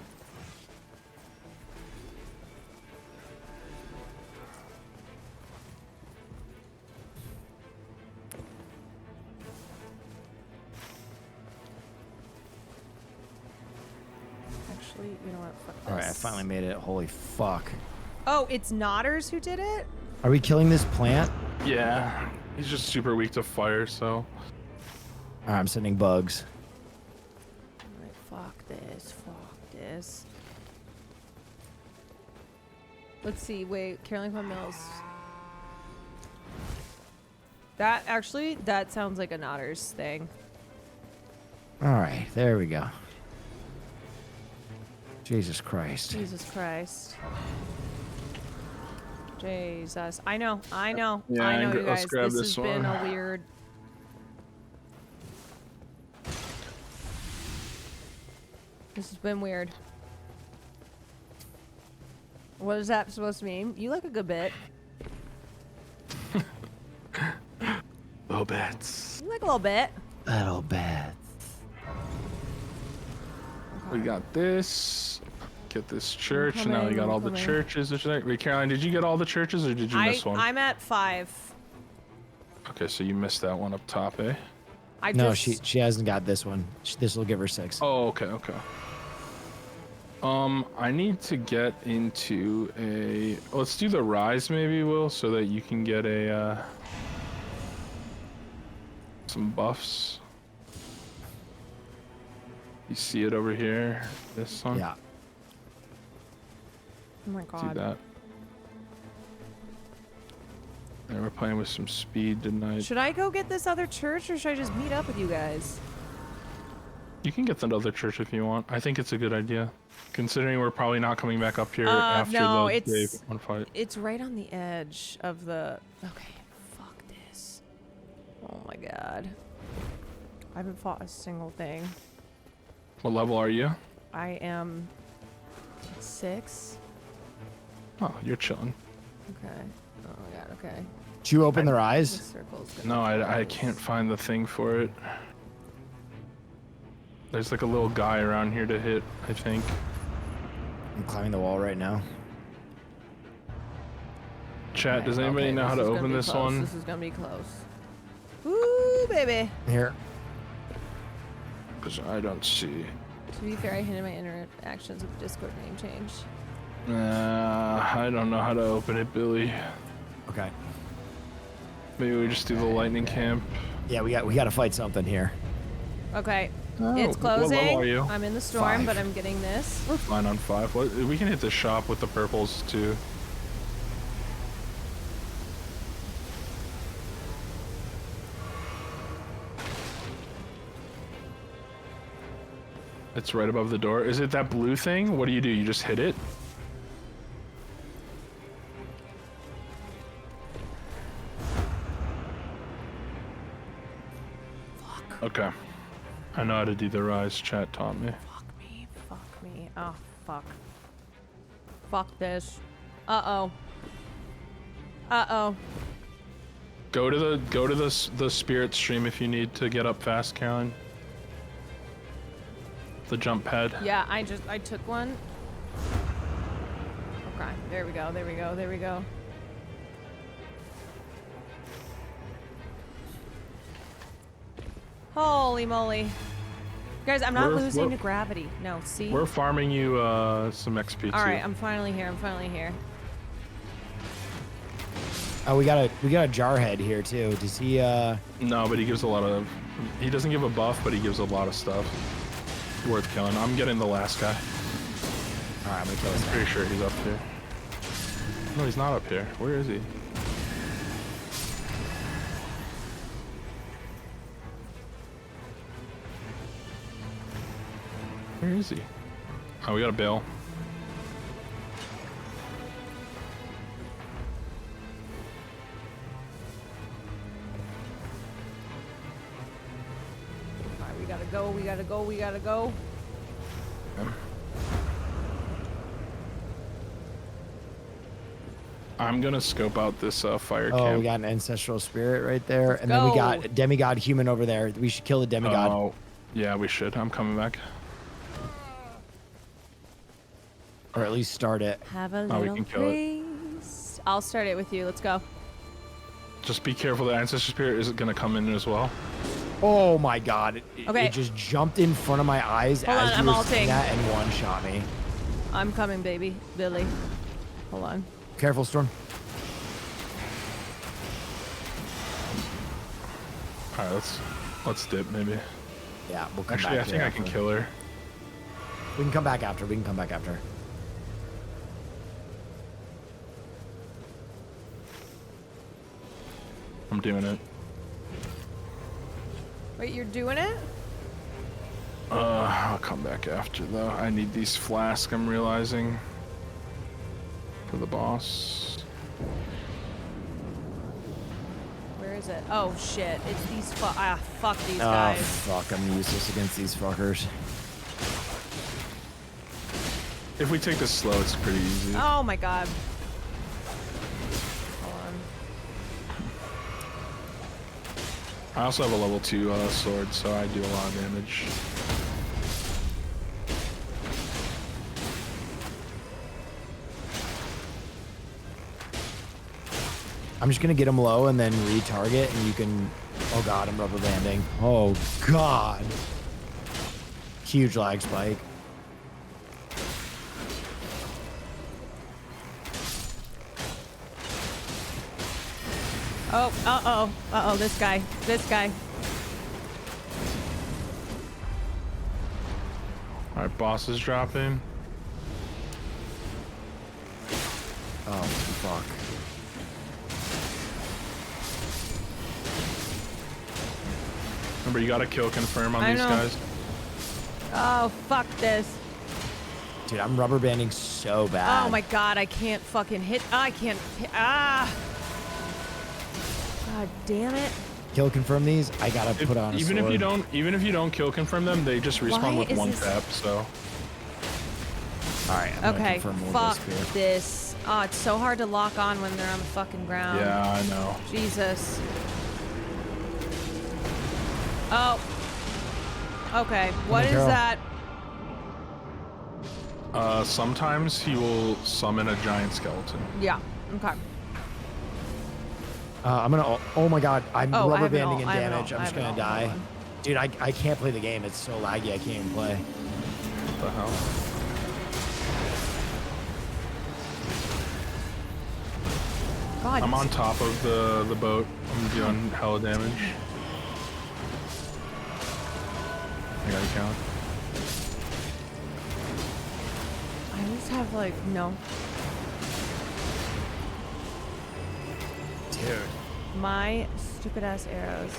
Actually, you know what? Fuck this. All right, I finally made it. Holy fuck. Oh, it's Nodders who did it? Are we killing this plant? Yeah. He's just super weak to fire, so... All right, I'm sending bugs. Alright, fuck this. Let's see, wait, Caroline Kwan Mills. That sounds like a Nodders thing. All right, there we go. Jesus Christ. Jesus Christ. Jesus. I know. Yeah, I know, you let's guys. grab This this has been one. a weird... This has been weird. What is that supposed to mean? You look a good bit. Little bits. You look a little bit. Little bits. We got this. Get this church. I'm Now we got coming, all the coming. churches. Wait, Caroline, did you get all the churches or did you miss one? I'm at 5. Okay, so you missed that one up top, eh? No, she hasn't got this one. This will give her 6. Oh, okay. I need to get into a... Let's do the rise maybe, Will, so that you can get a, some buffs. You see it over here? This one? Yeah. Oh my Do god. that. And we're playing with some speed tonight. Should I go get this other church or should I just meet up with you guys? You can get that other church if you want. I think it's a good idea. Considering we're probably not coming back up here after no, the day one fight. It's right on the edge of the... Okay, fuck this. Oh my god. I haven't fought a single thing. What level are you? I am 6. Oh, you're chilling. Okay. Oh my god, okay. Did you open their The eyes? circle's gonna No, I close. can't find the thing for it. There's like a little guy around here to hit, I think. I'm climbing the wall right now. Chat, does Okay, anybody know how to is gonna open be this close. one? This is gonna be close. Ooh, baby. Here. Because I don't see. To be fair, I hinted my interactions with the Discord name change. I don't know how to open it, Billy. Okay. Maybe we just do the lightning camp. Yeah, we got to fight something here. Okay. Oh, It's what level closing. are you? I'm in the storm, 5. but I'm getting this. We're fine on 5. We can hit the shop with the purples too. It's right above the door. Is it that blue thing? What do? You just hit it? Fuck. Okay. I know how to do the rise. Chat taught me. Fuck me. Oh, fuck. Fuck this. Uh-oh. Uh-oh. Go to the spirit stream if you need to get up fast, Caroline. The jump pad. Yeah, I took one. Okay, there we go, there we go, there we go. Holy moly. Guys, I'm not losing to gravity. No, see? We're farming you some XP too. Alright, I'm finally here, I'm finally here. Oh, we got a jarhead here too. Does he No, but he gives a lot of he doesn't give a buff, but he gives a lot of stuff. Worth killing. I'm getting the last guy. Alright, I'm gonna kill this guy. Pretty sure he's up here. No, he's not up here. Where is he? Where is he? Oh, we got a bail. Alright, we gotta go, we gotta go, we gotta go. I'm gonna scope out this fire Oh, camp. we got an ancestral spirit right there, and then go. we got a demigod human over there. We should kill the demigod. Oh, yeah, we should. I'm coming back. Or at least start it. Have a Oh, we little can kill it. freeze. I'll start it with you. Let's go. Just be careful. The ancestor spirit is gonna come in as well. Oh my god. Okay. It just jumped in front of my eyes Hold as on, you I'm were saying ulting. that and one-shot me. I'm coming, baby. Billy. Hold on. Careful, Storm. Alright, let's dip maybe. Yeah, we'll come Actually, back I think here I can after. kill her. We can come back after. We can come back after. I'm doing it. Wait, you're doing it? I'll come back after though. I need these flasks, I'm realizing. For the boss. Where is it? Oh shit! It's these fuck these Oh guys. fuck! I'm useless against these fuckers. If we take this slow, it's pretty easy. Oh my god. Hold on. I also have a level 2 sword, so I do a lot of damage. I'm just gonna get him low and then retarget, and you can. Oh god, I'm rubber banding. Oh god. Huge lag spike. Oh, uh-oh, this guy. Alright, boss is dropping. Oh fuck. Remember, you gotta kill confirm on I these know. guys. Oh, fuck this. Dude, I'm rubber banding so bad. Oh my god, I can't fucking hit. I can't hit. Ah! God damn it. Kill confirm these. I gotta put on a Even sword. if you don't kill confirm them, they just respawn Why with is one this- tap. So. All right. I'm Okay, gonna confirm with fuck this spear. this. Oh, it's so hard to lock on when they're on the fucking ground. Yeah, I know. Jesus. Oh. Okay, what is Carol. that? Sometimes he will summon a giant skeleton. Yeah, okay. I'm gonna. Oh my god, I'm Oh, I rubber have an banding ult, in I have an damage. ult, I'm just I have gonna an ult, die. hold Dude, I can't play the game. It's so laggy. I can't even play. What the hell? God. I'm on top of the boat. I'm doing hella damage. I got you count. I just have like, no. Dude. My stupid ass arrows.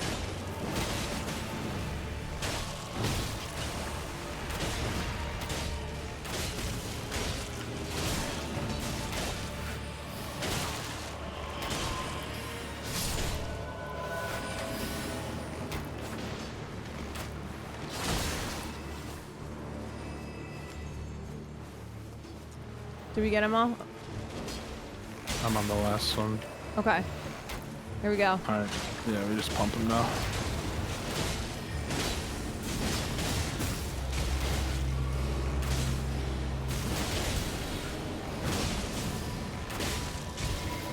Did we get them all? I'm on the last one. Okay. Here we go. All right. Yeah, we just pump them now.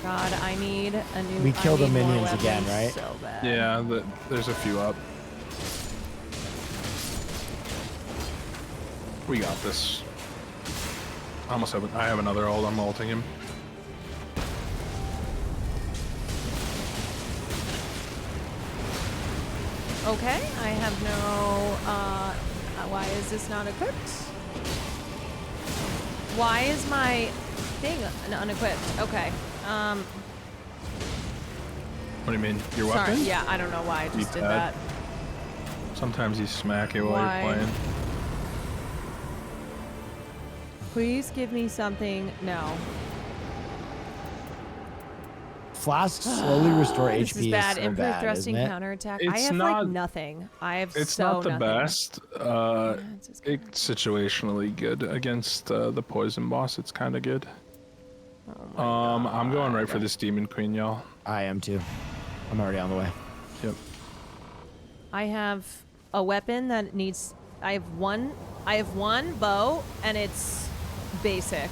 God, I need a new. We kill the I need more minions again, weapons right? So bad. Yeah, there's a few up. We got this. I have another ult. I'm ulting him. Okay, I have no. Why is this not equipped? Why is my thing unequipped? Okay. What do you mean? Your Sorry. weapon? Yeah, I don't know why I just did that. Sometimes you smack it while Why? you're playing. Please give me something. No. Flasks slowly restore HP. This is bad. so Improved bad, thrusting isn't it? counterattack. I It's have not- like nothing. I have It's so not the nothing. best. It's situationally good against the poison boss. It's kind of good. I'm going right for this demon queen, y'all. I am too. I'm already on the way. Yep. I have a weapon that needs. I have one bow, and it's basic.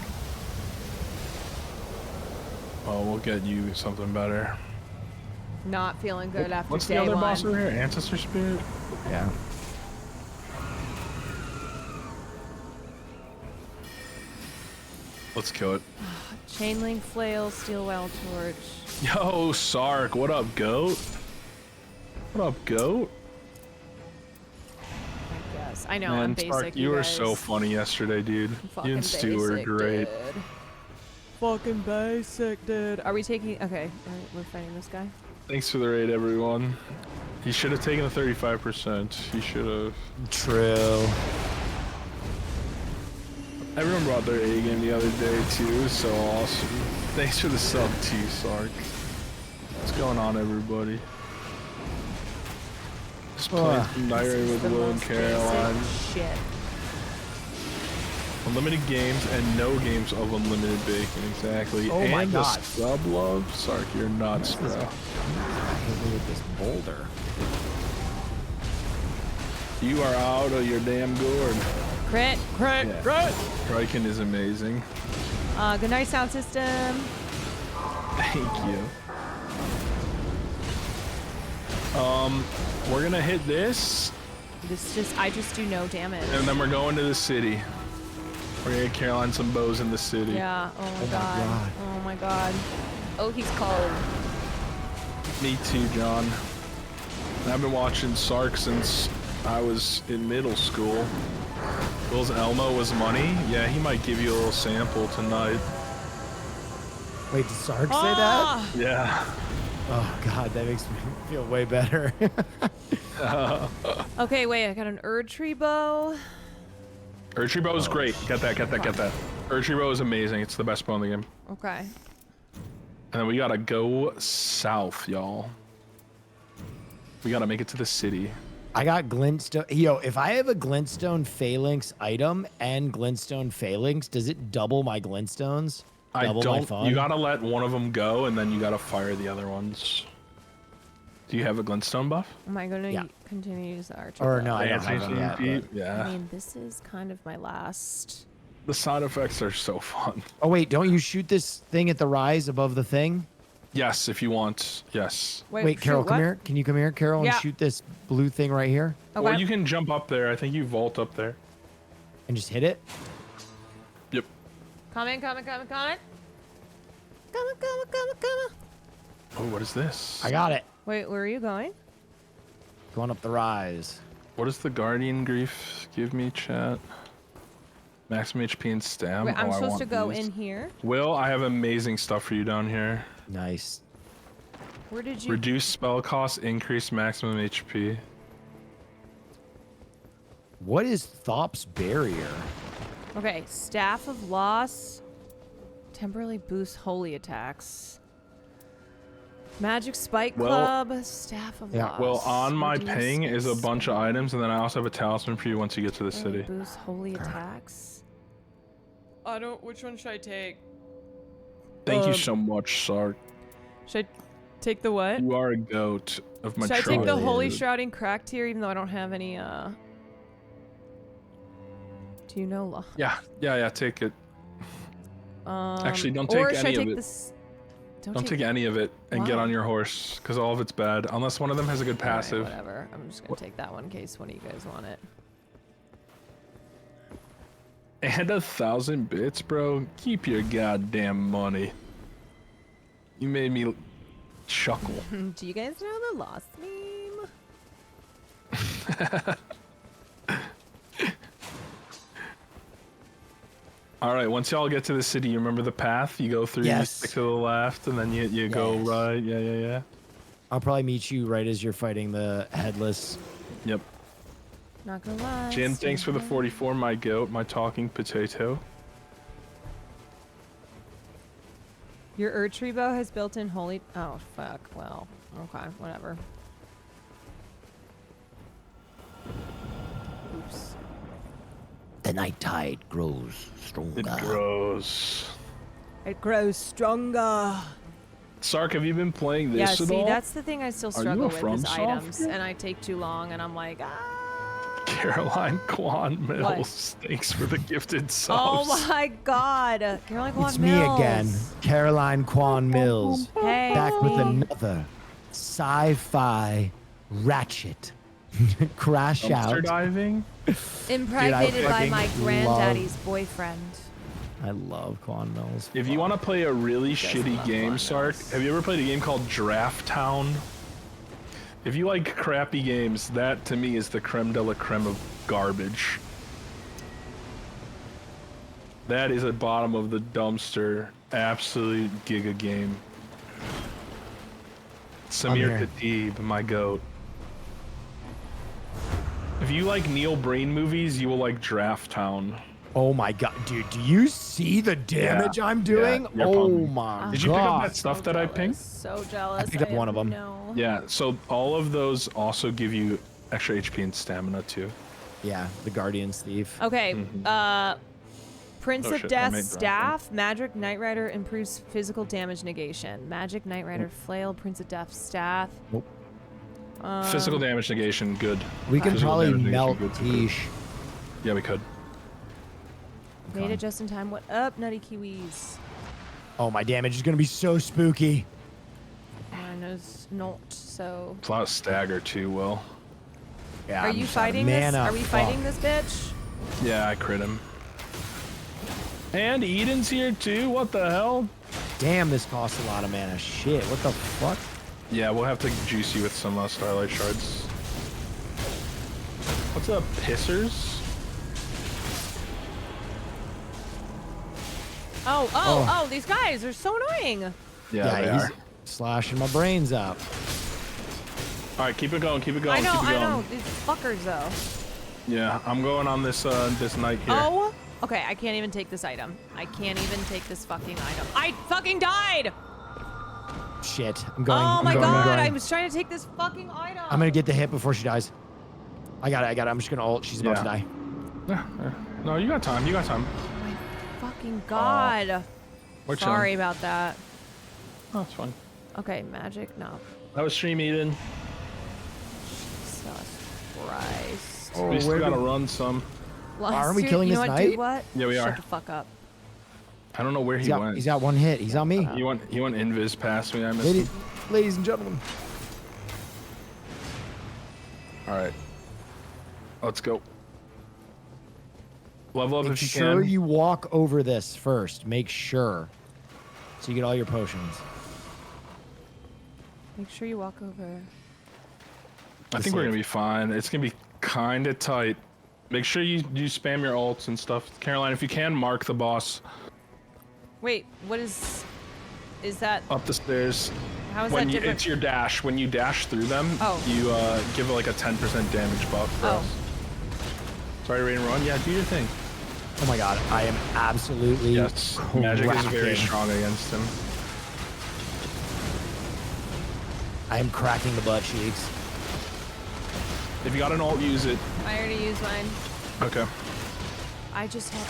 Oh, we'll get you something better. Not feeling good after What's day the other one. boss over here? Ancestor Spirit? Yeah. Let's kill it. Chain link flail, steel well torch. Yo, Sark, what up, goat? What up, goat? Yes, I know. Man, I'm basic. Sark, you were guys. so funny yesterday, dude. Fucking You and Stu were basic, great. dude. Fucking basic, dude. Are we taking? Okay, we're fighting this guy. Thanks for the raid, everyone. He should have taken the 35%. He should have. True. Everyone brought their A game the other day too. It was so awesome. Thanks for the sub too, Sark. What's going on, everybody? Just playing some Nightreign with Will and Caroline. Shit. Unlimited games and no games of unlimited bacon, exactly. Oh my and God. the sub love. Sark, you're nuts, bro. Hit me with this boulder. You are out of your damn gourd. Crit. Yeah. Riken is amazing. Good night, sound system. Thank you. We're gonna hit this, I just do no damage. and then we're going to the city. We're gonna get Caroline some bows in the city. Yeah. Oh my god. Oh my god. Oh, he's cold. Me too, John. I've been watching Sark since I was in middle school. Will's Elmo was money. Yeah, he might give you a little sample tonight. Wait, did Sark say that? Yeah. Oh god, that makes me feel way better. Okay, wait. I got an Erdtree bow. Erdtree bow is great. Get that. Erdtree bow is amazing. It's the best bow in the game. Okay. And then we gotta go south, y'all. We gotta make it to the city. I got glintstone. Yo, if I have a glintstone phalanx item and glintstone phalanx, does it double my glintstones? Double my fun? You gotta let one of them go, and then you gotta fire the other ones. Do you have a glintstone buff? Am I going to Yeah. continue to use the archer? Or bow? no, I don't have them yet. but- Yeah. I mean, this is kind of my last. The side effects are so fun. Oh wait, don't you shoot this thing at the rise above the thing? Yes, if you want. Yes. Wait, Carol, shoot, come what? here. Can you come here, Carol, Yeah. and shoot this blue thing right here? Okay. Or you can jump up there. I think you vault up there. And just hit it? Yep. Comment. Comment. Oh, what is this? I got it. Wait, where are you going? Going up the rise. What does the Guardian Grief give me, chat? Maximum HP and stam. Wait, I'm I supposed want to go these. in here. Will, I have amazing stuff for you down here. Nice. Where did you? Reduce spell cost, increase maximum HP. What is Thop's barrier? Okay, Staff of Loss. Temporarily boosts holy attacks. Magic Spike Club. Staff of Loss. Well, on my Reduce ping is a its bunch of items, and then I also have a talisman for you once you get to the city. Boost holy attacks. I don't. Which one should I take? Thank you so much, Sark. Should I take the what? You are a goat of my Should I tribe. take the Holy Shrouding Crack tier, even though I don't have any? Do you know law? Yeah, take it. Actually, don't take any of it. Don't take any of it and get on your horse, because all of it's bad, unless one of them has a good passive. Right, whatever. I'm just gonna take that one in case one of you guys want it. And 1,000 bits, bro. Keep your goddamn money. You made me chuckle. Do you guys know the Lost meme? All right, once y'all get to the city, you remember the path? You go through, you stick to the left, and then you go right. Yeah. I'll probably meet you right as you're fighting the headless. Yep. Not gonna lie. Jin, thanks for the 44, my goat, my talking potato. Your Erdtree bow has built-in holy. Oh fuck. Well, okay, whatever. Oops. The night tide grows stronger. It grows. It grows stronger. Sark, have you been playing this Yeah, at see, all? that's the thing I still struggle with is FromSoft items, fan? and I take too long, and I'm like, Caroline Kwan Mills, thanks for the gifted subs. oh my god, Caroline Kwan It's Mills. me again, Caroline Kwan Mills, Hey, back it's with me. another sci-fi ratchet crash Dumpster out. diving? Impregnated by fucking my granddaddy's boyfriend. I love Kwan Mills. If you want to play a really shitty game, Sark, have you ever played a game called Draft Town? If you like crappy games, that to me is the creme de la creme of garbage. That is a bottom of the dumpster, absolute giga game. Samir Khatib, my goat. If you like Neil Breen movies, you will like Draft Town. Oh my god, dude, do you see the damage I'm doing? Yeah, oh pumped. my god. Did you pick up that stuff that I pinged? So jealous. I picked up one of them. No. Yeah, so all of those also give you extra HP and stamina too. Yeah, the Guardian's Thief. Okay, Prince Oh of shit, I made Death Staff, Magic Knight Rider improves physical damage negation. Magic Knight Rider Flail, Prince of Death Staff. Nope. Physical damage negation, good. We can Physical probably damage negation, melt good. Tish. Yeah, we could. Made it just in time. What up, Nutty Kiwis? Oh, my damage is gonna be so spooky. Mine is not so. It's a lot of stagger too, Will. Yeah, Are I'm you just out of fighting this? mana. Are we fighting this bitch? Yeah, I crit him. And Eden's here too, what the hell? Damn, this costs a lot of mana. Shit, what the fuck? Yeah, we'll have to juice you with some Starlight Shards. What's up, pissers? Oh, these guys are so annoying. Yeah, they he's are. slashing my brains up. Alright, keep it going, keep it going, I know, keep it going. I know. These fuckers, though. Yeah, I'm going on this this night here. Oh, okay. I can't even take this item. I can't even take this fucking item. I fucking died. Shit, I'm going. Oh I'm my going, I'm god, going. I was trying to take this fucking item. I'm gonna get the hit before she dies. I got it. I'm just gonna ult. She's about to die. No, you got time, you got time. Fucking god. We're Sorry chilling. about that. Oh, it's fine. Okay, magic. No. That was stream Eden. Jesus Christ. Oh, We still where gotta do- run some. Aren't we killing you this know what, knight? Do what? Yeah, we Shut are. the fuck up. I don't know where he went. He's got one hit. He's on me. He went invis past me. I missed him. Ladies and gentlemen. All right, let's go. Level up Make if you sure can. you walk over this first. Make sure. So you get all your potions. Make sure you walk over. I think we're gonna be fine. It's gonna be kind of tight. Make sure you spam your ults and stuff. Caroline, if you can, mark the boss Wait, what is that? up the stars. How is when that you, different? It's your dash. When you dash through them, Oh. you give like a 10% damage buff for us. Sorry, Rain Run. Yeah, do your thing. Oh my god, I am absolutely Yes, magic is very cracking. strong against him. I am cracking the butt cheeks. If you got an ult, use it. I already used mine. Okay. I just have.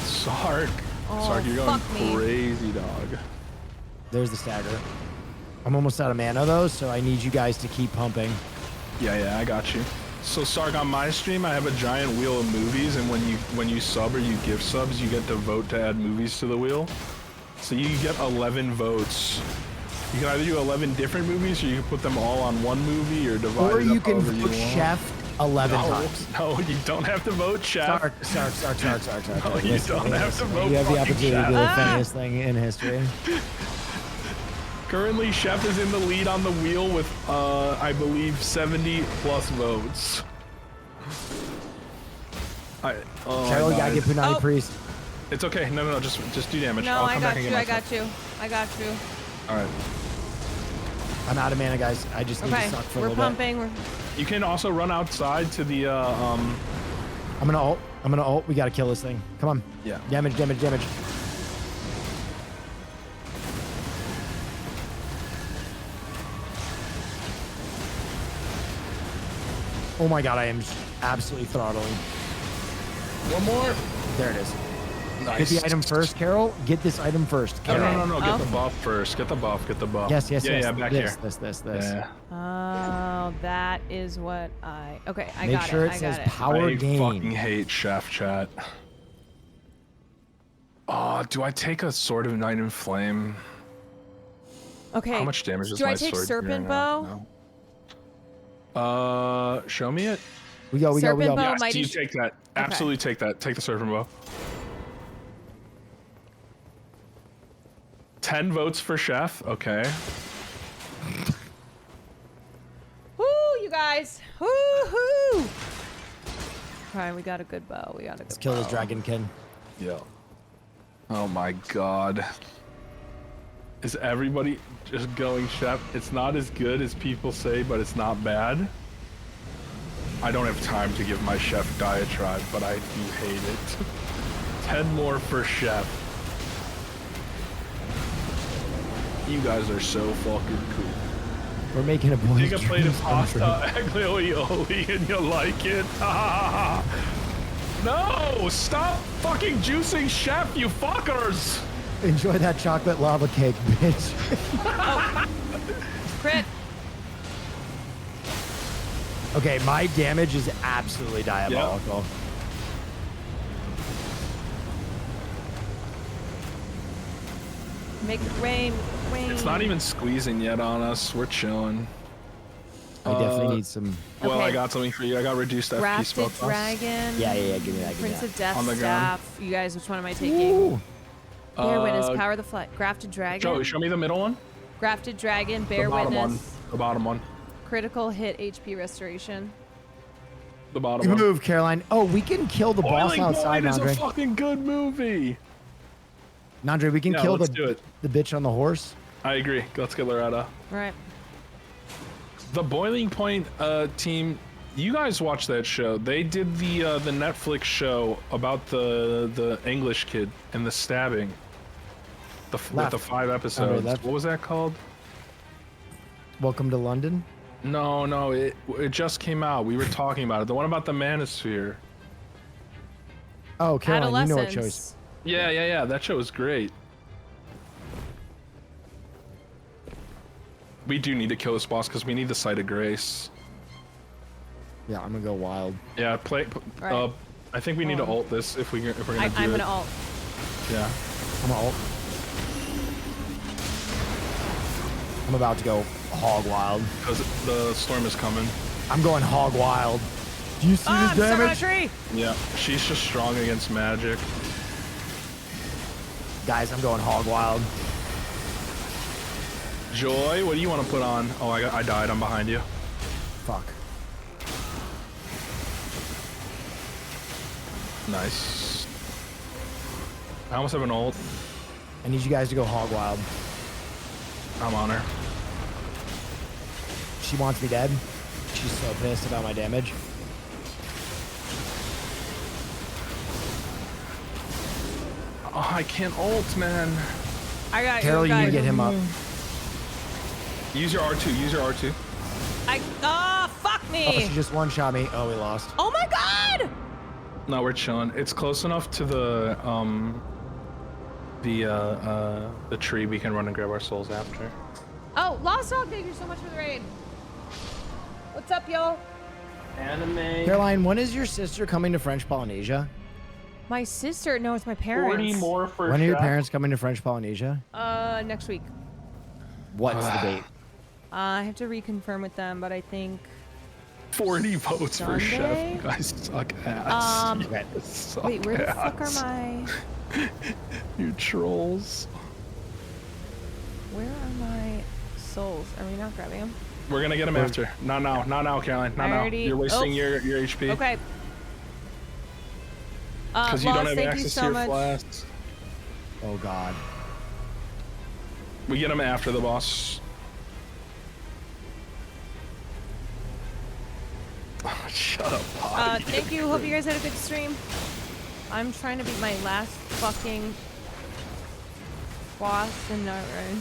Sark. Oh, Sark, you're going fuck me. crazy, dog. There's the stagger. I'm almost out of mana though, so I need you guys to keep pumping. Yeah, I got you. So Sark, on my stream, I have a giant wheel of movies, and when you sub or you give subs, you get to vote to add movies to the wheel. So you get 11 votes. You can either do 11 different movies, or you can put them all on one movie, or divide Or it you up can however you vote want. Chef 11 times. No, you don't have to vote Chef. Sark. No, you don't have to vote You have the fucking opportunity Chef. to do the funniest thing in history. Currently, Chef is in the lead on the wheel with, I believe, 70 plus votes. Carol, you gotta get Punani Priest. It's okay. No, just do damage. No, I'll I come got back and you. get I my got stuff. you. I got you. All right. I'm out of mana, guys. I just need to Okay, suck for a we're little pumping. We're... You can also run outside to the I'm gonna ult. We gotta kill this thing. Come on. Yeah. Damage. Oh my god, I am absolutely throttling. One more. There it is. Nice. Get the item first, Carol. Get this item first. Carol. No. Get the buff first. Get the buff. Yes. Yeah, back here. This. Yeah. Oh, that is what I. Okay, I Make got sure it. it I says got it. power I gain. fucking hate Chef chat. Oh, do I take a Sword of Night and Flame? Okay. How much damage does Do my I take sword Serpent do Bow? right now? Show me it. We go. Serpent Bow, Yes, Mighty you take that. Absolutely take that. Take the Serpent Bow. 10 votes for Chef. Okay. Woo, you guys. Woo-hoo. All right, we got a good bow. Let's kill this dragonkin. Yeah. Oh my god. Is everybody just going Chef? It's not as good as people say, but it's not bad. I don't have time to give my Chef diatribe, but I do hate it. 10 more for Chef. You guys are so fucking cool. We're making a boys' Take a plate of dreams come true. pasta, aglio-olio, and you like it. No! Stop fucking juicing Chef, you fuckers! Enjoy that chocolate lava cake, bitch. Crit. Okay, my damage is absolutely diabolical. Make it rain. It's not even squeezing yet on us. We're chilling. I definitely need some. Well, Okay. I got something for you. I got reduced FP Grafted spell cost. Dragon. Yeah. Give me that. Prince of Death On the ground. Staff. You guys, which one am I taking? Bear Witness, Power of the Flight. Grafted Dragon. Joey, show me the middle one. Grafted Dragon, Bear The bottom Witness. one. The bottom one. Critical hit HP restoration. The bottom Good one. move, Caroline. Oh, we can kill the boss Boiling outside, Point is a Nandre. fucking good movie. Nandre, we can Yeah, kill let's do it. the bitch on the horse. I agree. Let's get Loretta. All right. The Boiling Point team, you guys watch that show. They did the Netflix show about the English kid and the stabbing. With the 5 episodes. left. What was that called? Welcome to London. No, it just came out. We were talking about it. The one about the manosphere. Oh, Caroline, you know what choice. Adolescence. Yeah. That show was great. We do need to kill this boss because we need the Sight of Grace. Yeah, I'm gonna go wild. Yeah, Right. I think we need to ult this if we're gonna do it. I'm gonna ult. Yeah. I'm gonna ult. I'm about to go hog wild. Because the storm is coming. I'm going hog wild. Do you see I'm this stuck on a damage? tree. Yeah, she's just strong against magic. Guys, I'm going hog wild. Joy, what do you want to put on? Oh, I died. I'm behind you. Fuck. Nice. I almost have an ult. I need you guys to go hog wild. I'm on her. She wants me dead. She's so pissed about my damage. Oh, I can't ult, man. I got Carol, you need to get him up. Use your R2. Use your R2. Fuck Oh, me. she just one-shot me. Oh, we lost. Oh my god. No, we're chilling. It's close enough to the tree we can run and grab our souls after. Oh, Lost Dog, thank you so much for the raid. What's up, y'all? Anime. Caroline, when is your sister coming to French Polynesia? My sister, no, it's my parents. 40 more for When are your Chef. parents coming to French Polynesia? Next week. What's the date? I have to reconfirm with them, but I think 40 votes for Chef. Sunday? You guys suck ass. You guys suck wait, where the fuck are ass. my... You trolls. Where are my souls? Are we not grabbing them? We're gonna get him after. Not now, Caroline. Not now. You're wasting your HP. Okay. Because you don't have thank you access so to your much. flasks. Oh God. We get him after the boss. Oh, shut up, Pod. Thank you. Hope you guys had a good stream. I'm trying to beat my last fucking boss in Nightreign.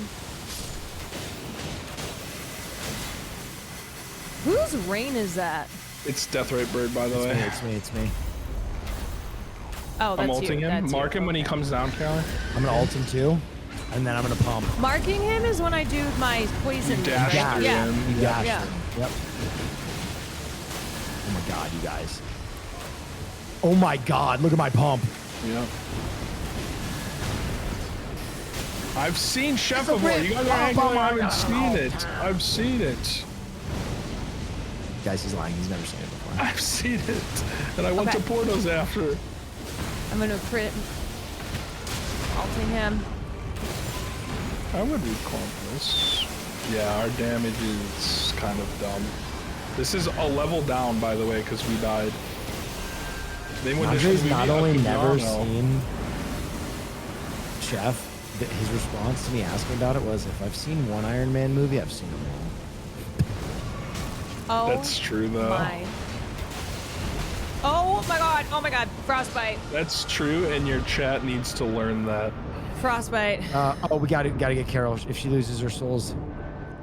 Whose rain is that? It's Deathrite Bird, by the way. It's me. Oh, that's I'm ulting you. him. That's Mark you. him when he comes down, Caroline. I'm gonna ult him too, and then I'm gonna pump. Marking him is when I do my poison. You dash right? through Yeah. him. You dashed Yeah. him. Yep. Oh my God, you guys. Oh my God, look at my pump. Yep. I've seen Chef before. You guys are acting like I haven't seen it. I've seen it. Guys, he's lying. He's never seen it before. I've seen it. And I went to Portos after. I'm gonna crit. Ulting him. How would we call this? Yeah, our damage is kind of dumb. This is a level down, by the way, because we died. Andre's not only never seen Chef, his response to me asking about it was, if I've seen one Iron Man movie, I've seen them all. Oh. That's true, though. My. Oh my God. Oh my God. Frostbite. That's true, and your chat needs to learn that. Frostbite. Oh, we gotta get Carol if she loses her souls.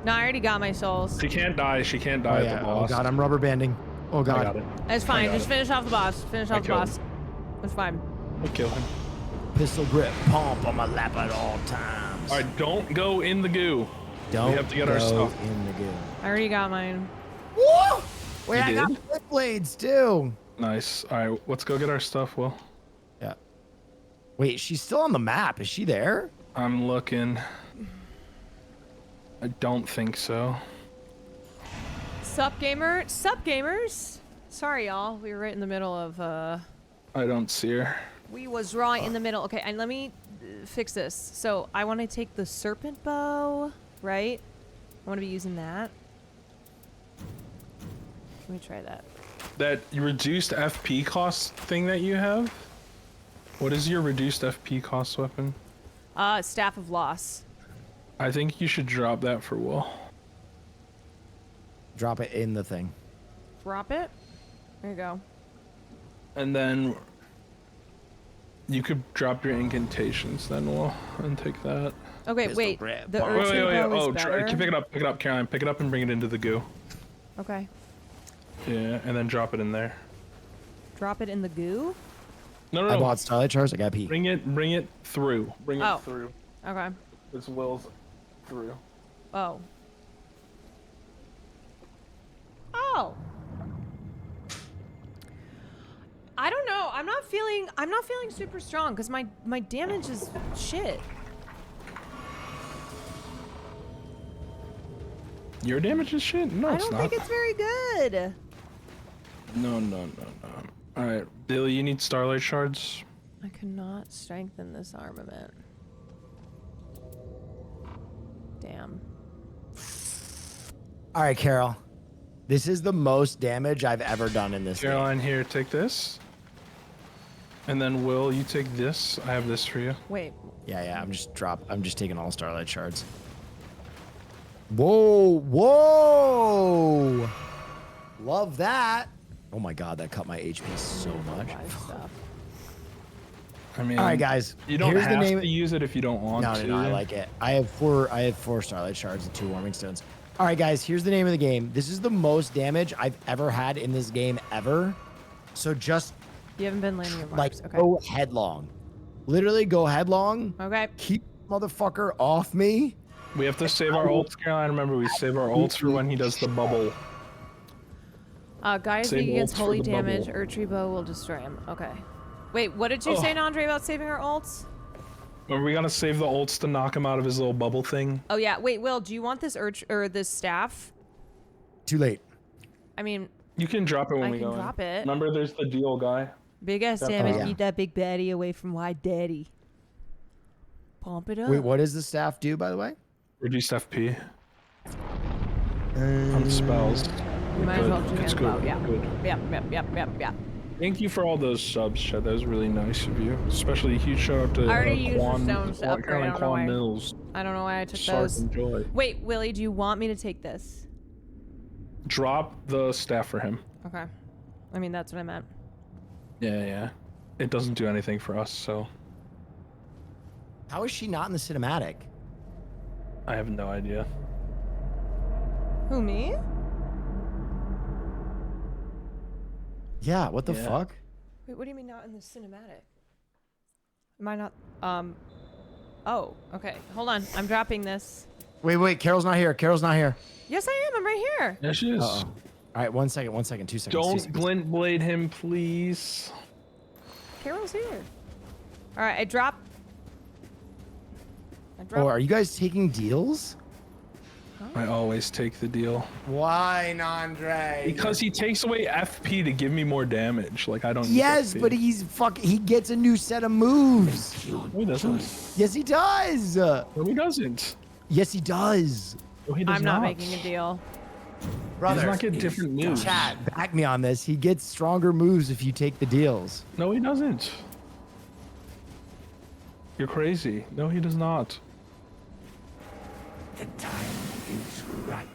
No, I already got my souls. She can't die. She can't die Oh, at yeah. the boss. Oh God, I'm rubber banding. Oh God. I got it. It's fine. Just finish off the boss. Finish off the killed boss. It's fine. I kill him. Pistol grip, pump on my lap at all times. All right, don't go in the goo. Don't we have to get go our stuff. in the goo. I already got mine. Woo! Wait, You I got did? flip blades too. Nice. All right, let's go get our stuff, Will. Yeah. Wait, she's still on the map. Is she there? I'm looking. I don't think so. Sup, gamer? Sup, gamers? Sorry, y'all. We were right in the middle of, I don't see her. We was right in the middle. Okay, and let me fix this. So, I want to take the serpent bow, right? I want to be using that. Let me try that. That reduced FP cost thing that you have? What is your reduced FP cost weapon? Staff of Loss. I think you should drop that for Will. Drop it in the thing. Drop it. There you go. And then you could drop your incantations then, Will, and take that. Okay, Pistol wait. grip. The Wait, urchin bow is Oh, better. pick it up, Caroline. Pick it up and bring it into the goo. Okay. Yeah, and then drop it in there. Drop it in the goo? No, I bought Starlight Charge. I got pee. Bring it through. Bring Oh. it through. Okay. This Will's through. Oh. Oh. I don't know. I'm not feeling super strong because my damage is shit. Your damage is shit? No, I it's don't not. think it's very good. No. Alright, Billy, you need Starlight Shards? I cannot strengthen this armament. Damn. All right, Carol. This is the most damage I've ever done in this Caroline, here, take this. And then Will, you take this. I have this for you. Wait. Yeah, I'm just taking all Starlight Shards. Whoa! Love that. Oh my God, that cut my HP so much. I mean, all right, guys. You don't here's have the name. to use it if you don't want to. No, I like it. I have four Starlight Shards and 2 Warming Stones. All right, guys, here's the name of the game. This is the most damage I've ever had in this game ever. So just You haven't been landing your Like, marks. Okay. go headlong. Literally go headlong. Okay. Keep motherfucker off me. We have to save our ults, Caroline. Remember, we save our ults for when he does the bubble. Guy is Save weak against ults for holy the damage. bubble. Erdtree bow will destroy him. Okay. Wait, what did you say, Andre, about saving our ults? Are we gonna save the ults to knock him out of his little bubble thing? Oh yeah. Wait, Will, do you want this or this staff? Too late. I mean, You can drop it when I we can go drop in. it. Remember, there's the deal guy. Big ass That damage. part. Keep that big baddie away from wide daddy. Pump it up. Wait, what does the staff do, by the way? Reduce FP. On spells. You might as well do It's it. good. Yeah. Good. Yep. Thank you for all those subs, Chad. That was really nice of you. Especially a huge shout out to I already used your Kwan, stones to upgrade. I don't know Kwan why. Mills. I don't know why I took Sark those. and Joy. Wait, Willie, do you want me to take this? Drop the staff for him. Okay. I mean, that's what I meant. Yeah. It doesn't do anything for us, so How is she not in the cinematic? I have no idea. Who, me? Yeah, what the Yeah. fuck? Wait, what do you mean not in the cinematic? Am I not? Oh, okay. Hold on. I'm dropping this. Wait, Carol's not here. Carol's not here. Yes, I am. I'm right here. There she is. Uh-oh. All right, 1 second, 2 seconds. 2 Don't seconds. glint blade him, please. Carol's here. All right, I dropped. Oh, are you guys taking deals? I always take the deal. Why, Andre? Because he takes away FP to give me more damage. Like, I don't need Yes, FP. but he gets a new set of moves. No, he doesn't. Yes, he does. No, he doesn't. Yes, he does. No, he does I'm not making a deal. Brother, He does not get different moves. Chat, back me on this. He gets stronger moves if you take the deals. No, he doesn't. You're crazy. No, he does not. The time is right.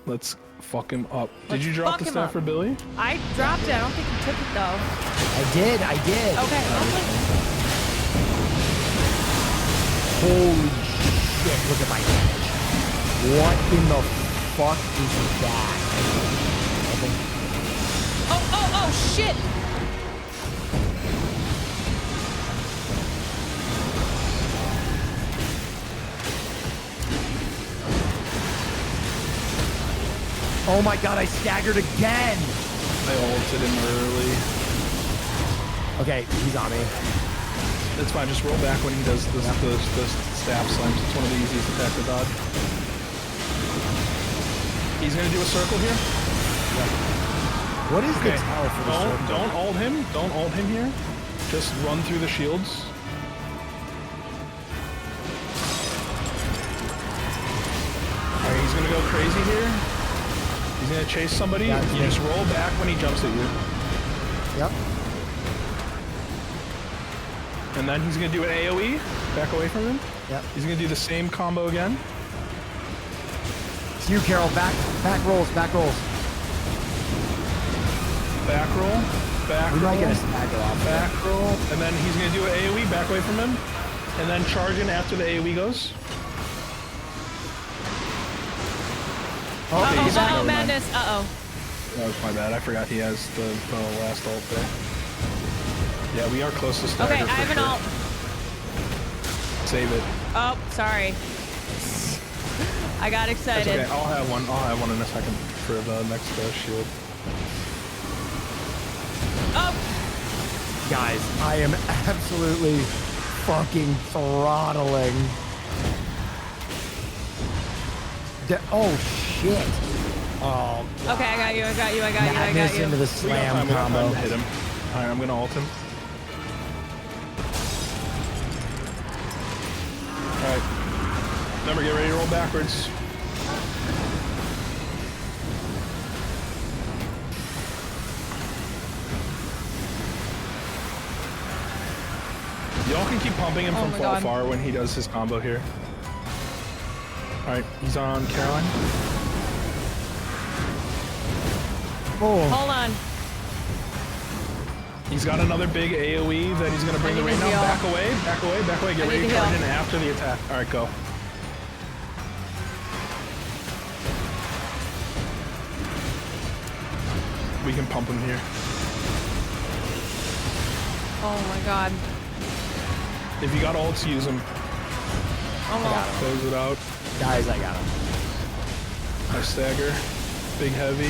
Let's fuck him up. Let's Did you drop fuck the him staff up. for Billy? I dropped it. I don't think you took it though. I did. Okay. Holy shit, look at my damage. What in the fuck is that? Oh, shit. Oh my god, I staggered again! I ulted him early. Okay, he's on me. That's fine. Just roll back when he does the staff slams. It's one of the easiest attacks to dodge. He's gonna do a circle here. What is the tower for the circle? Don't ult him. Don't ult him here. Just run through the shields. Alright, he's gonna go crazy here. He's gonna chase somebody. Yeah, You just roll back when he jumps at you. Yep. And then he's gonna do an AoE. Back away from him. Yep. He's gonna do the same combo again. It's you, Carol. Back rolls. Back roll. Back We roll. might get a stagger off. Back roll. And then he's gonna do an AoE. Back away from him. And then charge in after the AoE goes. Okay, he's Uh-oh, on. madness. Uh-oh. That was my bad. I forgot he has the last ult there. Yeah, we are close to stagger. Okay, I have an ult. Save it. Oh, sorry. I got That's excited. okay. I'll have one in a second for the next shield. Oh! Guys, I am absolutely fucking throttling. Oh shit. Oh. Okay, I got you. Madness into the slam We got combo. time to hit him. Alright, I'm gonna ult him. Alright. Remember, get ready to roll backwards. Y'all can keep pumping him Oh from my far, God. far when he does his combo here. Alright, he's on Caroline. Oh. Hold on. He's got another big AoE that he's gonna bring the need rain to down. heal. Back away, back away, back away. Get I ready need to to charge heal. in after the attack. Alright, go. We can pump him here. Oh my god. If you got ults, use them. Close it out. Guys, I got him. I stagger. Big heavy.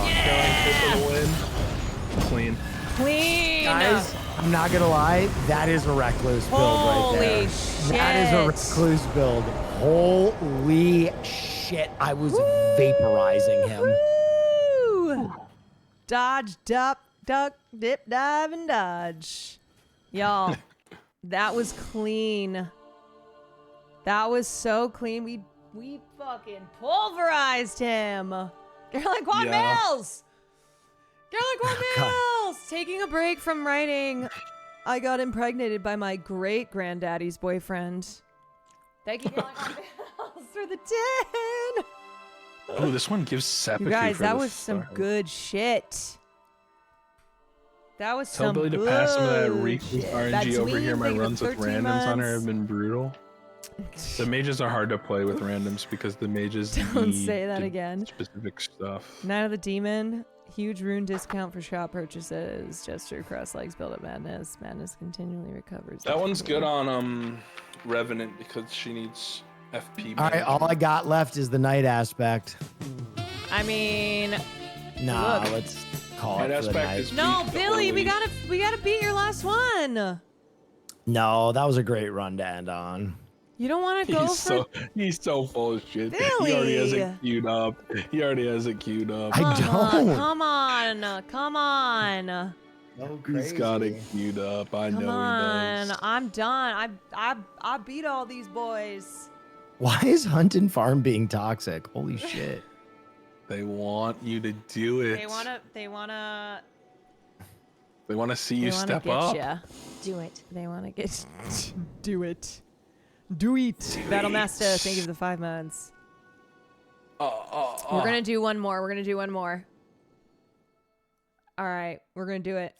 Yeah! For the win. Clean. Clean. Guys, I'm not gonna lie, that is a recluse build right there. Holy shit. That is a recluse build. Holy shit. I was vaporizing him. Woo! Dodge, duck, dip, dive, and dodge. Y'all, that was clean. That was so clean. We fucking pulverized him. Caroline Kwan Mills! Caroline Kwan Mills! Taking a break from writing. I got impregnated by my great granddaddy's boyfriend. Thank you, Caroline Kwan Mills, for the 10. Oh, this one gives seppuku. You guys, for that the was some start. good shit. That was Tell some Billy good to pass some of that shit. recluse RNG That's over me, here. My thank you runs for with 13 randoms on her months. have been brutal. The mages are hard to play with randoms because the mages Don't need say that to again. specific stuff. Night of the Demon, huge rune discount for shop purchases. Gesture, cross legs, build up madness. Madness continually recovers. That one's good on Revenant because she needs FP. All right, all I got left is the night aspect. I mean, Nah, look. let's call Night it for the aspect night. is No, weak, Billy, we weak. gotta beat your last one. No, that was a great run to end on. You don't want to go for. He's so full of shit. Billy! He already has it queued up. He already has it queued up. I don't. Come on, come on. He's got it queued up. I Come know on, he does. I'm done. I beat all these boys. Why is Hunt and Farm being toxic? Holy shit. They want you to do it. They wanna They want to see you they wanna step get up. ya. Do it. They wanna get do it. Do it. Battle Master, thank you for the 5 months. We're gonna do one more. All right, we're gonna do it.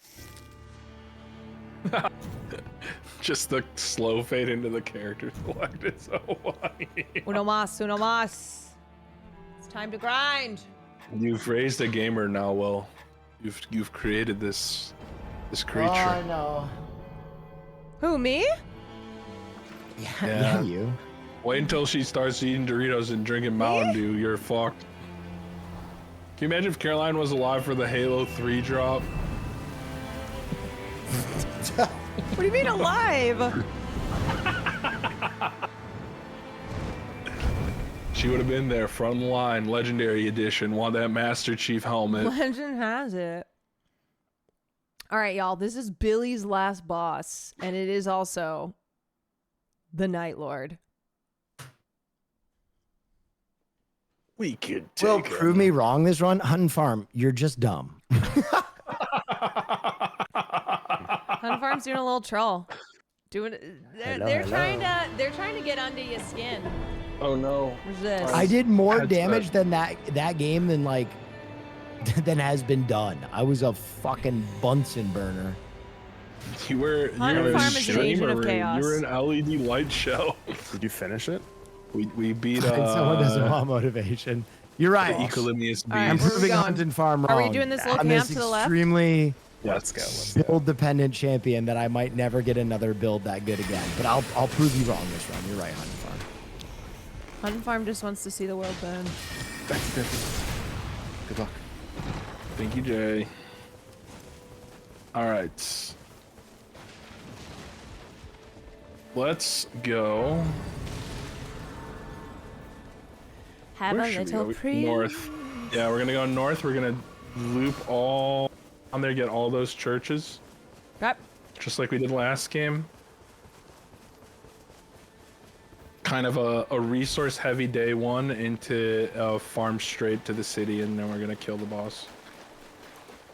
Just the slow fade into the character select is so funny. Uno mas. It's time to grind. You've raised a gamer now, Will. You've created this creature. Oh, I know. Who, me? Yeah, you. Wait until she starts eating Doritos and drinking Mountain Dew. You're fucked. Can you imagine if Caroline was alive for the Halo 3 drop? What do you mean alive? She would have been there, front line, Legendary Edition, won that Master Chief helmet. Legend has it. All right, y'all. This is Billy's last boss, and it is also the Night Lord. We could Will, prove me wrong this run. Hunt and Farm, you're just dumb. Hunt Farm's doing a little troll. They're trying to get under your skin. Oh no. Resist. I did more That's damage bad. than that game than like than has been done. I was a fucking Bunsen burner. You were Hunt a Farm is an agent of streamer. chaos. You were an LED light show. Did you finish it? We beat Someone doesn't want motivation. You're right. the Equilineous All right, I'm Beast. where are we proving going? Hunt and Farm Are wrong. we doing this little I'm camp this to the left? extremely Let's go. build dependent champion that I might never get another build that good again. But I'll prove you wrong this run. You're right, Hunt and Farm. Hunt Farm just wants to see the world burn. Good luck. Thank you, Jay. All right. Let's go. Have Where a should we little go? pre. North. Yeah, we're gonna go north. We're gonna loop all on there, get all those churches, Yep. just like we did last game. Kind of a resource-heavy day one into farm straight to the city, and then we're gonna kill the boss.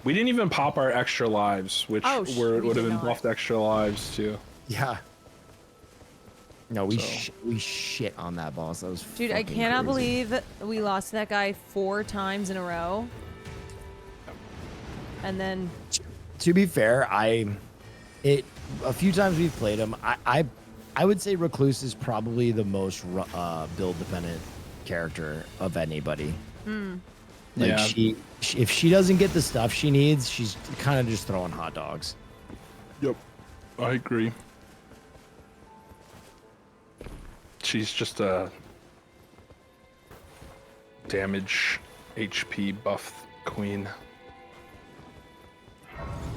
We didn't even pop our extra lives, which we would have did been not. buffed extra lives too. Yeah. No, we So- we shit on that boss. That was Dude, I fucking cannot crazy. believe we lost that guy 4 times in a row. And then To be fair, a few times we've played him. I would say Recluse is probably the most build dependent character of anybody. Like Yeah. if she doesn't get the stuff she needs, she's kind of just throwing hot dogs. Yep. I agree. She's just a damage HP buff queen.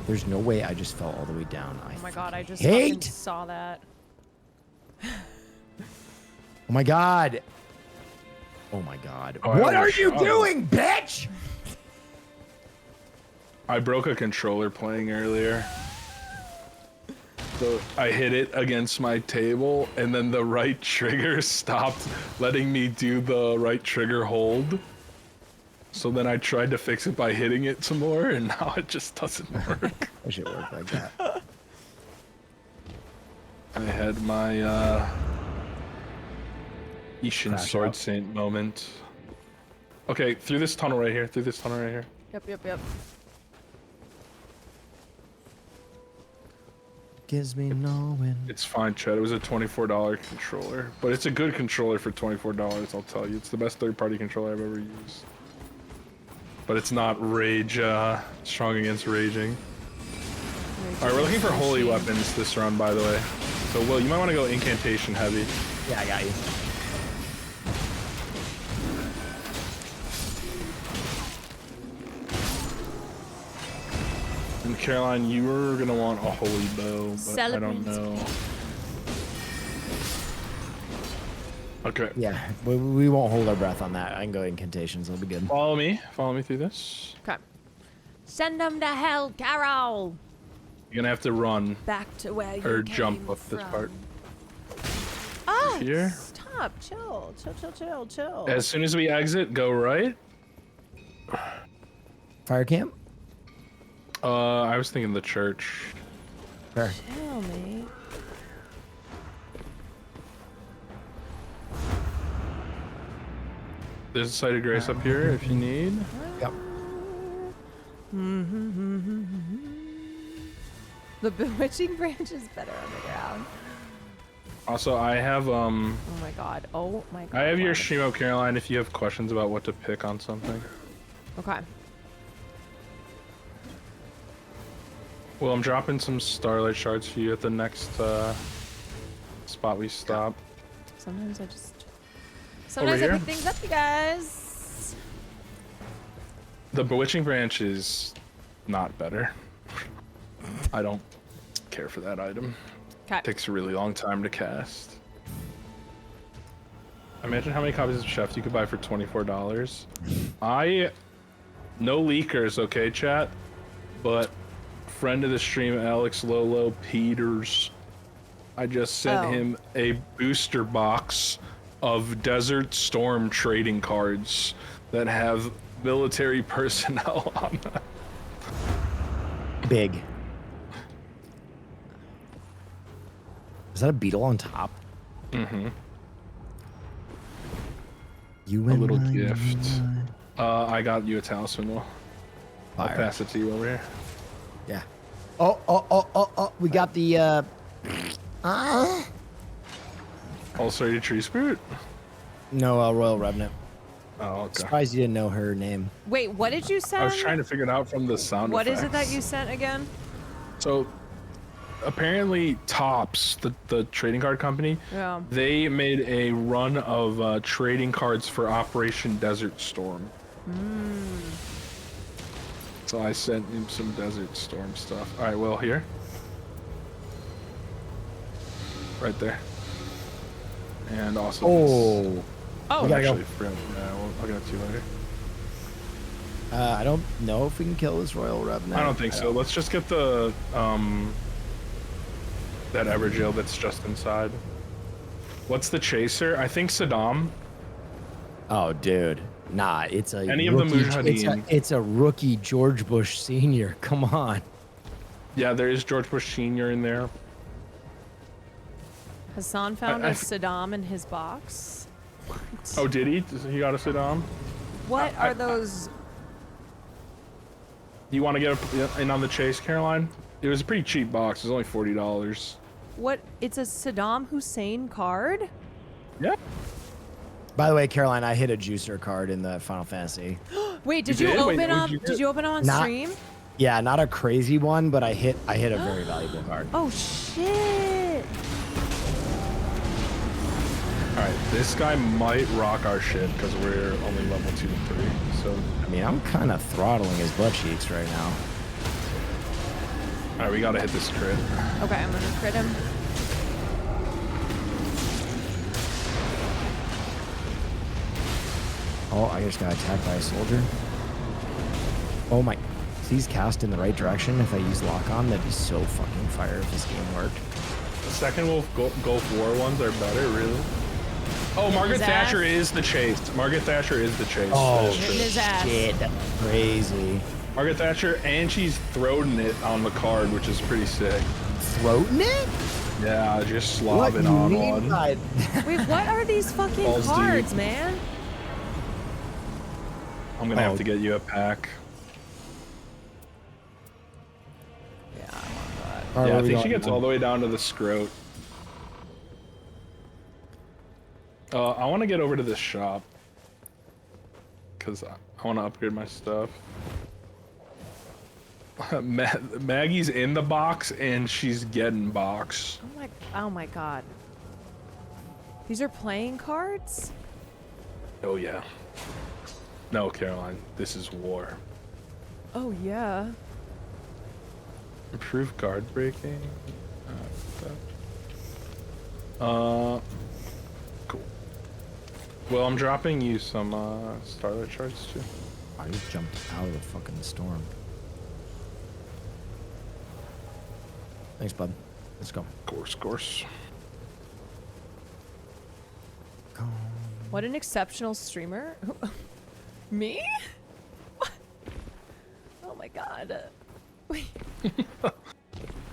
There's no way I just fell all the way down. Oh my god, I just hate. fucking saw that. Oh my god. Oh my god. Oh, What are you doing, bitch? I broke a controller playing earlier. So I hit it against my table, and then the right trigger stopped letting me do the right trigger hold. So then I tried to fix it by hitting it some more, and now it just doesn't work. I should work like that. I had my Ishin Crash Sword out. Saint moment. Okay, through this tunnel right here. Through this tunnel right here. Yep. Gives me knowing. It's fine, Chad. It was a $24 controller, but it's a good controller for $24. I'll tell you, it's the best third-party controller I've ever used. But it's not rage strong against raging. All right, we're looking for holy weapons this run, by the way. So, Will, you might want to go incantation heavy. Yeah, I got you. And Caroline, you were gonna want a holy bow, but I don't know. Okay. Yeah, we won't hold our breath on that. I can go incantations. It'll be good. Follow me through this. Okay. Send them to hell, Carol. You're gonna have to run Back to where you or came jump up this from. part. Ah, Here. stop. Chill. As soon as we exit, go right. Fire camp? I was thinking the church. Fair. Chill, mate. There's a site of grace up here if you need. Yep. The bewitching branch is better on the ground. Also, I have Oh my god. I have your stream up, Caroline, if you have questions about what to pick on something. Okay. Well, I'm dropping some starlight shards for you at the next spot we stop. Sometimes I here? pick things up, you guys. The bewitching branch is not better. I don't care for that item. Okay. Takes a really long time to cast. Imagine how many copies of Chef you could buy for $24. No leakers, okay, chat? But friend of the stream, Alex Lolo Peters, I just sent him a booster box of Desert Storm trading cards that have military personnel on them. Big. Is that a beetle on top? Mm-hmm. You a little gift. I got you a talisman. I'll pass it to you over here. Yeah. Oh. We got the Also, your tree spirit? No, Royal Revenant. Oh, okay. Surprised you didn't know her name. Wait, what did you send? I was trying to figure it out from the sound What is it that effects. you sent again? So, apparently, Topps, the trading card company, Yeah. they made a run of trading cards for Operation Desert Storm. So I sent him some Desert Storm stuff. All right, well, here. Right there. And also this. We gotta actually, go. yeah, I'll get it to you later. I don't know if we can kill this Royal Revenant. I don't think so. Let's just get the that Everjail that's just inside. What's the chaser? I think Saddam. Oh, dude. Nah, it's a Any of the Mujahideen. It's a rookie George Bush Sr. Come on. Yeah, there is George Bush Sr. in there. Hassan found I a Saddam in his box. What? Oh, did he? He got a Saddam? What are those? You want to get in on the chase, Caroline? It was a pretty cheap box. It was only $40. What? It's a Saddam Hussein card? Yeah. By the way, Caroline, I hit a juicer card in the Final Fantasy. Wait, did You you did? Wait, open what them? did you Did do? you open them on Not- stream? Yeah, not a crazy one, but I hit a very valuable card. Oh shit! All right, this guy might rock our shit because we're only level 2 and 3. So I mean, I'm kind of throttling his butt cheeks right now. all right, we gotta hit this crit. Okay, I'm gonna crit him. Oh, I just got attacked by a soldier. Oh my, if he's cast in the right direction, if I use lock on, that'd be so fucking fire if this game worked. The second Gulf War ones are better, really. Oh, Margaret Thatcher is the chase. Margaret Thatcher is the chase. Oh, his ass. shit, that's crazy. Margaret Thatcher, and she's throating it on the card, which is pretty sick. Throating it? Yeah, just slobbing on one. Wait, what are these fucking Balls cards, deep. man? I'm gonna have to get you a pack. Yeah, I want that. All right, Yeah, I where we think she going gets now? all the way down to the scrote. I want to get over to this shop because I want to upgrade my stuff. Maggie's in the box and she's getting box. Oh my god. These are playing cards? Oh yeah. No, Caroline, this is war. Oh yeah. Improved guard breaking. Cool. Well, I'm dropping you some starlight shards too. I just jumped out of the fucking storm. Thanks, bud. Let's go. Course. What an exceptional streamer. Me? What? Oh my god. Wait.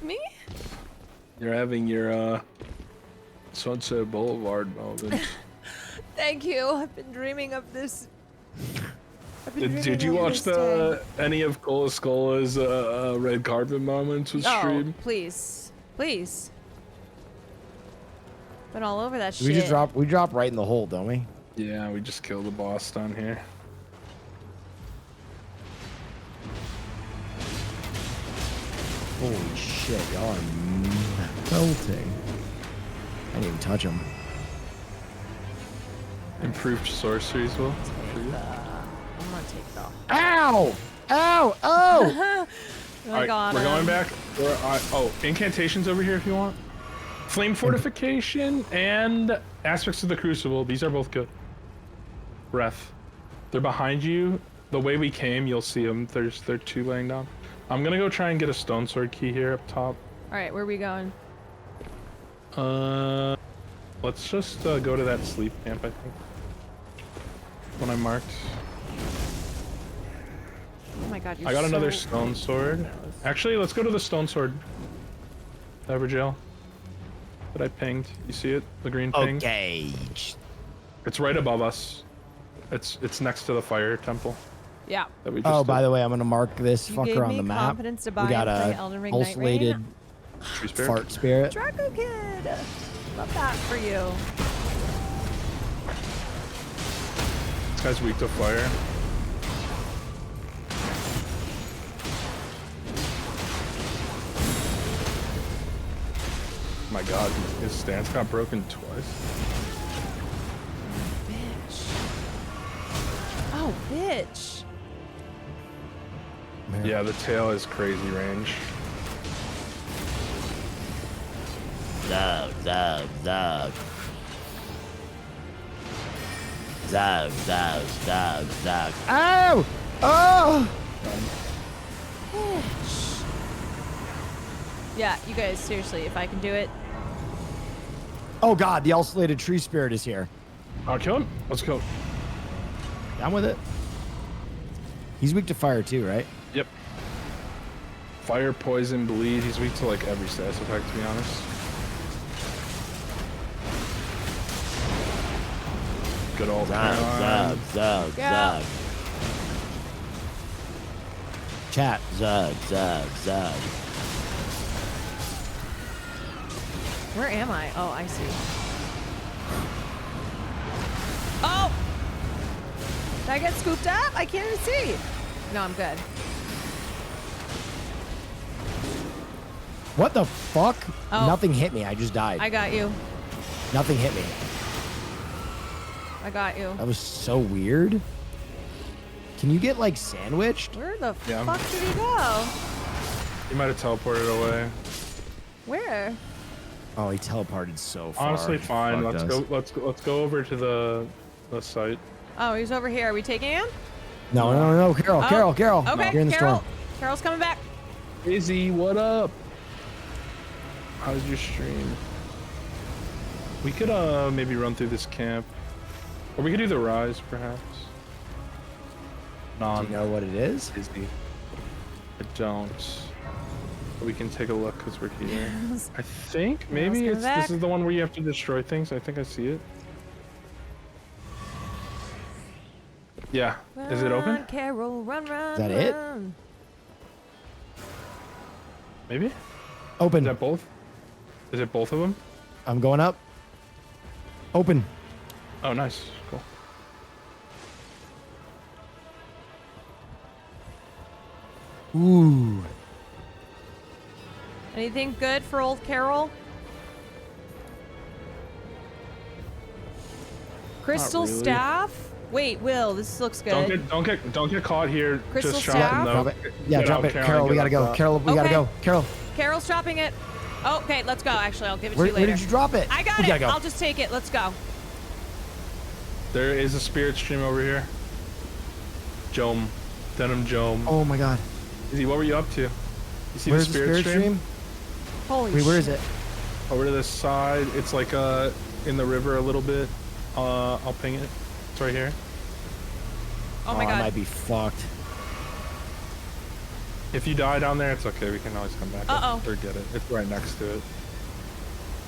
Me? You're having your Sunset Boulevard moment. Thank you. I've been dreaming of this. Did you watch any of Cola Scola's red carpet moments with stream? Please. Please. Been all over that shit. We drop right in the hole, don't we? Yeah, we just killed the boss down here. Holy shit, y'all are melting. I didn't even touch him. Improved sorceries will. I'm gonna take the. Ow! Ow! Oh! Alright, we're going back. Oh, incantations over here if you want. Flame fortification and aspects of the crucible. These are both good. Breath. They're behind you. The way we came, you'll see them. They're 2 laying down. I'm gonna go try and get a stone sword key here up top. Alright, where are we going? Let's just go to that sleep camp, I think. When I marked. Oh my god, I got another stone sword. Actually, let's go to the stone sword. Evergel. That I pinged. You see it? The green ping? Okay. It's right above us. It's next to the fire temple. Yeah. That we just Oh, by the way, I'm gonna mark this fucker on the map. Confidence to buy We got and play a Elden Ring pulsated Nightreign. fart spirit. Draco Kid! Love that for you. This guy's weak to fire. My god, his stance got broken twice. Oh, bitch. Yeah, the tail is crazy range. Zug, zug, zug. Zug, zug, zug, zug. Ow! Oh! Bitch. Yeah, you guys, seriously, if I can do it. Oh god, the ulcerated tree spirit is here. I'll kill him. Let's go. Down with it. He's weak to fire too, right? Yep. Fire, poison, bleed. He's weak to like every status effect, to be honest. Good old Zug, zug, zug. Chat, zug, zug, zug. Where am I? Oh, I see. Oh! Did I get scooped up? I can't even see. No, I'm good. What the fuck? Oh. Nothing hit me. I just died. I got you. Nothing hit me. I got you. That was so weird. Can you get like sandwiched? Where the Yeah. fuck did he go? He might have teleported away. Where? Oh, he teleported so far. Honestly, He fine. fucked us. Let's go over to the site. Oh, he's over here. Are we taking him? No, Carol, Oh, Carol. Okay, You're in the Carol. storm. Carol's coming back. Izzy, what up? How's your stream? We could maybe run through this camp, or we could do the rise, perhaps. Do you know what it is? Izzy. I don't. But we can take a look because we're here. I think maybe Carol's coming this is the one where you have to destroy things. I think I see it. Yeah. Is it open? Run, Carol, run, run. Is that it? run. Maybe. Open. Is that both? Is it both of them? I'm going up. Open. Oh, nice. Cool. Ooh. Anything good for old Carol? Crystal really. staff? Wait, Will, this looks good. Don't get caught here. Crystal just staff? shot Drop it. Yeah, Get drop out, it. Caroline, Carol, we get gotta out go. top. Carol, we gotta Okay. go. Carol. Carol's dropping it. Oh, okay, let's go. Actually, I'll give it to Where you later. did you drop it? I got We it. gotta go. I'll just take it. Let's go. There is a spirit stream over here. Jome. Denim Jome. Oh my god. Izzy, what were you up to? You see Where's the spirit stream? Holy Wait, where is shit. it? Over to this side. It's like in the river a little bit. I'll ping it. It's right here. Oh my I god. might be fucked. If you die down there, it's okay. We can always come back. Uh-oh. Or get it. It's right next to it.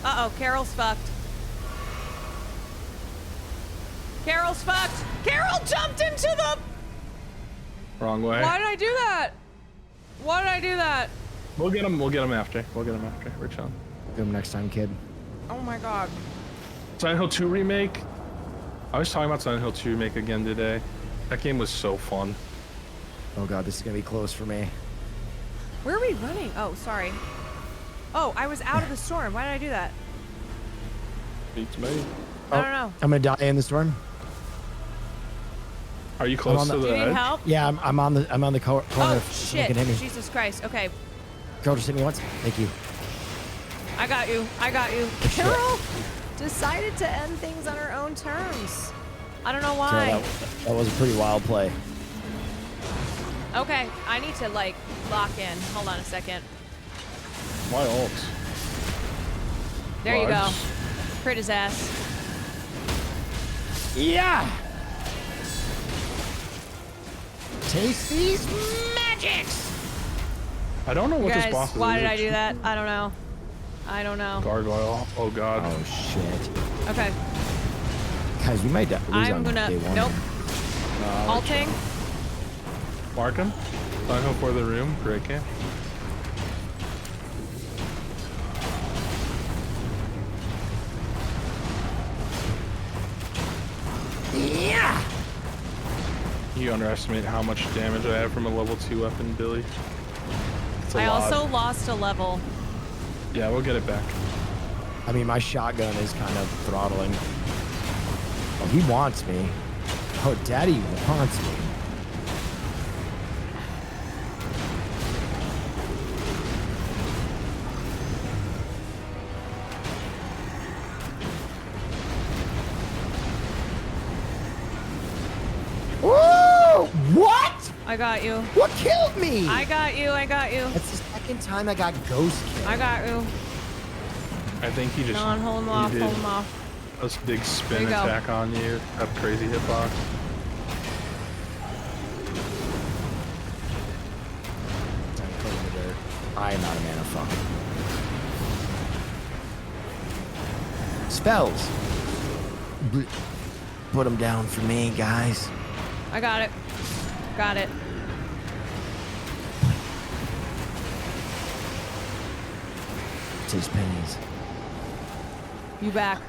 Uh-oh, Carol's fucked. Carol's fucked. Carol jumped into the... Wrong way. Why did I do that? Why did I do that? We'll get him. We'll get him after. We'll get him after. We're chilling. Get him next time, kid. Oh my god. Silent Hill 2 remake. I was talking about Silent Hill 2 remake again today. That game was so fun. Oh god, this is gonna be close for me. Where are we running? Oh, sorry. Oh, I was out of the storm. Why did I do that? Beats me. I don't know. I'm gonna die in the storm. Are you close to Do the you need edge? help? Yeah, I'm on the corner. Oh, if shit. someone can hit me. Jesus Christ. Okay. Carol, just hit me once. Thank you. I got you. I got you. Good shit. Carol decided to end things on her own terms. I don't know why. Carol, that was a pretty wild play. Okay, I need to like lock in. Hold on a second. My ult. There you go. Vibes. Crit his ass. Yeah. Taste these magics. I don't know what Guys, this boss is. why did Is I it do that? I don't know. I don't know. Gargoyle. Oh god. Oh shit. Okay. Guys, we might lose I'm on gonna. day one. Nope. Nah, we're Alting. Mark him. Silent Hill for the room. Great game. Yeah. You underestimate how much damage I have from a level 2 weapon, Billy. It's a I lot. also lost a level. Yeah, we'll get it back. I mean, my shotgun is kind of throttling. Oh, he wants me. Oh, Daddy wants me. Whoa! What? I got you. What killed me? I got you. I got you. That's the second time I got ghost killed. I got you. I think he just. No, hold him he off. did Hold him off. a big spin There you go. attack on you. That crazy hitbox. I am not a man of fuck. Spells. Put them down for me, guys. I got it. Got it. Taste pennies. You back.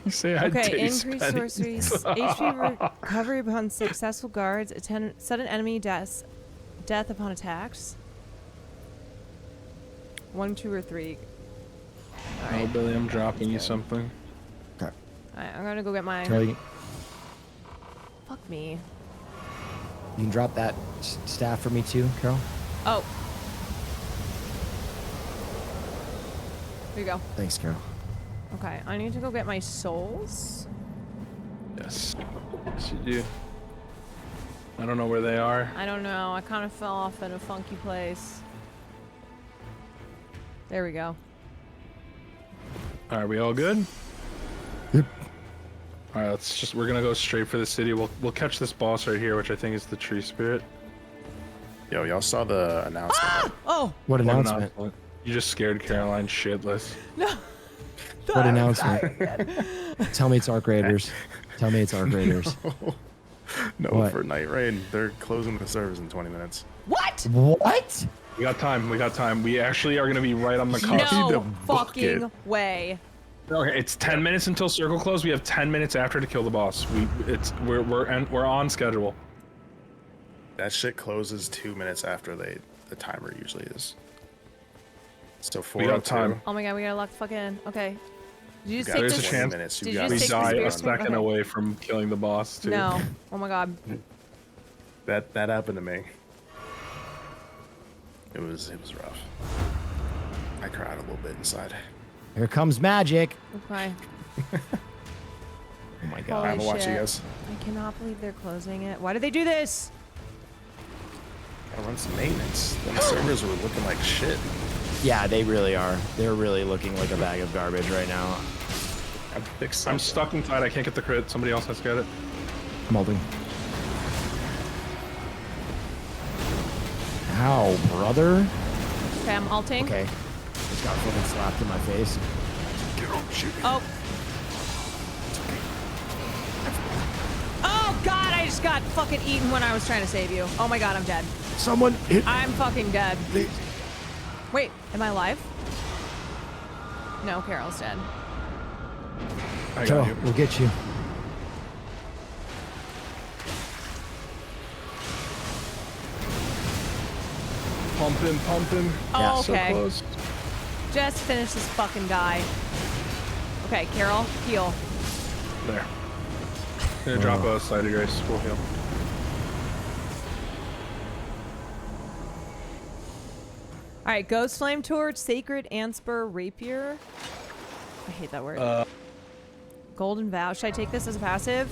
You say I Okay, taste increase pennies. sorceries. HP recovery upon successful guards. Sudden enemy death upon attacks. 1, 2, or 3. Oh, Billy, I'm dropping you something. Okay. Alright, I'm gonna go get my... Charlie, Fuck me. you can drop that staff for me too, Carol. Oh. Here you go. Thanks, Carol. Okay, I need to go get my souls. Yes. Yes, you do. I don't know where they are. I don't know. I kind of fell off in a funky place. There we go. Are we all good? Yep. All right, we're gonna go straight for the city. We'll catch this boss right here, which I think is the tree spirit. Yo, y'all saw the announcement? Oh! What announcement? You just scared Caroline shitless. No. What announcement? Tell me it's Arc Raiders. Tell me it's Arc Raiders. No, What? for Nightreign, they're closing the servers in 20 minutes. What? What? We got time. We got time. We actually are gonna be right on the cusp. No fucking way. Okay, it's 10 minutes until circle close. We have 10 minutes after to kill the boss. We're on schedule. That shit closes 2 minutes after the timer usually is. So 4 We got time. Oh my god, we gotta lock the fuck in. Okay. Did you just got take There's this? a chance minutes. Did you we just take die the a spirit? second Okay. away from killing the boss too. No. Oh my god. That happened to me. It was rough. I cried a little bit inside. Here comes magic. Okay. Oh my god. Holy I'm watching shit. you guys. I cannot believe they're closing it. Why did they do this? Gotta run some maintenance. Them servers were looking like shit. Yeah, they really are. They're really looking like a bag of garbage right now. I'm stuck inside. I can't get the crit. Somebody else has to get it. I'm holding. Ow, brother. Okay, I'm ulting. Okay. Just got fucking slapped in my face. Get on, shoot. Oh. Oh god, I just got fucking eaten when I was trying to save you. Oh my god, I'm dead. Someone hit. I'm fucking dead. Wait, am I alive? No, Carol's dead. I got Carol, you. we'll get you. Pump him, pump him. Oh, So okay. close. Just finish this fucking guy. Okay, Carol, heal. There. Gonna drop a side of grace. We'll heal. All right, Ghost Flame Torch, Sacred Anspur Rapier. I hate that word. Golden Vow. Should I take this as a passive?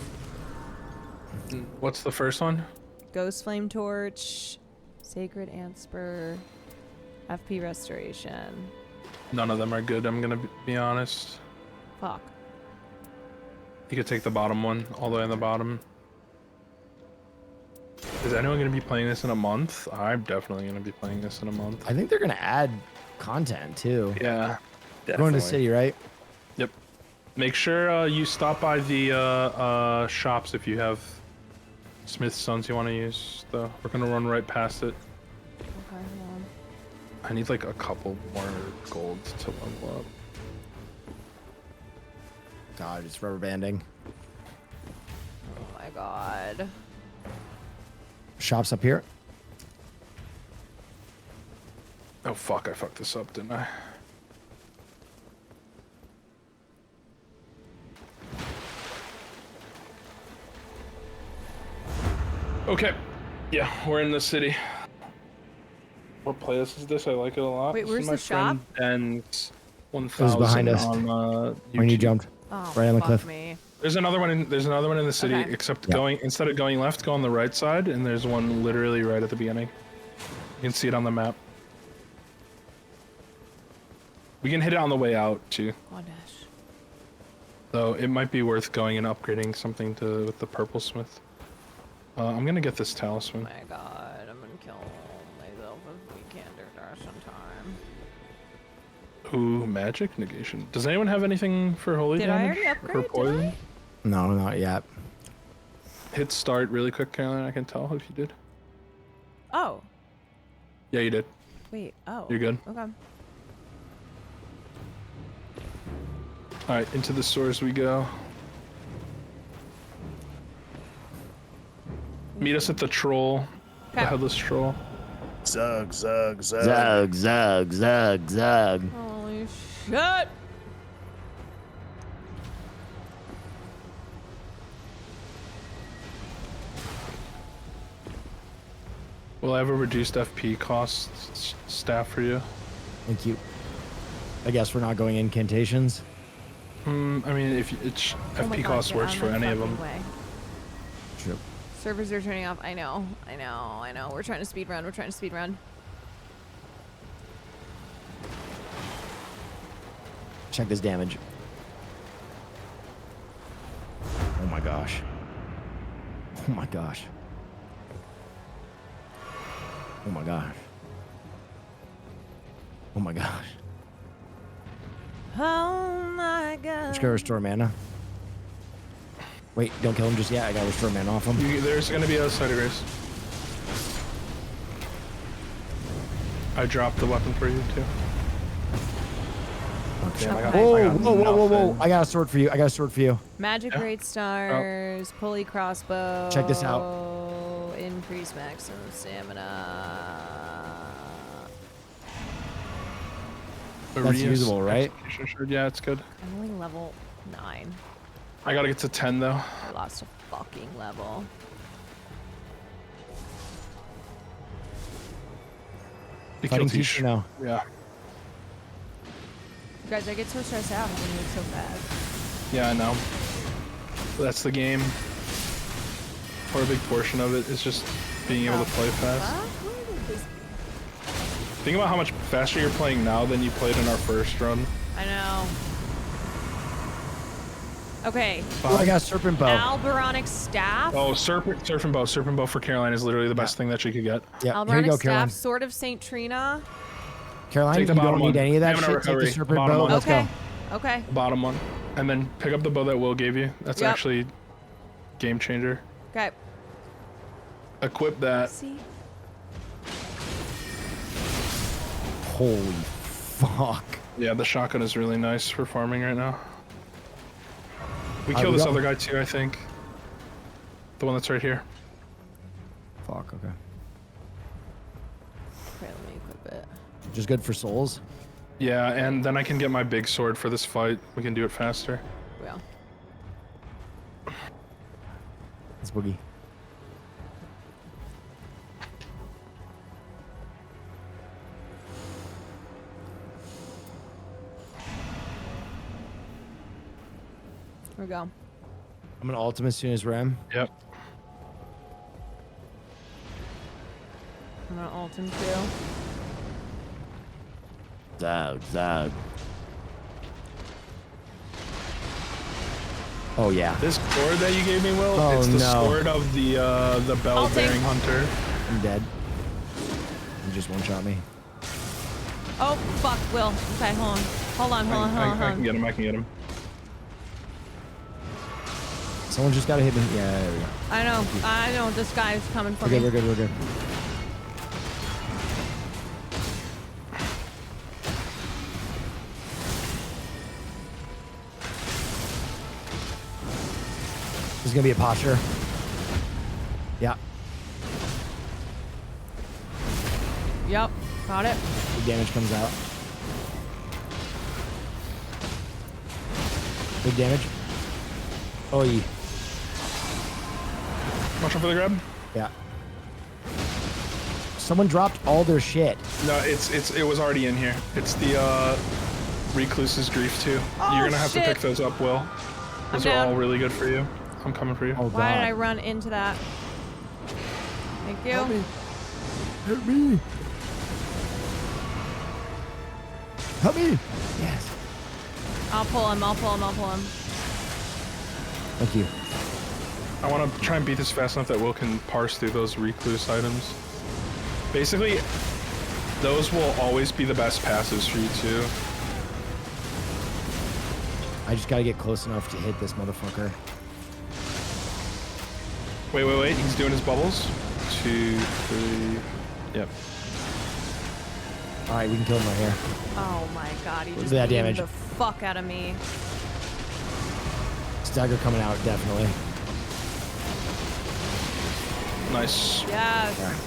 What's the first one? Ghost Flame Torch, Sacred Anspur, FP Restoration. None of them are good. I'm gonna be honest. Fuck. You could take the bottom one, all the way on the bottom. Is anyone gonna be playing this in a month? I'm definitely gonna be playing this in a month. I think they're gonna add content too. Yeah. Going to the city, right? Yep. Make sure you stop by the shops if you have Smith's Sons you want to use, though. We're gonna run right past it. Okay, hold on. I need like a couple more gold to level up. God, it's rubber banding. Oh my god. Shops up here. Oh fuck, I fucked this up, didn't I? Okay. Yeah, we're in the city. What playlist is this? I like it a lot. Wait, This where's is my the shop? friend And It was behind us on when you YouTube. jumped Oh, right on the fuck cliff. me. There's another one in the city, Okay. except Yeah. instead of going left, go on the right side, and there's one literally right at the beginning. You can see it on the map. We can hit it on the way out too. Gosh. So it might be worth going and upgrading something with the purple smith. I'm gonna get this talisman. Oh my god, I'm gonna kill myself if we can't do that sometime. Ooh, magic negation. Does anyone have anything for holy Did I damage? already Or upgrade? poison? Did I? No, not yet. Hit start really quick, Caroline. I can tell if you did. Oh, Yeah, you did. wait. Oh. You're good. Okay. All right, into the stores we go. Meet us at the troll, the Okay. headless troll. Zug, zug, zug. Zug, zug, zug, zug. Holy shit! Will I have a reduced FP cost staff for you? Thank you. I guess we're not going incantations. I mean, if it's FP cost works for any of them. True. Servers are turning off. I know. We're trying to speed run. Check this damage. Oh my gosh. Oh my gosh. Oh my gosh. Oh my gosh. Oh my god. Just gotta restore mana. Wait, don't kill him just yet. I gotta restore mana off him. There's gonna be a side of grace. I dropped the weapon for you too. Whoa. I got a sword for you. Magic Great Stars, Pulley Crossbow. Check this out. Increase maximum stamina. That's usable, right? Yeah, it's good. I'm only level 9. I gotta get to 10 though. I lost a fucking level. Fighting teacher now. Yeah. Guys, I get so stressed out when you move so fast. Yeah, I know. That's the game. Or a big portion of it is just being able to play fast. Think about how much faster you're playing now than you played in our first run. I know. Okay. Oh, I got Serpent Bow. Alberonic Staff. Oh, Serpent Bow. Serpent Bow for Caroline is literally the best thing that she could get. Yeah, Alberonic here you go, Staff, Caroline. Sword of St. Trina. Caroline, you don't need any of that shit. Take the Serpent Bow. Let's go. Okay. Bottom one. And then pick up the bow that Will gave you. That's actually game changer. Okay. Equip that. See? Holy fuck. Yeah, the shotgun is really nice for farming right now. We killed this other guy too, I think. The one that's right here. Fuck, okay. Okay, let me equip it. Just good for souls? Yeah, and then I can get my big sword for this fight. We can do it faster. Yeah. Let's boogie. Here we go. I'm gonna ult him as soon as Ram. Yep. I'm gonna ult him too. Zag. Oh yeah. This sword that you gave me, Will, it's the sword of the bell-bearing hunter. I'm dead. You just one-shot me. Oh, fuck, Will. Okay, hold on. I can get him. Someone just gotta hit me. Yeah, there we go. I know. This guy's coming for me. me. We're good. This is gonna be a posture. Yeah. Yep, got it. Big damage comes out. Big damage. Oh, yeah. Watch out for the grab. Yeah. Someone dropped all their shit. No, it was already in here. It's the Recluse's Grief too. Oh, You're gonna have to pick those up, Will. Those are all really good for you. I'm coming for you. Oh, Why did I run into that? Thank you. Help me. Help me. Help me. Yes. I'll pull him. Thank you. I want to try and beat this fast enough that Will can parse through those Recluse items. Basically, those will always be the best passives for you too. I just gotta get close enough to hit this motherfucker. Wait. He's doing his bubbles. 2, 3. Yep. All right, we can kill him right here. Oh my god, he Look just at that beamed damage. the fuck out of me. Stagger coming out, definitely. Nice. Yes. Right.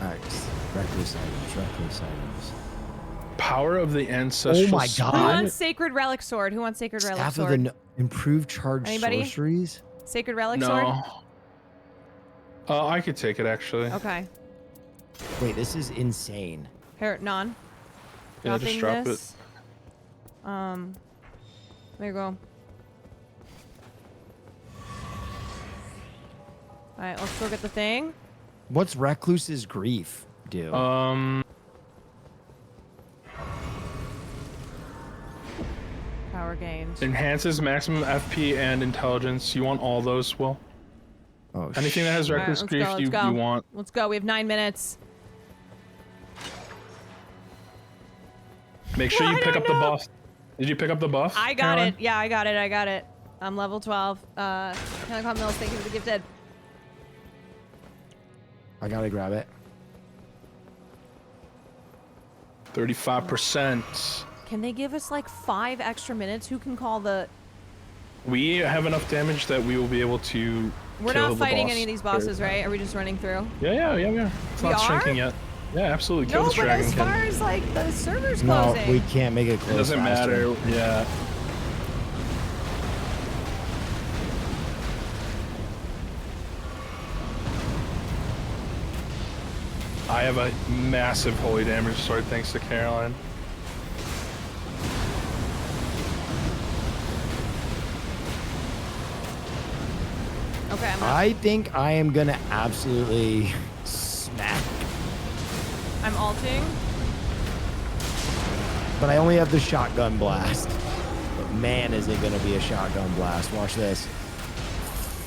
Alright, reckless items. Power of the ancestral. Oh my spirit. God. Who wants Sacred Relic Sword? Who wants Sacred Relic Staff of Sword? the improved charge Anybody? sorceries? Sacred Relic Sword? No. I could take it actually. Okay. Wait, this is insane. Here, Non. Yeah, just drop this. There you go. Alright, let's go get the thing. What's Recluse's grief do? Power gained. Enhances maximum FP and intelligence. You want all those, Will? Oh, anything that has reckless Alright, grief, let's go. you want. Let's go. We have 9 minutes. Make sure you pick up the buff. Did you pick up the buff? I got it. Yeah, I got it. I'm level 12. Telecom Mills, thank you for the gifted. I gotta grab it. 35%. Can they give us like 5 extra minutes? Who can call the... We have enough damage that we will be able to We're kill not the fighting boss any of these bosses, right? Are we just running through? Yeah. It's We not are? shrinking yet. Yeah, absolutely. Kill No, this but dragon. as far as like the server's No, closing. we can't make it close. It doesn't faster. matter. Yeah. I have a massive holy damage sword thanks to Caroline. Okay, I think I am gonna absolutely smack. I'm alting. But I only have the shotgun blast. But man, is it gonna be a shotgun blast. Watch this.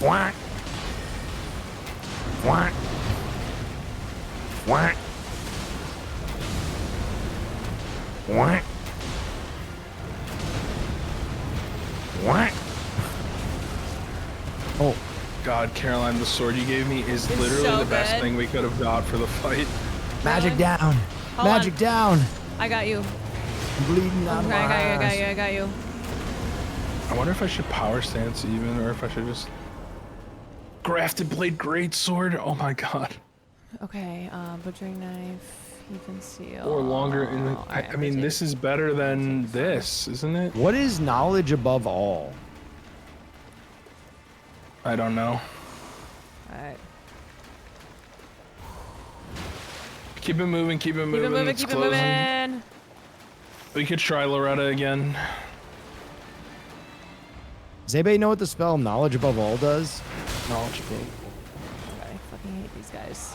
Whack. Whack. Whack. Whack. Whack. Oh. God, Caroline, the sword you gave me is It's literally so the best good. thing we could have got for the fight. Magic down. Hold Magic on. down. I got you. I'm bleeding out of my eyes. I got you. I wonder if I should power stance even, or if I should just... Grafted blade greatsword? Oh my god. Okay, butchering knife, even seal. Or longer in the... I mean, this is better than this, isn't it? What is knowledge above all? I don't know. Alright. Keep it moving, keep it moving. It's Keep it closing. moving. We could try Loretta again. Does anybody know what the spell knowledge above all does? Knowledge above Okay, I fucking hate these guys.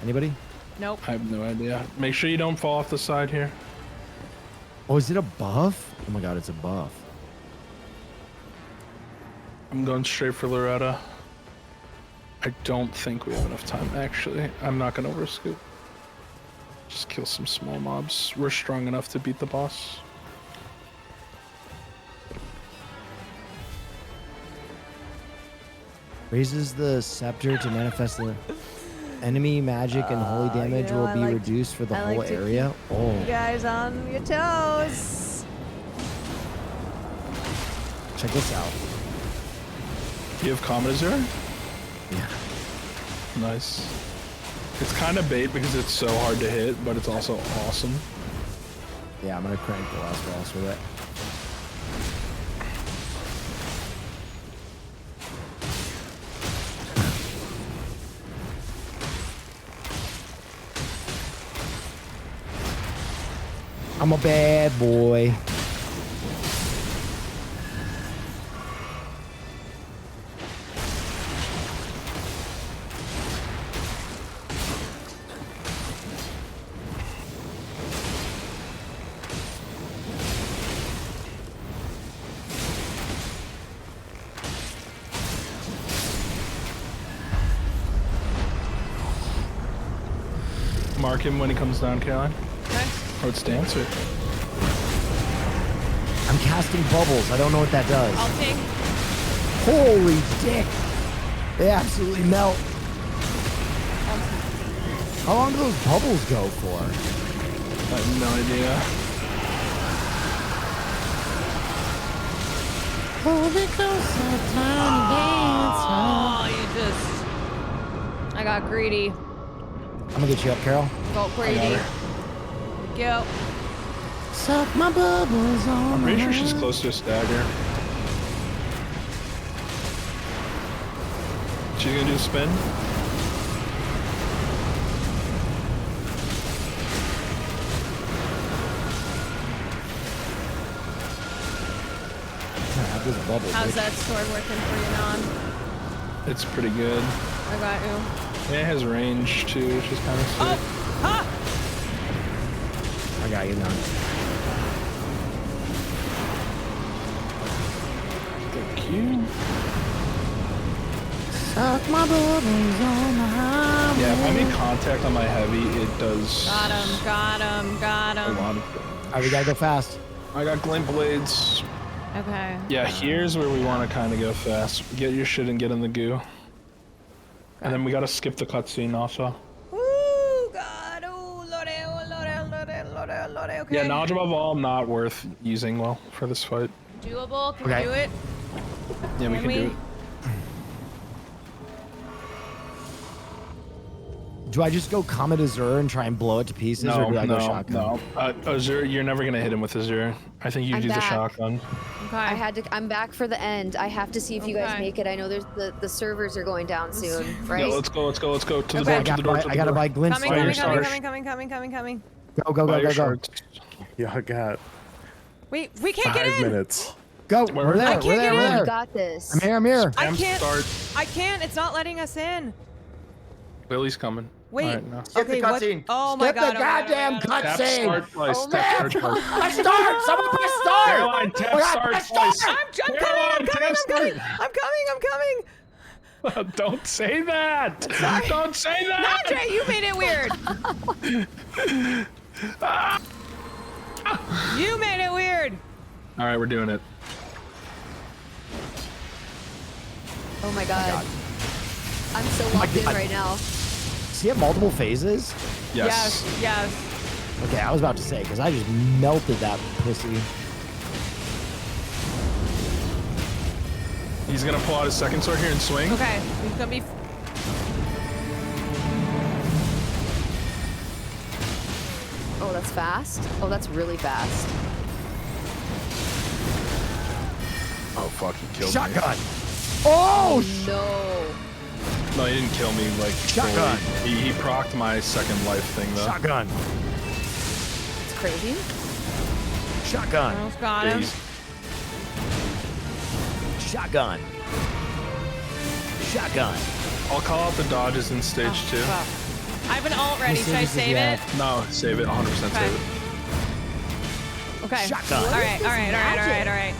Anybody? Nope. I have no idea. Make sure you don't fall off the side here. Oh, is it a buff? Oh my god, it's a buff. I'm going straight for Loretta. I don't think we have enough time, actually. I'm not gonna risk it. Just kill some small mobs. We're strong enough to beat the boss. Raises the scepter to manifest the enemy magic and holy damage will be reduced for the I like whole to area. keep Oh, You guys on your toes. check this out. You have Comet Azure? Yeah. Nice. It's kind of bait because it's so hard to hit, but it's also awesome. Yeah, I'm gonna crank the last boss with it. I'm a bad boy. Mark him when he comes down, Caroline. Okay. Or it's Dancer. I'm casting bubbles. I don't know what that does. Alting. Holy dick! They absolutely melt. How long do those bubbles go for? I have no idea. Oh, you just. I got greedy. I'm gonna get you up, Carol. Got greedy. Go. Suck my bubbles on. I'm pretty sure she's close to a stagger. She's gonna do a spin. How's that sword working for you, Non? It's pretty good. I got you. Yeah, it has range too, which is kind of sick. Oh! Ha! I got you now. Thank you. Suck my bubbles on the highway. Yeah, if I make contact on my heavy, it does. Got him, got him, got him. Alright, we gotta go fast. I got glint blades. Okay. Yeah, here's where we want to kind of go fast. Get your shit and get in the goo. And then we gotta skip the cutscene also. Ooh, God. Ooh, Lord, okay. Yeah, knowledge above all, not worth using well for this fight. Doable? Can we do it? Yeah, we can do it. Do I just go Comet Azure and try and blow it to pieces, or do I go shotgun? No. Azure, you're never gonna hit him with Azure. I think you I'm use a back. shotgun. Okay. I'm back for the end. I have to see if you guys make it. I know there's the servers are going down soon, right? Yeah, let's go to the door, to the door. I gotta buy glint. Coming. Go. Yeah, I got. We can't get 5 in. minutes. Go. We're there. I can't We're get in. there. You got this. I'm here. I can't. It's not letting us in. Lily's coming. Wait. All right, no. Okay, what? Oh my God. Skip the goddamn Tap cutscene. start twice. Oh, Tap man. start twice. Press start. Someone press start. Caroline, tap start twice. I'm coming. Don't say that. Don't say that. Andre, you made it weird. You made it weird. All right, we're doing it. Oh my God. I'm so locked in right now. Does he have multiple phases? Yes. Yes. Okay, I was about to say, because I just melted that pussy. He's gonna pull out his second sword here and swing. Okay. He's gonna be. Oh, that's fast. Oh, that's really fast. Oh fuck, he killed Shotgun. me. Oh no. No, he didn't kill me like Shotgun. fully. He procced my second life thing though. Shotgun. It's crazy. Shotgun. Almost got him. Shotgun. Shotgun. I'll call out the dodges in stage 2. Fuck. I have an alt ready. Should I save it? No, save it. 100% save it. Okay. Shotgun. All right.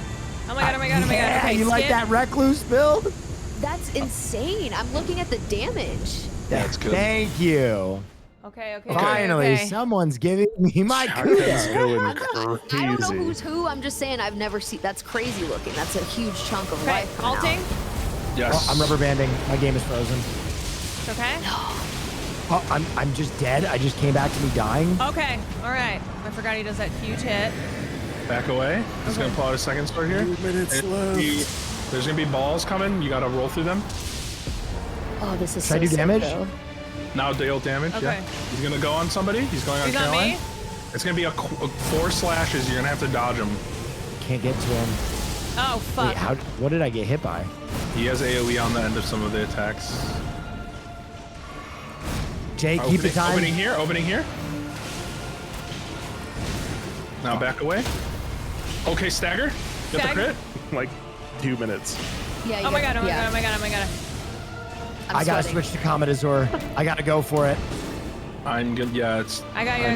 Oh my God. Yeah, Okay, you like skip. that recluse build? That's insane. I'm looking at the damage. That's good. Thank you. Okay. Finally, someone's giving me my kudos. I don't know who's who. I'm just saying I've never seen. That's crazy looking. That's a huge chunk of life. Alting. Yes. Oh, I'm rubber banding. My game is frozen. Okay. Oh, I'm just dead. I just came back to me dying. Okay. All right. I forgot he does that huge hit. Back away. He's gonna pull out his second sword here. 2 minutes left. There's gonna be balls coming. You gotta roll through them. Oh, this is Should I so do sick, damage? though. Now deal damage. Okay. Yeah. He's gonna go on somebody. He's going on He's on Caroline. me? It's gonna be a 4 slashes. You're gonna have to dodge him. Can't get to him. Oh fuck. Wait, what did I get hit by? He has AoE on the end of some of the attacks. Jay, keep the time. Opening here. Now back away. Okay, stagger. Get the crit. Like 2 minutes. Yeah. Oh my God. I gotta switch to Comet Azure. I gotta go for it. I'm good. Yeah, it's. I got you. I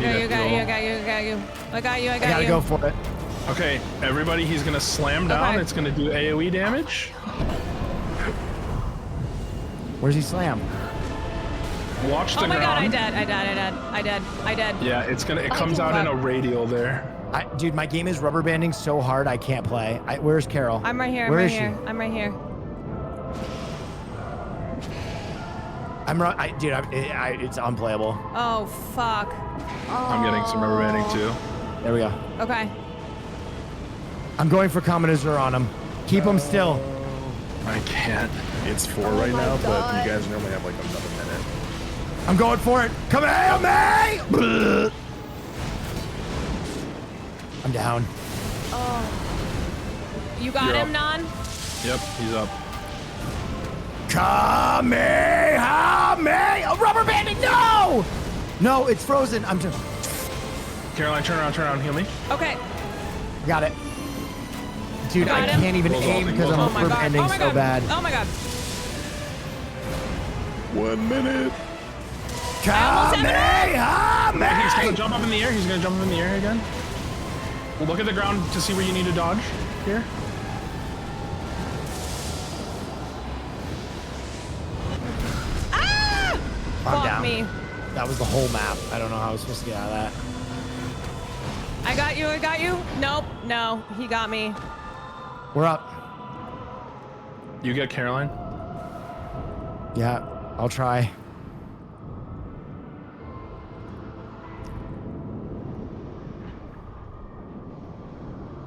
got you. I gotta go for it. Okay, everybody, he's gonna slam down. Okay. It's gonna do AoE damage. Where's he slam? Watch the Oh my God. ground. I dead. Yeah, it's gonna. It comes out in a radial there. Dude, my game is rubber banding so hard I can't play. Where's Carol? I'm right here. Where is she? I'm right here. It's unplayable. Oh fuck. I'm getting some rubber banding too. There we go. Okay. I'm going for Comet Azure on him. Keep him still. I can't. It's 4 right now, but you guys normally have like another minute. I'm going for it. Come at me! I'm down. You got You're him, up. Nan? Yep, he's up. Kamehameha! Rubber banding, no! No, it's frozen. I'm just. Caroline, turn around, heal me. Okay. Got it. Dude, I can't even aim because I'm rubber banding so bad. Oh my god. 1 minute. Kamehameha! He's gonna jump up in the air. He's gonna jump up in the air again. We'll look at the ground to see where you need to dodge. Here. I'm Fuck down. me. That was the whole map. I don't know how I was supposed to get out of that. I got you. Nope. No, he got me. We're up. You get Caroline. Yeah, I'll try.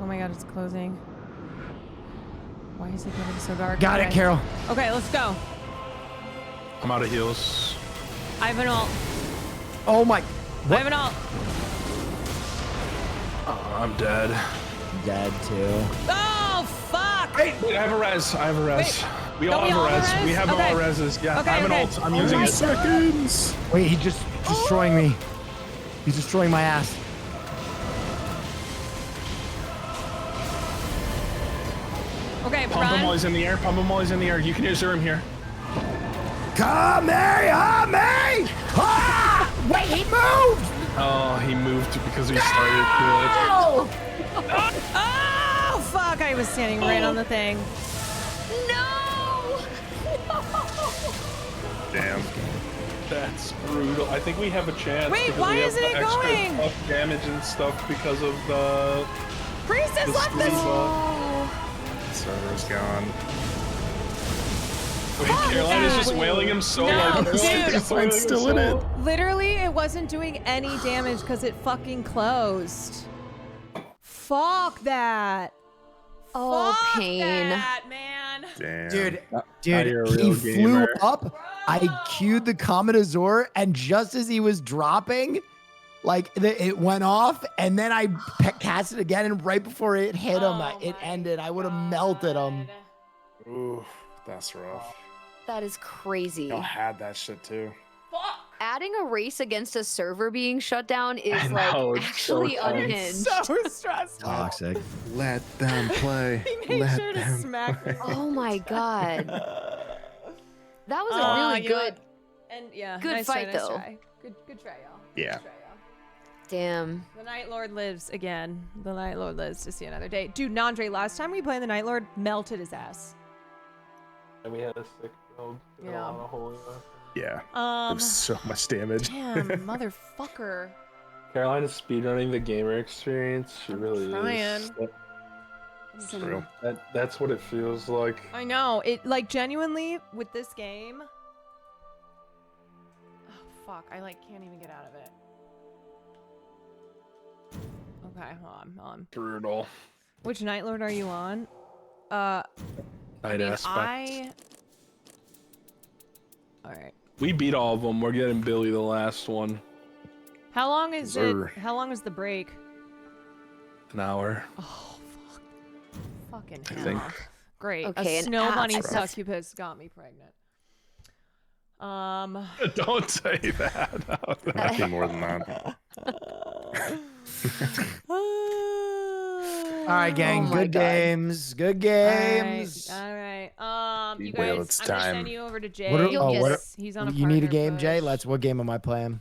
Oh my god, it's closing. Why is it getting so dark? Got it, Carol. Okay, let's go. I'm out of heals. I have an ult. Oh my. I have an ult. Oh, I'm dead. Dead too. Oh, fuck! Wait, I have a res. We all have a res. We have all reses. Yeah, Okay, I have an ult. I'm using it. Seconds. Wait, he's just destroying me. He's destroying my ass. Okay, Pump him run. while he's in the air. You can use him here. Kamehameha! Ah! Wait, he moved! Oh, he moved because we started Oh! Oh, fuck! I was standing right on the thing. No! Damn. That's brutal. I think we have a chance. Wait, because why we have isn't the it extra going? buff damage and stuff because of the. Priestess the left this. Server's gone. Wait, Caroline is just wailing him so loud. dude. Still in it. Literally, it wasn't doing any damage because it fucking closed. Fuck that. Oh, Fuck pain. that, man. Damn. Dude, you're a he real flew gamer. up. I queued the Comet Azure, and just as he was dropping, like it went off, and then I cast it again, and right before it hit him, it ended. I would have melted him. Ooh, that's rough. That is crazy. Y'all had that shit too. Adding a race against a server being shut down is I know, like it's so actually tense. unhinged. So stressful. Toxic. Let them play. He made sure to smack me. Oh my god. That was a really you know good. what? And yeah, Good nice fight, try, nice though. Try. Good try, y'all. Yeah. Good try, y'all. Damn. The Night Lord lives again. The Night Lord lives to see another day. Dude, Nandre, last time we played the Night Lord, melted his ass. And we had a sick build. Yeah. Yeah. It was so much damage. Damn, motherfucker. Caroline is speedrunning the gamer experience. She really trying. is. It's real. That's what it feels like. I know. It, like, genuinely, with this game... Oh, fuck. I, like, can't even get out of it. Okay, hold on. Brutal. Which Night Lord are you on? Night aspect. Alright. We beat all of them. We're getting Billy the last one. How long is Sir. it? How long is the break? An hour. Oh, fuck. Fucking I hell. think. Great. Okay, A an snow bunny ass. succubus got me pregnant. Don't say that. Nothing more than that. All right, gang. Oh my Good God. games. Good games. All right. You Well, guys, it's I'm gonna time. send you over to Jay. What are, You'll oh, get what it. are, He's on a you need a partner game, Jay? push. What game am I playing?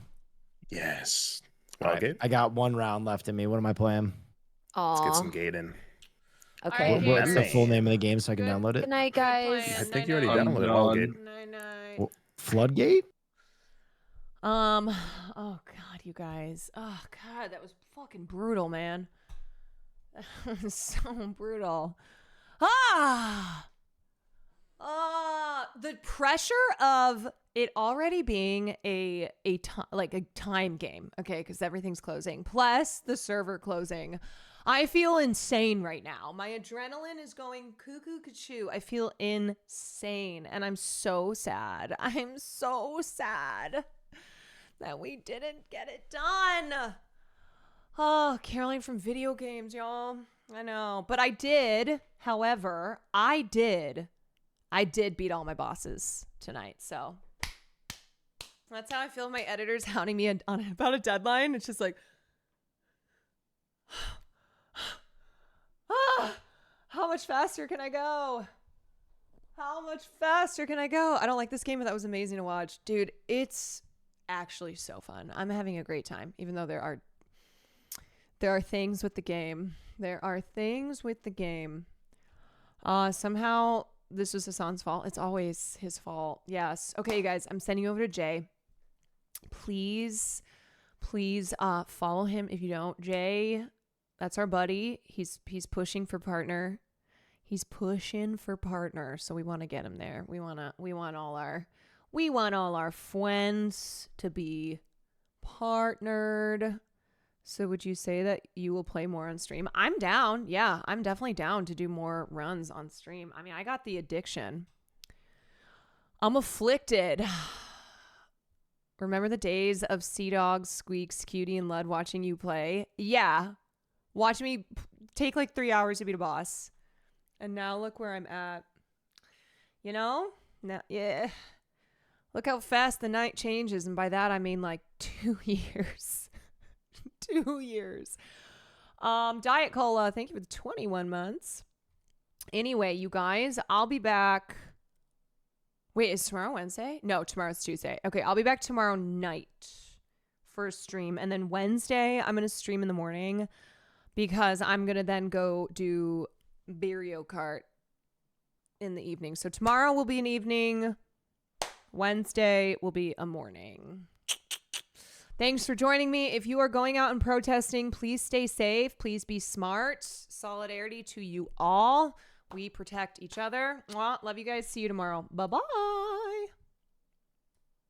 Yes. All Well, right, good. I got one round left in me. What am I playing? Let's get Aw. some gate in. Okay. Alright, What's the man. full name of the game so I can download Good it? night, guys. I think you already I'm downloaded done. all gate. Night. Floodgate? Oh god, you guys. Oh god, that was fucking brutal, man. That was so brutal. The pressure of it already being a time game, okay, because everything's closing, plus the server closing. I feel insane right now. My adrenaline is going cuckoo cuckoo. I feel insane. And I'm so sad. I'm so sad that we didn't get it done. Oh, Caroline from video games, y'all. I know. But I did, however, I did beat all my bosses tonight. So that's how I feel. My editor's hounding me about a deadline. It's just like, how much faster can I go? How much faster can I go? I don't like this game, but that was amazing to watch. Dude, it's actually so fun. I'm having a great time, even though there are things with the game. There are things with the game. Somehow this was Hassan's fault. It's always his fault. Yes. Okay, you guys, I'm sending you over to Jay. Please follow him if you don't. Jay, that's our buddy. He's pushing for partner. He's pushing for partner. So we want to get him there. We want all our friends to be partnered. So would you say that you will play more on stream? I'm down. Yeah, I'm definitely down to do more runs on stream. I mean, I got the addiction. I'm afflicted. Remember the days of Sea Dog, Squeaks, Cutie, and Lud watching you play? Yeah. Watch me take like 3 hours to beat a boss. And now look where I'm at. You know? Now, yeah. Look how fast the night changes. And by that, I mean like 2 years. 2 years. Diet Cola, thank you for the 21 months. Anyway, you guys, I'll be back. Wait, is tomorrow Wednesday? No, tomorrow's Tuesday. Okay, I'll be back tomorrow night for a stream. And then Wednesday, I'm going to stream in the morning because I'm going to then go do Mario Kart in the evening. So tomorrow will be an evening. Wednesday will be a morning. Thanks for joining me. If you are going out and protesting, please stay safe. Please be smart. Solidarity to you all. We protect each other. Love you guys. See you tomorrow. Bye-bye.